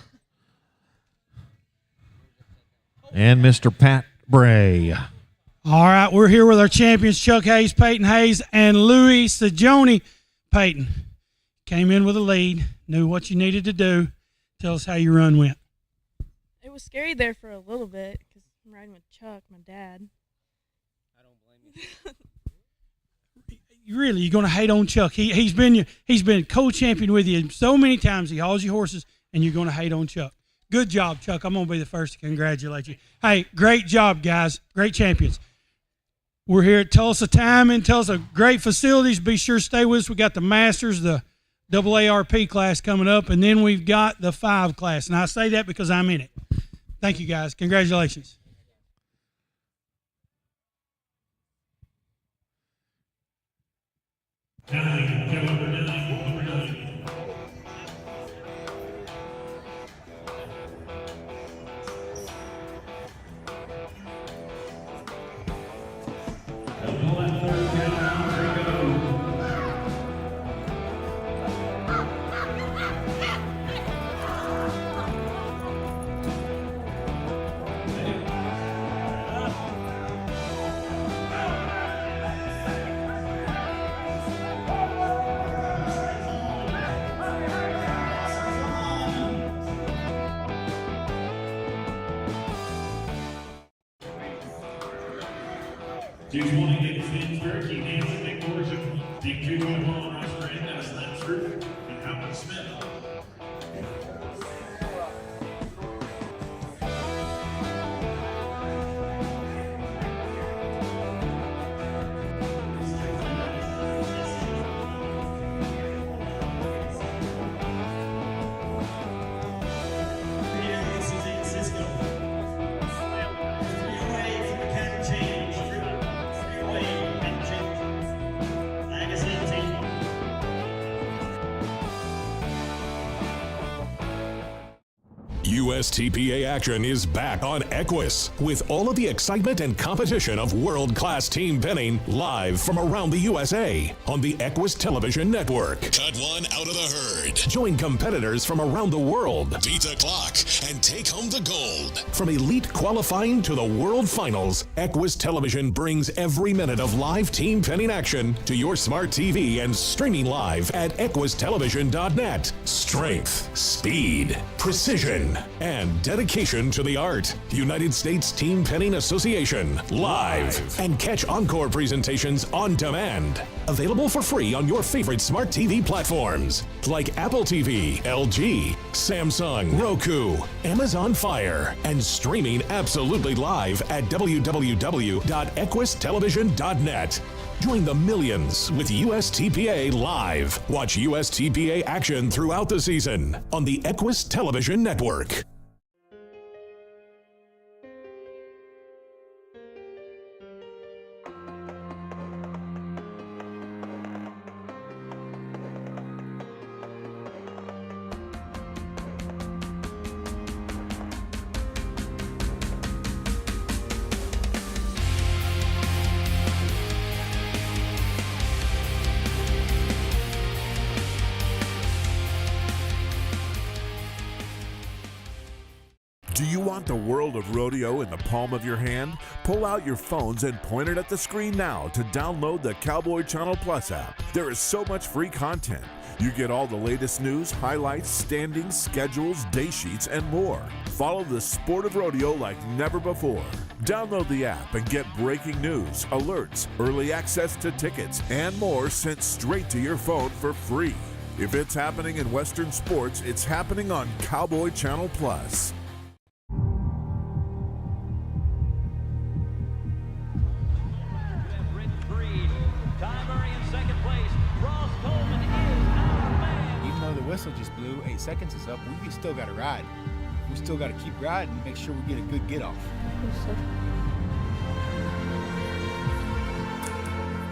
and Mr. Pat Bray. All right, we're here with our champions, Chuck Hayes, Peyton Hayes, and Louis Sajoni. Peyton came in with a lead, knew what you needed to do. Tell us how your run went. It was scary there for a little bit because I'm riding with Chuck, my dad. I don't blame you. Really, you're going to hate on Chuck. He's been co-champion with you so many times. He hauls you horses, and you're going to hate on Chuck. Good job, Chuck. I'm going to be the first to congratulate you. Hey, great job, guys. Great champions. We're here at Tulsa Time in Tulsa. Great facilities. Be sure to stay with us. We got the Masters, the AARP class coming up, and then we've got the 5 class. And I say that because I'm in it. Thank you, guys. Congratulations. Number 9. Two 20 Nick Finsbury, Keith Hansen, Nick Morrison, Dick 221, Ross Brand, Dennis Lansford, and Howard Smith. USTPA action is back on Equus with all of the excitement and competition of world-class team pinning live from around the USA on the Equus Television Network. Cut one out of the herd. Join competitors from around the world. Beat the clock and take home the gold. From elite qualifying to the world finals, Equus Television brings every minute of live team pinning action to your smart TV and streaming live at equustelevision.net. Strength, speed, precision, and dedication to the art. United States Team Pinning Association, live. And catch encore presentations on demand. Available for free on your favorite smart TV platforms like Apple TV, LG, Samsung, Roku, Amazon Fire, and streaming absolutely live at www.equustelevision.net. Join the millions with USTPA Live. Watch USTPA action throughout the season on the Equus Television Network. Do you want the world of rodeo in the palm of your hand? Pull out your phones and point it at the screen now to download the Cowboy Channel Plus app. There is so much free content. You get all the latest news, highlights, standings, schedules, day sheets, and more. Follow the sport of rodeo like never before. Download the app and get breaking news, alerts, early access to tickets, and more sent straight to your phone for free. If it's happening in Western sports, it's happening on Cowboy Channel Plus. Even though the whistle just blew, 8 seconds is up, we still got to ride. We still got to keep riding and make sure we get a good get off.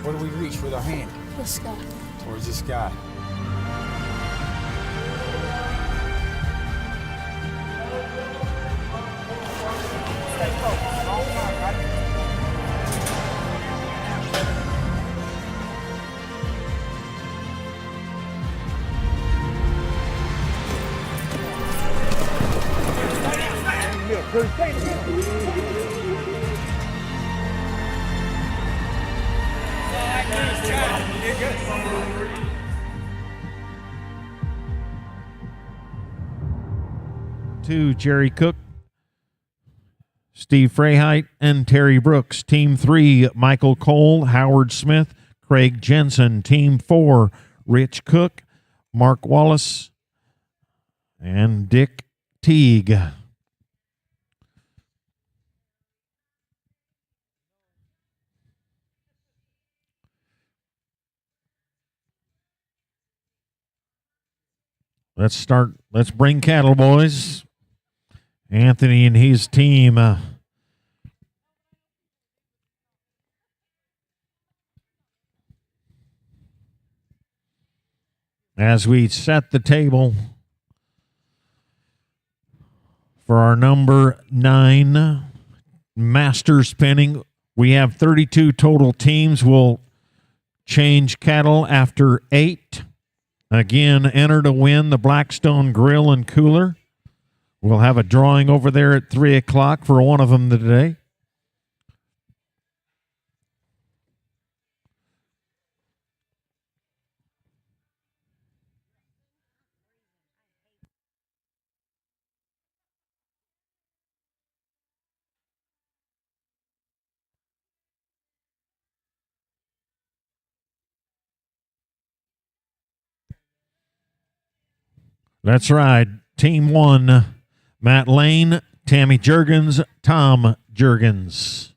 Where do we reach with our hand? The sky. Towards the sky. To Jerry Cook, Steve Freyheit, and Terry Brooks. Team 3, Michael Cole, Howard Smith, Craig Jensen. Team 4, Rich Cook, Mark Wallace, and Dick Teague. Let's bring cattle, boys. Anthony and his team as we set the table for our number 9 master spinning. We have 32 total teams. We'll change cattle after 8. Again, enter to win the Blackstone Grill and Cooler. We'll have a drawing over there at 3 o'clock for one of them today. That's right. Team 1, Matt Lane, Tammy Juergens, Tom Juergens.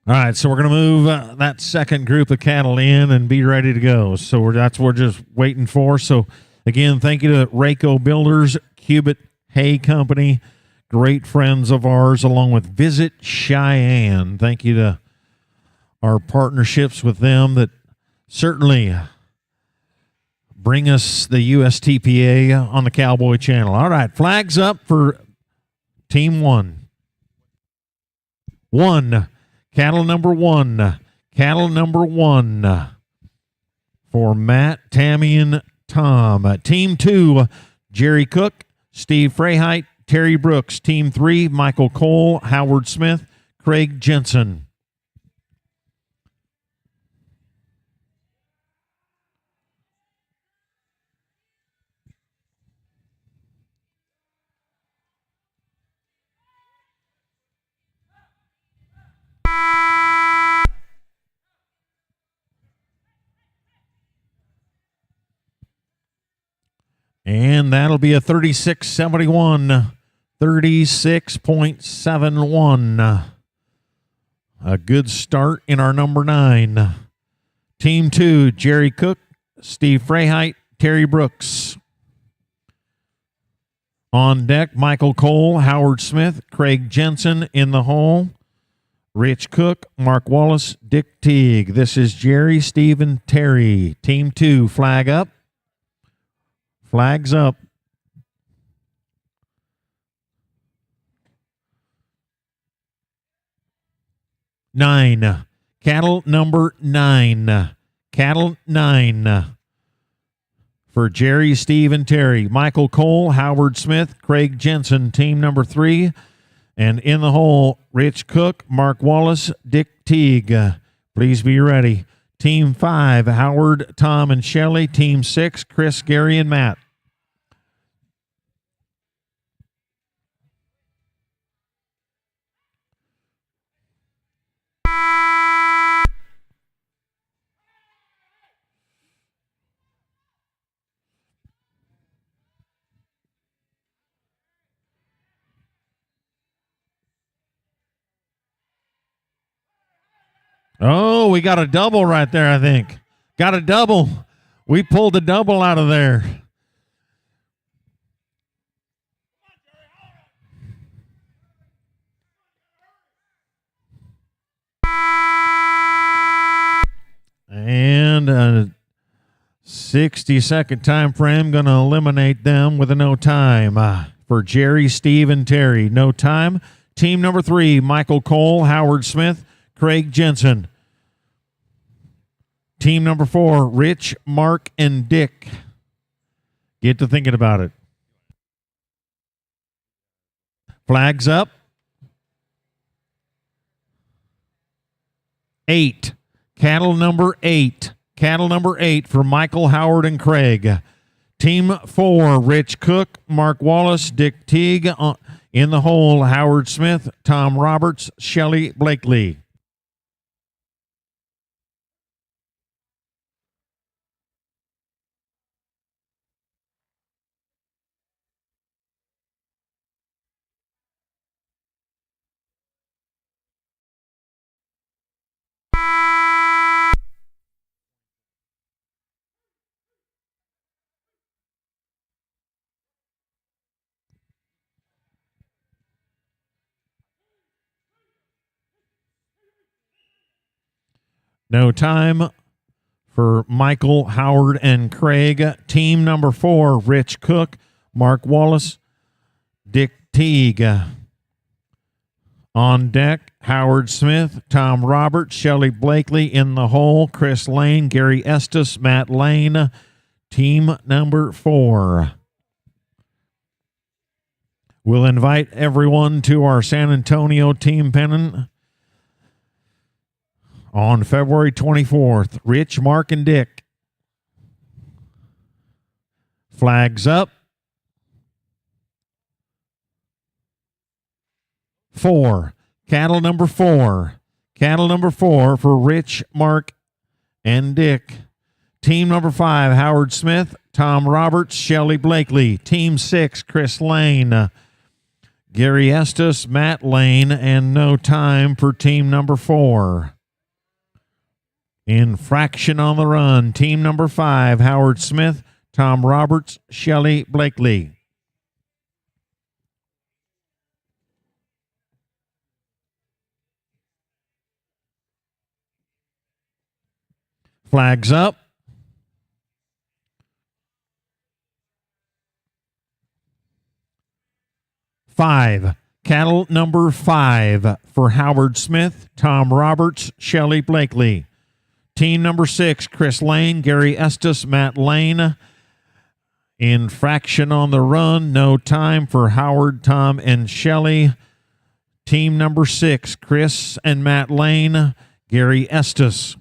All right, so we're going to move that second group of cattle in and be ready to go. So we're just waiting for. So again, thank you to Rayco Builders, Cubit Hay Company, great friends of ours, along with Visit Cheyenne. Thank you to our partnerships with them that certainly bring us the USTPA on the Cowboy Channel. All right, flags up for Team 1. 1. Cattle number 1. Cattle number 1 for Matt, Tammy, and Tom. Team 2, Jerry Cook, Steve Freyheit, Terry Brooks. Team 3, Michael Cole, Howard Smith, Craig Jensen. And that'll be a 36.71. 36.71. A good start in our number 9. Team 2, Jerry Cook, Steve Freyheit, Terry Brooks. On deck, Michael Cole, Howard Smith, Craig Jensen in the hole. Rich Cook, Mark Wallace, Dick Teague. This is Jerry, Steve, and Terry. Team 2, flag up. Flags up. Nine. Cattle number 9. Cattle 9. For Jerry, Steve, and Terry. Michael Cole, Howard Smith, Craig Jensen, team number 3. And in the hole, Rich Cook, Mark Wallace, Dick Teague. Please be ready. Team 5, Howard, Tom, and Shelley. Team 6, Chris, Gary, and Matt. Oh, we got a double right there, I think. Got a double. We pulled a double out of there. And a 60-second time frame. Going to eliminate them with a no time. For Jerry, Steve, and Terry. No time. Team number 3, Michael Cole, Howard Smith, Craig Jensen. Team number 4, Rich, Mark, and Dick. Get to thinking about it. Flags up. 8. Cattle number 8. Cattle number 8 for Michael, Howard, and Craig. Team 4, Rich Cook, Mark Wallace, Dick Teague. In the hole, Howard Smith, Tom Roberts, Shelley Blakely. No time for Michael, Howard, and Craig. Team number 4, Rich Cook, Mark Wallace, Dick Teague. On deck, Howard Smith, Tom Roberts, Shelley Blakely. In the hole, Chris Lane, Gary Estes, Matt Lane. Team number 4. We'll invite everyone to our San Antonio team pennant on February 24th. Rich, Mark, and Dick. Flags up. 4. Cattle number 4. Cattle number 4 for Rich, Mark, and Dick. Team number 5, Howard Smith, Tom Roberts, Shelley Blakely. Team 6, Chris Lane. Gary Estes, Matt Lane, and no time for team number 4. Infraction on the run, team number 5, Howard Smith, Tom Roberts, Shelley Blakely. Flags up. 5. Cattle number 5 for Howard Smith, Tom Roberts, Shelley Blakely. Team number 6, Chris Lane, Gary Estes, Matt Lane. Infraction on the run, no time for Howard, Tom, and Shelley. Team number 6, Chris and Matt Lane, Gary Estes.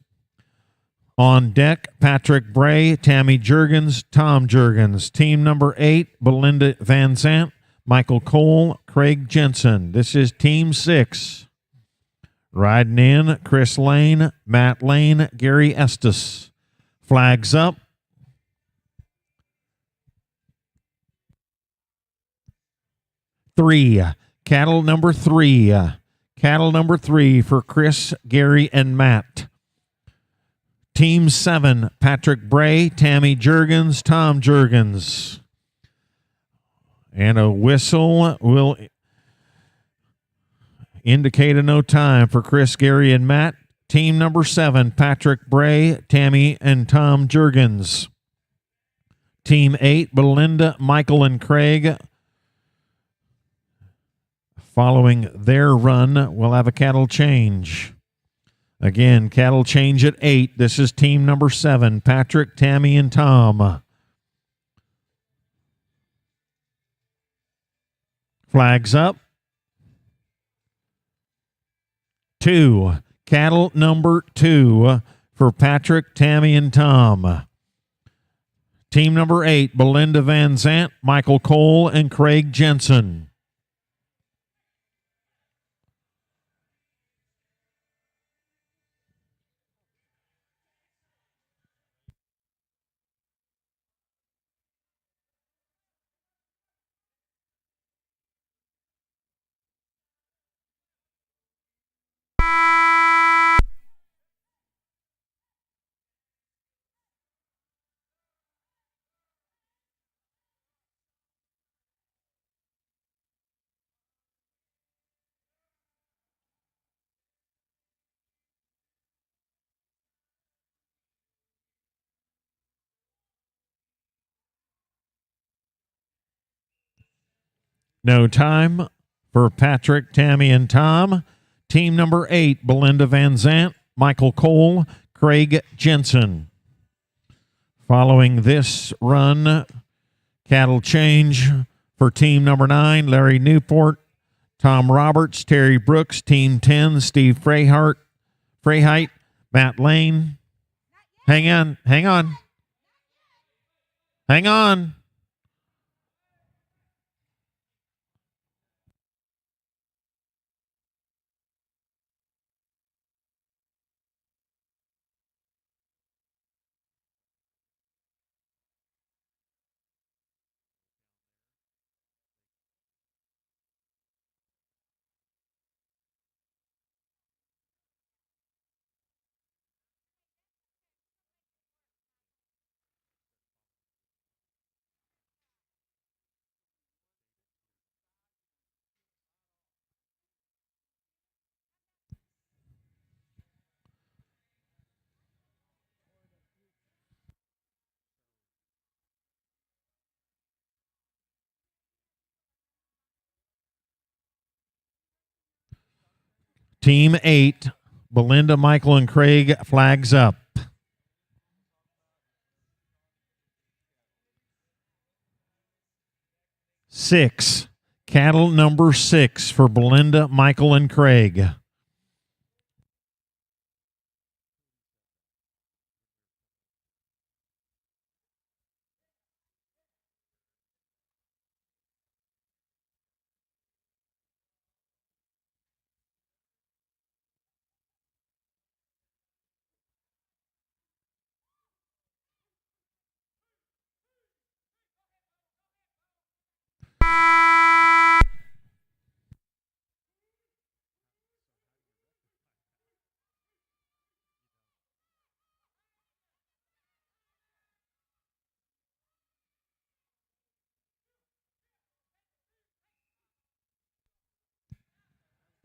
On deck, Patrick Bray, Tammy Jurgens, Tom Jurgens. Team number 8, Belinda Van Zant, Michael Cole, Craig Jensen. This is Team 6. Riding in, Chris Lane, Matt Lane, Gary Estes. Flags up. 3. Cattle number 3. Cattle number 3 for Chris, Gary, and Matt. Team 7, Patrick Bray, Tammy Jurgens, Tom Jurgens. And a whistle will indicate a no time for Chris, Gary, and Matt. Team number 7, Patrick Bray, Tammy, and Tom Jurgens. Team 8, Belinda, Michael, and Craig. Following their run, we'll have a cattle change. Again, cattle change at 8. This is team number 7, Patrick, Tammy, and Tom. Flags up. 2. Cattle number 2 for Patrick, Tammy, and Tom. Team number 8, Belinda Van Zant, Michael Cole, and Craig Jensen. No time for Patrick, Tammy, and Tom. Team number 8, Belinda Van Zant, Michael Cole, Craig Jensen. Following this run, cattle change for team number 9, Larry Newport, Tom Roberts, Terry Brooks. Team 10, Steve Freyheit, Matt Lane. Hang on. Team 8, Belinda, Michael, and Craig, flags up. 6, cattle number 6 for Belinda, Michael, and Craig.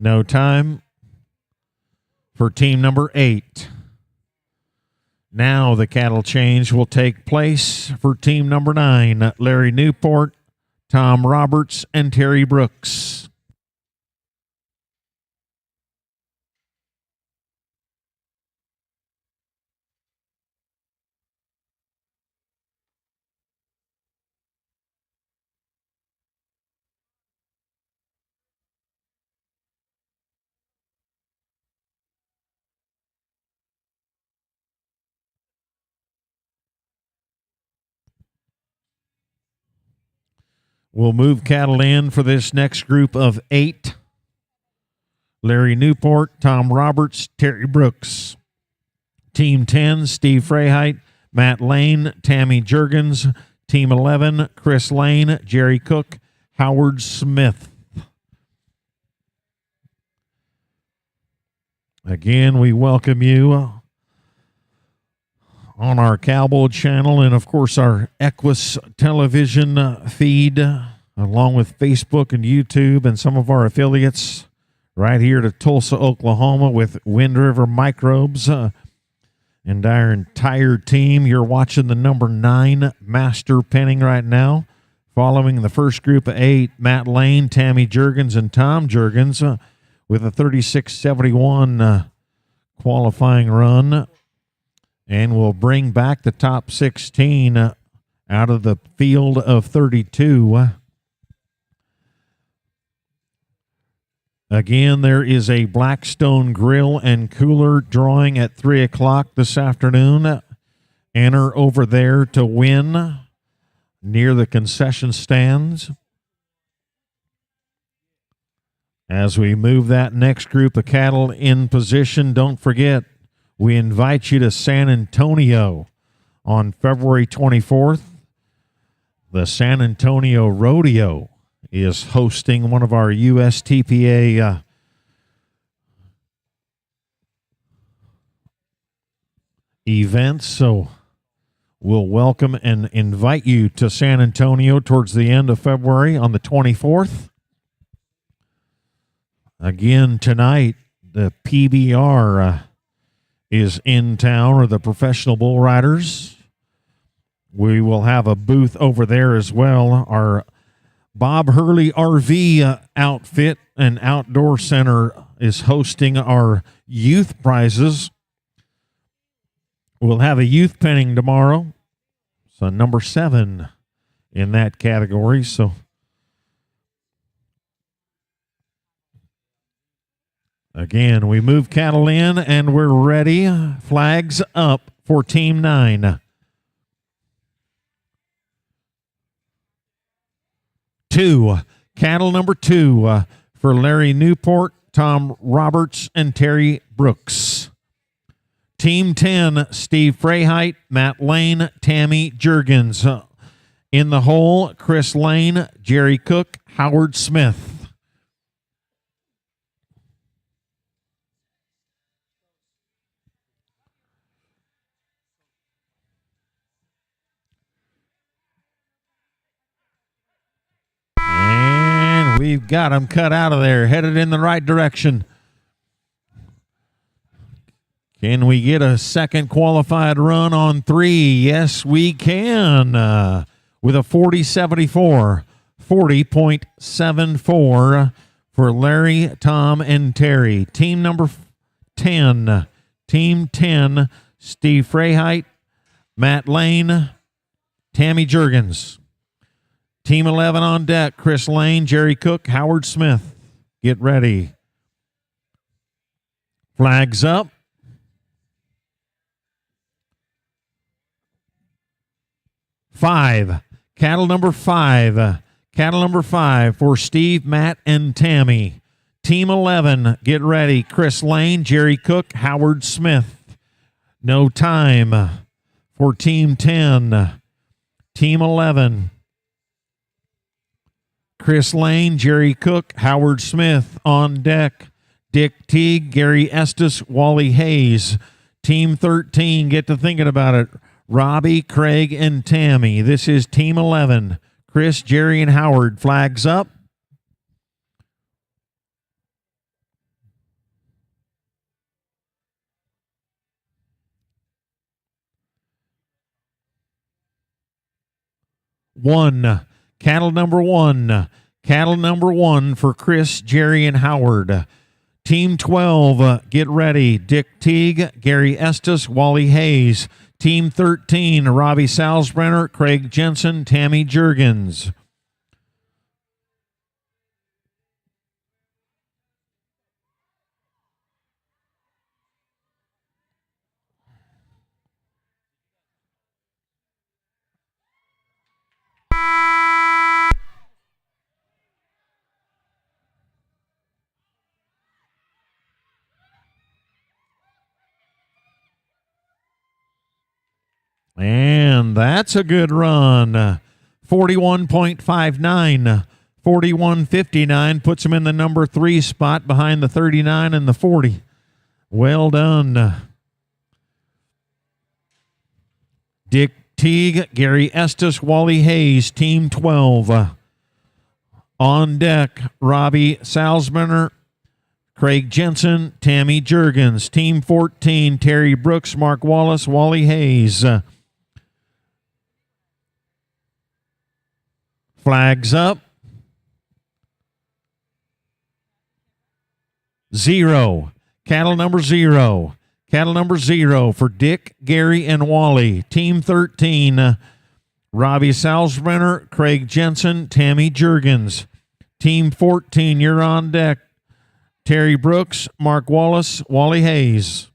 No time for team number 8. Now the cattle change will take place for team number 9, Larry Newport, Tom Roberts, and Terry Brooks. We'll move cattle in for this next group of 8. Larry Newport, Tom Roberts, Terry Brooks. Team 10, Steve Freyheit, Matt Lane, Tammy Juergens. Team 11, Chris Lane, Jerry Cook, Howard Smith. Again, we welcome you on our Cowboy channel and, of course, our Equus television feed, along with Facebook and YouTube and some of our affiliates right here to Tulsa, Oklahoma with Wind River Microbes and our entire team. You're watching the number 9 master penning right now. Following the first group of 8, Matt Lane, Tammy Juergens, and Tom Juergens with a 36.71 qualifying run. And we'll bring back the top 16 out of the field of 32. Again, there is a Blackstone Grill and Cooler drawing at 3 o'clock this afternoon. Enter over there to win near the concession stands. As we move that next group of cattle in position, don't forget, we invite you to San Antonio on February 24th. The San Antonio Rodeo is hosting one of our USTPA events. So we'll welcome and invite you to San Antonio towards the end of February on the 24th. Again, tonight, the PBR is in town, or the Professional Bull Riders. We will have a booth over there as well. Our Bob Hurley RV outfit and outdoor center is hosting our youth prizes. We'll have a youth penning tomorrow. So number 7 in that category. So again, we move cattle in and we're ready. Flags up for Team 9. 2, cattle number 2 for Larry Newport, Tom Roberts, and Terry Brooks. Team 10, Steve Freyheit, Matt Lane, Tammy Juergens. In the hole, Chris Lane, Jerry Cook, Howard Smith. And we've got them cut out of there, headed in the right direction. Can we get a second qualified run on 3? Yes, we can. With a 40.74, 40.74 for Larry, Tom, and Terry. Team number 10, Team 10, Steve Freyheit, Matt Lane, Tammy Juergens. Team 11 on deck, Chris Lane, Jerry Cook, Howard Smith. Get ready. Flags up. 5, cattle number 5. Cattle number 5 for Steve, Matt, and Tammy. Team 11, get ready. Chris Lane, Jerry Cook, Howard Smith. No time for Team 10. Team 11. Chris Lane, Jerry Cook, Howard Smith on deck. Dick Teague, Gary Estes, Wally Hayes. Team 13, get to thinking about it. Robbie, Craig, and Tammy. This is Team 11. Chris, Jerry, and Howard. Flags up. 1. Cattle number 1. Cattle number 1 for Chris, Jerry, and Howard. Team 12, get ready. Dick Teague, Gary Estes, Wally Hayes. Team 13, Robbie Salzbrenner, Craig Jensen, Tammy Jurgens. And that's a good run. 41.59. 41.59 puts him in the number 3 spot behind the 39 and the 40. Well done. Dick Teague, Gary Estes, Wally Hayes, Team 12. On deck, Robbie Salzbrenner, Craig Jensen, Tammy Jurgens. Team 14, Terry Brooks, Mark Wallace, Wally Hayes. Flags up. 0. Cattle number 0. Cattle number 0 for Dick, Gary, and Wally. Team 13, Robbie Salzbrenner, Craig Jensen, Tammy Jurgens. Team 14, you're on deck. Terry Brooks, Mark Wallace, Wally Hayes.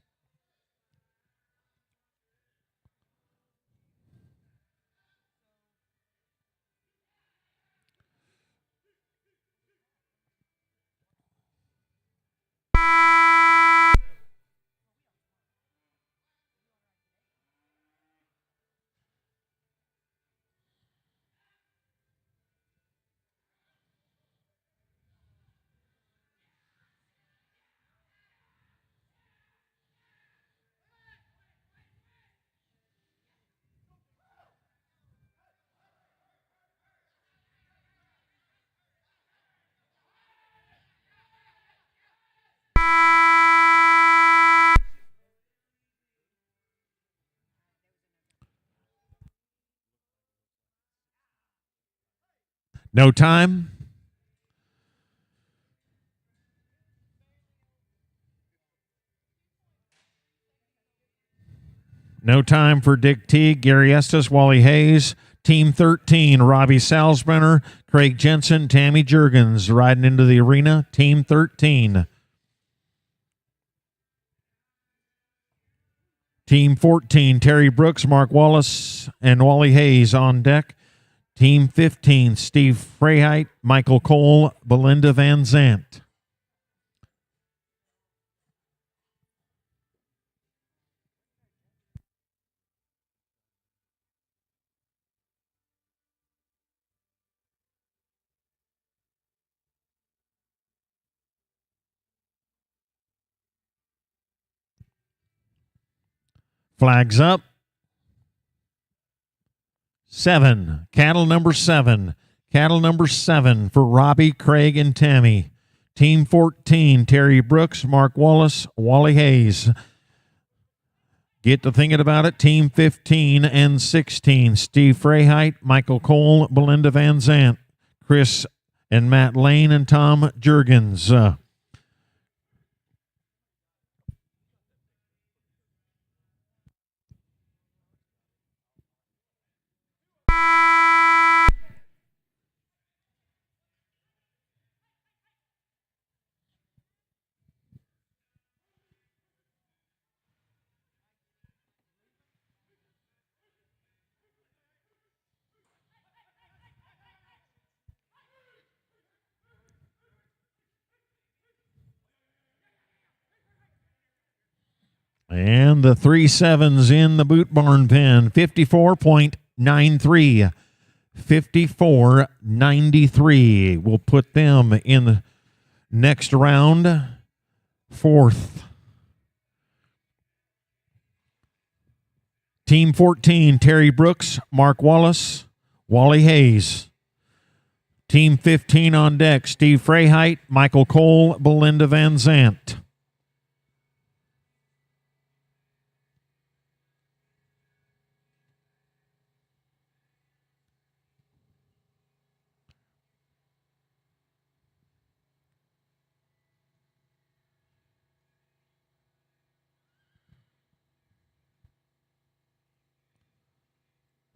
No time. No time for Dick Teague, Gary Estes, Wally Hayes. Team 13, Robbie Salzbrenner, Craig Jensen, Tammy Jurgens riding into the arena. Team 13. Team 14, Terry Brooks, Mark Wallace, and Wally Hayes on deck. Team 15, Steve Freyheit, Michael Cole, Belinda Van Zant. Flags up. 7. Cattle number 7. Cattle number 7 for Robbie, Craig, and Tammy. Team 14, Terry Brooks, Mark Wallace, Wally Hayes. Get to thinking about it. Team 15 and 16, Steve Freyheit, Michael Cole, Belinda Van Zant, Chris and Matt Lane, and Tom Jurgens. And the 3 7s in the boot barn pen, 54.93. 54.93. We'll put them in the next round. 4th. Team 14, Terry Brooks, Mark Wallace, Wally Hayes. Team 15 on deck, Steve Freyheit, Michael Cole, Belinda Van Zant.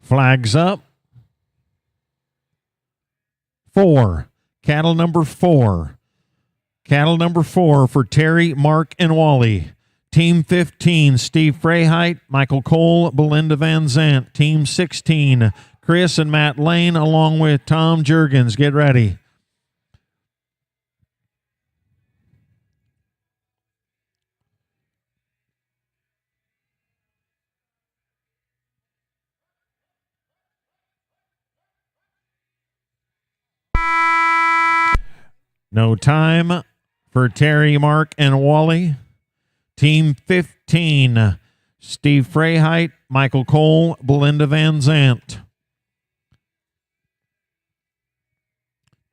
Flags up. 4. Cattle number 4. Cattle number 4 for Terry, Mark, and Wally. Team 15, Steve Freyheit, Michael Cole, Belinda Van Zant. Team 16, Chris and Matt Lane, along with Tom Jurgens. Get ready. No time for Terry, Mark, and Wally. Team 15, Steve Freyheit, Michael Cole, Belinda Van Zant.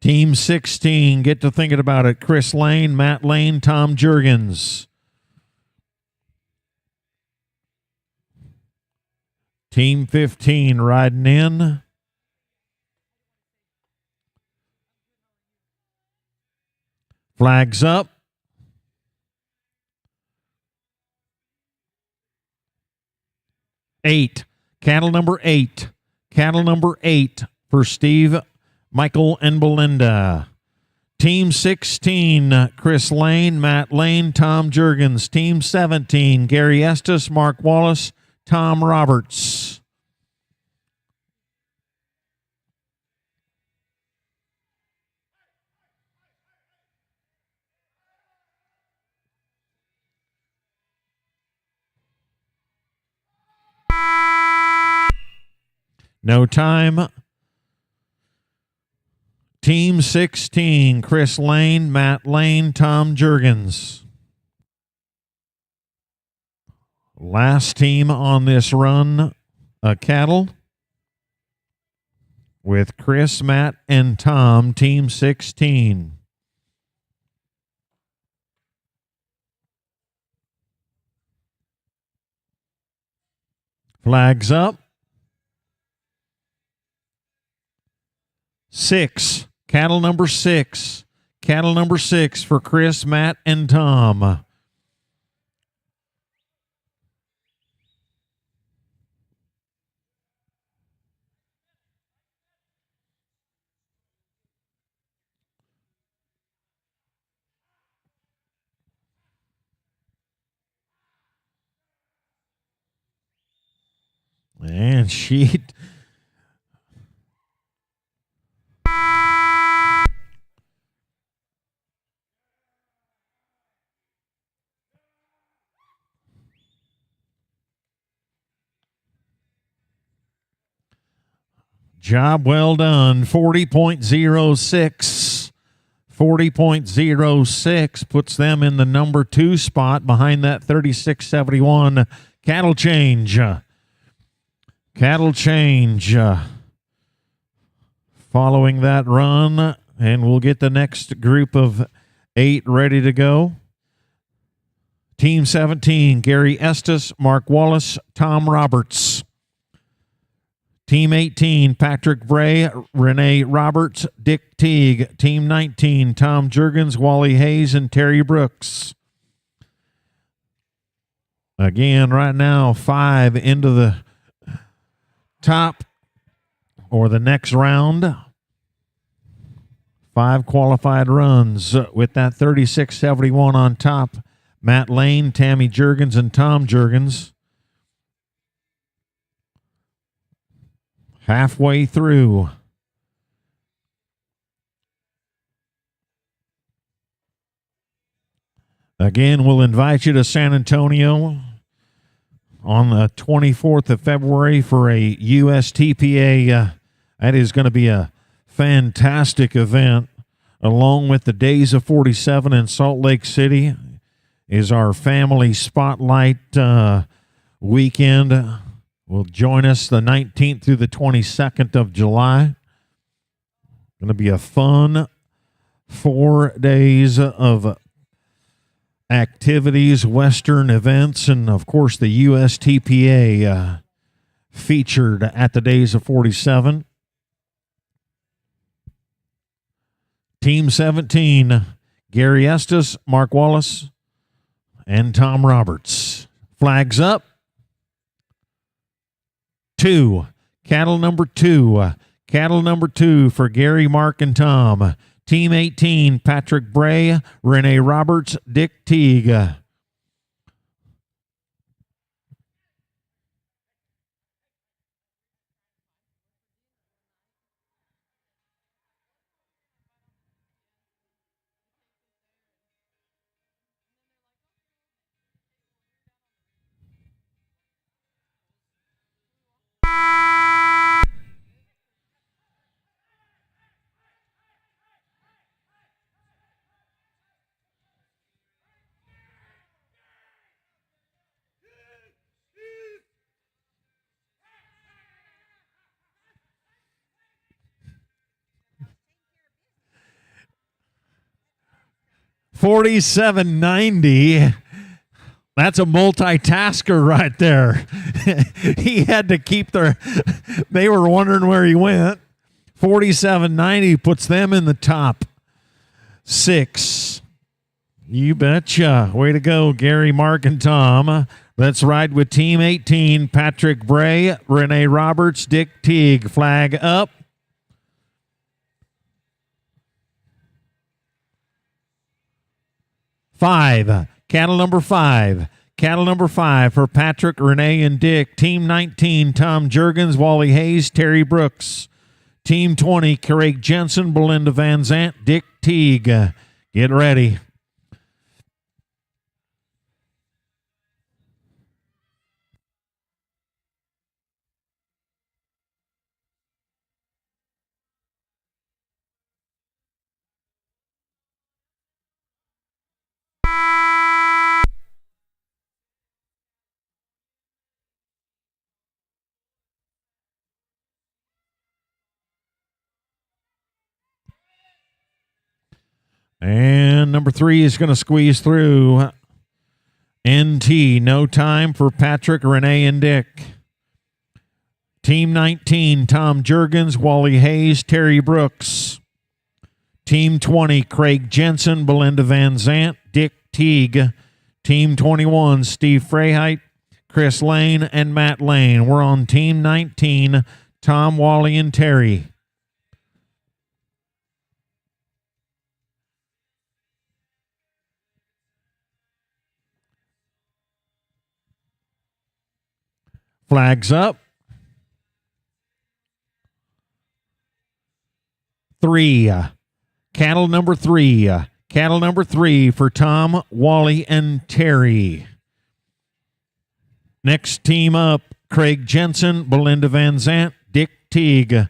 Team 16, get to thinking about it. Chris Lane, Matt Lane, Tom Jurgens. Team 15 riding in. Flags up. 8. Cattle number 8. Cattle number 8 for Steve, Michael, and Belinda. Team 16, Chris Lane, Matt Lane, Tom Jurgens. Team 17, Gary Estes, Mark Wallace, Tom Roberts. No time. Team 16, Chris Lane, Matt Lane, Tom Jurgens. Last team on this run, cattle, with Chris, Matt, and Tom, Team 16. Flags up. 6. Cattle number 6. Cattle number 6 for Chris, Matt, and Tom. And she... Job well done. 40.06. 40.06 puts them in the number 2 spot behind that 36.71 cattle change. Cattle change. Following that run, and we'll get the next group of 8 ready to go. Team 17, Gary Estes, Mark Wallace, Tom Roberts. Team 18, Patrick Bray, Renee Roberts, Dick Teague. Team 19, Tom Jurgens, Wally Hayes, and Terry Brooks. Again, right now, 5 into the top or the next round. 5 qualified runs with that 36.71 on top. Matt Lane, Tammy Jurgens, and Tom Jurgens. Halfway through. Again, we'll invite you to San Antonio on the 24th of February for a USTPA. That is going to be a fantastic event. Along with the Days of 47 in Salt Lake City is our family spotlight weekend. Will join us the 19th through the 22nd of July. Going to be a fun 4 days of activities, Western events, and, of course, the USTPA featured at the Days of 47. Team 17, Gary Estes, Mark Wallace, and Tom Roberts. Flags up. 2. Cattle number 2. Cattle number 2 for Gary, Mark, and Tom. Team 18, Patrick Bray, Renee Roberts, Dick Teague. $47.90. That's a multitasker right there. He had to keep they were wondering where he went. $47.90 puts them in the top 6. You betcha. Way to go, Gary, Mark, and Tom. Let's ride with Team 18, Patrick Bray, Renee Roberts, Dick Teague. Flag up. Five. Cattle number 5. Cattle number 5 for Patrick, Renee, and Dick. Team 19, Tom Jurgens, Wally Hayes, Terry Brooks. Team 20, Craig Jensen, Belinda Van Zant, Dick Teague. Get ready. And number 3 is going to squeeze through. NT, no time for Patrick, Renee, and Dick. Team 19, Tom Jurgens, Wally Hayes, Terry Brooks. Team 20, Craig Jensen, Belinda Van Zant, Dick Teague. Team 21, Steve Freyheit, Chris Lane, and Matt Lane. We're on Team 19, Tom, Wally, and Terry. Flags up. 3. Cattle number 3. Cattle number 3 for Tom, Wally, and Terry. Next team up, Craig Jensen, Belinda Van Zant, Dick Teague.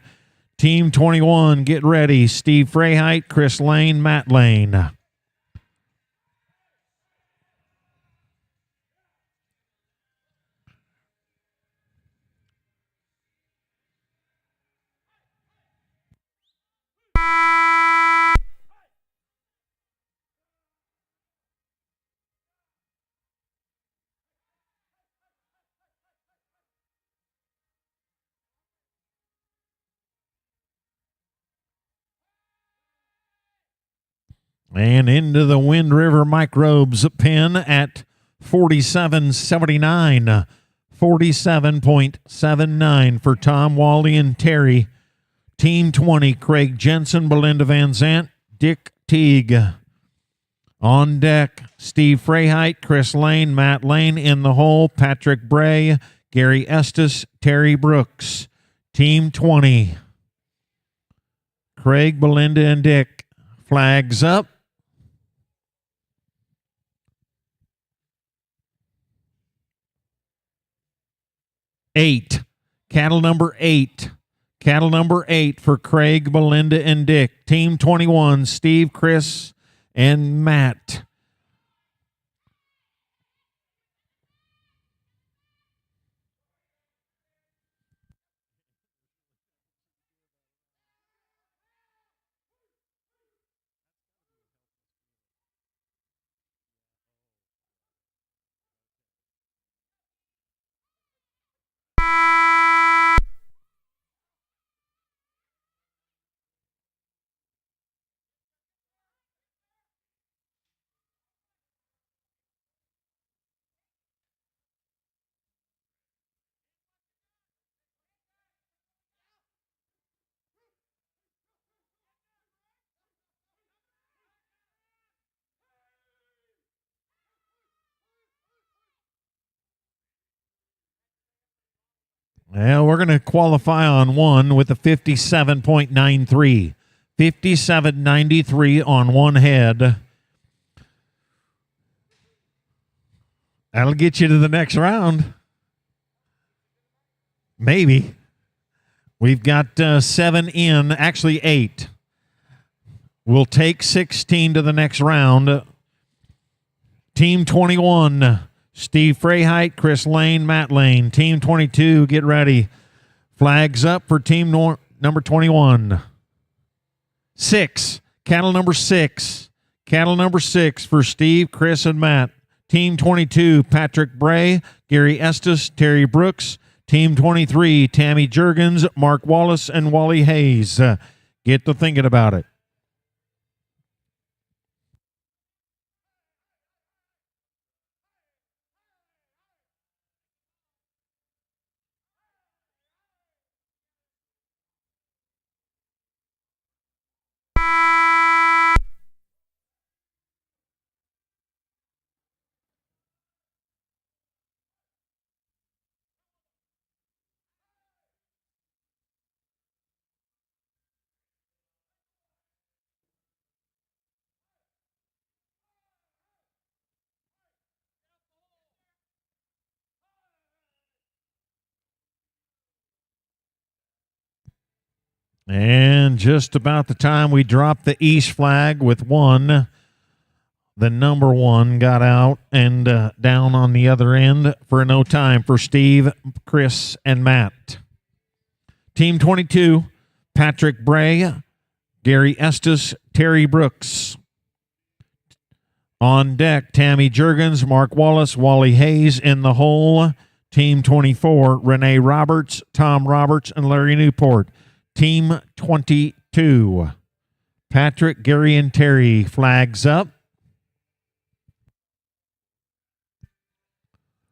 Team 21, get ready. Steve Freyheit, Chris Lane, Matt Lane. And into the Wind River Microbes pen at 47.79. 47.79 for Tom, Wally, and Terry. Team 20, Craig Jensen, Belinda Van Zant, Dick Teague. On deck, Steve Freyheit, Chris Lane, Matt Lane. In the hole, Patrick Bray, Gary Estes, Terry Brooks. Team 20, Craig, Belinda, and Dick. Flags up. 8. Cattle number 8. Cattle number 8 for Craig, Belinda, and Dick. Team 21, Steve, Chris, and Matt. Well, we're going to qualify on one with a 57.93. 57.93 on one head. That'll get you to the next round. Maybe. We've got 7 in, actually 8. We'll take 16 to the next round. Team 21, Steve Freyheit, Chris Lane, Matt Lane. Team 22, get ready. Flags up for team number 21. 6, cattle number 6. Cattle number 6 for Steve, Chris, and Matt. Team 22, Patrick Bray, Gary Estes, Terry Brooks. Team 23, Tammy Jurgens, Mark Wallace, and Wally Hayes. Get to thinking about it. And just about the time we dropped the East flag with 1, the number 1 got out and down on the other end for no time for Steve, Chris, and Matt. Team 22, Patrick Bray, Gary Estes, Terry Brooks. On deck, Tammy Jurgens, Mark Wallace, Wally Hayes in the hole. Team 24, Renee Roberts, Tom Roberts, and Larry Newport. Team 22, Patrick, Gary, and Terry. Flags up.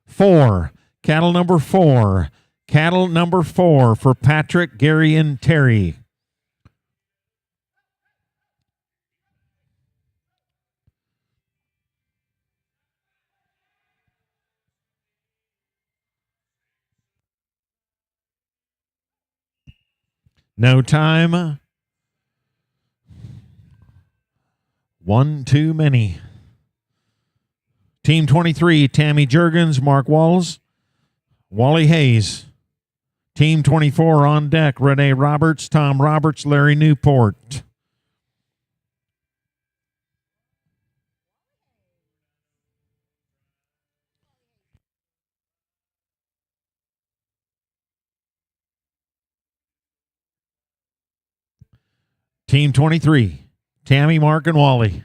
4, cattle number 4. Cattle number 4 for Patrick, Gary, and Terry. No time. 1 too many. Team 23, Tammy Jurgens, Mark Walls, Wally Hayes. Team 24 on deck, Renee Roberts, Tom Roberts, Larry Newport. Team 23, Tammy, Mark, and Wally.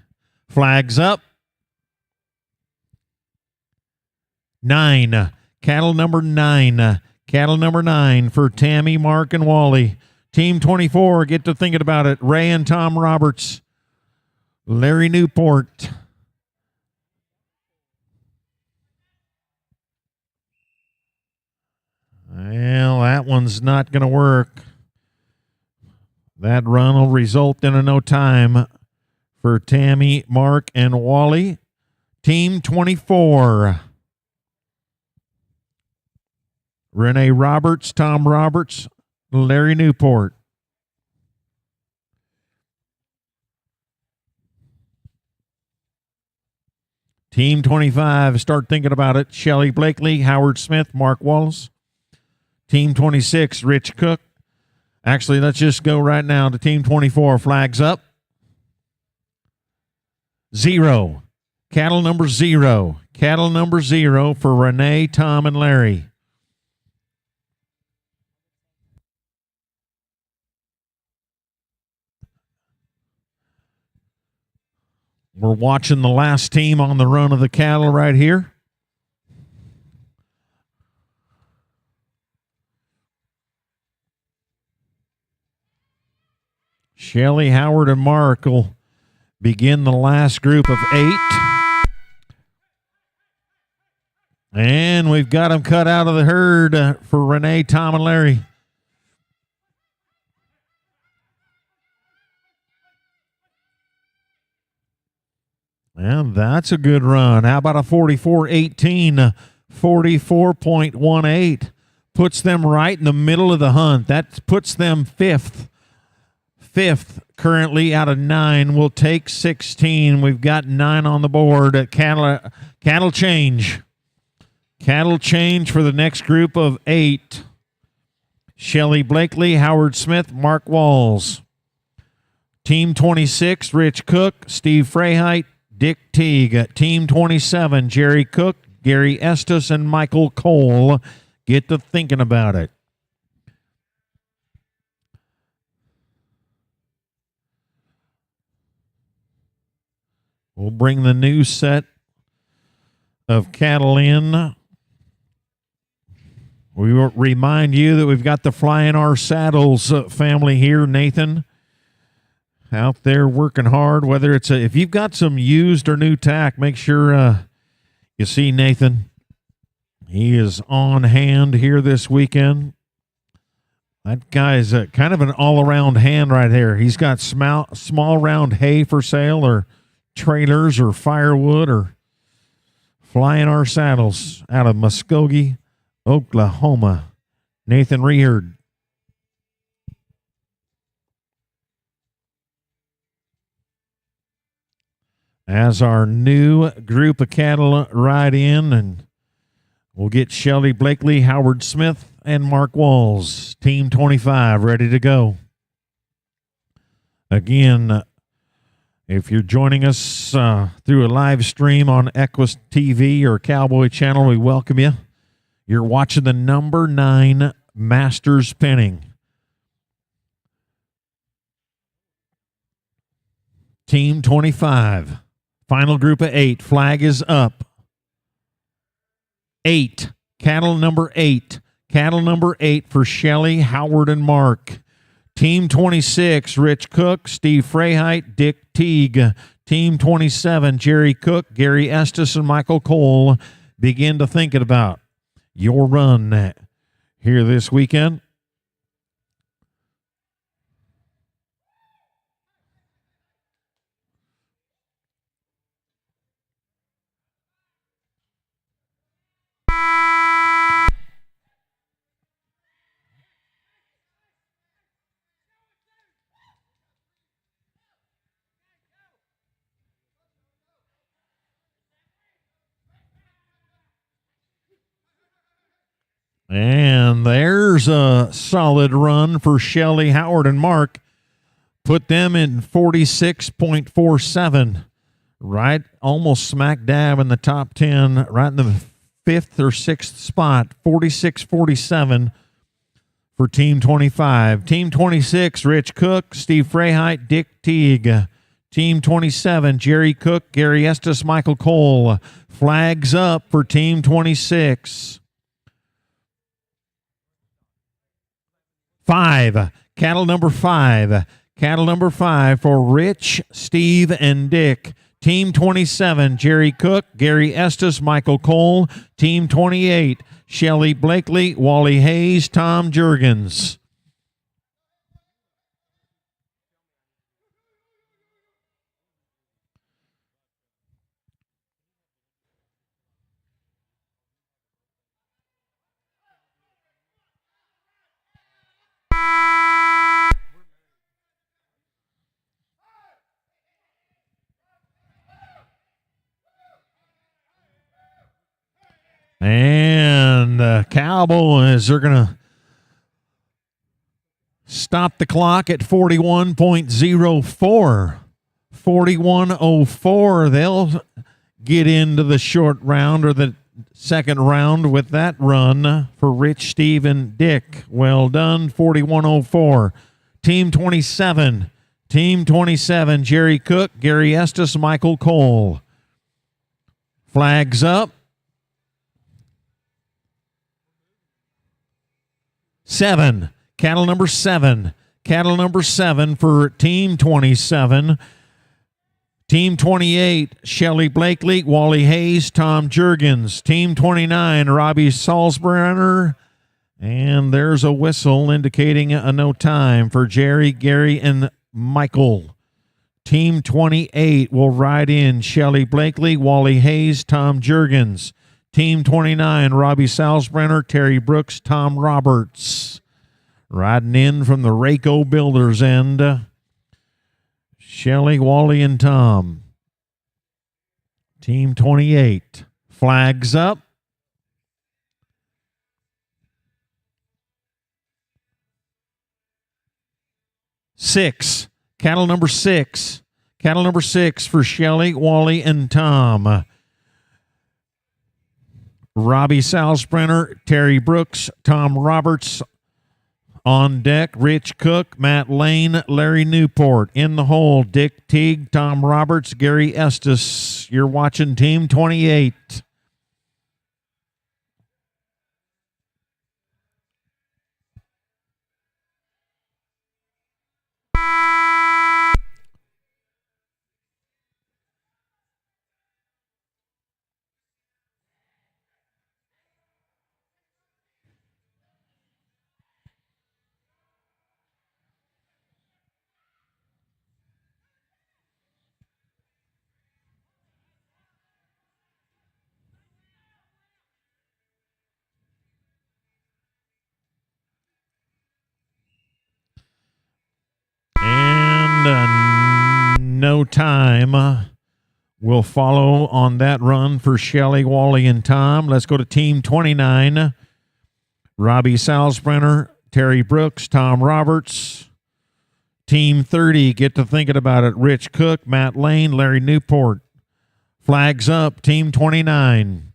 Flags up. 9, cattle number 9. Cattle number 9 for Tammy, Mark, and Wally. Team 24, get to thinking about it. Ray and Tom Roberts. Larry Newport. Well, that one's not going to work. That run will result in a no time for Tammy, Mark, and Wally. Team 24. Renee Roberts, Tom Roberts, Larry Newport. Team 25, start thinking about it. Shelly Blakely, Howard Smith, Mark Wallace. Team 26, Rich Cook. Actually, let's just go right now to Team 24. Flags up. 0. Cattle number 0. Cattle number 0 for Renee, Tom, and Larry. We're watching the last team on the run of the cattle right here. Shelley, Howard, and Mark will begin the last group of 8. And we've got them cut out of the herd for Renee, Tom, and Larry. And that's a good run. How about a 44.18, 44.18? puts them right in the middle of the hunt. That puts them fifth currently out of 9. We'll take 16. We've got 9 on the board at cattle change. Cattle change for the next group of 8. Shelly Blakely, Howard Smith, Mark Walls. Team 26, Rich Cook, Steve Freyheit, Dick Teague. Team 27, Jerry Cook, Gary Estes, and Michael Cole. Get to thinking about it. We'll bring the new set of cattle in. We will remind you that we've got the Fly in Our Saddles family here, Nathan, out there working hard. Whether it's if you've got some used or new tack, make sure you see Nathan. He is on hand here this weekend. That guy's kind of an all-around hand right there. He's got small round hay for sale, or trailers, or firewood, or Fly in Our Saddles out of Muskogee, Oklahoma. Nathan Reard. As our new group of cattle ride in, and we'll get Shelly Blakely, Howard Smith, and Mark Walls. Team 25 ready to go. Again, if you're joining us through a live stream on Equus TV or Cowboy Channel, we welcome you. You're watching the number 9 Masters Penning. Team 25. Final group of 8. Flag is up. 8. Cattle number 8. Cattle number 8 for Shelly, Howard, and Mark. Team 26, Rich Cook, Steve Freyheit, Dick Teague. Team 27, Jerry Cook, Gary Estes, and Michael Cole. Begin to thinking about your run here this weekend. And there's a solid run for Shelly, Howard, and Mark. Put them in 46.47. Right, almost smack dab in the top 10, right in the 5th or 6th spot. 46.47 for Team 25. Team 26, Rich Cook, Steve Freyheit, Dick Teague. Team 27, Jerry Cook, Gary Estes, Michael Cole. Flags up for Team 26. 5. Cattle number 5. Cattle number 5 for Rich, Steve, and Dick. Team 27, Jerry Cook, Gary Estes, Michael Cole. Team 28, Shelly Blakely, Wally Hayes, Tom Jurgens. And the Cowboys are going to stop the clock at 41.04. 41.04. They'll get into the short round or the second round with that run for Rich, Steve, and Dick. Well done. 41.04. Team 27. Team 27, Jerry Cook, Gary Estes, Michael Cole. Flags up. 7. Cattle number 7. Cattle number 7 for Team 27. Team 28, Shelly Blakely, Wally Hayes, Tom Jurgens. Team 29, Robbie Salzbrenner. And there's a whistle indicating a no time for Jerry, Gary, and Michael. Team 28 will ride in Shelly Blakely, Wally Hayes, Tom Jurgens. Team 29, Robbie Salzbrenner, Terry Brooks, Tom Roberts. Riding in from the Rayco Builders end, Shelly, Wally, and Tom. Team 28, flags up. Cattle number six for Shelly, Wally, and Tom. Robbie Salzbrenner, Terry Brooks, Tom Roberts on deck. Rich Cook, Matt Lane, Larry Newport. In the hole, Dick Teague, Tom Roberts, Gary Estes. You're watching Team 28. And no time will follow on that run for Shelly, Wally, and Tom. Let's go to Team 29. Robbie Salzbrenner, Terry Brooks, Tom Roberts. Team 30, get to thinking about it. Rich Cook, Matt Lane, Larry Newport. Flags up, Team 29.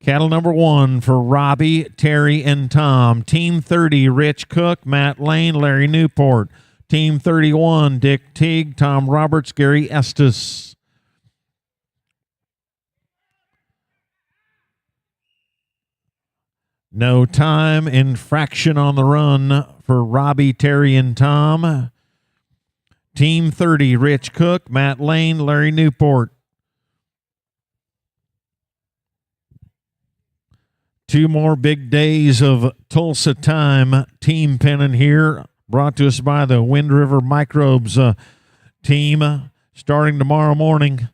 Cattle number one for Robbie, Terry, and Tom. Team 30, Rich Cook, Matt Lane, Larry Newport. Team 31, Dick Teague, Tom Roberts, Gary Estes. No time, infraction on the run for Robbie, Terry, and Tom. Team 30, Rich Cook, Matt Lane, Larry Newport. Two more big days of Tulsa time team penning here, brought to us by the Wind River Microbes team, starting tomorrow morning.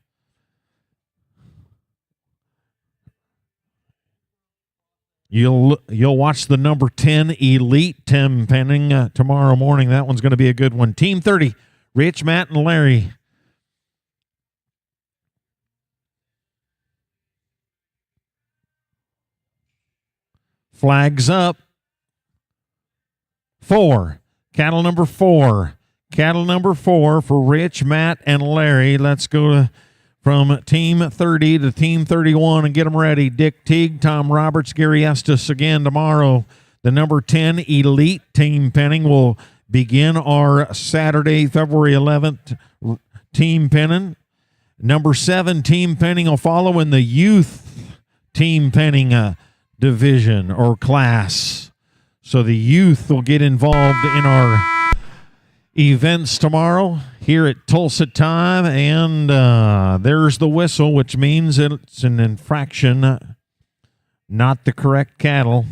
You'll watch the number 10 Elite team penning tomorrow morning. That one's going to be a good one. Team 30, Rich, Matt, and Larry. Flags up. Cattle number four for Rich, Matt, and Larry. Let's go from Team 30 to Team 31 and get them ready. Dick Teague, Tom Roberts, Gary Estes again tomorrow. The number 10 Elite team penning will begin our Saturday, February 11th team penning. Number 7 team penning will follow in the youth team penning division or class. So the youth will get involved in our events tomorrow here at Tulsa time. And there's the whistle, which means it's an infraction, not the correct cattle.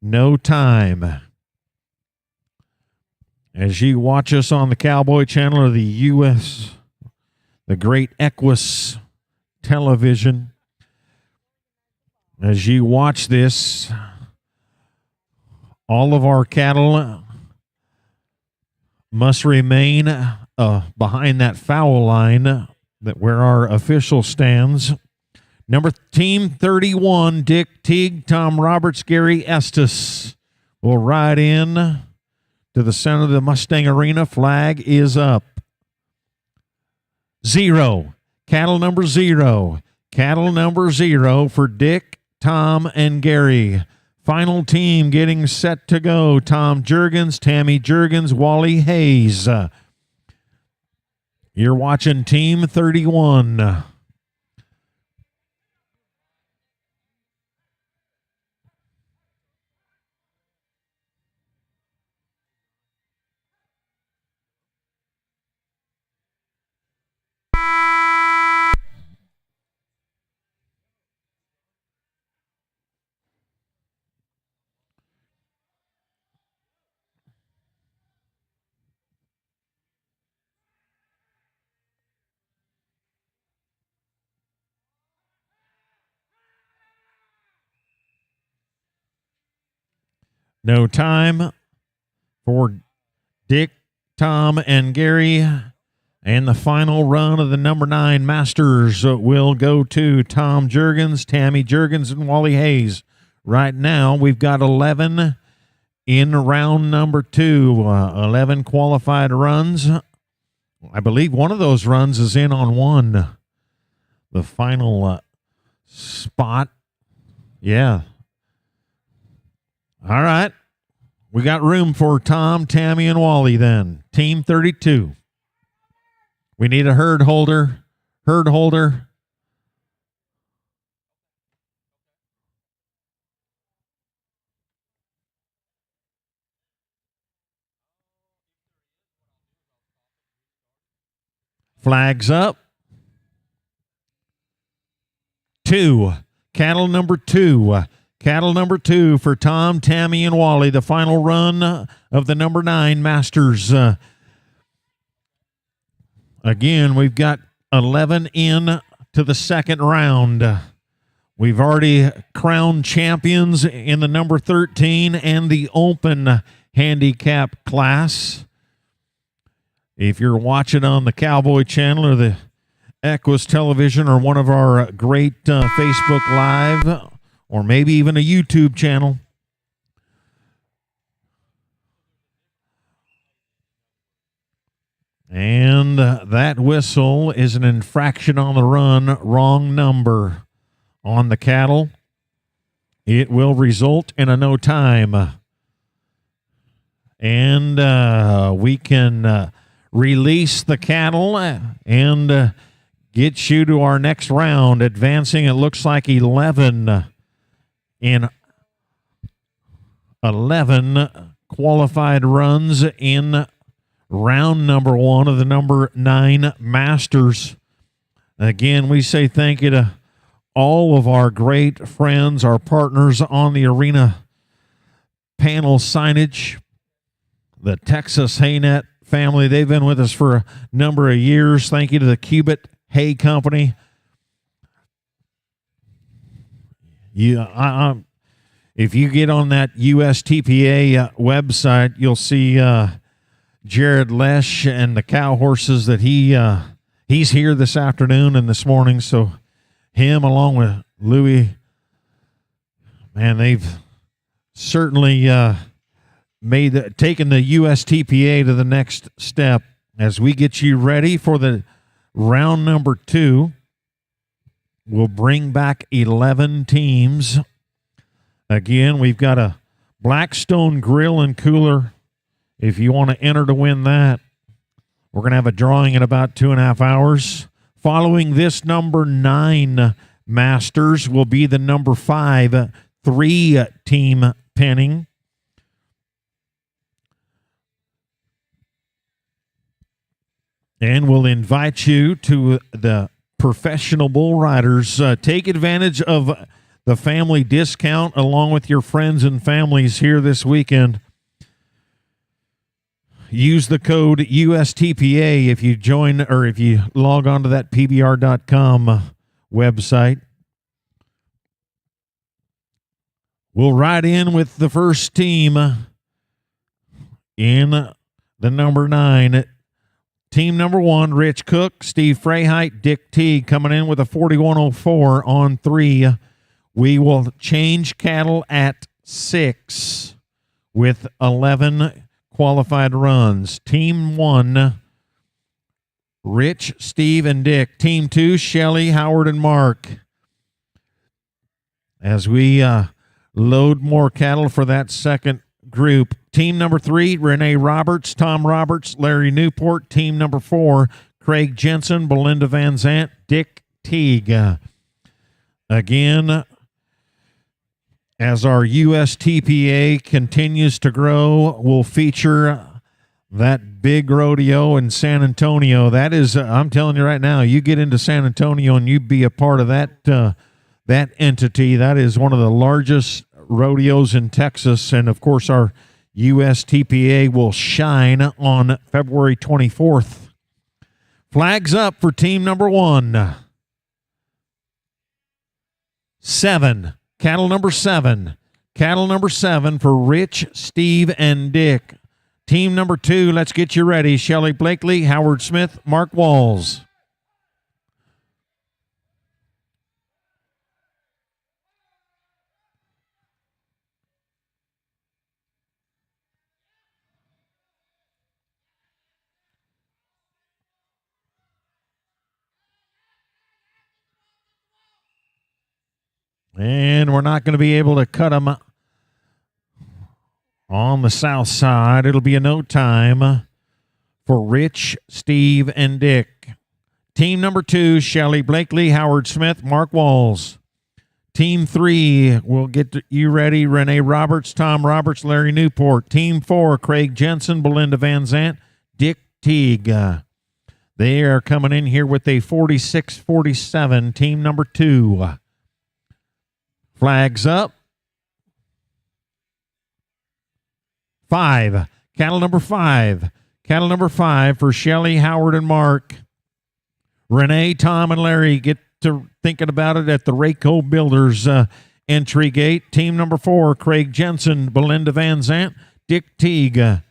No time. As you watch us on the Cowboy Channel or the great Equus television, as you watch this, all of our cattle must remain behind that foul line that where our official stands. Team 31, Dick Teague, Tom Roberts, Gary Estes will ride in to the center of the Mustang Arena. Flag is up. 0. Cattle number 0 for Dick, Tom, and Gary. Final team getting set to go. Tom Juergens, Tammy Juergens, Wally Hayes. You're watching Team 31. No time for Dick, Tom, and Gary. And the final run of the number 9 Masters will go to Tom Juergens, Tammy Juergens, and Wally Hayes. Right now, we've got 11 in round number 2, 11 qualified runs. I believe one of those runs is in on one. The final spot. Yeah. All right. We got room for Tom, Tammy, and Wally then. Team 32. We need a herd holder. Herd holder. Flags up. 2. Cattle number 2. Cattle number 2 for Tom, Tammy, and Wally. The final run of the number 9 Masters. Again, we've got 11 in to the second round. We've already crowned champions in the number 13 and the open handicap class. If you're watching on the Cowboy Channel or the Equus Television or one of our great Facebook Live or maybe even a YouTube channel, and that whistle is an infraction on the run, wrong number on the cattle. It will result in a no time. And we can release the cattle and get you to our next round. Advancing, it looks like 11 in 11 qualified runs in round number 1 of the number 9 Masters. Again, we say thank you to all of our great friends, our partners on the arena panel signage, the Texas Haynet family. They've been with us for a number of years. Thank you to the Cubit Hay Company. If you get on that USTPA website, you'll see Jared Lesh and the cow horses that he's here this afternoon and this morning. So him along with Louis, man, they've certainly taken the USTPA to the next step as we get you ready for the round number 2. We'll bring back 11 teams. Again, we've got a Blackstone grill and cooler. If you want to enter to win that, we're going to have a drawing in about 2.5 hours. Following this number 9 Masters will be the number 5 3-team penning. And we'll invite you to the professional bull riders. Take advantage of the family discount along with your friends and families here this weekend. Use the code USTPA if you join or if you log on to that PBR.com website. We'll ride in with the first team in the number 9. Team number 1, Rich Cook, Steve Freyheit, Dick Teague coming in with a 4104 on 3. We will change cattle at 6 with 11 qualified runs. Team 1, Rich, Steve, and Dick. Team 2, Shelley, Howard, and Mark. As we load more cattle for that second group. Team number 3, Renee Roberts, Tom Roberts, Larry Newport. Team number 4, Craig Jensen, Belinda Van Zant, Dick Teague. Again, as our USTPA continues to grow, we'll feature that big rodeo in San Antonio. That is, I'm telling you right now, you get into San Antonio and you be a part of that entity. That is one of the largest rodeos in Texas. And, of course, our USTPA will shine on February 24th. Flags up for team number 1. 7. Cattle number 7. Cattle number 7 for Rich, Steve, and Dick. Team number 2, let's get you ready. Shelley Blakely, Howard Smith, Mark Walls. And we're not going to be able to cut them on the south side. It'll be a no time for Rich, Steve, and Dick. Team number 2, Shelley Blakely, Howard Smith, Mark Walls. Team 3, we'll get you ready. Renee Roberts, Tom Roberts, Larry Newport. Team 4, Craig Jensen, Belinda Van Zant, Dick Teague. They are coming in here with a 46-47. Team number 2. Flags up. 5. Cattle number 5. Cattle number 5 for Shelley, Howard, and Mark. Renee, Tom, and Larry get to thinking about it at the Rayco Builders entry gate. Team number 4, Craig Jensen, Belinda Van Zant, Dick Teague.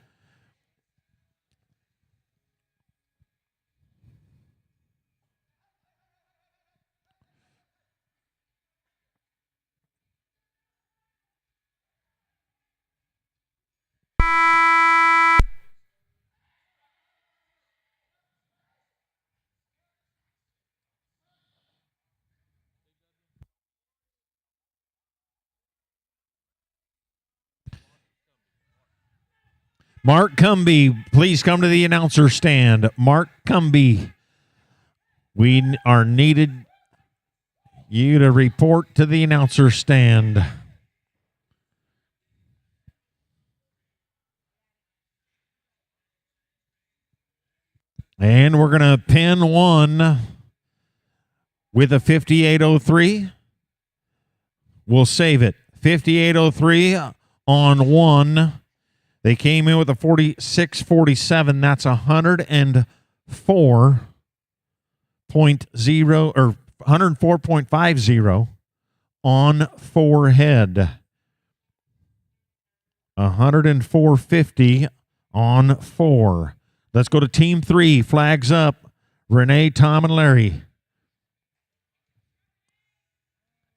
Mark Cumby, please come to the announcer stand. Mark Cumby, we are needed you to report to the announcer stand. And we're going to pin one with a 5803. We'll save it. 5803 on 1. They came in with a 46-47. That's 104.0 or 104.50 on 4 head. 104.50 on 4. Let's go to Team 3. Flags up. Renee, Tom, and Larry.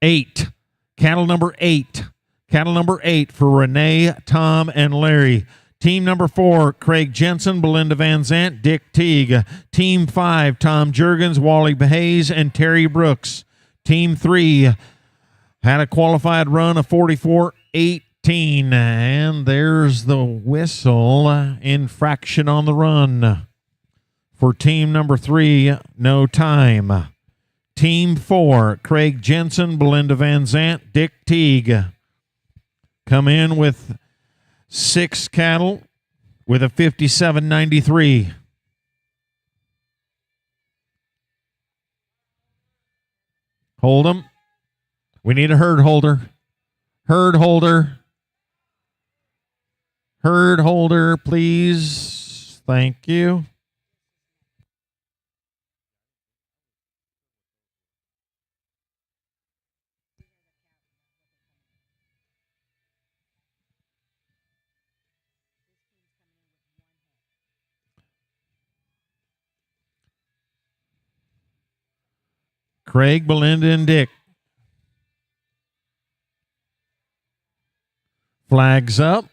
8. Cattle number 8. Cattle number 8 for Renee, Tom, and Larry. Team number 4, Craig Jensen, Belinda Van Zant, Dick Teague. Team 5, Tom Jurgens, Wally Hayes, and Terry Brooks. Team 3 had a qualified run of 44-18. And there's the whistle. Infraction on the run. For team number 3, no time. Team 4, Craig Jensen, Belinda Van Zant, Dick Teague. Come in with 6 cattle with a 57.93. Hold them. We need a herd holder. Herd holder. Herd holder, please. Thank you. Craig, Belinda, and Dick. Flags up.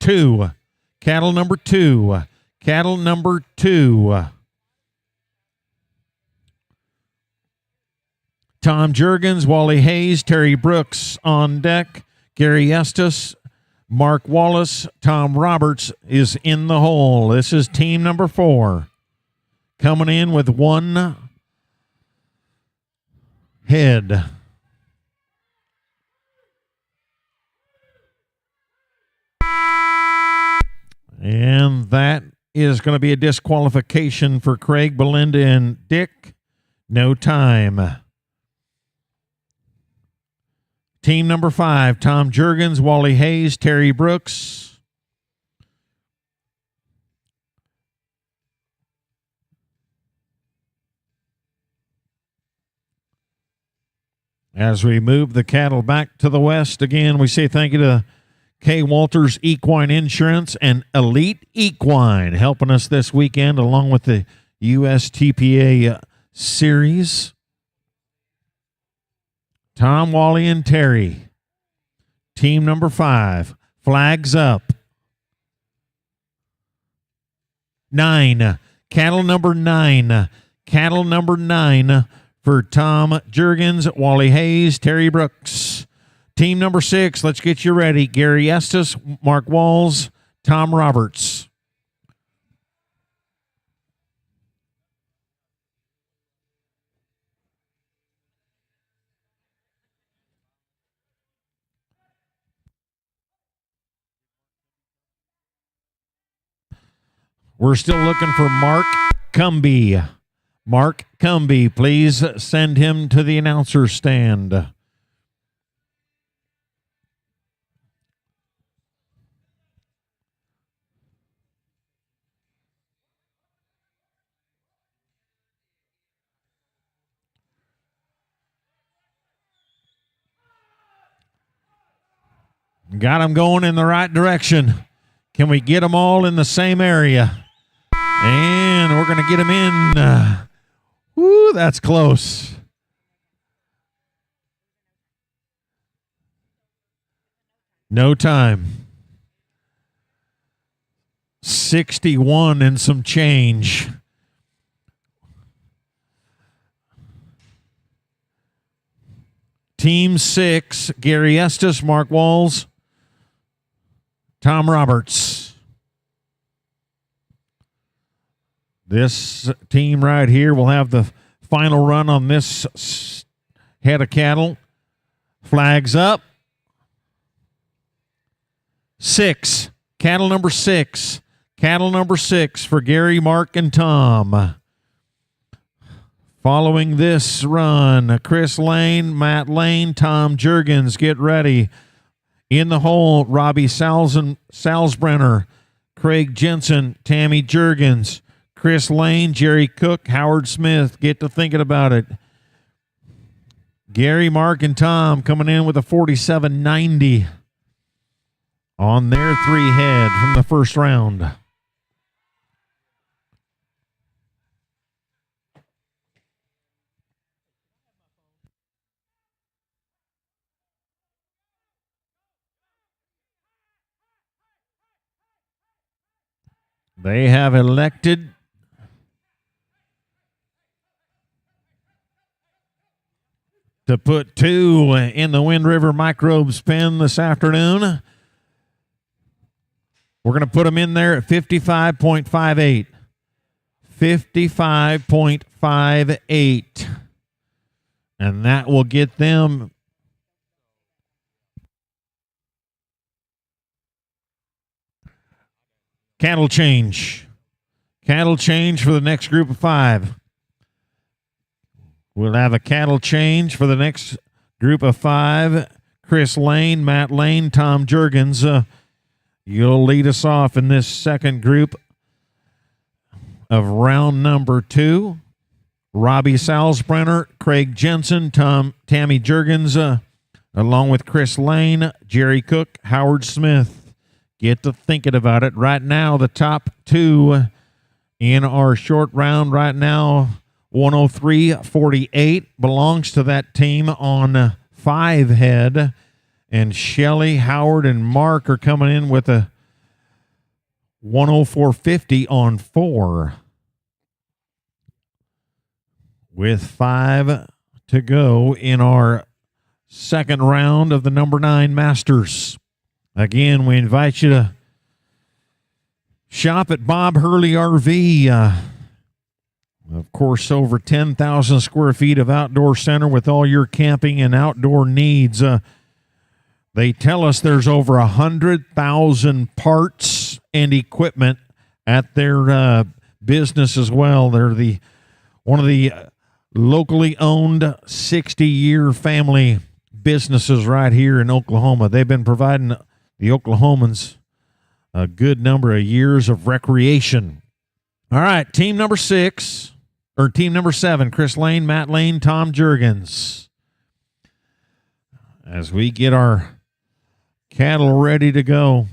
Two. Cattle number 2. Cattle number 2. Tom Jurgens, Wally Hayes, Terry Brooks on deck. Gary Estes, Mark Wallace, Tom Roberts is in the hole. This is team number 4. Coming in with 1 head. And that is going to be a disqualification for Craig, Belinda, and Dick. No time. Team number 5, Tom Jurgens, Wally Hayes, Terry Brooks. As we move the cattle back to the west, again, we say thank you to K. Walters Equine Insurance and Elite Equine helping us this weekend along with the USTPA series. Tom, Wally, and Terry. Team number 5. Flags up. 9. Cattle number 9. Cattle number 9 for Tom Juergens, Wally Hayes, Terry Brooks. Team number 6, let's get you ready. Gary Estes, Mark Walls, Tom Roberts. We're still looking for Mark Cumby. Mark Cumby, please send him to the announcer stand. Got them going in the right direction. Can we get them all in the same area? And we're going to get them in. Woo, that's close. No time. 61 and some change. Team 6, Gary Estes, Mark Walls, Tom Roberts. This team right here will have the final run on this head of cattle. Flags up. 6. Cattle number 6. Cattle number 6 for Gary, Mark, and Tom. Following this run, Chris Lane, Matt Lane, Tom Juergens, get ready. In the hole, Robbie Salzbrenner, Craig Jensen, Tammy Juergens, Chris Lane, Jerry Cook, Howard Smith. Get to thinking about it. Gary, Mark, and Tom coming in with a 47.90 on their 3 head from the first round. They have elected to put 2 in the Wind River Microbe Spin this afternoon. We're going to put them in there at 55.58. 55.58. And that will get them cattle change. Cattle change for the next group of 5. We'll have a cattle change for the next group of 5. Chris Lane, Matt Lane, Tom Juergens. You'll lead us off in this second group of round number 2. Robbie Salzbrenner, Craig Jensen, Tammy Juergens, along with Chris Lane, Jerry Cook, Howard Smith. Get to thinking about it. Right now, the top 2 in our short round right now, 103.48 belongs to that team on 5 head. And Shelley, Howard, and Mark are coming in with a 104.50 on 4. With 5 to go in our second round of the number 9 Masters. Again, we invite you to shop at Bob Hurley RV. Of course, over 10,000 square feet of outdoor center with all your camping and outdoor needs. They tell us there's over 100,000 parts and equipment at their business as well. They're one of the locally owned 60-year family businesses right here in Oklahoma. They've been providing the Oklahomans a good number of years of recreation. All right, team number 7, Chris Lane, Matt Lane, Tom Juergens. as we get our cattle ready to go.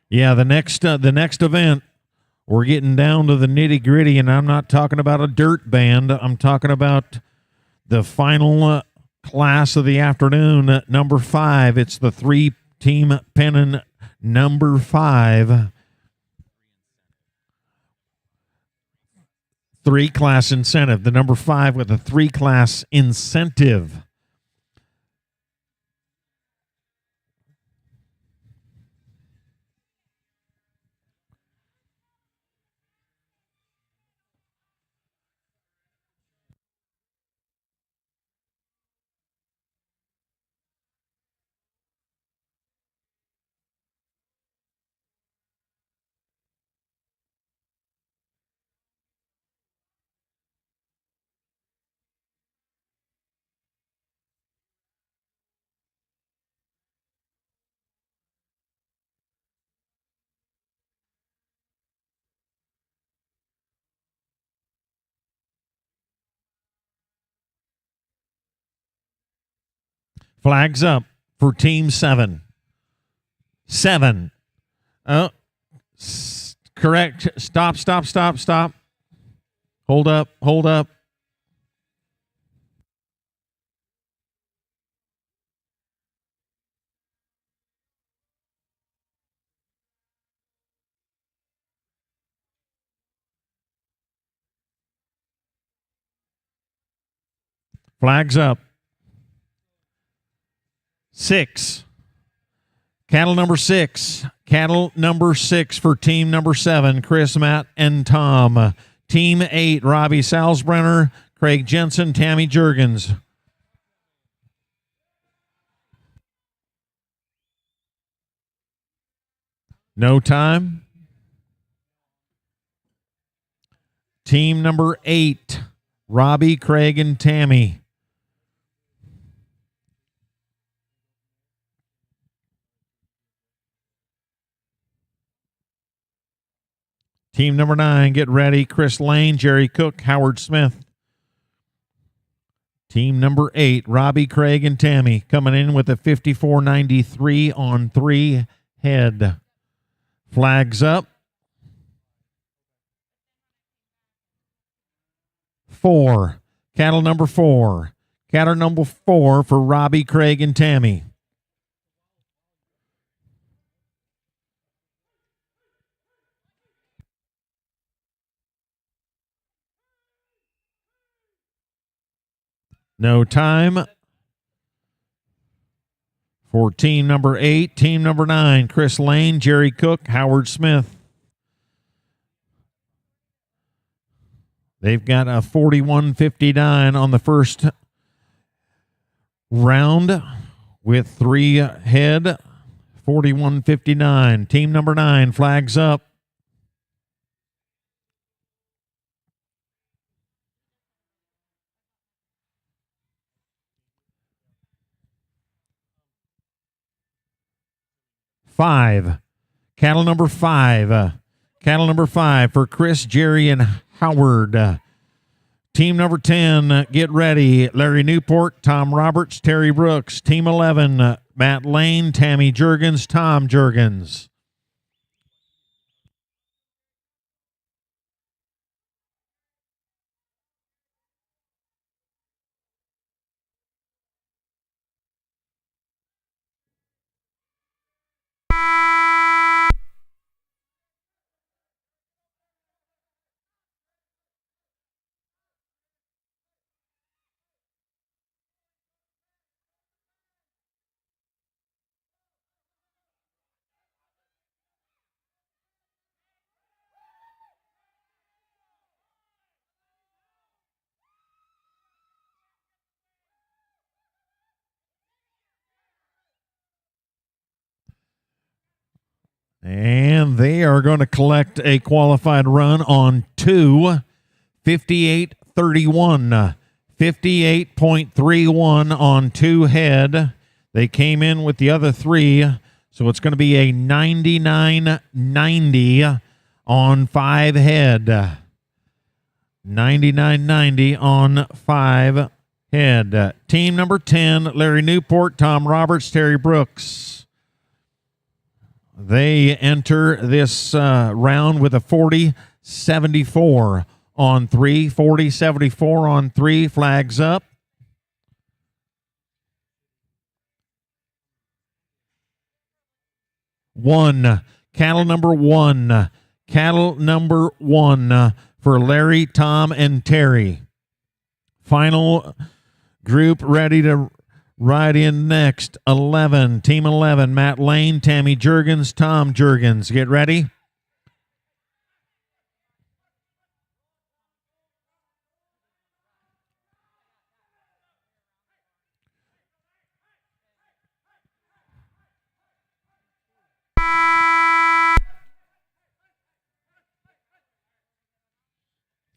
Yeah, the next event, we're getting down to the nitty gritty, and I'm not talking about a dirt band. I'm talking about the final class of the afternoon, number 5. It's the 3-team pennon number 5. 3-class incentive. The number 5 with a 3-class incentive. Flags up for Team 7. 7. Oh, correct. Stop. Hold up. Flags up. 6. Cattle number 6. Cattle number 6 for team number 7, Chris, Matt, and Tom. Team 8, Robbie Salzbrenner, Craig Jensen, Tammy Jurgens. No time. Team number 8, Robbie, Craig, and Tammy. Team number 9, get ready. Chris Lane, Jerry Cook, Howard Smith. Team number 8, Robbie, Craig, and Tammy, coming in with a 54.93 on 3 head. Flags up. 4, cattle number 4. Cattle number 4 for Robbie, Craig, and Tammy. No time for team number 8. Team number 9, Chris Lane, Jerry Cook, Howard Smith. They've got a 41.59 on the first round with 3 head. 41.59. Team number 9, flags up. Cattle number 5. Cattle number 5 for Chris, Jerry, and Howard. Team number 10, get ready. Larry Newport, Tom Roberts, Terry Brooks. Team 11, Matt Lane, Tammy Jurgens, Tom Jurgens. And they are going to collect a qualified run on 2, 58.31. 58.31 on 2 head. They came in with the other 3, so it's going to be a 99.90 on 5 head. 99.90 on 5 head. Team number 10, Larry Newport, Tom Roberts, Terry Brooks. They enter this round with a 40-74 on 3. 40-74 on 3. Flags up. Cattle number one for Larry, Tom, and Terry. Final group ready to ride in next. 11, Team 11, Matt Lane, Tammy Jurgens, Tom Jurgens. Get ready.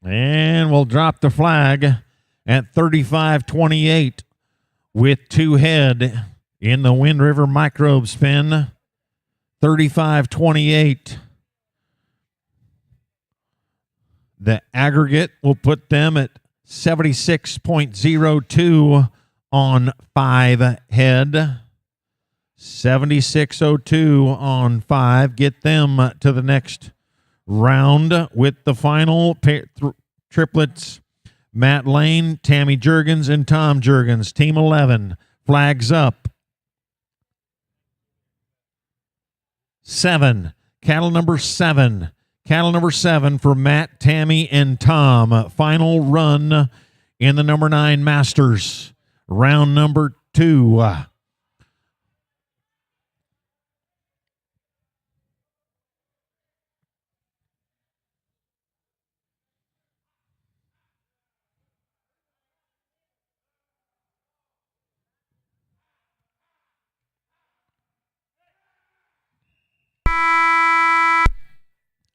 And we'll drop the flag at 35-28 with 2 head in the Wind River Microbe Spin. 35-28. The aggregate will put them at 76.02 on 5 head. 76.02 on 5. Get them to the next round with the final triplets. Matt Lane, Tammy Jurgens, and Tom Jurgens. Team 11. Flags up. 7. Cattle number 7. Cattle number 7 for Matt, Tammy, and Tom. Final run in the number 9 Masters. Round number 2.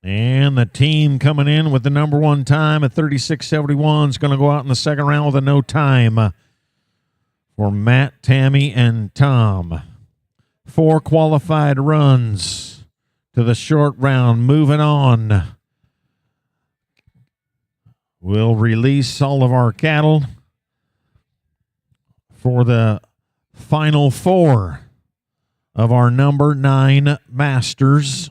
And the team coming in with the number 1 time at 36.71 is going to go out in the second round with a no time for Matt, Tammy, and Tom. 4 qualified runs to the short round. Moving on. We'll release all of our cattle for the final 4 of our number 9 Masters.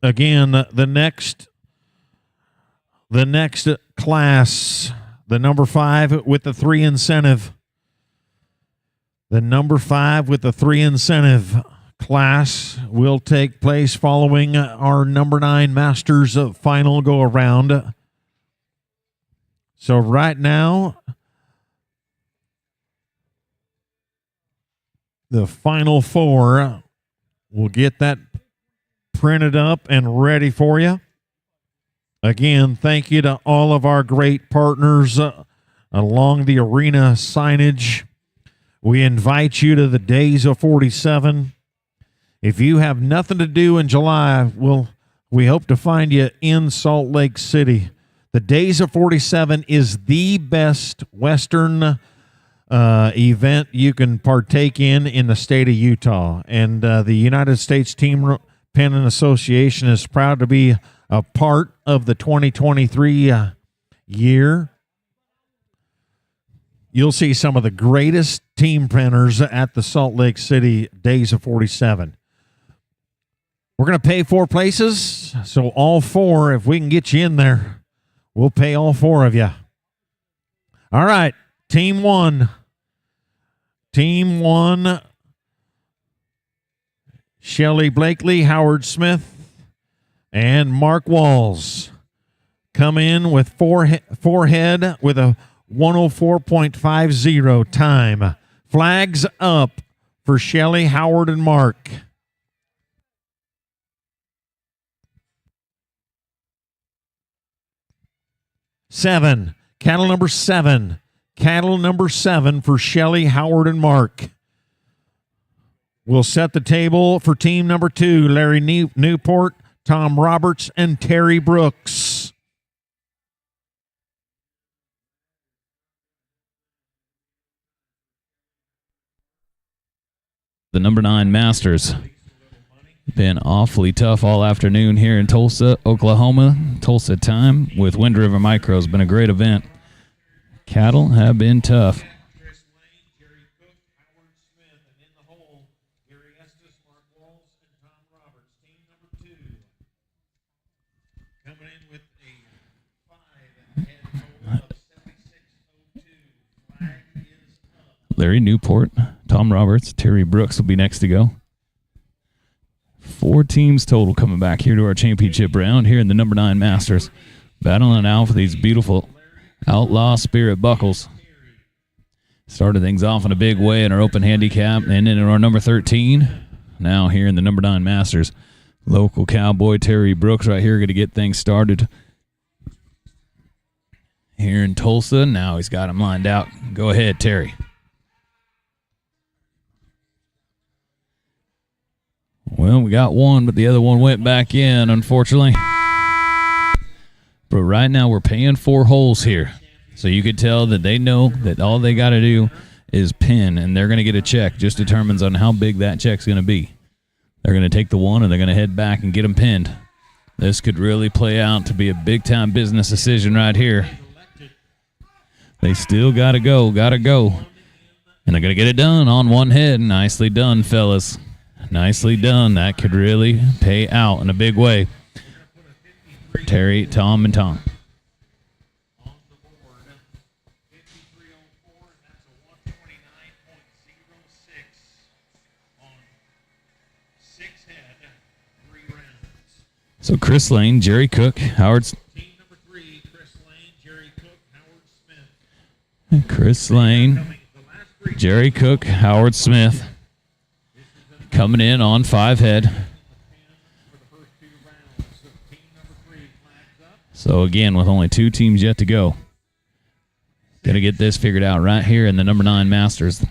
Again, the next class, the number 5 with the 3 incentive. The number 5 with the 3 incentive class will take place following our number 9 Masters final go around. So right now, the final 4 will get that printed up and ready for you. Again, thank you to all of our great partners along the arena signage. We invite you to the Days of 47. If you have nothing to do in July, we hope to find you in Salt Lake City. The Days of 47 is the best Western event you can partake in the state of Utah. And the United States Team Pennon Association is proud to be a part of the 2023 year. You'll see some of the greatest team penners at the Salt Lake City Days of 47. We're going to pay 4 places, so all 4, if we can get you in there, we'll pay all 4 of you. All right, Team 1. Team 1. Shelley Blakely, Howard Smith, and Mark Walls come in with 4 head with a 104.50 time. Flags up for Shelley, Howard, and Mark. Seven. Cattle number 7. Cattle number 7 for Shelley, Howard, and Mark. We'll set the table for team number 2, Larry Newport, Tom Roberts, and Terry Brooks. The number 9 Masters. Been awfully tough all afternoon here in Tulsa, Oklahoma. Tulsa time with Wind River Micros. Been a great event. Cattle have been tough. Larry Newport, Tom Roberts, Terry Brooks will be next to go. 4 teams total coming back here to our championship round here in the number 9 Masters. Battling out for these beautiful Outlaw Spirit buckles. Started things off in a big way in our open handicap and in our number 13. Now here in the number 9 Masters. Local cowboy Terry Brooks right here going to get things started here in Tulsa. Now he's got him lined out. Go ahead, Terry. Well, we got one, but the other one went back in, unfortunately. But right now we're paying 4 holes here. So you could tell that they know that all they got to do is pin, and they're going to get a check. Just determines on how big that check's going to be. They're going to take the one, and they're going to head back and get them pinned. This could really play out to be a big-time business decision right here. They still got to go. And they're going to get it done on one head. Nicely done, fellas. Nicely done. That could really pay out in a big way. Terry, Tom, and Tom. So Chris Lane, Jerry Cook, Howard. Chris Lane, Jerry Cook, Howard Smith. Coming in on 5 head. So again, with only 2 teams yet to go. Gonna get this figured out right here in the number 9 Masters.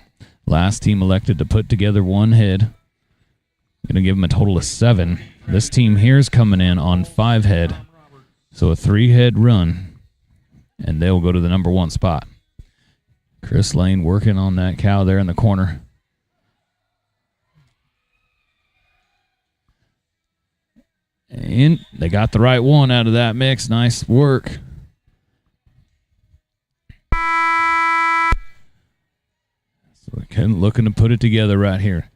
Last team elected to put together 1 head. Gonna give them a total of 7. This team here is coming in on 5 head. So a 3-head run. And they'll go to the number 1 spot. Chris Lane working on that cow there in the corner. And they got the right one out of that mix. Nice work. So we're looking to put it together right here.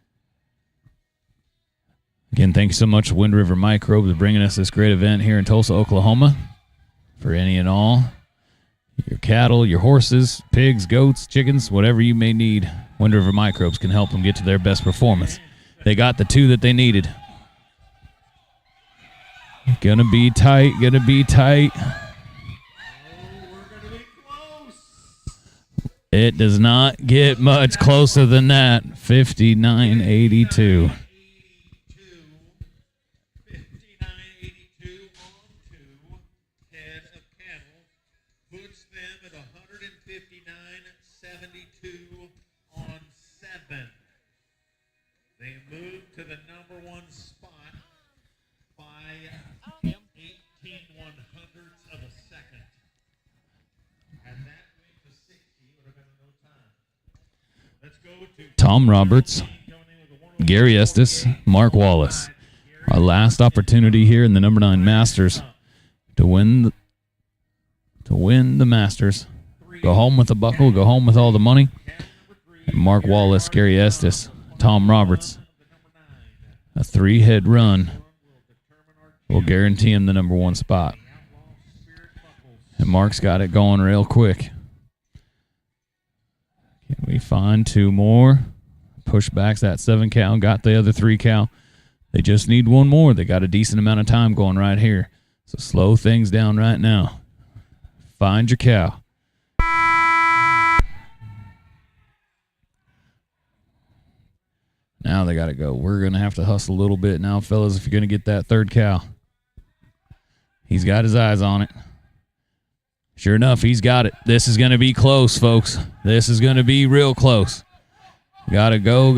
Again, thanks so much, Wind River Microbes, for bringing us this great event here in Tulsa, Oklahoma. For any and all, your cattle, your horses, pigs, goats, chickens, whatever you may need, Wind River Microbes can help them get to their best performance. They got the 2 that they needed. Gonna be tight. It does not get much closer than that. 59.82. Puts them at 159.72 on 7. They move to the number 1 spot by 18/100ths of a second. Had that went to 60, would have been no time. Let's go to Tom Roberts, Gary Estes, Mark Wallace. Our last opportunity here in the number 9 Masters to win the Masters. Go home with the buckle, go home with all the money. And Mark Wallace, Gary Estes, Tom Roberts. A 3-head run will guarantee him the number 1 spot. And Mark's got it going real quick. Can we find 2 more? Pushbacks that 7 cow, got the other 3 cow. They just need 1 more. They got a decent amount of time going right here. So slow things down right now. Find your cow. Now they got to go. We're going to have to hustle a little bit now, fellas, if you're going to get that 3rd cow. He's got his eyes on it. Sure enough, he's got it. This is going to be close, folks. This is going to be real close. Gotta go.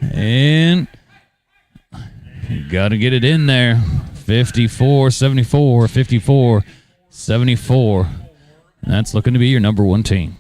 And got to get it in there. 54-74, 54-74. That's looking to be your number 1 team.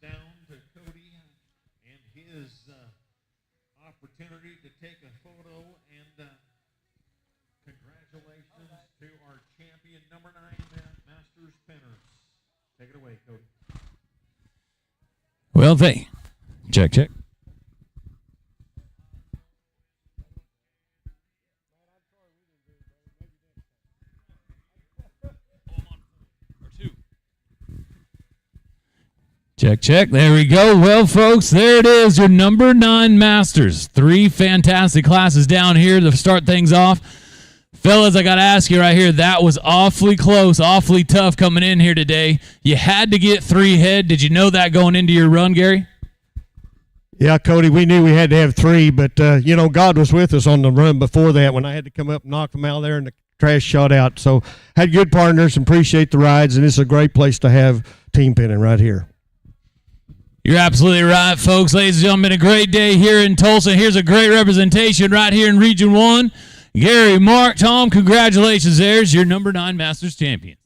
down to Cody and his opportunity to take a photo, and congratulations to our champion, number 9, Masters Pinners. Take it away, Cody. Well, check. Check. There we go. Well, folks, there it is, your number 9 Masters. 3 fantastic classes down here to start things off. Fellas, I got to ask you right here, that was awfully close, awfully tough coming in here today. You had to get 3 head. Did you know that going into your run, Gary? Yeah, Cody, we knew we had to have 3, but, God was with us on the run before that when I had to come up and knock them out there and the trash shot out. So had good partners and appreciate the rides, and it's a great place to have team pinning right here. You're absolutely right, folks. Ladies and gentlemen, a great day here in Tulsa. Here's a great representation right here in Region 1. Gary, Mark, Tom, congratulations. There's your number 9 Masters champion.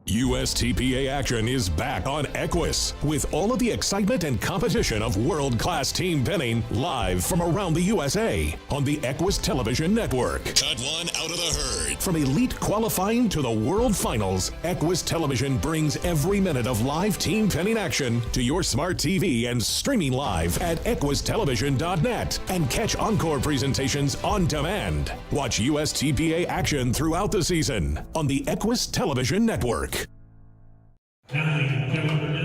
USTPA action is back on Equus with all of the excitement and competition of world-class team pinning live from around the USA on the Equus Television Network. Cut one out of the herd. From elite qualifying to the World Finals, Equus Television brings every minute of live team pinning action to your smart TV and streaming live at equustelevision.net and catch encore presentations on demand. Watch USTPA action throughout the season on the Equus Television Network. 9, number 9.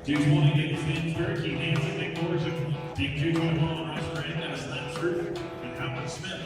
Two 20 Nick Finsbury, Keith Hansen, Nick Morrison, Team 221, Ross Brand, Dennis Lemstrup, and Howard Smith.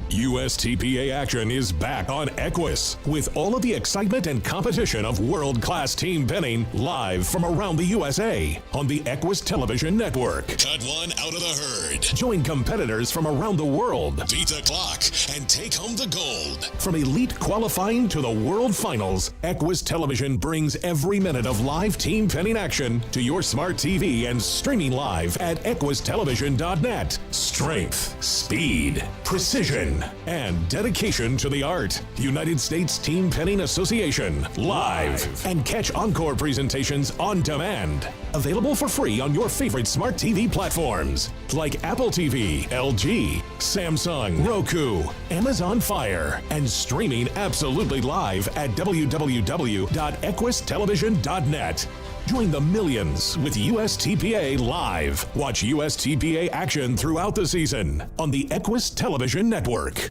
USTPA action is back on Equus with all of the excitement and competition of world-class team pinning live from around the USA on the Equus Television Network. Cut one out of the herd. Join competitors from around the world. Beat the clock and take home the gold. From elite qualifying to the World Finals, Equus Television brings every minute of live team pinning action to your smart TV and streaming live at equustelevision.net. Strength, speed, precision, and dedication to the art. United States Team Pinning Association, live. And catch encore presentations on demand. Available for free on your favorite smart TV platforms like Apple TV, LG, Samsung, Roku, Amazon Fire, and streaming absolutely live at www.equustelevision.net. Join the millions with USTPA Live. Watch USTPA action throughout the season on the Equus Television Network.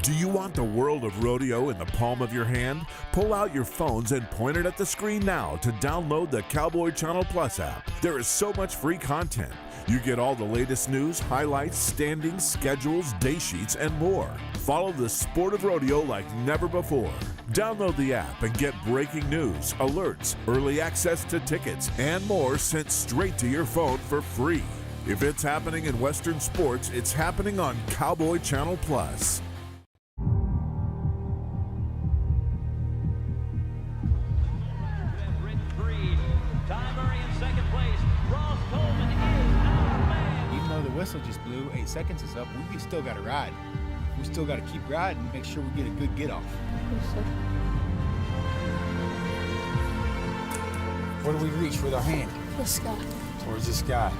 Do you want the world of rodeo in the palm of your hand? Pull out your phones and point it at the screen now to download the Cowboy Channel Plus app. There is so much free content. You get all the latest news, highlights, standings, schedules, day sheets, and more. Follow the sport of rodeo like never before. Download the app and get breaking news, alerts, early access to tickets, and more sent straight to your phone for free. If it's happening in Western sports, it's happening on Cowboy Channel Plus. Even though the whistle just blew, 8 seconds is up, we still got to ride. We still got to keep riding and make sure we get a good get off. Where do we reach with our hand? The sky. Towards the sky.